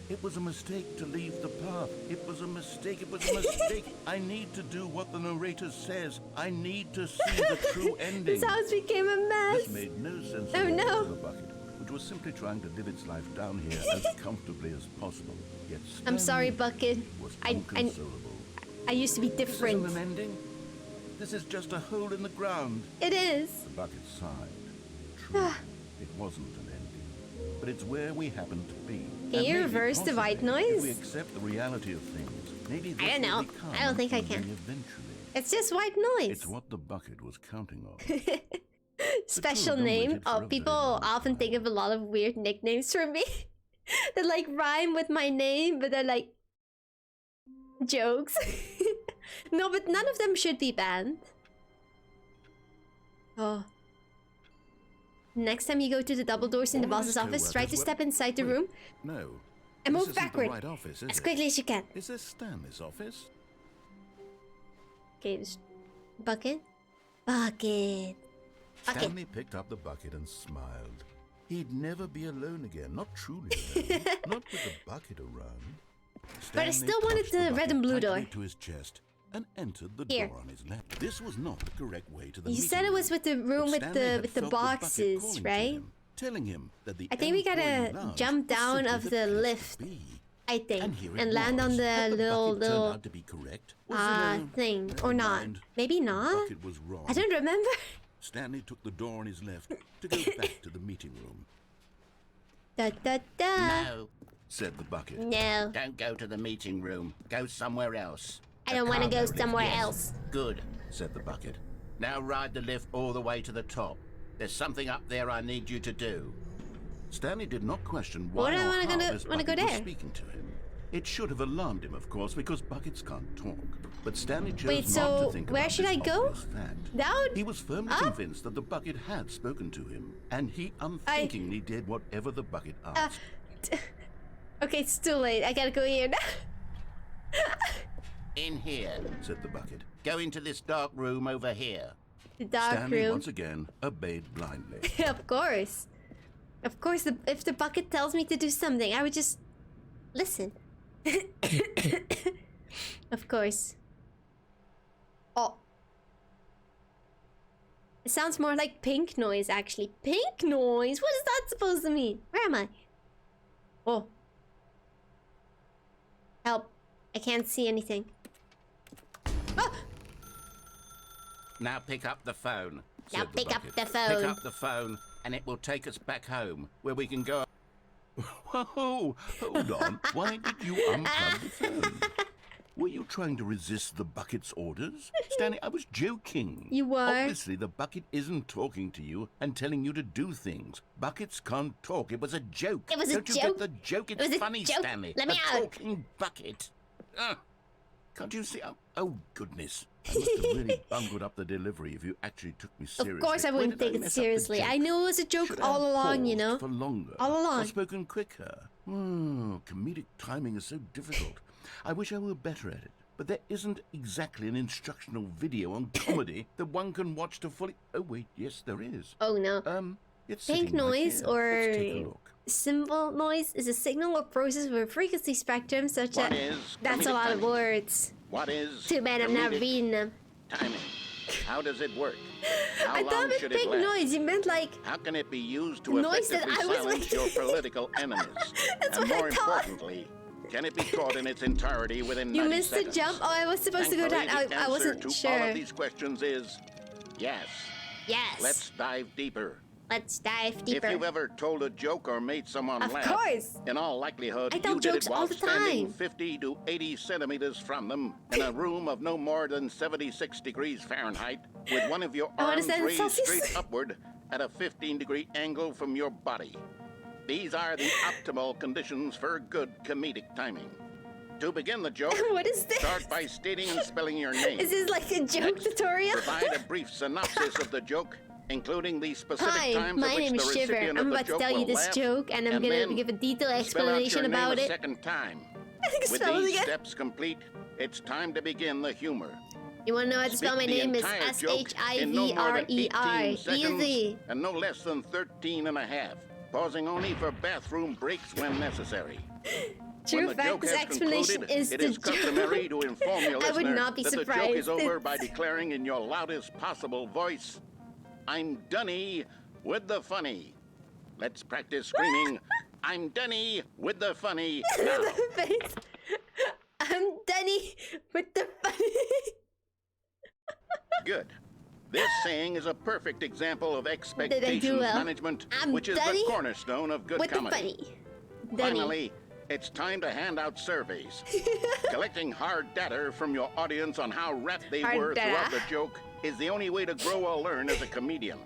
It was a mistake to leave the path. It was a mistake. It was a mistake. I need to do what the narrator says. I need to see the true ending. This house became a mess. This made no sense Oh, at all no. to the bucket, which was simply trying to live its life down here as comfortably as possible. Yet I'm sorry, Stanley Bucket. was I inconsolable. used to be This different. isn't an ending. This is just a hole in the ground. It is. The bucket sighed. True, it wasn't an ending, but it's where we happen to be. Can And you maybe, reverse the white possibly, noise? If we accept the reality of things, maybe this I don't know. will become I don't think I can. something eventually. It's just white noise. It's what the bucket was counting on. Special don't name. wait for Oh, a very people long often think of a lot of weird nicknames for me. That like rhyme with my name, but they're like jokes. No, but none of them should be banned. Oh. Next time you go to the double doors in the All boss's his office, try to co-workers step were- inside the Wait, room No. and this move isn't the backward right office, is as it? quickly as you can. Is this Stanley's office? Okay, just bucket. Bucket. Bucket. Stanley picked up the bucket and smiled. He'd never be alone again, not truly alone, not with the bucket around. But I Stanley still wanted clutched the red bucket and blue tightly door. to his chest and entered the Here. door on his left. This was not the correct way to the You meeting said it was room, with the room but with Stanley the had with the felt bucket boxes, calling to right? him, telling him that the I think we employee gotta lounge jump was down simply of the place to lift, be. I think, Here it and land on was. the Had little bucket turned little out to be correct? Was it a- thing Never or not. mind. Maybe The not. bucket was wrong. I don't remember. Stanley took the door on his left to go back to the meeting room. Da da da. No, Said the bucket. No. don't go to the meeting room. Go somewhere else. I The don't want to cargo go lift, somewhere yes. else. Good. Said the bucket. Now ride the lift all the way to the top. There's something up there I need you to do. Stanley did not question What why do I or wanna how go- this wanna go bucket was there? speaking to him. It should have alarmed him, of course, because buckets can't talk. But Stanley chose Wait, not so to think where about should this I go? obvious fact. Down? He was firmly Up? convinced that the bucket had spoken to him, and he unthinkingly did whatever the bucket asked. Okay, it's too late. I gotta go here now. In here, said the bucket. go into this dark room over here. The dark Stanley room. once again obeyed blindly. Of course. Of course, if the bucket tells me to do something, I would just listen. Of course. Oh. It sounds more like pink noise, actually. Pink noise? What is that supposed to mean? Where am I? Oh. Help. I can't see anything. Ah! Now pick up the phone. Now said the pick up bucket. the Pick phone. up the phone, and it will take us back home, where we can go. Whoa, hold on. Why did you unplug the phone? Were you trying to resist the bucket's orders? Stanley, I was joking. You were? Obviously, the bucket isn't talking to you and telling you to do things. Buckets can't talk. It was a joke. It was a Don't you joke? get the joke? It's It was a funny, joke. Stanley. Let me a out. talking bucket. Can't you see? Oh, goodness. I must have really bungled up the delivery if you actually took me seriously. Of course I Where wouldn't did take it mess up the seriously. joke? I knew it was a joke Should I all have along, you paused know. for longer? All along. Or spoken quicker? Comedic timing is so difficult. I wish I were better at it. But there isn't exactly an instructional video on comedy that one can watch to fully... Oh, wait, yes, there is. Oh, no. It's Pink sitting right noise here. or Let's take a look. symbol noise is a signal or process with a frequency spectrum such What that... is That's a comedic lot of timing? words. What is Too bad I'm not comedic reading them. timing? How does it work? How I long thought with should it pink last? noise you meant like... How can it be used to The noise that effectively I was silence making. your political enemies? That's and what I more thought. importantly, can it be taught in its entirety within You 90 missed the seconds? jump? Oh, I was supposed to go down. Thankfully, the I answer wasn't to sure. all of these questions is yes. Yes. Let's dive deeper. Let's dive deeper. If you've ever told a joke or made someone Of laugh, course. in all likelihood, I tell you did jokes it while all the standing time. 50 to 80 centimeters from them in a room of no more than 76 degrees Fahrenheit, with one of your I wanna arms stand in raised Celsius. straight upward at a 15-degree angle from your body. These are the optimal conditions for good comedic timing. To begin the joke, What is this? start by stating and spelling your name. Is this like a joke Next, tutorial? Provide a brief synopsis of the joke, including the specific Hi, times my at which name the is Shivrer. recipient I'm of the about to joke tell you will this laugh, joke, and I'm and gonna then give a detailed spell out explanation your name about a it. second time. I think With spell it these again. steps complete, it's time to begin the humor. You wanna know how to spell my Speak the name? Is entire joke in no more than S-H-I-V-R-E-R. 18 seconds Easy. and no less than 13 and a half, pausing only for bathroom breaks when necessary. True When the fact, joke this has explanation concluded, is it the is customary to inform your I would listener not be that the joke surprised. is over by declaring in your loudest possible voice, "I'm Dunny with the funny." Let's practice screaming, "I'm Dunny with the funny" now. The face. I'm Dunny with the funny. Good. This saying is a perfect example of expectations well? management, I'm which is Dunny the cornerstone of good with the comedy. funny. Dunny. Finally, it's time to hand out surveys. Collecting hard data from your audience on how rapt they Hard were data. throughout the joke is the only way to grow or learn as a comedian.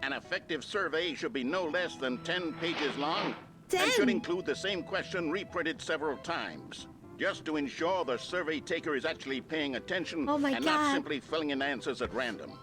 An effective survey should be no less than 10 pages long 10? and should include the same question reprinted several times, just to ensure the survey taker is actually paying attention Oh my and God. not simply filling in answers at random.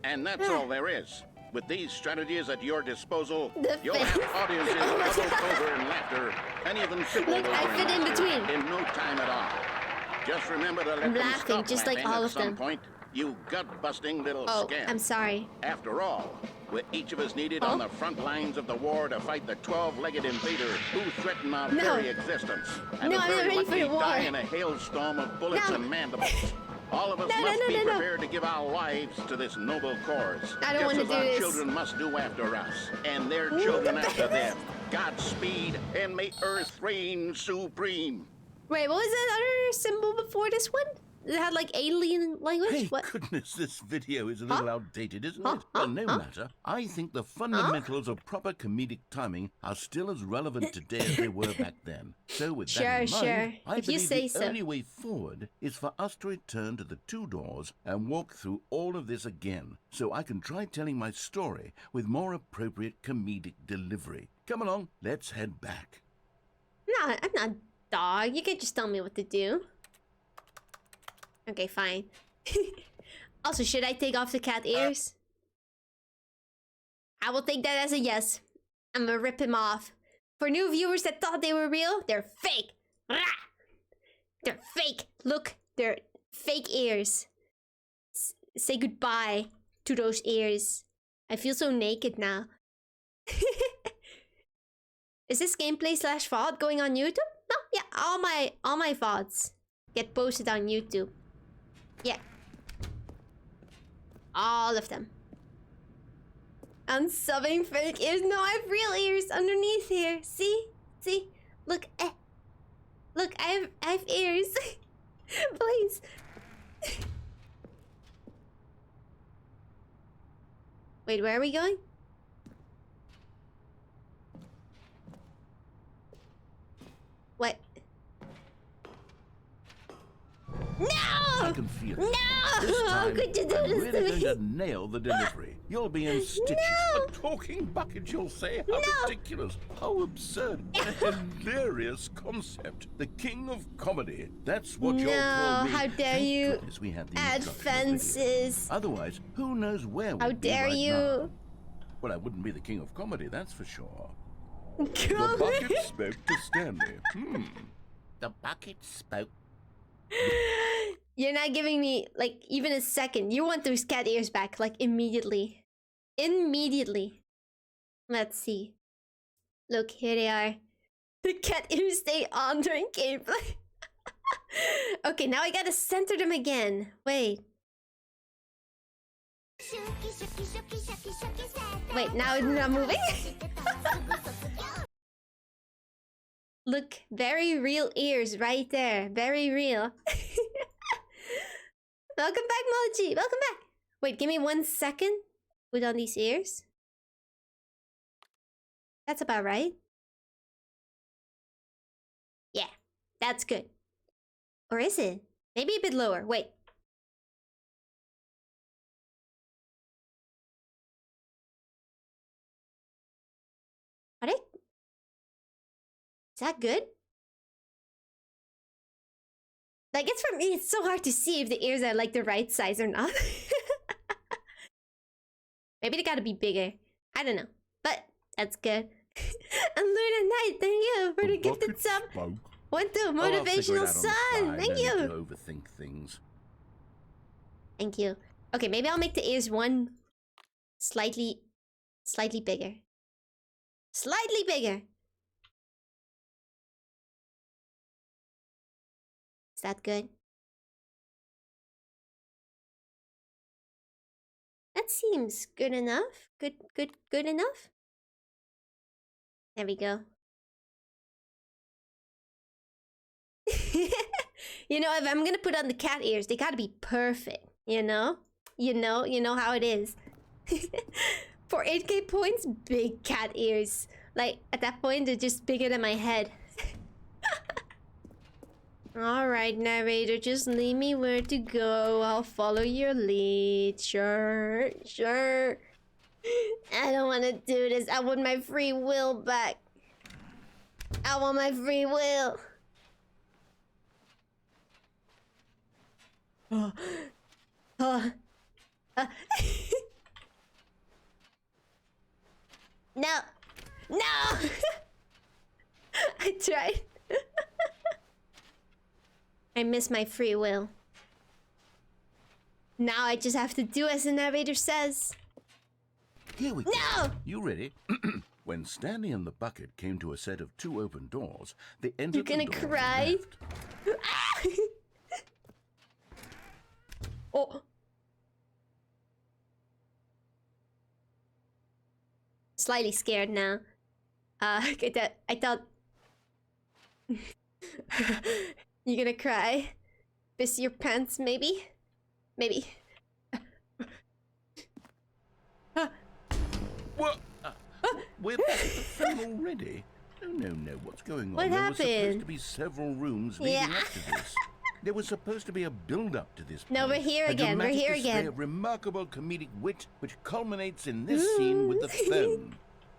And that's all there is. With these strategies at your disposal, The you'll face. have audiences Oh my doubled God. over in laughter and even tripled Look, over I fit in laughter between. in no time at all. Just remember to let I'm them laughing, stop just like laughing all at of some them. point, you gut-busting little Oh, scamp. I'm sorry. After all, we're each of us needed Huh? on the front lines of the war to fight the 12-legged invader who threatened our No. very existence. And No, who I'm not very ready for likely the war. die in a hailstorm of bullets No. and mandibles. All of us No, no, must no, be no, no. prepared to give our lives to this noble cause. I don't just wanna as do our this. children must do after us, and their Ooh, children the after best. them. Godspeed, and may Earth reign supreme. Wait, what was that other symbol before this one? It had like alien language? Hey, What? goodness, this video is a little outdated, isn't Huh? it? Well, no Huh? matter. I think the fundamentals of proper comedic timing are still as relevant today as they were back then. So with that in Sure, mind, sure. I If you believe say the so. only way forward is for us to return to the two doors and walk through all of this again, so I can try telling my story with more appropriate comedic delivery. Come along, let's head back. No, I'm not a dog. You can just tell me what to do. Okay, fine. Also, should I take off the cat ears? I will take that as a yes. I'm gonna rip him off. For new viewers that thought they were real, they're fake. Rah! They're fake. Look, they're fake ears. Say goodbye to those ears. I feel so naked now. Is this gameplay / VOD going on YouTube? No, yeah, all my VODs get posted on YouTube. Yeah. All of them. I'm subbing fake ears. No, I have real ears underneath here. See? See? Look, look, I have ears. Please. Wait, where are we going? What? No! I can feel it. No! This time, How could you do I'm this really to me? going to nail the delivery. You'll be in stitches. No! A talking bucket, you'll say. How No! ridiculous. How absurd. What a hilarious concept. The king of comedy. That's what you'll call me. How dare Thank you goodness we have the add instructions video. fences. Otherwise, who knows where How we'd be dare right you? now. Well, I wouldn't be the king of comedy, that's for sure. Come The bucket spoke to Stanley. The bucket spoke. You're not giving me, like, even a second. You want those cat ears back, like, immediately. Immediately. Let's see. Look, here they are. The cat ears stay on during gameplay. Okay, now I gotta center them again. Wait. Wait, now it's not moving? Look, very real ears right there. Very real. Welcome back, Mochi. Welcome back. Wait, give me 1 second. Put on these ears. That's about right. Yeah, that's good. Or is it? Maybe a bit lower. Wait. Are they? Is that good? Like, it's for me, it's so hard to see if the ears are like the right size or not. Maybe they gotta be bigger. I don't know. But that's good. And Luna Knight, thank you for the gifted sub. One, two, motivational sun. Thank you. To overthink things. Thank you. Okay, maybe I'll make the ears one slightly bigger. Slightly bigger. Is that good? That seems good enough. Good enough. There we go. You know, if I'm gonna put on the cat ears, they gotta be perfect. You know how it is. For 8k points, big cat ears. Like, at that point, they're just bigger than my head. Alright, narrator, just lead me where to go. I'll follow your lead. Sure. I don't want to do this. I want my free will back. I want my free will. No. I tried. I miss my free will. Now I just have to do as the narrator says. Here we go. No! You ready? When Stanley and the bucket came to a set of 2 open doors, they entered. You're gonna the door cry? Oh. Slightly scared now. I thought you're gonna cry. Piss your pants, maybe? Maybe. What? We're back at the film already? No. What's going on? What There were supposed happened? to be several rooms leading up to this. There was supposed to be a build-up to this. No, we're point, here a again. We're dramatic here display again. Of remarkable comedic wit, which culminates in this scene with the phone.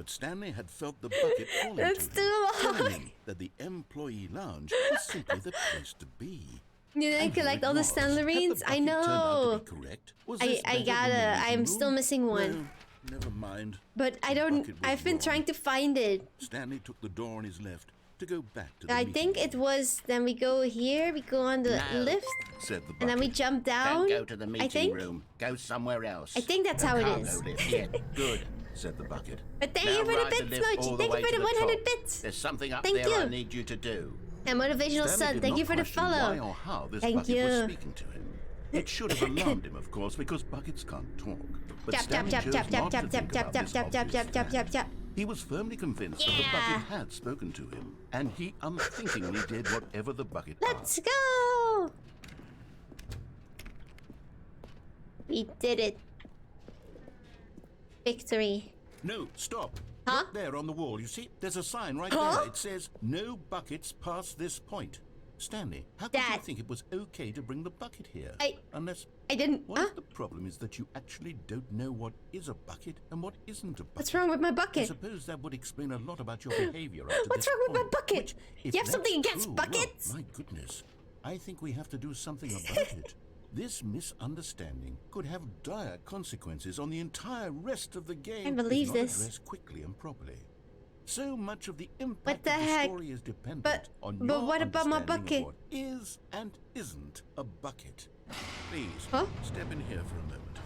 But Stanley had felt the bucket calling That's to too him, long. telling him that the employee lounge was simply the place to be. You didn't collect all the Stanlerines? I know. I gotta. I'm still missing one. No, never mind. But I don't. I've been trying to find it. Stanley took the door on his left to go back to the I think it was. Then we go here. We go on the lift, said the bucket. and then we jump down. Don't go to the meeting I think. room. Go somewhere else. I think that's how it is. Good, said the bucket. But thank you for the bits, Mochi. Thank you for the 100 bits. There's something up Thank there you. I need you to do. And motivational son, thank you for the follow. Why or how this Thank bucket you. was speaking to him. It should have alarmed him, of course, because buckets can't talk. But Stanley chose not to think about this obvious fact. He was firmly convinced that the bucket had spoken to him, and he unthinkingly did whatever the bucket asked. Let's go! We did it. Victory. No, stop. Huh? Look there on the wall, you see? There's a sign right there. It says, no buckets past this point. Stanley, how could you think it was okay to bring the bucket here? Unless... I didn't... What if the problem is that you actually don't know what is a bucket and what isn't a bucket? What's wrong with my bucket? I suppose that would explain a lot about your behavior up to What's this wrong with my point, bucket? which, if You have something that's against true, buckets? Well, my goodness. I think we have to do something about it. This misunderstanding could have dire consequences on the entire rest of the game. I believe if not this. addressed quickly and properly. So much of the impact What the of the heck? story is dependent on but your what about my understanding bucket? of what is and isn't a bucket. Please, step in here for a moment.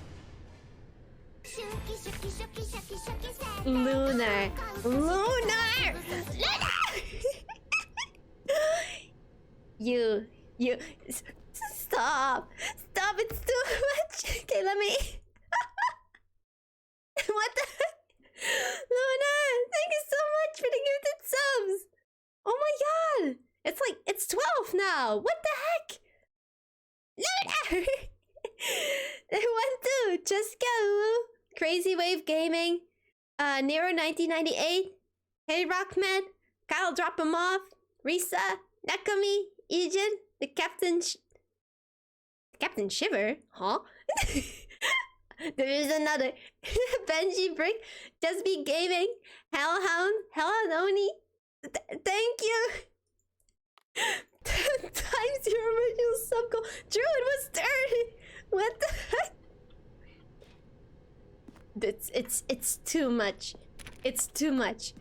Lunar. Lunar! You. Stop. Stop, it's too much. Okay, let me. What the heck? Luna, thank you so much for the gifted subs. Oh my god. It's like, it's 12 now. What the heck? Luna! 1-2, just go. Crazy Wave Gaming. Nero 1998. Hey Rockman. Kyle Drop Him Off. Risa. Nakami. Ejin. The Captain Shiver? Huh? There is another. Benji Brick. Just Be Gaming. Hellhound. Hellhound Oni. Thank you. 10 times your original sub goal. Drew, it was 30. What the heck? It's too much. It's too much.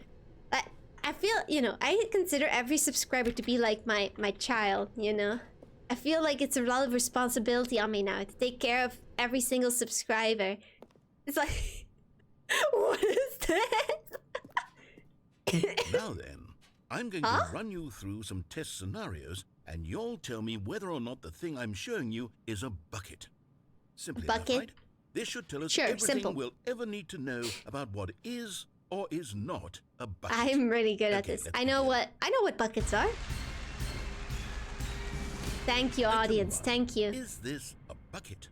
I feel, you know, I consider every subscriber to be like my child, you know? I feel like it's a lot of responsibility on me now to take care of every single subscriber. It's like, what is that? Now then, I'm going to run you through some test scenarios, and you'll tell me whether or not the thing I'm showing you is a bucket. Simply enough, right? This should tell us everything we'll ever need to know about what is or is not a bucket. I'm really good at this. I know what buckets are. Thank you, audience. Thank you. Is this a bucket?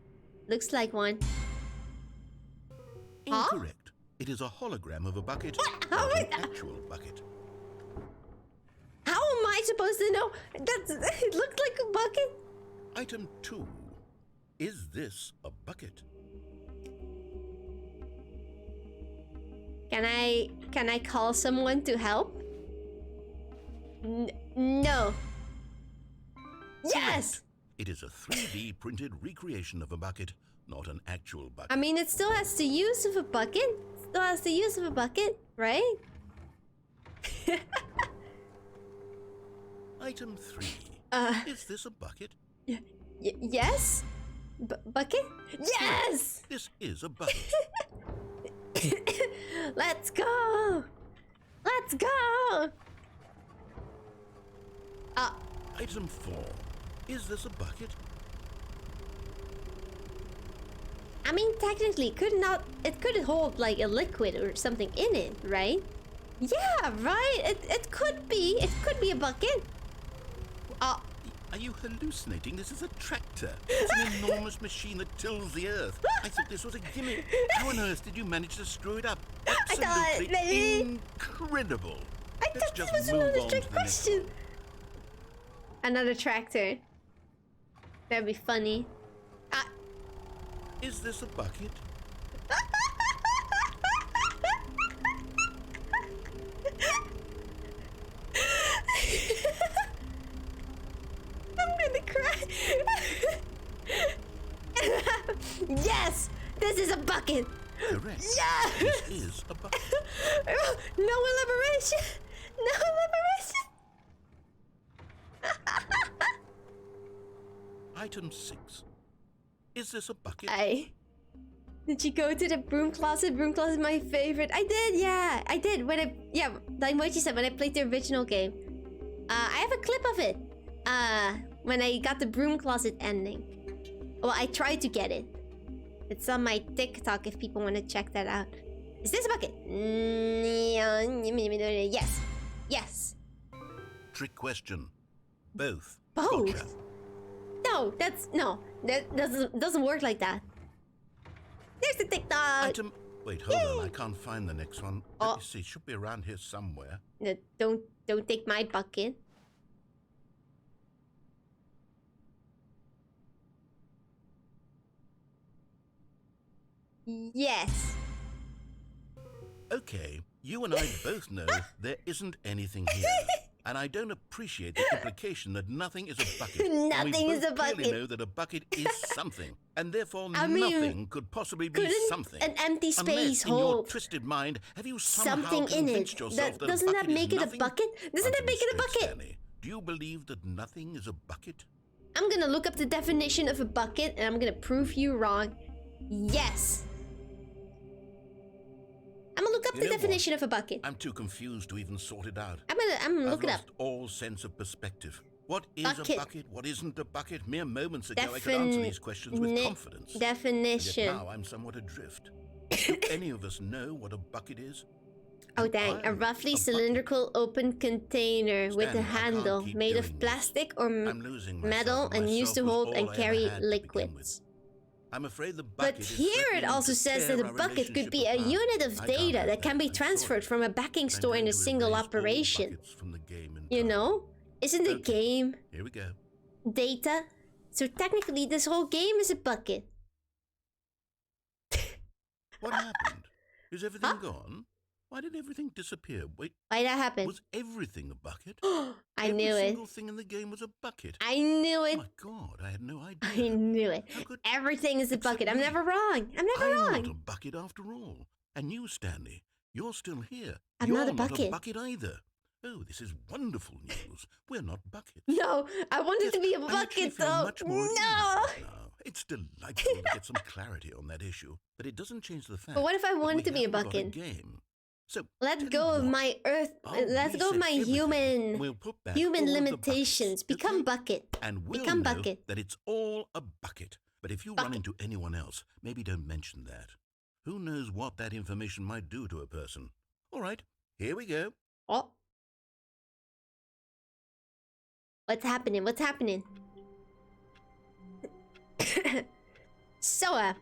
Looks like one. Incorrect. It is a hologram of a bucket, not an actual bucket. How am I supposed to know? It looked like a bucket. Item 2. Is this a bucket? Can I call someone to help? No. Yes! It is a 3D printed recreation of a bucket, not an actual bucket. I mean, it still has the use of a bucket. Still has the use of a bucket, right? Item 3. Is this a bucket? Yes? Bucket? Yes! This is a bucket. Let's go! Let's go! Item 4. Is this a bucket? I mean, technically, it could hold like a liquid or something in it, right? Yeah, right? It could be. It could be a bucket. Are you hallucinating? This is a tractor. It's an enormous machine that tills the earth. I thought this was a gimmick. How on earth did you manage to screw it up? Absolutely incredible. Let's just move on to the next one. Another tractor. That'd be funny. Is this a bucket? Yes! This is a bucket! Correct. Yes! This is a bucket. No elaboration! No elaboration! Item 6. Is this a bucket? Did you go to the broom closet? Broom closet is my favorite. I did, yeah. I did. Like Mochi said, when I played the original game. I have a clip of it. When I got the broom closet ending. Well, I tried to get it. It's on my TikTok if people want to check that out. Is this a bucket? Yes. Yes. Trick question. Both. Both? Gotcha. No, that doesn't work like that. There's the TikTok. Item. Wait, hold on. I can't find the next one. Let me see. It should be around here somewhere. No, don't take my bucket. Yes. Okay, you and I both know there isn't anything here. And I don't appreciate the implication that nothing is a bucket. Nothing is a bucket. We clearly know that a bucket is something, and therefore nothing could possibly be something. An empty space Unless, in your hold twisted mind, have you somehow something in convinced it? yourself that Doesn't that make it a nothing? bucket? Doesn't that make it a bucket? Stanley, do you believe that nothing is a bucket? I'm gonna look up the definition of a bucket, and I'm gonna prove you wrong. Yes. I'm gonna look up the definition of a bucket. I'm too confused to even sort it out. I'm gonna look it up. I've lost all sense of perspective. What is a bucket? What isn't a bucket? Mere moments ago, I could answer these questions with confidence. Definition. Yet now I'm somewhat adrift. Do any of us know what a bucket is? Oh dang, a roughly cylindrical open container with a handle made of plastic or metal and used to hold and carry liquids. I'm afraid the bucket But here it also says that a bucket could be a unit of data that can be transferred from a backing store in a single operation. You know? Isn't the game here we go. Data? So technically this whole game is a bucket. What happened? Is everything gone? Why did everything disappear? Wait. Why that happened? Was everything a bucket? I knew it. Every single thing in the game was a bucket. I knew it. Oh my god, I had no idea. I knew it. Everything is a bucket. I'm never wrong. I'm never wrong. I'm not a bucket after all. And you, Stanley, you're still here. I'm not a bucket. You're not a bucket either. Oh, this is wonderful news. We're not buckets. No, I wanted to be a bucket though. No. It's delightful to get some clarity on that issue, but it doesn't change the fact. But what if I wanted to be a bucket? So let go of my earth. Let go of my human limitations. Become bucket. And we'll become know bucket. that it's all a bucket. But if you run into anyone else, maybe don't mention that. Who knows what that information might do to a person? All right, here we go. Oh. What's happening? What's happening? So,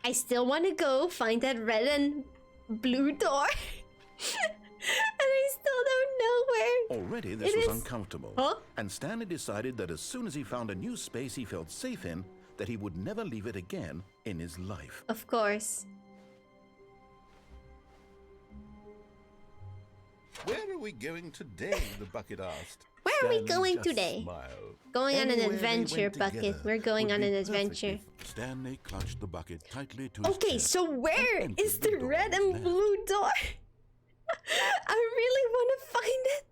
I still want to go find that red and blue door. And I still don't know where. Already this was uncomfortable. And Stanley decided that as soon as he found a new space he felt safe in, that he would never leave it again in his life. Of course. Where are we going today? The bucket asked. Where are we going today? Smiled. Going on an adventure, bucket. We're going on an adventure. Stanley clutched the bucket tightly to his Okay, chest. so where is the red and blue door? I really want to find it.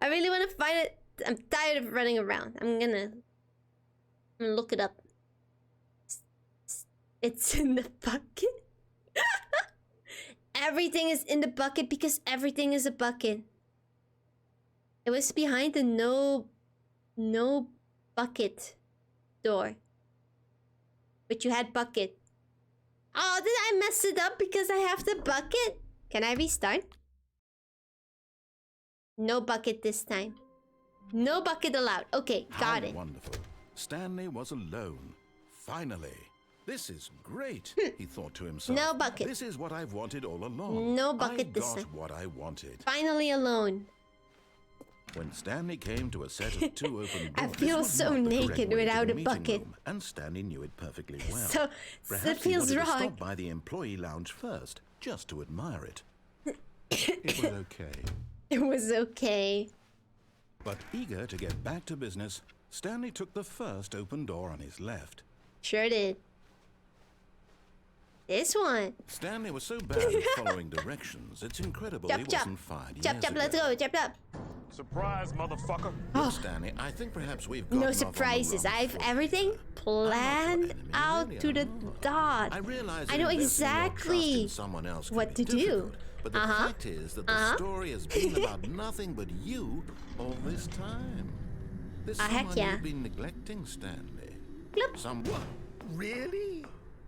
I really want to find it. I'm tired of running around. I'm gonna look it up. It's in the bucket. Everything is in the bucket because everything is a bucket. It was behind the no bucket door. But you had bucket. Oh, did I mess it up because I have the bucket? Can I restart? No bucket this time. No bucket allowed. Okay, got it. Wonderful. Stanley was alone. Finally. This is great, he thought to himself. No bucket. This is what I've wanted all along. No bucket this time. I got what I wanted. Finally alone. When Stanley came to a set of two open doors, I feel so naked without a bucket. Room, and Stanley knew it perfectly well. So perhaps it feels he wanted wrong. to stop by the employee lounge first, just to admire it. It was okay. It was okay. But eager to get back to business, Stanley took the first open door on his left. Sure did. This one. Stanley was so bad at following directions, it's incredible he wasn't fired years ago. Let's go, chop. Surprise, motherfucker. Look, Stanley, I think perhaps we've got no surprises. I've everything planned out to the dot. I know exactly what to do. But the fact is that the story has been about nothing but you all this time. There's someone you've been neglecting, Stanley. Someone. Really?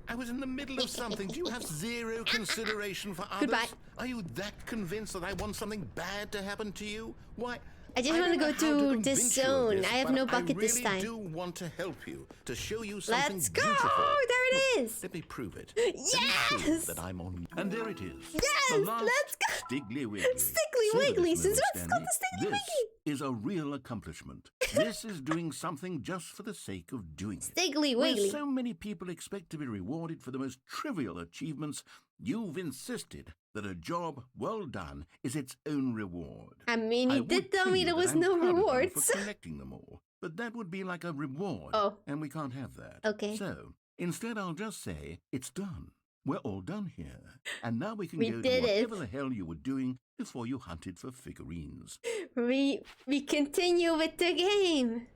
I was in the middle of something. Do you have zero consideration for others? Goodbye. Are you that convinced that I want something bad to happen to you? Why? I just want to go to this zone. I have no bucket this time. I really do want to help you, to show you something Let's go! beautiful. There it is! Let me prove it. Yes! Let me prove that I'm on. And there it is. Yes! Let's go! Stiggly Wiggly. Stiggly Wiggly. Since what's called the Stiggly Wiggly? This is a real accomplishment. This is doing something just for the sake of doing it. Stiggly Wiggly. Where so many people expect to be rewarded for the most trivial achievements, you've insisted that a job well done is its own reward. I mean, you did tell me there was no rewards. For collecting them all, but that would be like a reward. Oh. And we can't have that. Okay. So, instead I'll just say, it's done. We're all done here. And now we can go to whatever the hell you were doing before you hunted for figurines. We continue with the game.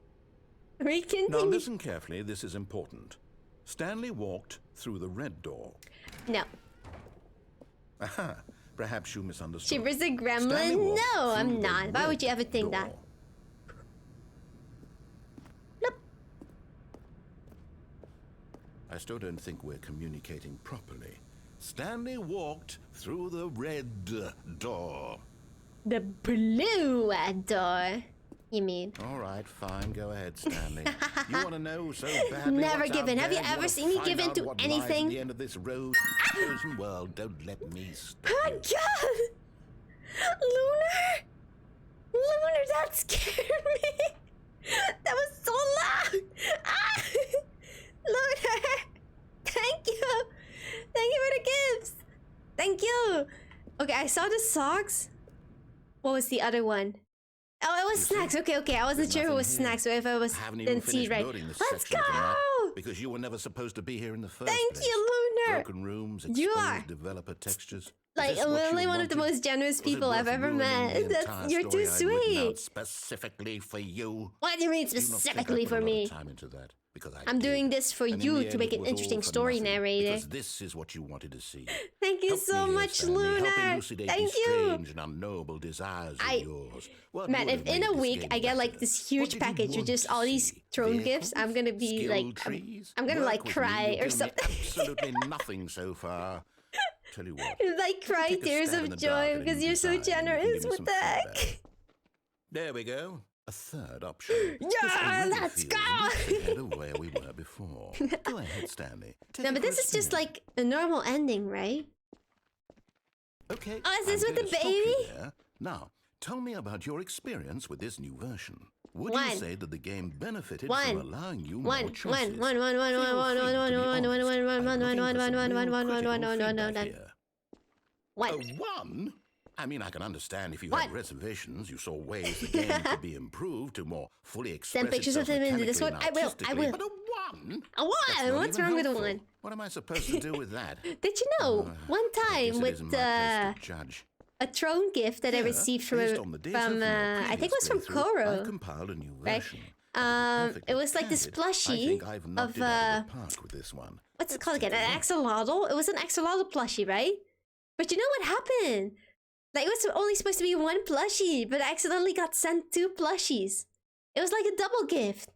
We continue. Now listen carefully, this is important. Stanley walked through the red door. No. Aha, perhaps you misunderstood. Shivers a gremlin? No, I'm not. Why would you ever think that? Bloop. I still don't think we're communicating properly. Stanley walked through the red door. The blue door, you mean? All right, fine. Go ahead, Stanley. You want to know so badly? Never given. Have you ever seen me give in to anything? At the end of this road, frozen world. Don't let me stop. Oh God! Lunar, that scared me. That was so loud. Ah! Lunar, thank you for the gifts. Thank you. Okay, I saw the socks. What was the other one? Oh, it was snacks. Okay. I wasn't sure who was snacks, so if I was didn't see right. Let's go! Because you were never supposed to be here in the first place. Thank you, Lunar. Broken rooms, you are developer textures. Like literally one of the most generous people I've ever met. You're too sweet. Specifically for you. What do you mean specifically for me? I'm doing this for you to make an interesting story narrator. Because this is what you wanted to see. Thank you so much, Lunar. Thank you. Strange and unknowable desires of yours. Man, if in a week I get like this huge package with just all these throne gifts, I'm gonna be like, I'm gonna like cry or something. Absolutely nothing so far. Tell you what. Like cry tears of joy because you're so generous. What the heck? There we go. A third option. Yeah, let's go! Ahead of where we were before. Go ahead, Stanley. No, but this is just like a normal ending, right? Okay. Oh, is this with the baby? Now, tell me about your experience with this new version. Would you say that the game benefited from allowing you more choices? One? I mean, I can understand if you had reservations, you saw ways the game could be improved to more fully express Send pictures of him into this one. I will. But a one? A one? What's wrong with a one? What am I supposed to do with that? Did you know, one time with a throne gift that I received from I think it was from Koro. I've compiled a new version. It was like this plushie of what's it called again? An axolotl. It was an axolotl plushie, right? But you know what happened? Like, it was only supposed to be one plushie, but I accidentally got sent 2 plushies. It was like a double gift.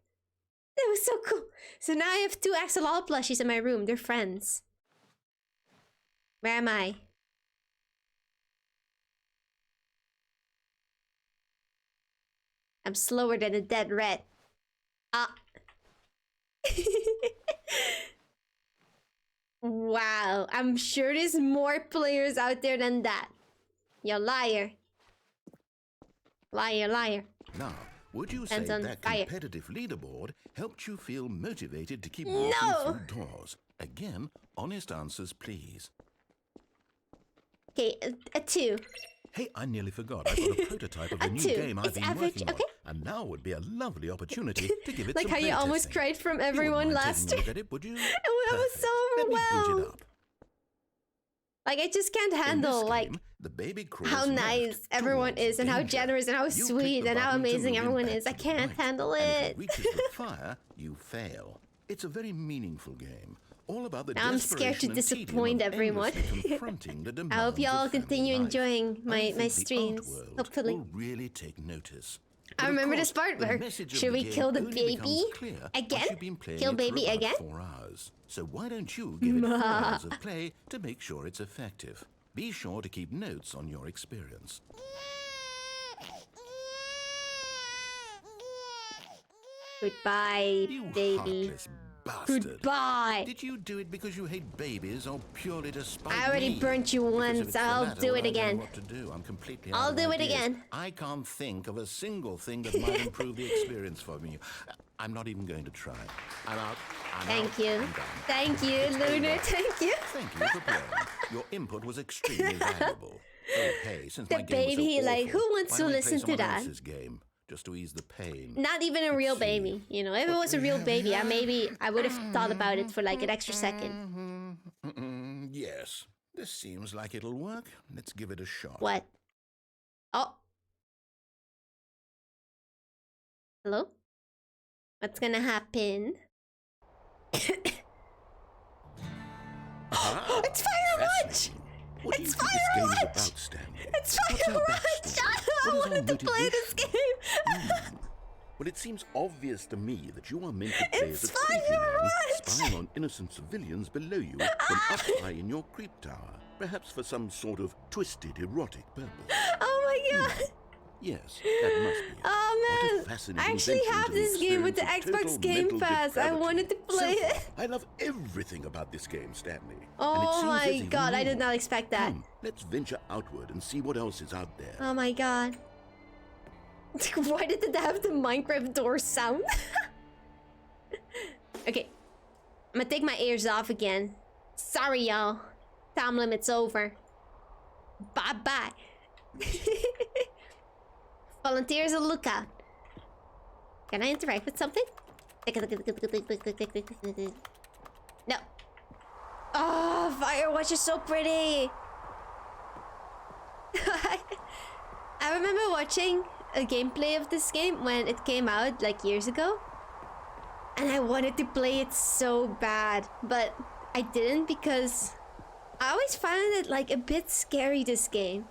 It was so cool. So now I have 2 axolotl plushies in my room. They're friends. Where am I? I'm slower than a dead rat. Ah. Wow. I'm sure there's more players out there than that. You liar. Liar. Now, would you say that competitive leaderboard helped you feel motivated to keep walking through doors? Again, honest answers, please. Okay, a 2. Hey, I nearly forgot. I've got a prototype of a new game I've been working on. And now would be a lovely opportunity to give it like some how you almost playtesting. cried from everyone last Look at it, would you? I was so overwhelmed. Let me boot it up. Like, I just can't handle, like, the baby how nice everyone is and how generous and how sweet and how amazing everyone is. I can't handle it. If it reaches the fire, you fail. It's a very meaningful game. All about the I'm scared to disappoint everyone. I hope y'all continue enjoying my streams, hopefully. Will really take notice. I remember this part where, should we kill the baby again? Kill baby again? 4 hours. So why don't you give it 4 hours of play to make sure it's effective? Be sure to keep notes on your experience. Goodbye, baby. Bastard. Goodbye. Did you do it because you hate babies or purely to spite I already burnt you once. I'll do it again. I'll do it again. I can't think of a single thing that might improve the experience for me. I'm not even going to try. I'm out. Thank you. Thank you, Lunar. Thank you. Thank you for playing. Your input was extremely valuable. Oh, hey, since the my game baby, was so like, awful, who wants to listen to that? Game? Just to ease the pain. Not even a real baby, you know. If it was a real baby, I would have thought about it for like an extra second. Yes, this seems like it'll work. Let's give it a shot. What? Oh. Hello? What's gonna happen? It's Firewatch! It's Firewatch! It's Firewatch! I wanted to play this game! Well, it seems obvious to me that you are meant to play as a creepy man spying on innocent civilians below you from up high in your creep tower. Perhaps for some sort of twisted, erotic purpose. Oh my god! Yes, that must be it. Oh man, I actually have this game with the Xbox Game Pass. I wanted to play it. I love everything about this game, Stanley. Oh my god, I did not expect that. Let's venture outward and see what else is out there. Oh my god. Why did it have the Minecraft door sound? Okay, I'm gonna take my ears off again. Sorry, y'all. Time limit's over. Bye-bye. Volunteers a lookout. Can I interact with something? No. Oh, Firewatch is so pretty. I remember watching a gameplay of this game when it came out like years ago. And I wanted to play it so bad, but I didn't because I always found it like a bit scary, this game.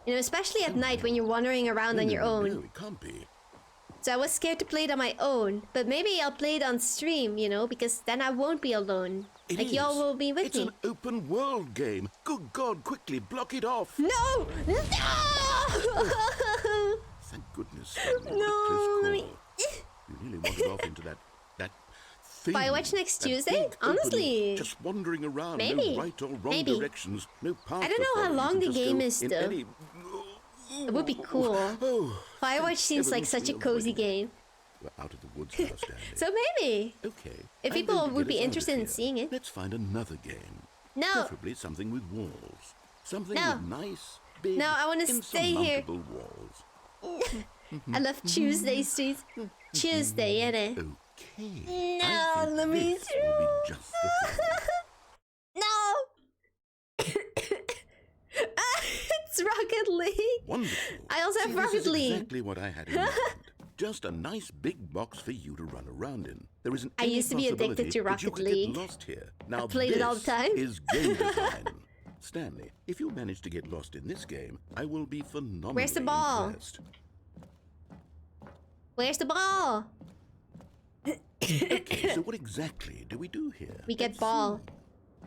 You know, especially at night when you're wandering around on your own. No, it can't be. So I was scared to play it on my own. But maybe I'll play it on stream, you know, because then I won't be alone. Like, y'all will be with me. It's an open world game. Good God, quickly block it off. No! No! Thank goodness. Stanley, No, let me... You nearly wandered off into that thing. Firewatch next Tuesday? Honestly. Just wandering around. Maybe. No right or wrong directions. No path. I don't know how long the game is still. Any... It would be cool. Oh, Firewatch seems like such a cozy game. We're out of the woods now, Stanley. So maybe. Okay. If people would be interested in seeing it. Let's find another game. No. Preferably something with walls. Something with nice, big, no, I want to stay here. Walls. I love Tuesday streets. Tuesday, innit? Okay. No, let me this will be just the thing. No! It's Rocket League. Wonderful. I also have Rocket League. Exactly what I had in mind. Just a nice big box for you to run around in. There isn't I used to be addicted to Rocket League. Get lost here. Now I played it all the time. Is game design. Stanley, if you manage to get lost in this game, I will be phenomenally Where's the ball? impressed. Where's the ball? Okay, so what exactly do we do here? We get ball.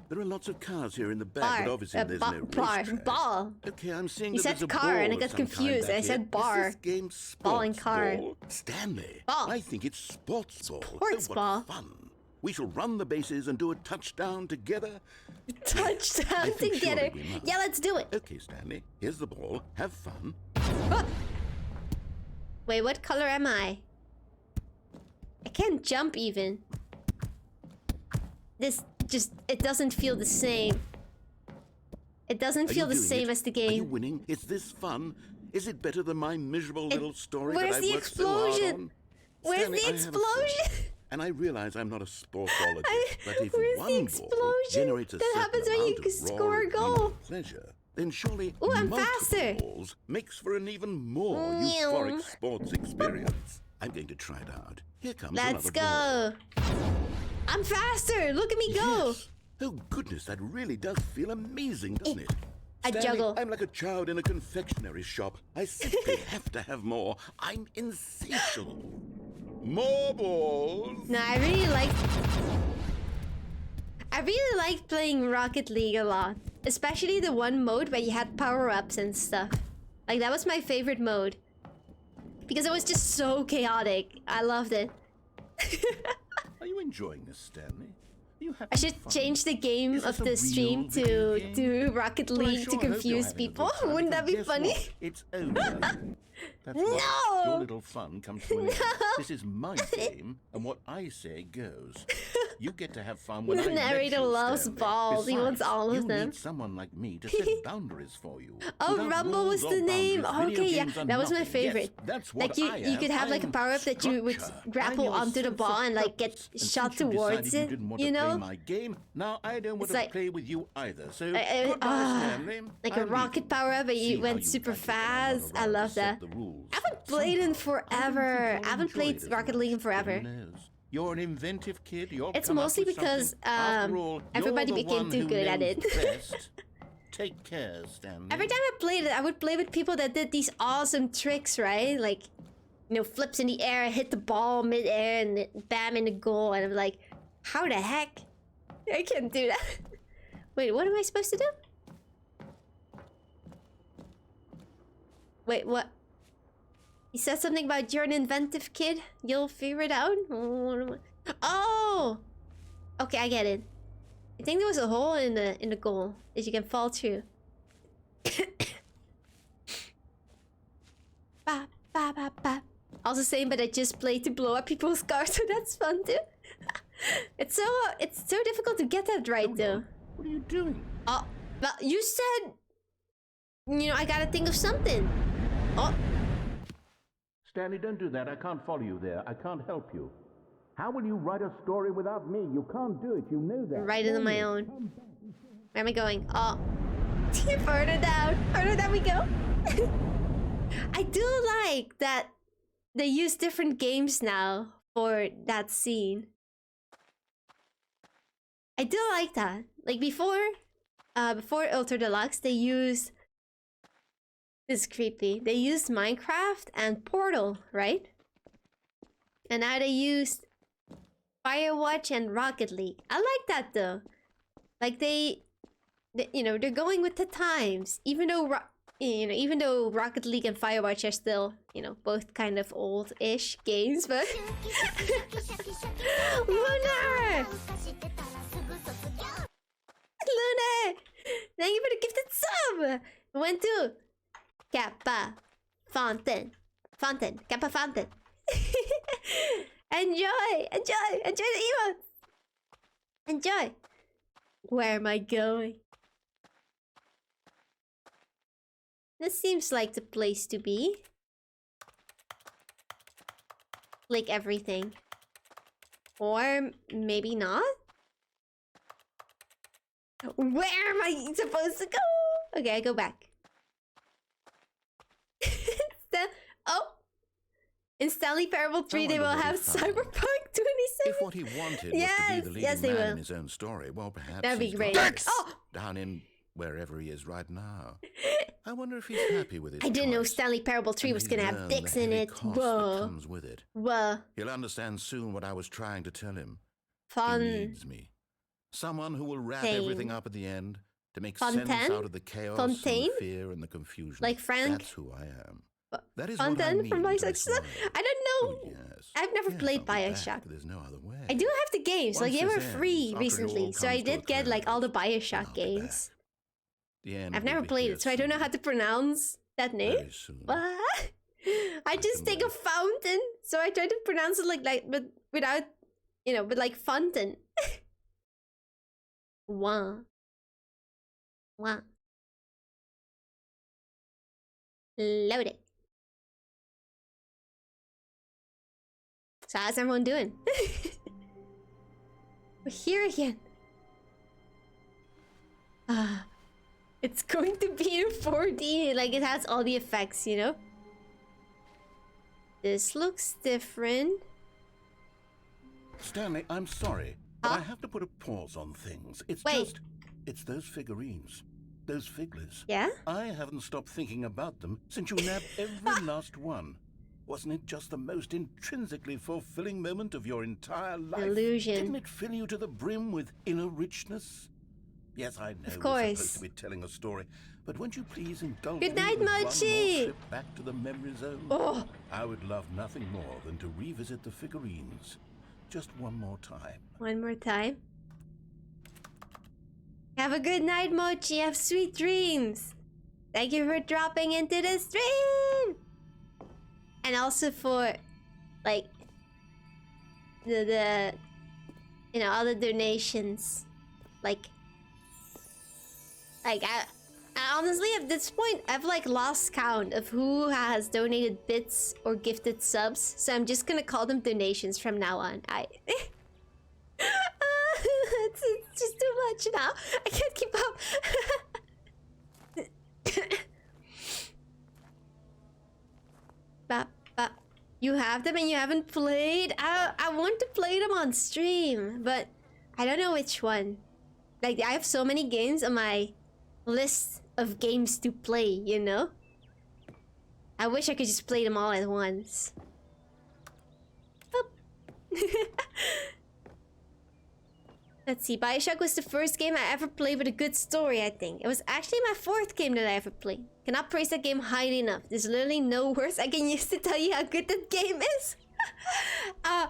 There are lots of cars here in the back, but obviously there's no racetrack. Ball. Okay, I'm seeing you that said there's a car ball and I of got some confused. kind I back said here. bar. Is this game sports ball and car. Ball? Stanley, Ball. I think it's sports ball. Sports what ball. Fun. We shall run the bases and do a touchdown together. Touchdown together. Yeah, let's do it. Okay, Stanley, here's the ball. Have fun. Oh. Wait, what color am I? I can't jump even. This just, it doesn't feel the same. It doesn't feel the same as the Are you game. winning? Is this fun? Is it better than my miserable little story Where's that the I worked so hard explosion? on? Where's Stanley, the I have a explosion? friend, and I realize I'm not a sportologist, but if Where's one the ball explosion generates a that certain happens when you amount of score a raw goal? adrenal pleasure, then surely Ooh, I'm multiple faster. balls makes for an even more Meow. euphoric sports experience. I'm going to try it out. Here comes Let's another go. ball. I'm faster. Look at me go. Yes. Oh goodness, that really does feel amazing, doesn't it? I Stanley, juggle. I'm like a child in a confectionery shop. I simply have to have more. I'm insatiable. More balls. No, I really liked playing Rocket League a lot. Especially the one mode where you had power-ups and stuff. Like, that was my favorite mode. Because it was just so chaotic. I loved it. Are you enjoying this, Stanley? I should change the game of the stream to Rocket League to confuse people. Wouldn't that be funny? It's over. That's right. Your little fun comes to an end. This is my game, and what I say goes. You get to have fun when I The narrator let you, loves Stanley. balls. He wants Besides, all of you them. need someone like me to set boundaries for you. Oh, Without Rumble was rules or the name. boundaries, video Okay, yeah, games are that was my nothing. favorite. Yes, that's what Like you could have like a power up that you would grapple onto the ball and like get shot towards it. You know, my game. Now I don't want It's to like- play with you either. So like goodbye, Stanley. like I'll a leave rocket you. power up and See you how went you super like it when I'm not fast. I around to love set that. the rules. I haven't played in forever. I haven't enjoy played it as Rocket much, League in but forever. who knows? You're an inventive kid. You'll It's come up mostly with because something. After all, everybody you're the became one too who good at knows it. best. Take care, Stanley. Every time I played it, I would play with people that did these awesome tricks, right? Like, you know, flips in the air, hit the ball mid-air, and bam in the goal. And I'm like, how the heck? I can't do that. Wait, what am I supposed to do? Wait, what? He said something about you're an inventive kid. You'll figure it out. Oh, okay, I get it. I think there was a hole in the goal that you can fall through. Ba, ba, ba, ba. Also same, but I just played to blow up people's cars, so that's fun too. It's so difficult to get that right though. What are you doing? Oh, well, you said, you know, I gotta think of something. Oh, Stanley, don't do that. I can't follow you there. I can't help you. How will you write a story without me? You can't do it. You know that. right it on my own. Where am I going? Oh, further down. Further down we go. I do like that they use different games now for that scene. I do like that. Like before Ultra Deluxe, they used... This is creepy. They used Minecraft and Portal, right? And now they used Firewatch and Rocket League. I like that though. Like they you know, they're going with the times. Even though even though Rocket League and Firewatch are still, you know, both kind of old-ish games, but Lunar! Lunar! Thank you for the gifted sub! Went to Kappa Fountain. Kappa Fountain. Enjoy the emotes. Enjoy. Where am I going? This seems like the place to be. Like everything. Or maybe not? Where am I supposed to go? Okay, I go back. Oh! In Stanley Parable 3, they will have Cyberpunk 26. If what he wanted was to be the leading man in his own story, well, perhaps That'd be he's great. got Oh! down in wherever he is right now. I wonder if he's happy with his I didn't know choice. Stanley Parable 3 And was he's gonna have learned dicks the in heavy it. cost that Whoa. comes with it. Whoa. He'll understand soon what I was trying to tell him. Fun. He needs me. Someone who will wrap Fontaine. everything up at the end to make Fontaine? sense out of the chaos Fontaine? and the fear and the confusion. Like Frank? That's who I am. That is what I Fontaine mean from to Bioshock. this world. I don't know. Oh, yes. I've never Yes, played I'll be back. Bioshock. There's no other way. I do have the games. Like Once they were this free ends, after it recently, all so I comes to a did get like all the close, Bioshock I'll be games. The end I've will never be played here it, so I don't know how to pronounce that name. very soon. What? I just think of fountain, so I try to pronounce it like but without, you know, but like fountain. Wah. Wah. Load it. So how's everyone doing? We're here again. It's going to be in 4D. Like, it has all the effects, you know? This looks different. Stanley, I'm sorry, but I have to put a pause on things. It's it's those figurines. Those figglers. Yeah? I haven't stopped thinking about them since you nabbed every last one. Wasn't it just the most intrinsically fulfilling moment of your entire life? Illusion. Didn't it fill you to the brim with inner richness? Yes, I know of we're course. supposed to be telling a story, but won't you please indulge Good me night, with one more Mochi! trip back to the memory zone? Oh. I would love nothing more than to revisit the figurines. Just one more time. One more time. Have a good night, Mochi. Have sweet dreams. Thank you for dropping into the stream. And also for, like, the you know, all the donations. Like I honestly, at this point, I've like lost count of who has donated bits or gifted subs. So I'm just gonna call them donations from now on. It's just too much now. I can't keep up. But you have them and you haven't played? I want to play them on stream, but I don't know which one. Like, I have so many games on my list of games to play, you know? I wish I could just play them all at once. Let's see, Bioshock was the first game I ever played with a good story, I think. It was actually my 4th game that I ever played. Cannot praise that game highly enough. There's literally no words I can use to tell you how good that game is. I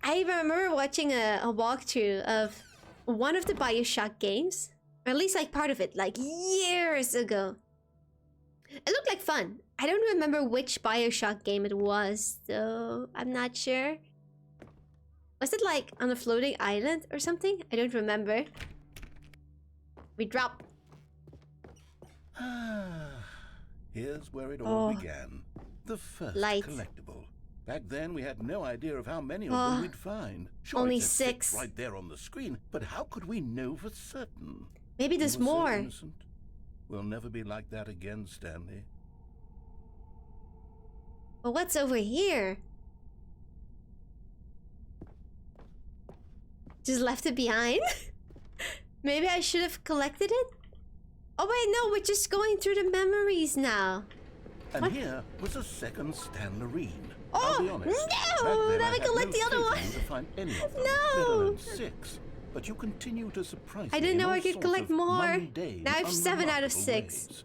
remember watching a walkthrough of one of the Bioshock games. Or at least like part of it, like years ago. It looked like fun. I don't remember which Bioshock game it was, though. I'm not sure. Was it like on a floating island or something? I don't remember. We drop. Here's where it all began. The first collectible. Back then, we had no idea of how many of them we'd find. Sure, only it says 6 right there on the screen, but how could we know for certain? Maybe there's more. So innocent. We'll never be like that again, Stanley. But what's over here? Just left it behind? Maybe I should have collected it? Oh wait, no, we're just going through the memories now. And here was a second Stanlerine. Oh, I'll be honest, no! Then I collect the other one. To find any of them, no! let alone 6. But you continue to surprise me. I didn't know I could collect more. Mundane, now I have 7 out of 6. Ways.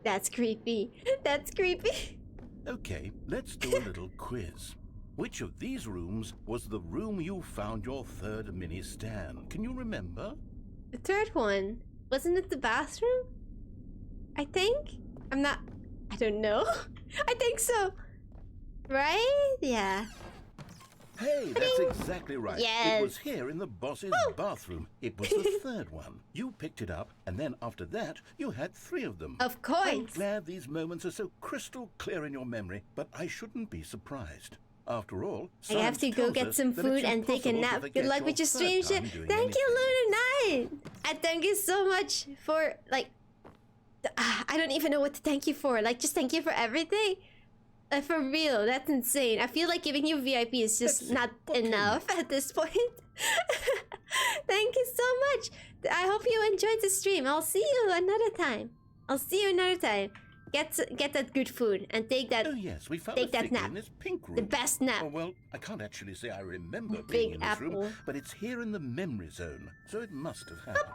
That's creepy. That's creepy. Okay, let's do a little quiz. Which of these rooms was the room you found your 3rd mini Stan? Can you remember? The 3rd one. Wasn't it the bathroom? I think? I don't know. I think so. Right? Yeah. Hey, that's exactly right. Yes. It was here in the boss's bathroom. It was the 3rd one. You picked it up, and then after that, you had 3 of them. Of course. I'm glad these moments are so crystal clear in your memory, but I shouldn't be surprised. After all, I have to go get some food and take a nap. Good luck with your stream shit. Thank you, Lunar Knight! And thank you so much for, like... I don't even know what to thank you for. Like, just thank you for everything. For real, that's insane. I feel like giving you VIP is just not enough at this point. Thank you so much. I hope you enjoyed the stream. I'll see you another time. Get that good food and take that. Oh yes, we found take a that nap. in this pink room. The best nap. Oh well, I can't actually say I remember Big being in this apple. room, but it's here in the memory zone, so it must have happened.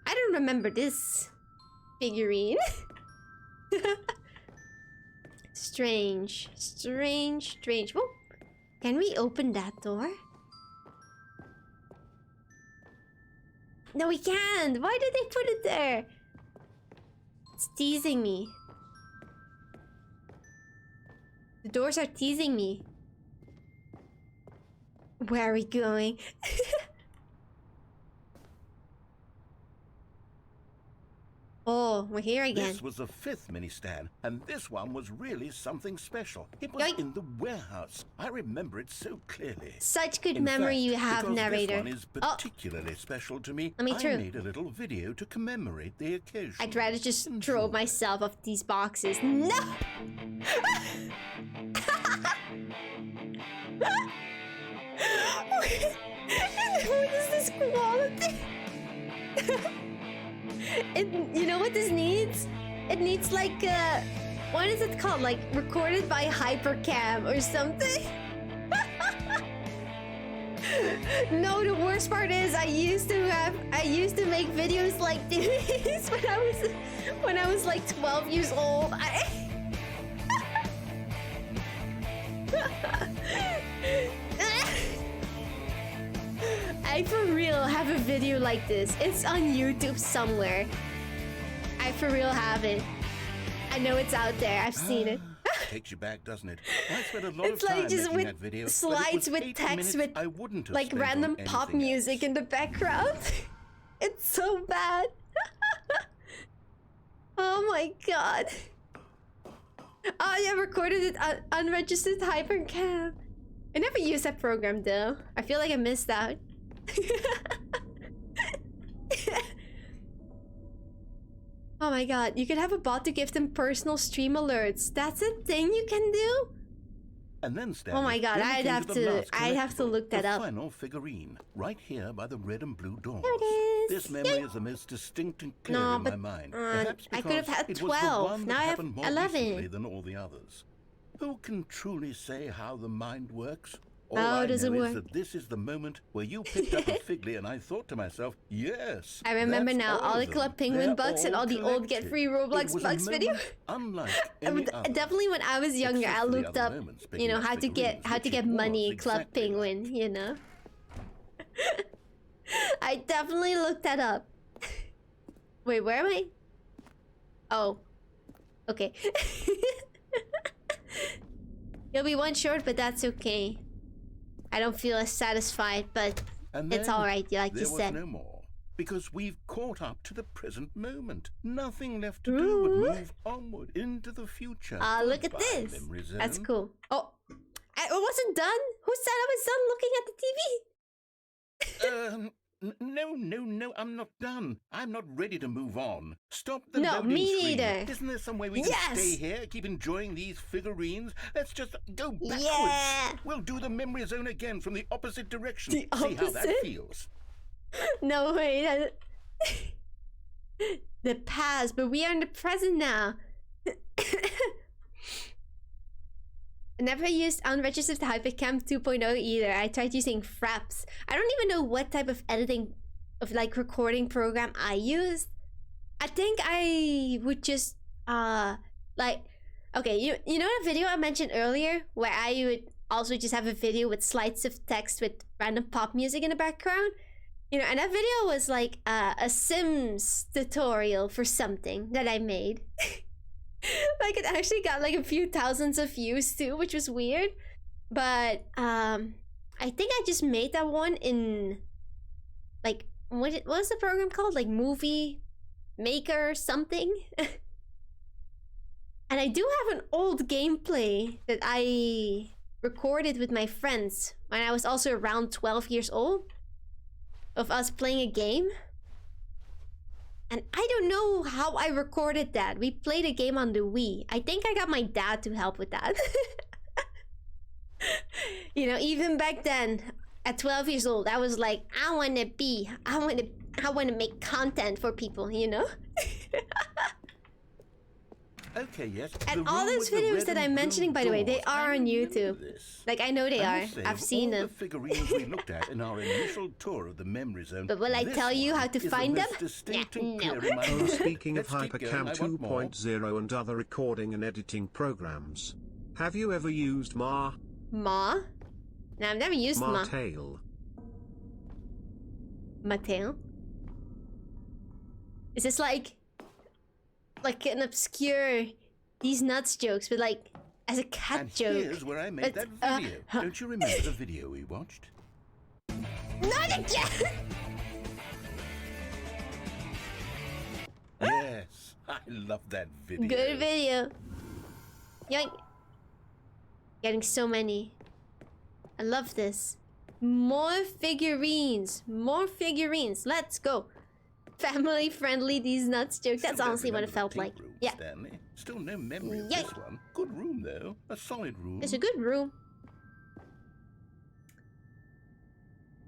I don't remember this figurine. Strange. Whoa. Can we open that door? No, we can't. Why did they put it there? It's teasing me. The doors are teasing me. Where are we going? Oh, we're here again. This was the 5th mini-stand, and this one was really something special. It was in the warehouse. I remember it so clearly. Such good memory you have, because narrator. This one is particularly special to me. Me too. I made a little video to commemorate the occasion. I'd rather just throw myself off these boxes. No! What is this quality? You know what this needs? It needs like what is it called? Like recorded by Hypercam or something? No, the worst part is I used to make videos like this when I was like 12 years old. I for real have a video like this. It's on YouTube somewhere. I for real have it. I know it's out there. I've seen it. Takes you back, doesn't it? I spent a lot of It's time like just making with that video, slides with text with like random pop music in the background. It's so bad. Oh my god. Oh yeah, recorded it unregistered Hypercam. I never used that program though. I feel like I missed out. Oh my god, you could have a bot to give them personal stream alerts. That's a thing you can do? And then Stanley, oh my god, I'd have to look that up. Final figurine, right here by the red and blue doors. There it is. This memory is the most distinct and clear in my mind. Perhaps I could have had 12. Now I have 11. Than all the others. Who can truly say how the mind works? All How I does it know work? is that this is the moment where you picked up a Figley, and I thought to myself, yes. I remember that's now all the them. Club Penguin They're bugs and all the old Get Free Roblox bugs video. Unlike any other. Definitely when I was younger, Except I for the looked other up, moments you picking know, up how to get figurines, which money, was Club exactly Penguin, you know. I definitely looked that up. Wait, where am I? Oh. Okay. You'll be one short, but that's okay. I don't feel as satisfied, but it's alright, like you said. There was no more. Because we've caught up to the present moment. Nothing left to do but move onward into the future. Look at this. That's cool. Oh, I wasn't done? Who said I was done looking at the TV? No, I'm not done. I'm not ready to move on. Stop the No, loading me screen. neither. Isn't there some way we can stay here, keep enjoying these figurines? Let's just go backwards. Yeah. We'll do the memory zone again from the opposite direction. The See how that opposite? feels. No, wait. The past, but we are in the present now. I never used unregistered Hypercam 2.0 either. I tried using Fraps. I don't even know what type of editing, of like recording program I used. I think I would just, like, okay, you know the video I mentioned earlier where I would also just have a video with slides of text with random pop music in the background? You know, and that video was like a Sims tutorial for something that I made. Like it actually got like a few thousands of views too, which was weird. But I think I just made that one in like what was the program called? Like Movie Maker or something. And I do have an old gameplay that I recorded with my friends when I was also around 12 years old of us playing a game. And I don't know how I recorded that. We played a game on the Wii. I think I got my dad to help with that. You know, even back then, at 12 years old, I was like, I want to make content for people, you know? Okay, yes. And all those videos that I'm mentioning, by the way, they are on YouTube. Like, I know they are. I've seen them. The figurines we looked at in our initial tour of the memory zone. But will I tell you how to find them? Yeah, no. Oh, speaking of Hypercam 2.0 and other recording and editing programs, have you ever used Ma? Ma? No, I've never used Ma. Martail. Mattel? Is this like an obscure these nuts jokes, but like as a cat and joke? Here's where I made that video. Don't you remember the video we watched? Not again! Yes, I love that video. Good video. Yoink. Getting so many. I love this. More figurines. More figurines. Let's go. Family friendly, these nuts joke. That's honestly what it felt like. Room, Yeah. Stanley. Still no memory of this one. Good room though. A solid room. It's a good room.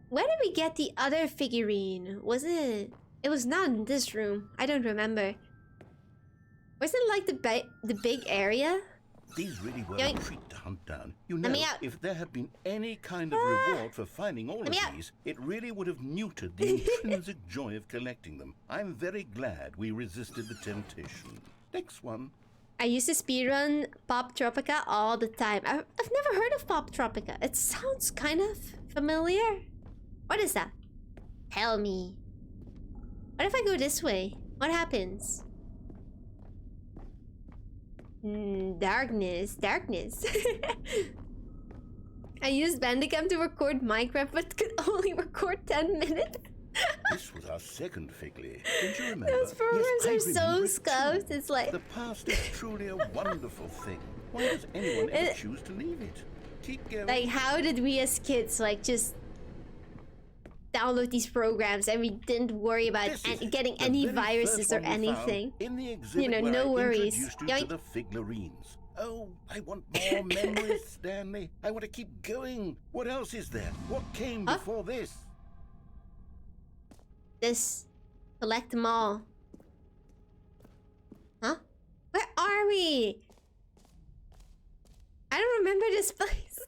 Where did we get the other figurine? Was it? It was not in this room. I don't remember. Was it like the big area? These really were Yoink. a treat to hunt down. You Let know, me out. if there had been any kind of reward for finding all of these, it really would have neutered the intrinsic joy of collecting them. I'm very glad we resisted the temptation. Next one. I used to speedrun Pop Tropica all the time. I've never heard of Pop Tropica. It sounds kind of familiar. What is that? Tell me. What if I go this way? What happens? Darkness. I used Bandicam to record Minecraft, but could only record 10 minutes. This was our second Figley. Don't you remember? Those programs Yes, are so remember it scuffed. too. It's like... The past is truly a wonderful thing. Why does anyone ever choose to leave it? Keep going. Like, how did we as kids, like, just download these programs and we didn't worry about getting any viruses or anything? You know, no worries. To the Figlerines. Oh, I want more memories, Stanley. I want to keep going. What else is there? What came before this? This. Collect them all. Huh? Where are we? I don't remember this place.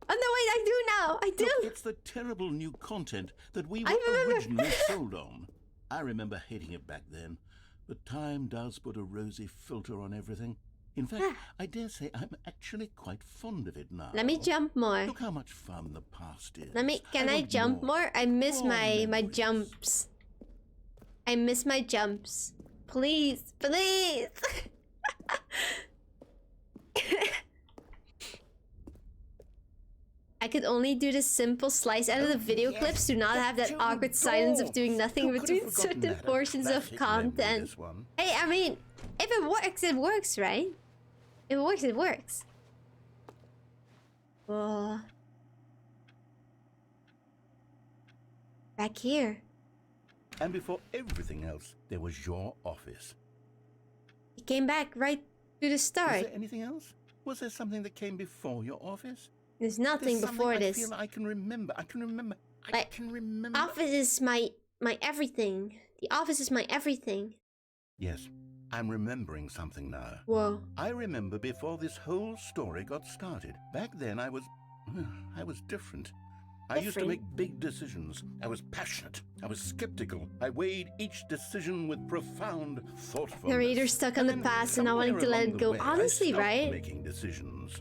Oh no, wait, I do now. I do. Look, it's the terrible new content that we were originally sold on. I remember hating it back then, but time does put a rosy filter on everything. In fact, I dare say I'm actually quite fond of it now. Let me jump more. Look how much fun the past is. Can I jump more? I miss my jumps. I miss my jumps. Please, please. I could only do the simple slice out of the video clips to not have that awkward silence of doing nothing between certain portions of content. Hey, I mean, if it works, right? If it works. Whoa. Back here. And before everything else, there was your office. It came back right to the start. Was there anything else? Was there something that came before your office? There's nothing before this. I feel I can remember. I can remember. Office is my everything. The office is my everything. Yes, I'm remembering something now. Whoa. I remember before this whole story got started. Back then I was different. I used to make big decisions. I was passionate. I was skeptical. I weighed each decision with profound thoughtfulness. Narrator stuck on the past and not wanting to let it go. Honestly, right? Making decisions.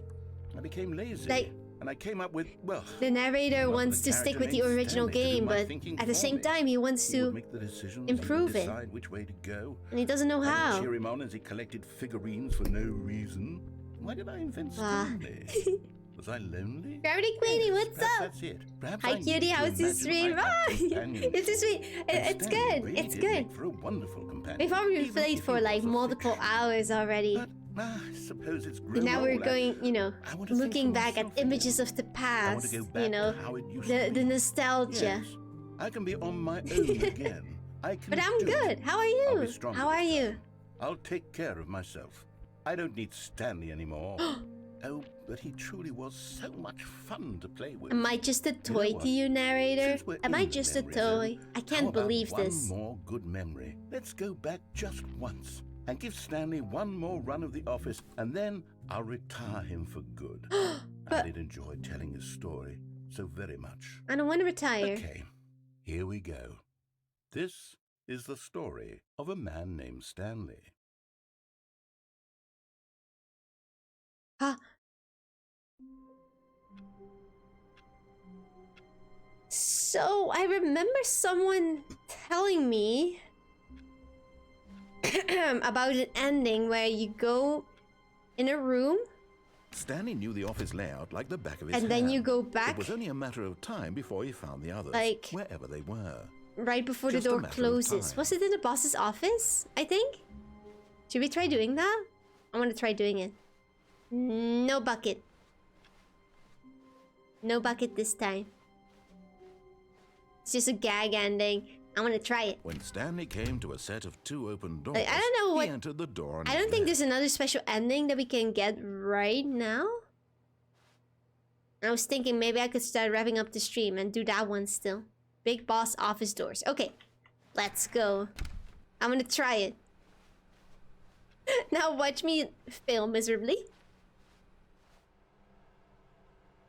I became lazy. And I came up with, well... The narrator wants to stick with the original game, but at the same time he wants to improve it. Which way to go. And he doesn't know how. Cheer him on as he collected figurines for no reason. Why did I invent Stanley? Was I lonely? Gravity Queenie, what's up? That's it. Perhaps Hi cutie, how's the stream? It's just sweet. It's good. It's good. For a wonderful companion. We've already played for like multiple hours already. I suppose it's and now we're going, you know, looking back at images of the past, you know, the nostalgia. Yes, I can be on my own again. But I'm good. How are you? How are you? I'll take care of myself. I don't need Stanley anymore. Oh, but he truly was so much fun to play with. Am I just a toy to you, narrator? Am I just a toy? I can't believe this. One more good memory. Let's go back just once and give Stanley one more run of the office, and then I'll retire him for good. I did enjoy telling his story so very much. I don't want to retire. Okay, here we go. This is the story of a man named Stanley. So, I remember someone telling me about an ending where you go in a room. Stanley knew the office layout like the back of his hand. And then you go back. It was only a matter of time before he found the others, like, wherever they were. right before the door closes. Was it in the boss's office? I think. Should we try doing that? I want to try doing it. No bucket. No bucket this time. It's just a gag ending. I want to try it. When Stanley came to a set of 2 open doors, I don't know what. He entered the door. I don't think there's another special ending that we can get right now. I was thinking maybe I could start wrapping up the stream and do that one still. Big boss office doors. Okay, let's go. I'm gonna try it. Now watch me fail miserably.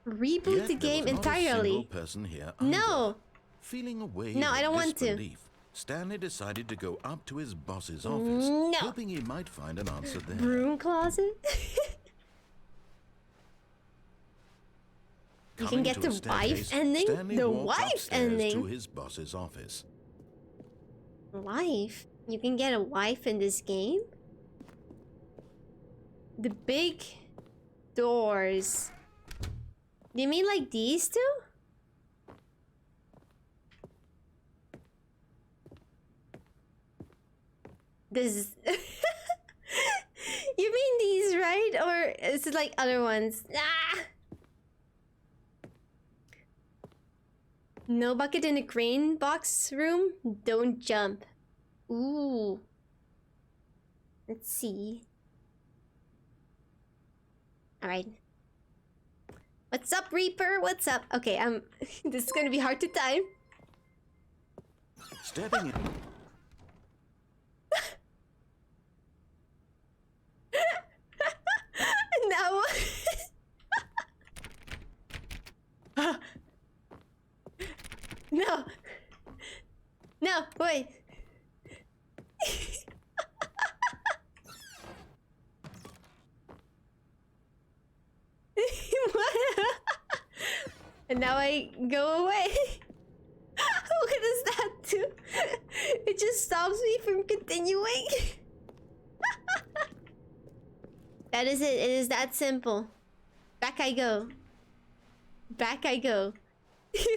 Reboot the game entirely. No. Feeling a wave no, I don't want to. Stanley decided to go up to his boss's office, hoping he might find an answer there. Broom closet? You can get the wife ending? Stanley the wife ending? To his boss's office. Wife? You can get a wife in this game? The big doors. Do you mean like these two? This is... You mean these, right? Or is it like other ones? Ah! No bucket in the crane box room? Don't jump. Ooh. Let's see. Alright. What's up, Reaper? What's up? Okay, this is gonna be hard to time. Stepping in. No. No. No, wait. And now I go away. What does that do? It just stops me from continuing. That is it. It is that simple. Back I go. Back I go.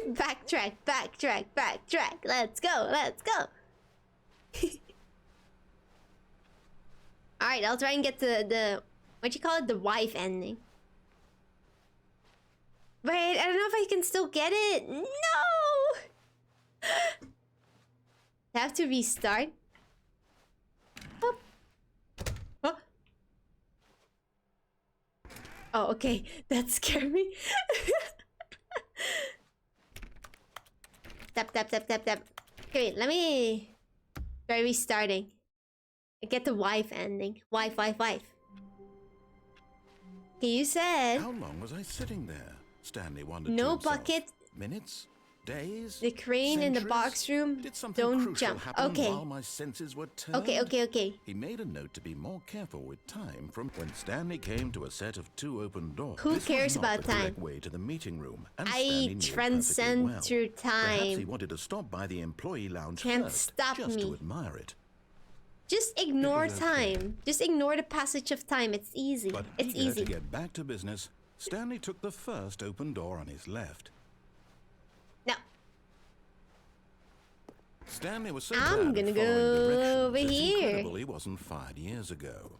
Backtrack, backtrack, backtrack. Let's go, let's go. Alright, I'll try and get the what you call it? The wife ending. Wait, I don't know if I can still get it. No! I have to restart. Oh. Oh. Oh, okay. That scared me. Tap, tap, tap, tap, tap. Okay, wait, let me try restarting. Get the wife ending. Wife, wife, wife. Okay, you said... How long was I sitting there? Stanley wondered. No bucket. Minutes? Days? The crane in the box room. Don't jump. Okay. While my senses were turned? Okay, okay, okay. He made a note to be more careful with time from when Stanley came to a set of 2 open doors. Who cares about time? Way to the meeting room, and I transcend through time. Perhaps he wanted to stop by the employee lounge first, stop just to admire it. Just ignore time. Just ignore the passage of time. It's easy. But it's easy. To get back to business, Stanley took the first open door on his left. No. Stanley was so I'm gonna go over here. He wasn't 5 years ago.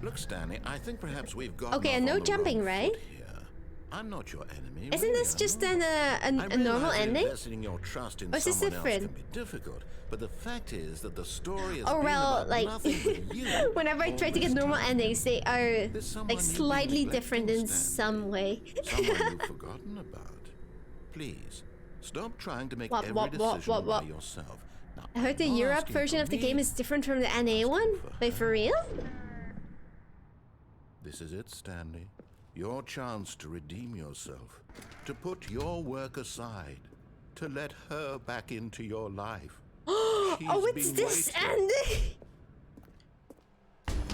Look, Stanley, I think perhaps we've got. Okay, and no jumping, right? I'm not your enemy. Isn't this just a normal ending? Your trust in or is this different? Can be difficult, but the fact is that the story is like whenever I try to get normal endings, they are like slightly different in some way. Someone you've forgotten about. Please stop trying to make every decision by yourself. Now, I heard the Europe version of the game is different from the NA one. Wait, for real? This is it, Stanley. Your chance to redeem yourself, to put your work aside, to let her back into your life. Oh, it's this ending!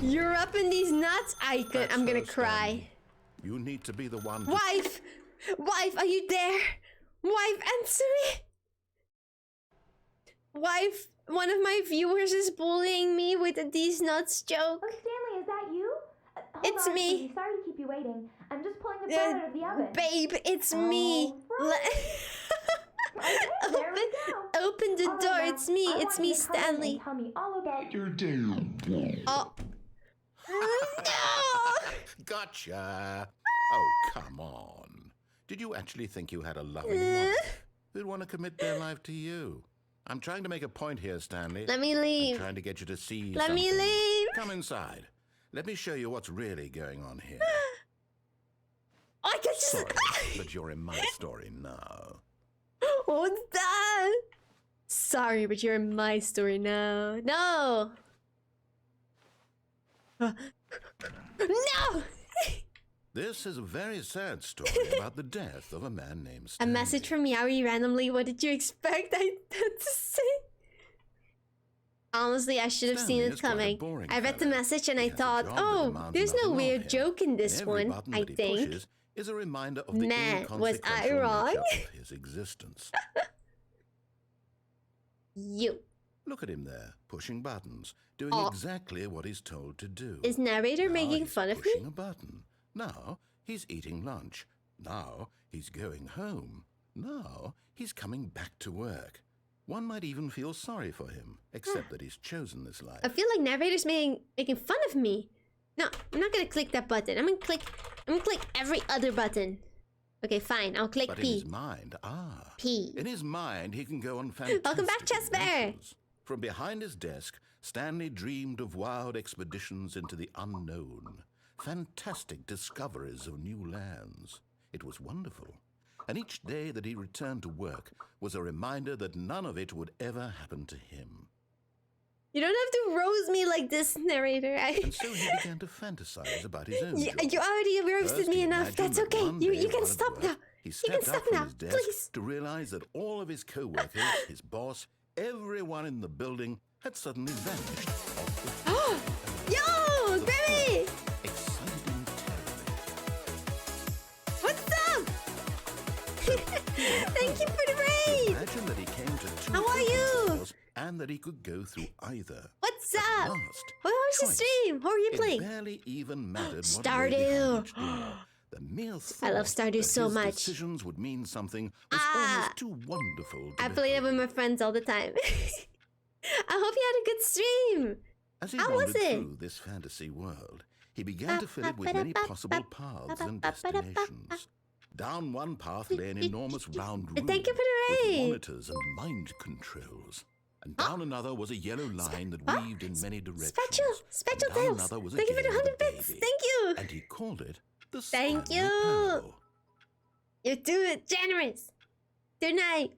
You're up in these nuts? I'm gonna cry. You need to be the one. Wife! Wife, are you there? Wife, answer me! Wife, one of my viewers is bullying me with a these nuts joke. Oh, Stanley, is that you? It's me. Sweetie. Sorry to keep you waiting. I'm just pulling the bread out of the oven. Babe, it's me. Open the door. It's me. It's me, Stanley. Tell me all about Your damn. Oh. No! Gotcha. Oh, come on. Did you actually think you had a loving wife who'd want to commit their life to you? I'm trying to make a point here, Stanley. Let me leave. I'm trying to get you to see Let something. me leave. Come inside. Let me show you what's really going on here. I can just... Sorry, but you're in my story now. What's that? Sorry, but you're in my story now. No! No! This is a very sad story about the death of a man named A Stanley. message from Yowie randomly. What did you expect I had to say? Honestly, I should have seen it coming. I read the message and I thought, oh, there's no weird joke in this one, I think. Is a reminder of the Man, was I inconsequential wrong? nature of his existence. You. Look at him there, pushing buttons, doing exactly what he's told to do. Is narrator Now making he's fun of me? pushing a button. Now he's eating lunch. Now he's going home. Now he's coming back to work. One might even feel sorry for him, except that he's chosen this life. I feel like narrator's making fun of me. No, I'm not gonna click that button. I'm gonna click every other button. Okay, fine. I'll click But P. in his mind, P. In his mind, he can go on fantastic Welcome back, Chess Bear. adventures. From behind his desk, Stanley dreamed of wild expeditions into the unknown, fantastic discoveries of new lands. It was wonderful. And each day that he returned to work was a reminder that none of it would ever happen to him. You don't have to roast me like this, narrator. And so he began to fantasize about his own you job. already roasted First, me he enough. imagined That's that okay. one You day can while at stop work, now. He You stepped can up stop from now, his desk please. to realize that all of his co-workers, his boss, everyone in the building had suddenly vanished. Yo, Grammy! Exciting terribly. What's up? Thank you for the raid. Imagine that he came to two How are open you? doors and that he could go through either. What's At up? last, How was the choice. stream? How are you It playing? barely even mattered what Stardew. lay behind each door. The mere thought I love Stardew that so his much. decisions would mean something was almost too wonderful to I play it with my friends all the time. I hope you had a good stream. As he How was wandered it? through this fantasy world, he began to fill it with many possible paths and destinations. Down one path lay an enormous round room Thank you for the with raid. monitors and mind controls. And down another was a yellow line that weaved in many directions. Special And down tales. another was a Thank you for the game with 100 a bits. baby. Thank you. And he called it the Thank Stanley you. Parable. You're too generous. Too nice.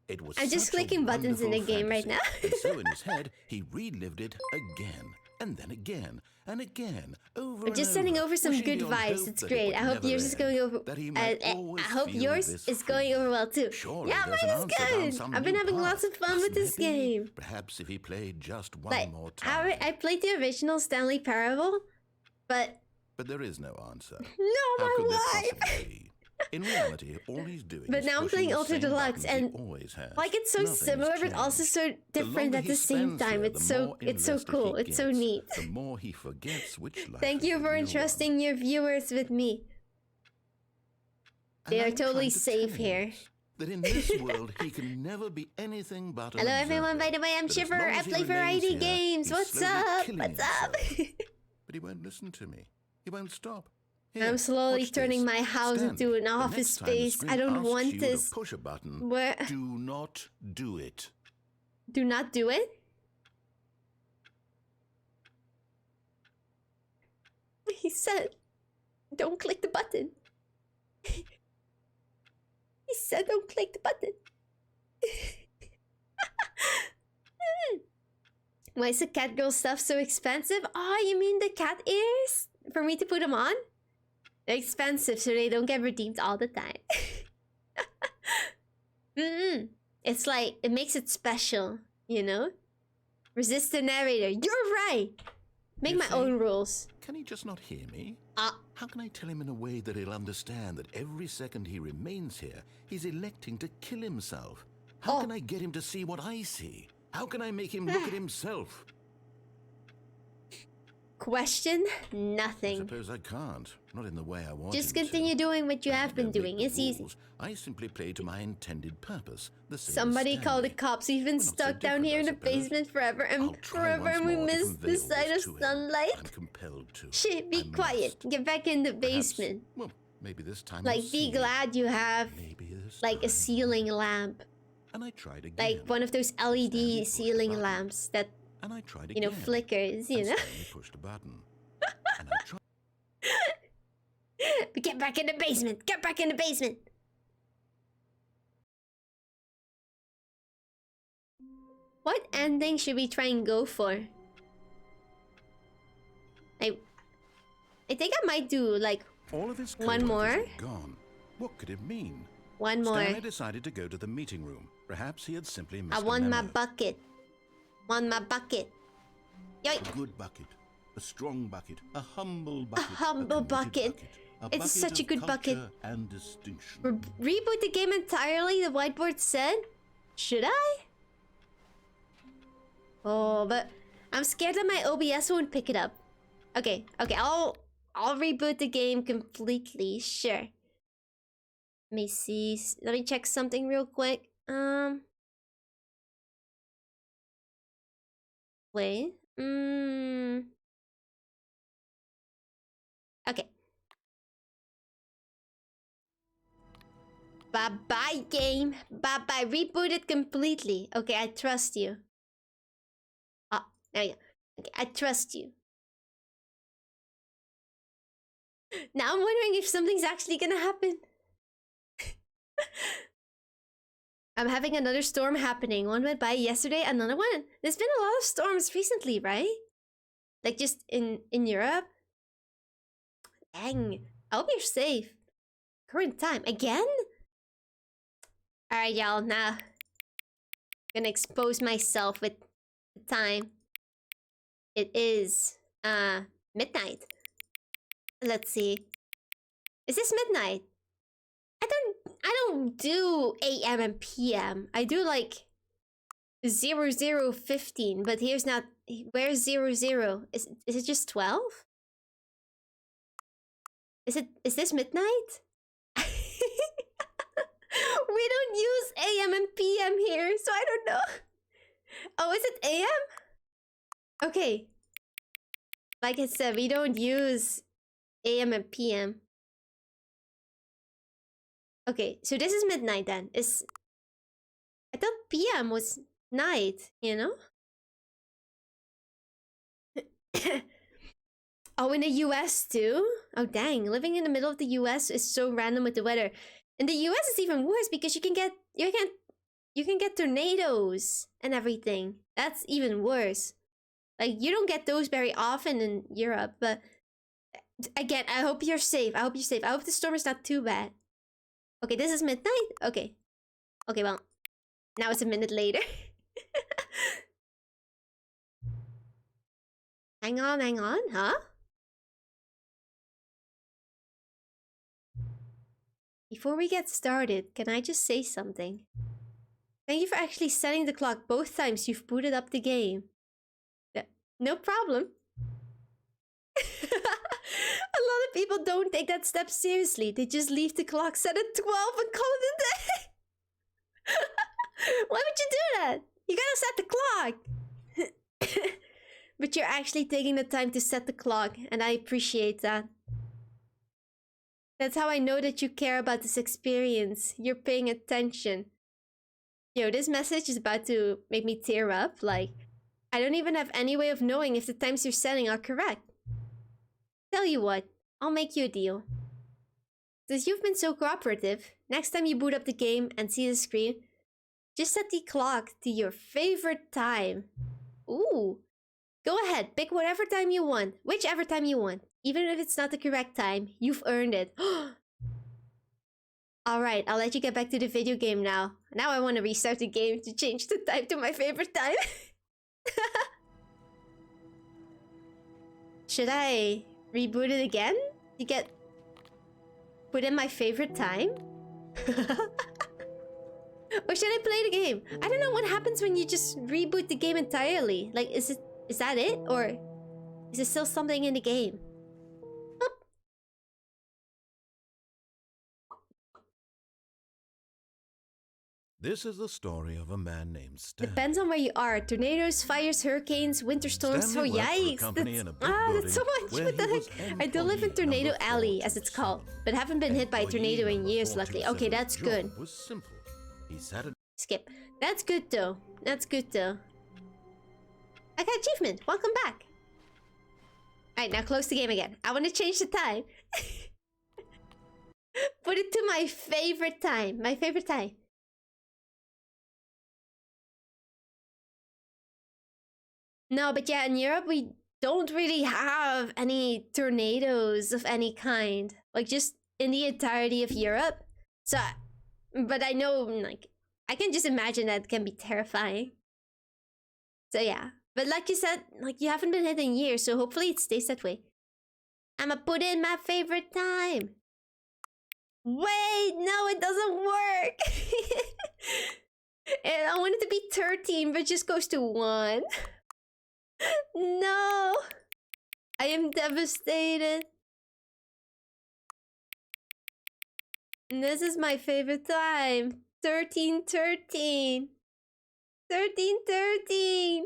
It was I'm just such a clicking buttons in the wonderful game right fantasy. now. And so in his head, he relived it again, and then again, and again, over I'm and just sending over some wishing good beyond vibes. hope It's that it great. would I hope never yours is end, going over. that he I might always hope feel yours this is going over well too. Surely Yeah, there's an mine is answer down good. some I've been new having lots of path. fun with Mustn't this there be? game. Perhaps if he played just one Like, more time. I played the original Stanley Parable, but But there is no answer. no, How my could life. this possibly be? In reality, all he's doing But is now I'm pushing playing the Ultra same Deluxe, buttons he and always has. like it's so Nothing has similar, but changed. also so The different longer at he the same spends time. here, It's the so more cool. invested he It's so gets, neat. The more he forgets which life Thank is you the for real entrusting your viewers with me. one. They And are I'm totally trying to safe tell you here. that in this world he can never be anything but an Hello everyone, by observer. the way, I'm That as Shivrer. long I as he play remains variety here, games. he's What's slowly up? killing What's up? himself. But he won't listen to me. He won't stop. Here, I'm slowly watch turning this. my house Stanley, into an the office next time the space. screen I don't asks want you this. to push a button. Where? Do not do it. Do not do it. He said, "Don't click the button." He said, "Don't click the button." Why is the cat girl stuff so expensive? Oh, you mean the cat ears? For me to put them on? They're expensive, so they don't get redeemed all the time. It's like, it makes it special, you know? Resist the narrator. You're right! Make You my see? own rules. Can he just not hear me? How can I tell him in a way that he'll understand that every second he remains here, he's electing to kill himself? How can I get him to see what I see? How can I make him look at himself? question I nothing. suppose I can't. Not in the way I want. Just continue doing what you have been doing. It's easy. I simply play to my intended purpose. The same Somebody as call the Stanley. cops. We've been stuck down here in the basement forever and forever, and we miss the sight of sunlight. I'm compelled to. Shit, be quiet. Get back in the basement. Well, maybe this time. Like, we'll be see. glad you have like a ceiling lamp. And I tried again. Like one of those LED ceiling lamps that, And I tried you know, again. flickers, you And know? Stanley pushed a button. And I tried. Get back in the basement! Get back in the basement! What ending should we try and go for? I think I might do like All of his one more. co-workers were gone. What could it mean? One more. Stanley decided to go to the meeting room. Perhaps he had simply missed I want a my memo. bucket. Want my bucket. Yoink. A good bucket. A strong bucket. A humble bucket. A humble bucket. It's such a good bucket. And distinction. Reboot the game entirely, the whiteboard said? Should I? Oh, but I'm scared that my OBS won't pick it up. Okay, I'll reboot the game completely, sure. Let me see. Let me check something real quick. Wait. Okay. Bye-bye, game. Bye-bye. Reboot it completely. Okay, I trust you. Oh, there you go. Okay, I trust you. Now I'm wondering if something's actually gonna happen. I'm having another storm happening. One went by yesterday, another one. There's been a lot of storms recently, right? Like just in Europe. Dang. I hope you're safe. Current time. Again? Alright, y'all. Now, gonna expose myself with the time. It is, midnight. Let's see. Is this midnight? I don't do AM and PM. I do like 00:15, but here's not. Where's 00? Is it just 12? Is this midnight? We don't use AM and PM here, so I don't know. Oh, is it AM? Okay. Like I said, we don't use AM and PM. Okay, so this is midnight then. I thought PM was night, you know? Oh, in the US too? Oh dang, living in the middle of the US is so random with the weather. In the US it's even worse because you can get tornadoes and everything. That's even worse. Like, you don't get those very often in Europe, but again, I hope you're safe. I hope you're safe. I hope the storm is not too bad. Okay, this is midnight? Okay. Okay, well, now it's a minute later. Hang on, huh? Before we get started, can I just say something? Thank you for actually setting the clock both times you've booted up the game. No problem. A lot of people don't take that step seriously. They just leave the clock set at 12 and call it a day. Why would you do that? You gotta set the clock. But you're actually taking the time to set the clock, and I appreciate that. That's how I know that you care about this experience. You're paying attention. Yo, this message is about to make me tear up. Like, I don't even have any way of knowing if the times you're setting are correct. Tell you what, I'll make you a deal. Since you've been so cooperative, next time you boot up the game and see the screen, just set the clock to your favorite time. Ooh. Go ahead, pick whatever time you want, whichever time you want. Even if it's not the correct time, you've earned it. Alright, I'll let you get back to the video game now. Now I want to restart the game to change the time to my favorite time. Should I reboot it again to put in my favorite time? Or should I play the game? I don't know what happens when you just reboot the game entirely. Like, is that it? Or Is there still something in the game? Oop. This is the story of a man named Stanley. Depends on where you are. Tornadoes, fires, hurricanes, winter storms. Stanley Oh, worked for a yikes. company in a big That's so building much. where What the he was heck? I do live in Tornado Alley, as it's called, but haven't been hit by a tornado in years, luckily. Okay, that's good. Was simple. He sat at Skip. That's good, though. That's good, though. I got achievement. Welcome back. Alright, now close the game again. I want to change the time. Put it to my favorite time. My favorite time. No, but yeah, in Europe, we don't really have any tornadoes of any kind. Like, just in the entirety of Europe. So, but I know, like, I can just imagine that can be terrifying. So, yeah. But like you said, like, you haven't been hit in years, so hopefully it stays that way. I'ma put in my favorite time. Wait, no, it doesn't work. And I want it to be 13, but it just goes to 1. No. I am devastated. And this is my favorite time. 13:13. 13:13.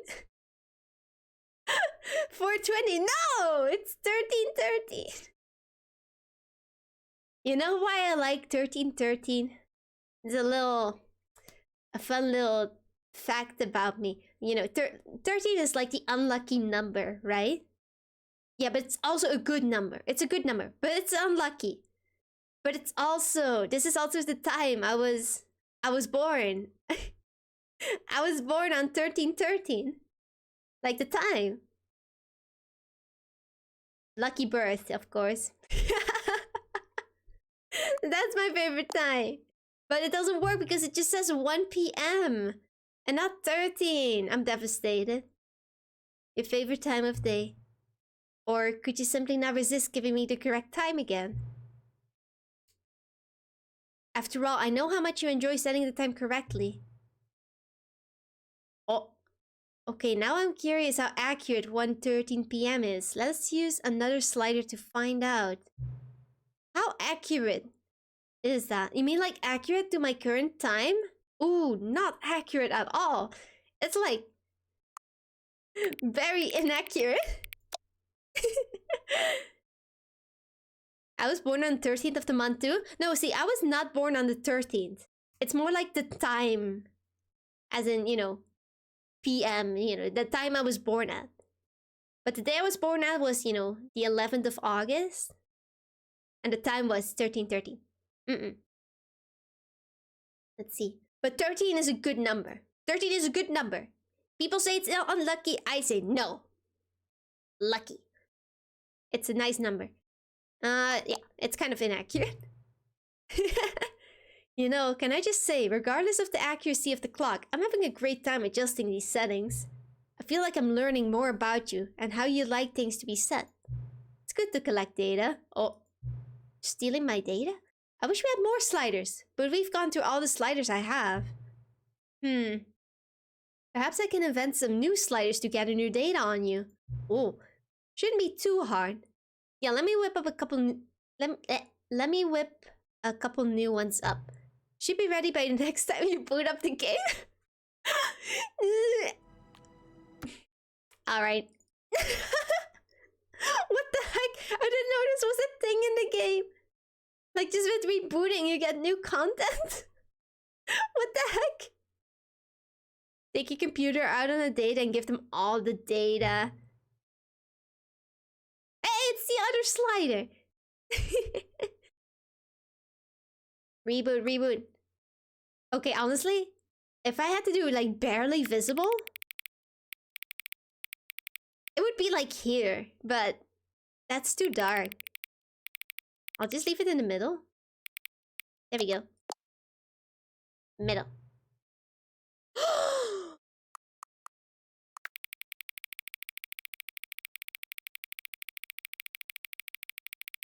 4:20. No, it's 13:13. You know why I like 13:13? It's a fun little fact about me. You know, 13 is like the unlucky number, right? Yeah, but it's also a good number. It's a good number, but it's unlucky. But it's also, this is also the time I was born. I was born on 13:13. Like the time. Lucky birth, of course. That's my favorite time. But it doesn't work because it just says 1 p.m. and not 13. I'm devastated. Your favorite time of day. Or could you simply not resist giving me the correct time again? After all, I know how much you enjoy setting the time correctly. Oh. Okay, now I'm curious how accurate 1:13 p.m. is. Let's use another slider to find out. How accurate is that? You mean like accurate to my current time? Ooh, not accurate at all. It's like very inaccurate. I was born on the 13th of the month too. No, see, I was not born on the 13th. It's more like the time. As in, you know, PM, you know, the time I was born at. But the day I was born at was, you know, the 11th of August. And the time was 13:13. Let's see. But 13 is a good number. 13 is a good number. People say it's unlucky. I say no. Lucky. It's a nice number. Yeah, it's kind of inaccurate. You know, can I just say, regardless of the accuracy of the clock, I'm having a great time adjusting these settings. I feel like I'm learning more about you and how you like things to be set. It's good to collect data. Oh, stealing my data? I wish we had more sliders, but we've gone through all the sliders I have. Perhaps I can invent some new sliders to gather new data on you. Oh, shouldn't be too hard. Yeah, let me whip up a couple. Let me whip a couple new ones up. Should be ready by the next time you boot up the game. Alright. What the heck? I didn't know this was a thing in the game. Like, just with rebooting, you get new content? What the heck? Take your computer out on the data and give them all the data. Hey, it's the other slider. Reboot. Okay, honestly, if I had to do like barely visible, it would be like here, but that's too dark. I'll just leave it in the middle. There we go. Middle.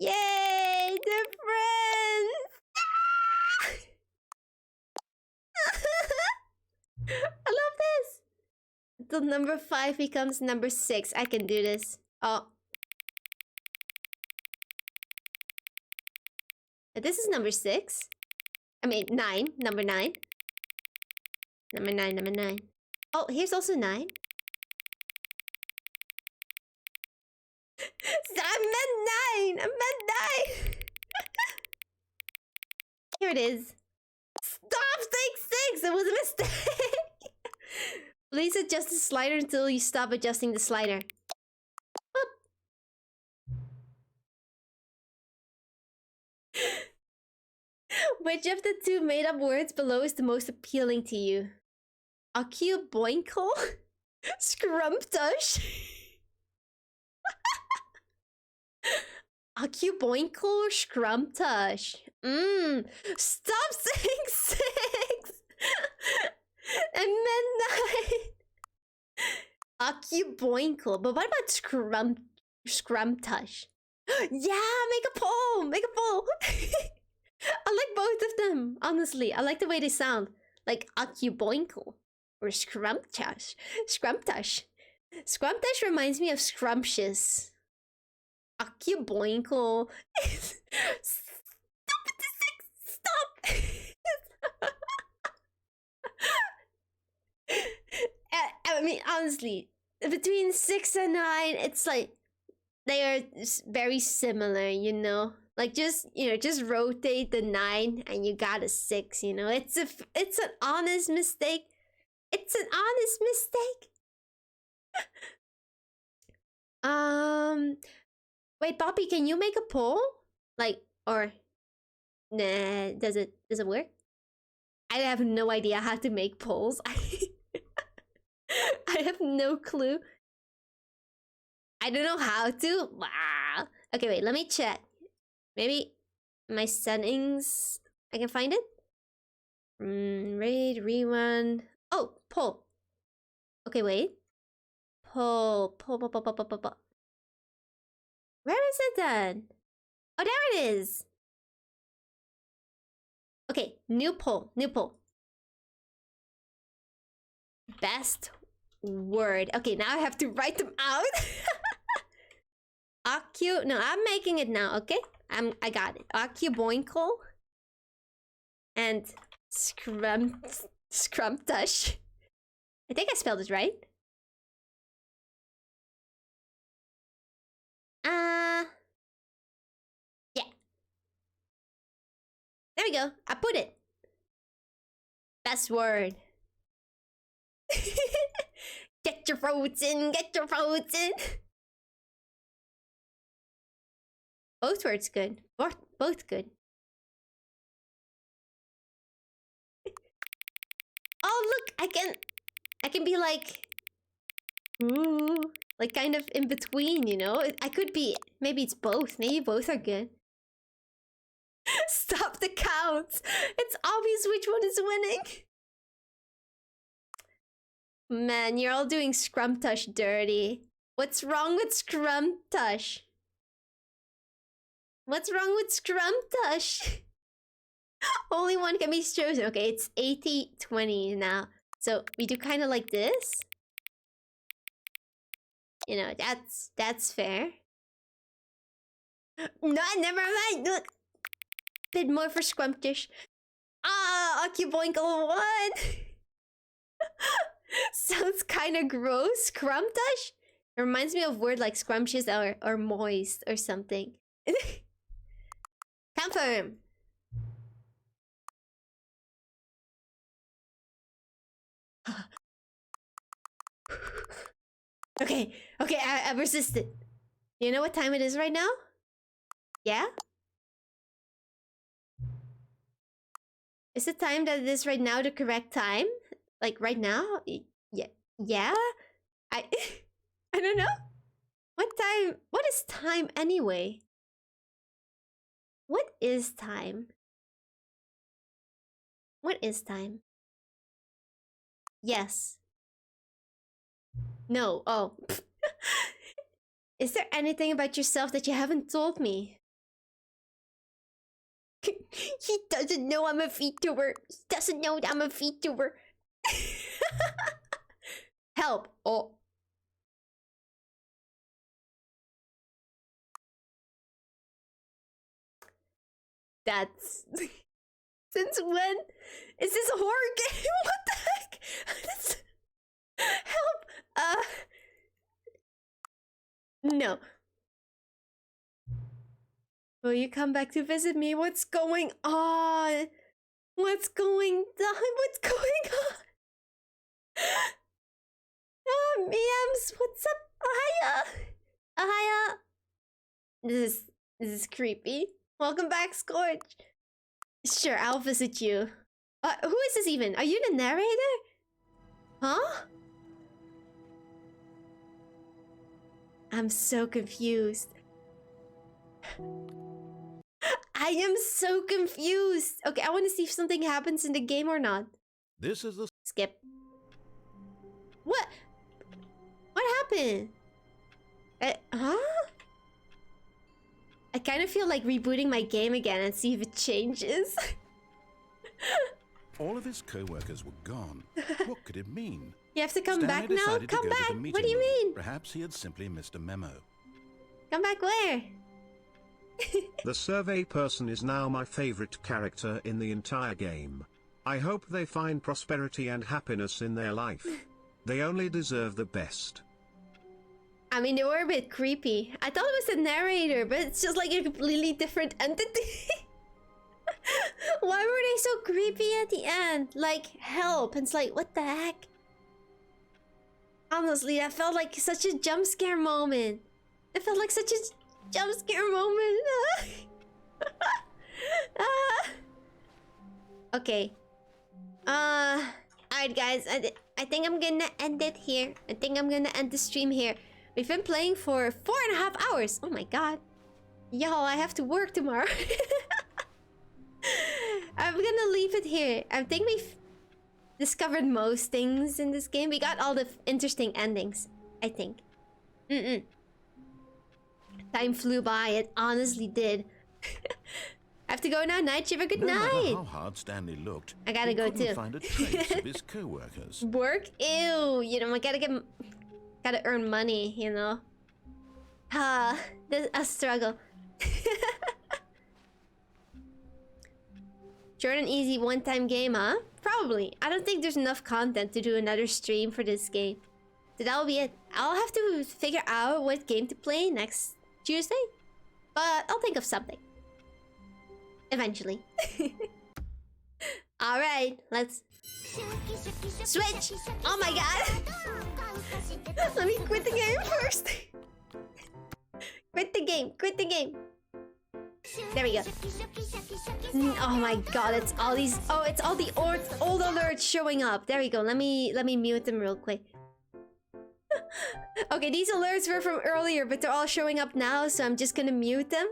Yay! They're friends! I love this! Until number 5 becomes number 6. I can do this. Oh. This is number 6. I mean, 9. Number 9. Number 9, number 9. Oh, here's also 9. I meant 9! I meant 9! Here it is. Stop saying 6! It was a mistake! Please adjust the slider until you stop adjusting the slider. Which of the 2 made-up words below is the most appealing to you? Boinkle? Scrumptush? Boinkle or Scrumptush? Stop saying 6! And then 9! Boinkle. But what about Scrumptush? Yeah, make a poll! Make a poll! I like both of them, honestly. I like the way they sound. Like Boinkle or Scrumptush. Scrumptush. Scrumptush reminds me of Scrumptious. Boinkle. Stop it to 6! Stop! I mean, honestly, between 6 and 9, it's like they are very similar, you know? Like just rotate the 9 and you got a 6, you know? It's an honest mistake. It's an honest mistake. Wait, Poppy, can you make a poll? Like, or nah, does it work? I have no idea how to make polls. I have no clue. I don't know how to. Wow. Okay, wait, let me check. Maybe my settings, I can find it. Raid, rerun. Oh, poll. Okay, wait. Poll. Where is it then? Oh, there it is. Okay, new poll. Best word. Okay, now I have to write them out. No, I'm making it now, okay? I got it. Boinkle and Scrumptush. I think I spelled it right. Yeah. There we go. I put it. Best word. Get your votes in. Get your votes in. Both words good. Both good. Oh look, I can be like, ooh, like kind of in between, you know? I could be, maybe it's both. Maybe both are good. Stop the counts. It's obvious which one is winning. Man, you're all doing Scrumptush dirty. What's wrong with Scrumptush? What's wrong with Scrumptush? Only one can be chosen. Okay, it's 80-20 now. So we do kind of like this. You know, that's fair. No, never mind. Look, bit more for Scrumptush. Boinkle won. Sounds kind of gross. Scrumptush? It reminds me of word like scrumptious or moist or something. Confirm. Okay, I resisted. You know what time it is right now? Yeah? Is the time that it is right now the correct time? Like right now? Yeah? I don't know. What is time anyway? What is time? What is time? Yes. No. Oh. Is there anything about yourself that you haven't told me? He doesn't know I'm a VTuber. He doesn't know that I'm a VTuber. Help. Oh. That's... Since when? Is this a horror game? What the heck? Help! No. Will you come back to visit me? What's going on? What's going on? What's going on? Meows, what's up? Ahaya! Ahaya! This is creepy. Welcome back, Scorch. Sure, I'll visit you. Who is this even? Are you the narrator? Huh? I'm so confused. I am so confused. Okay, I want to see if something happens in the game or not. This is the... Skip. What? What happened? Huh? I kind of feel like rebooting my game again and see if it changes. All of his co-workers were gone. What could it mean? You have to come Stanley back now? decided Come to go back! to the meeting What do you room. mean? Perhaps he had simply missed a memo. Come back where? The survey person is now my favorite character in the entire game. I hope they find prosperity and happiness in their life. They only deserve the best. I mean, they were a bit creepy. I thought it was the narrator, but it's just like a completely different entity. Why were they so creepy at the end? Like, help. And it's like, what the heck? Honestly, that felt like such a jump scare moment. It felt like such a jump scare moment. Okay. Alright guys, I think I'm gonna end it here. I think I'm gonna end the stream here. We've been playing for 4.5 hours. Oh my god. Y'all, I have to work tomorrow. I'm gonna leave it here. I think we've discovered most things in this game. We got all the interesting endings, I think. Time flew by. It honestly did. I have to go now. Night Shiver. Good No matter night. how hard Stanley looked, I gotta he go couldn't too. find a trace of his co-workers. Work? Ew. You know, I gotta earn money, you know. A struggle. Short and easy one-time game, huh? Probably. I don't think there's enough content to do another stream for this game. So that'll be it. I'll have to figure out what game to play next Tuesday. But I'll think of something. Eventually. Alright, let's switch! Oh my god! Let me quit the game first! Quit the game, quit the game! There we go. Oh my god, it's all these... Oh, it's all the old alerts showing up. There we go, let me mute them real quick. Okay, these alerts were from earlier, but they're all showing up now, so I'm just gonna mute them.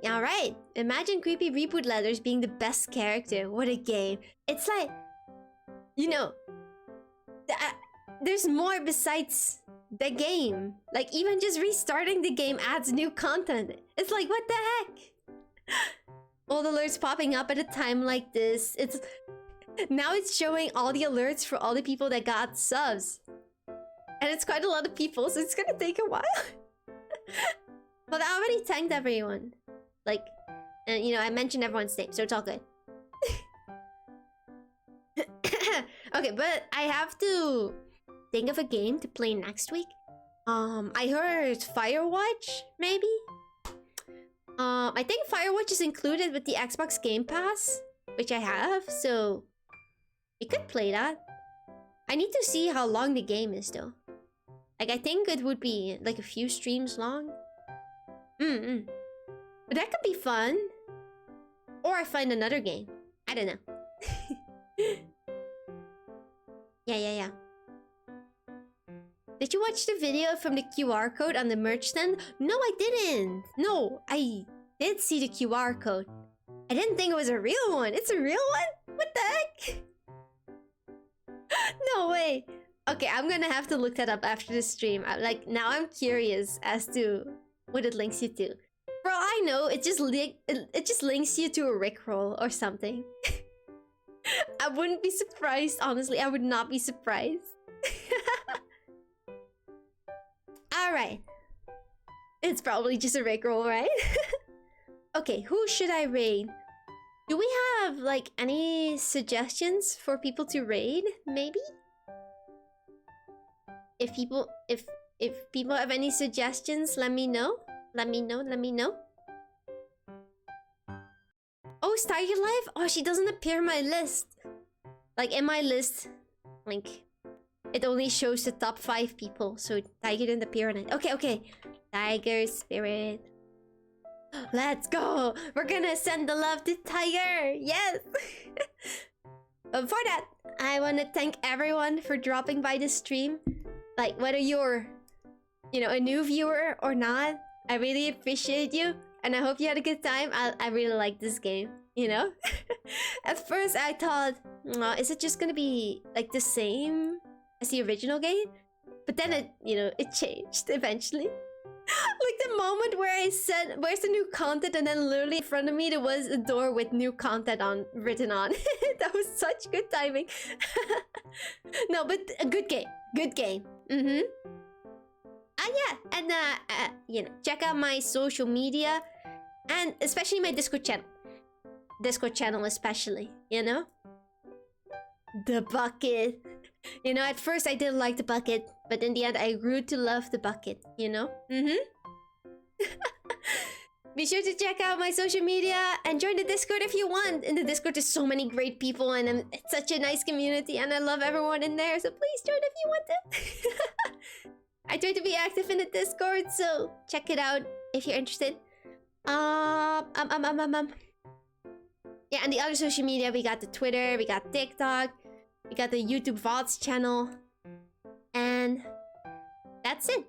Alright, imagine creepy reboot letters being the best character. What a game. It's like, you know, there's more besides the game. Like, even just restarting the game adds new content. It's like, what the heck? All the alerts popping up at a time like this. Now it's showing all the alerts for all the people that got subs. And it's quite a lot of people, so it's gonna take a while. But I already thanked everyone. Like, you know, I mentioned everyone's name, so it's all good. Okay, but I have to think of a game to play next week. I heard Firewatch, maybe? I think Firewatch is included with the Xbox Game Pass, which I have, so we could play that. I need to see how long the game is, though. Like, I think it would be like a few streams long. But that could be fun. Or I find another game. I don't know. Yeah. Did you watch the video from the QR code on the merch stand? No, I didn't. No, I did see the QR code. I didn't think it was a real one. It's a real one? What the heck? No way. Okay, I'm gonna have to look that up after the stream. Now I'm curious as to what it links you to. For all I know, it just links you to a Rickroll or something. I wouldn't be surprised, honestly. I would not be surprised. Alright. It's probably just a Rickroll, right? Okay, who should I raid? Do we have like any suggestions for people to raid? Maybe? If people have any suggestions, let me know. Let me know. Oh, is Tiger live? Oh, she doesn't appear in my list. Like in my list, like it only shows the top 5 people, so Tiger didn't appear on it. Okay. Tiger Spirit. Let's go! We're gonna send the love to Tiger! Yes! But before that, I want to thank everyone for dropping by the stream. Like, whether you're, a new viewer or not, I really appreciate you. And I hope you had a good time. I really like this game, At first, I thought, is it just gonna be, like, the same as the original game? But then it changed eventually. Like the moment where I said, where's the new content? And then literally in front of me, there was a door with new content written on. That was such good timing. No, but a good game. Good game. Yeah. And, check out my social media. And especially my Discord channel. Discord channel especially, The bucket. At first I didn't like the bucket, but in the end I grew to love the bucket, Be sure to check out my social media and join the Discord if you want. In the Discord there's so many great people and it's such a nice community and I love everyone in there, so please join if you want to. I try to be active in the Discord, so check it out if you're interested. Yeah, and the other social media, we got the Twitter, we got TikTok, we got the YouTube VODS channel, and that's it.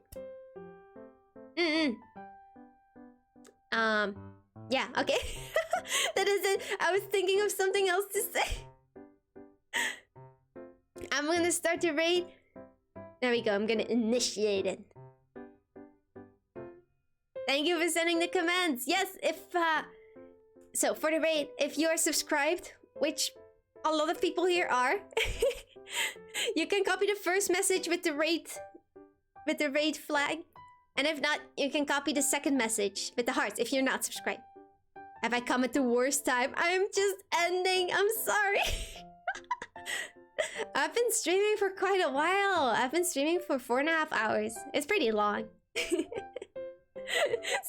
Yeah, okay. That is it. I was thinking of something else to say. I'm gonna start the raid. There we go, I'm gonna initiate it. Thank you for sending the commands. Yes, so for the raid, if you are subscribed, which a lot of people here are, you can copy the first message with the raid flag. And if not, you can copy the second message with the hearts if you're not subscribed. Have I come at the worst time? I'm just ending. I'm sorry. I've been streaming for quite a while. I've been streaming for 4.5 hours. It's pretty long.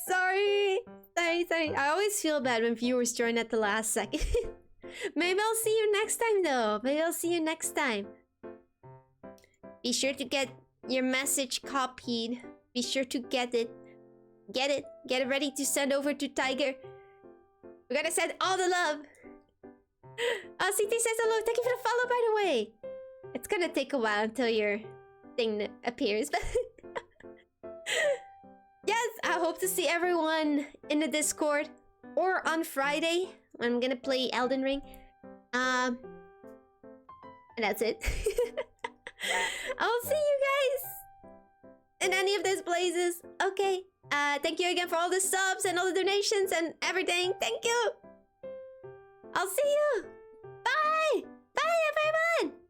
Sorry. I always feel bad when viewers join at the last second. Maybe I'll see you next time though. Maybe I'll see you next time. Be sure to get your message copied. Be sure to get it. Get it ready to send over to Tiger. We're gonna send all the love. CT says hello. Thank you for the follow, by the way. It's gonna take a while until your thing appears. Yes, I hope to see everyone in the Discord or on Friday when I'm gonna play Elden Ring. And that's it. I'll see you guys in any of these places. Okay. Thank you again for all the subs and all the donations and everything. Thank you. I'll see you. Bye. Bye, everyone.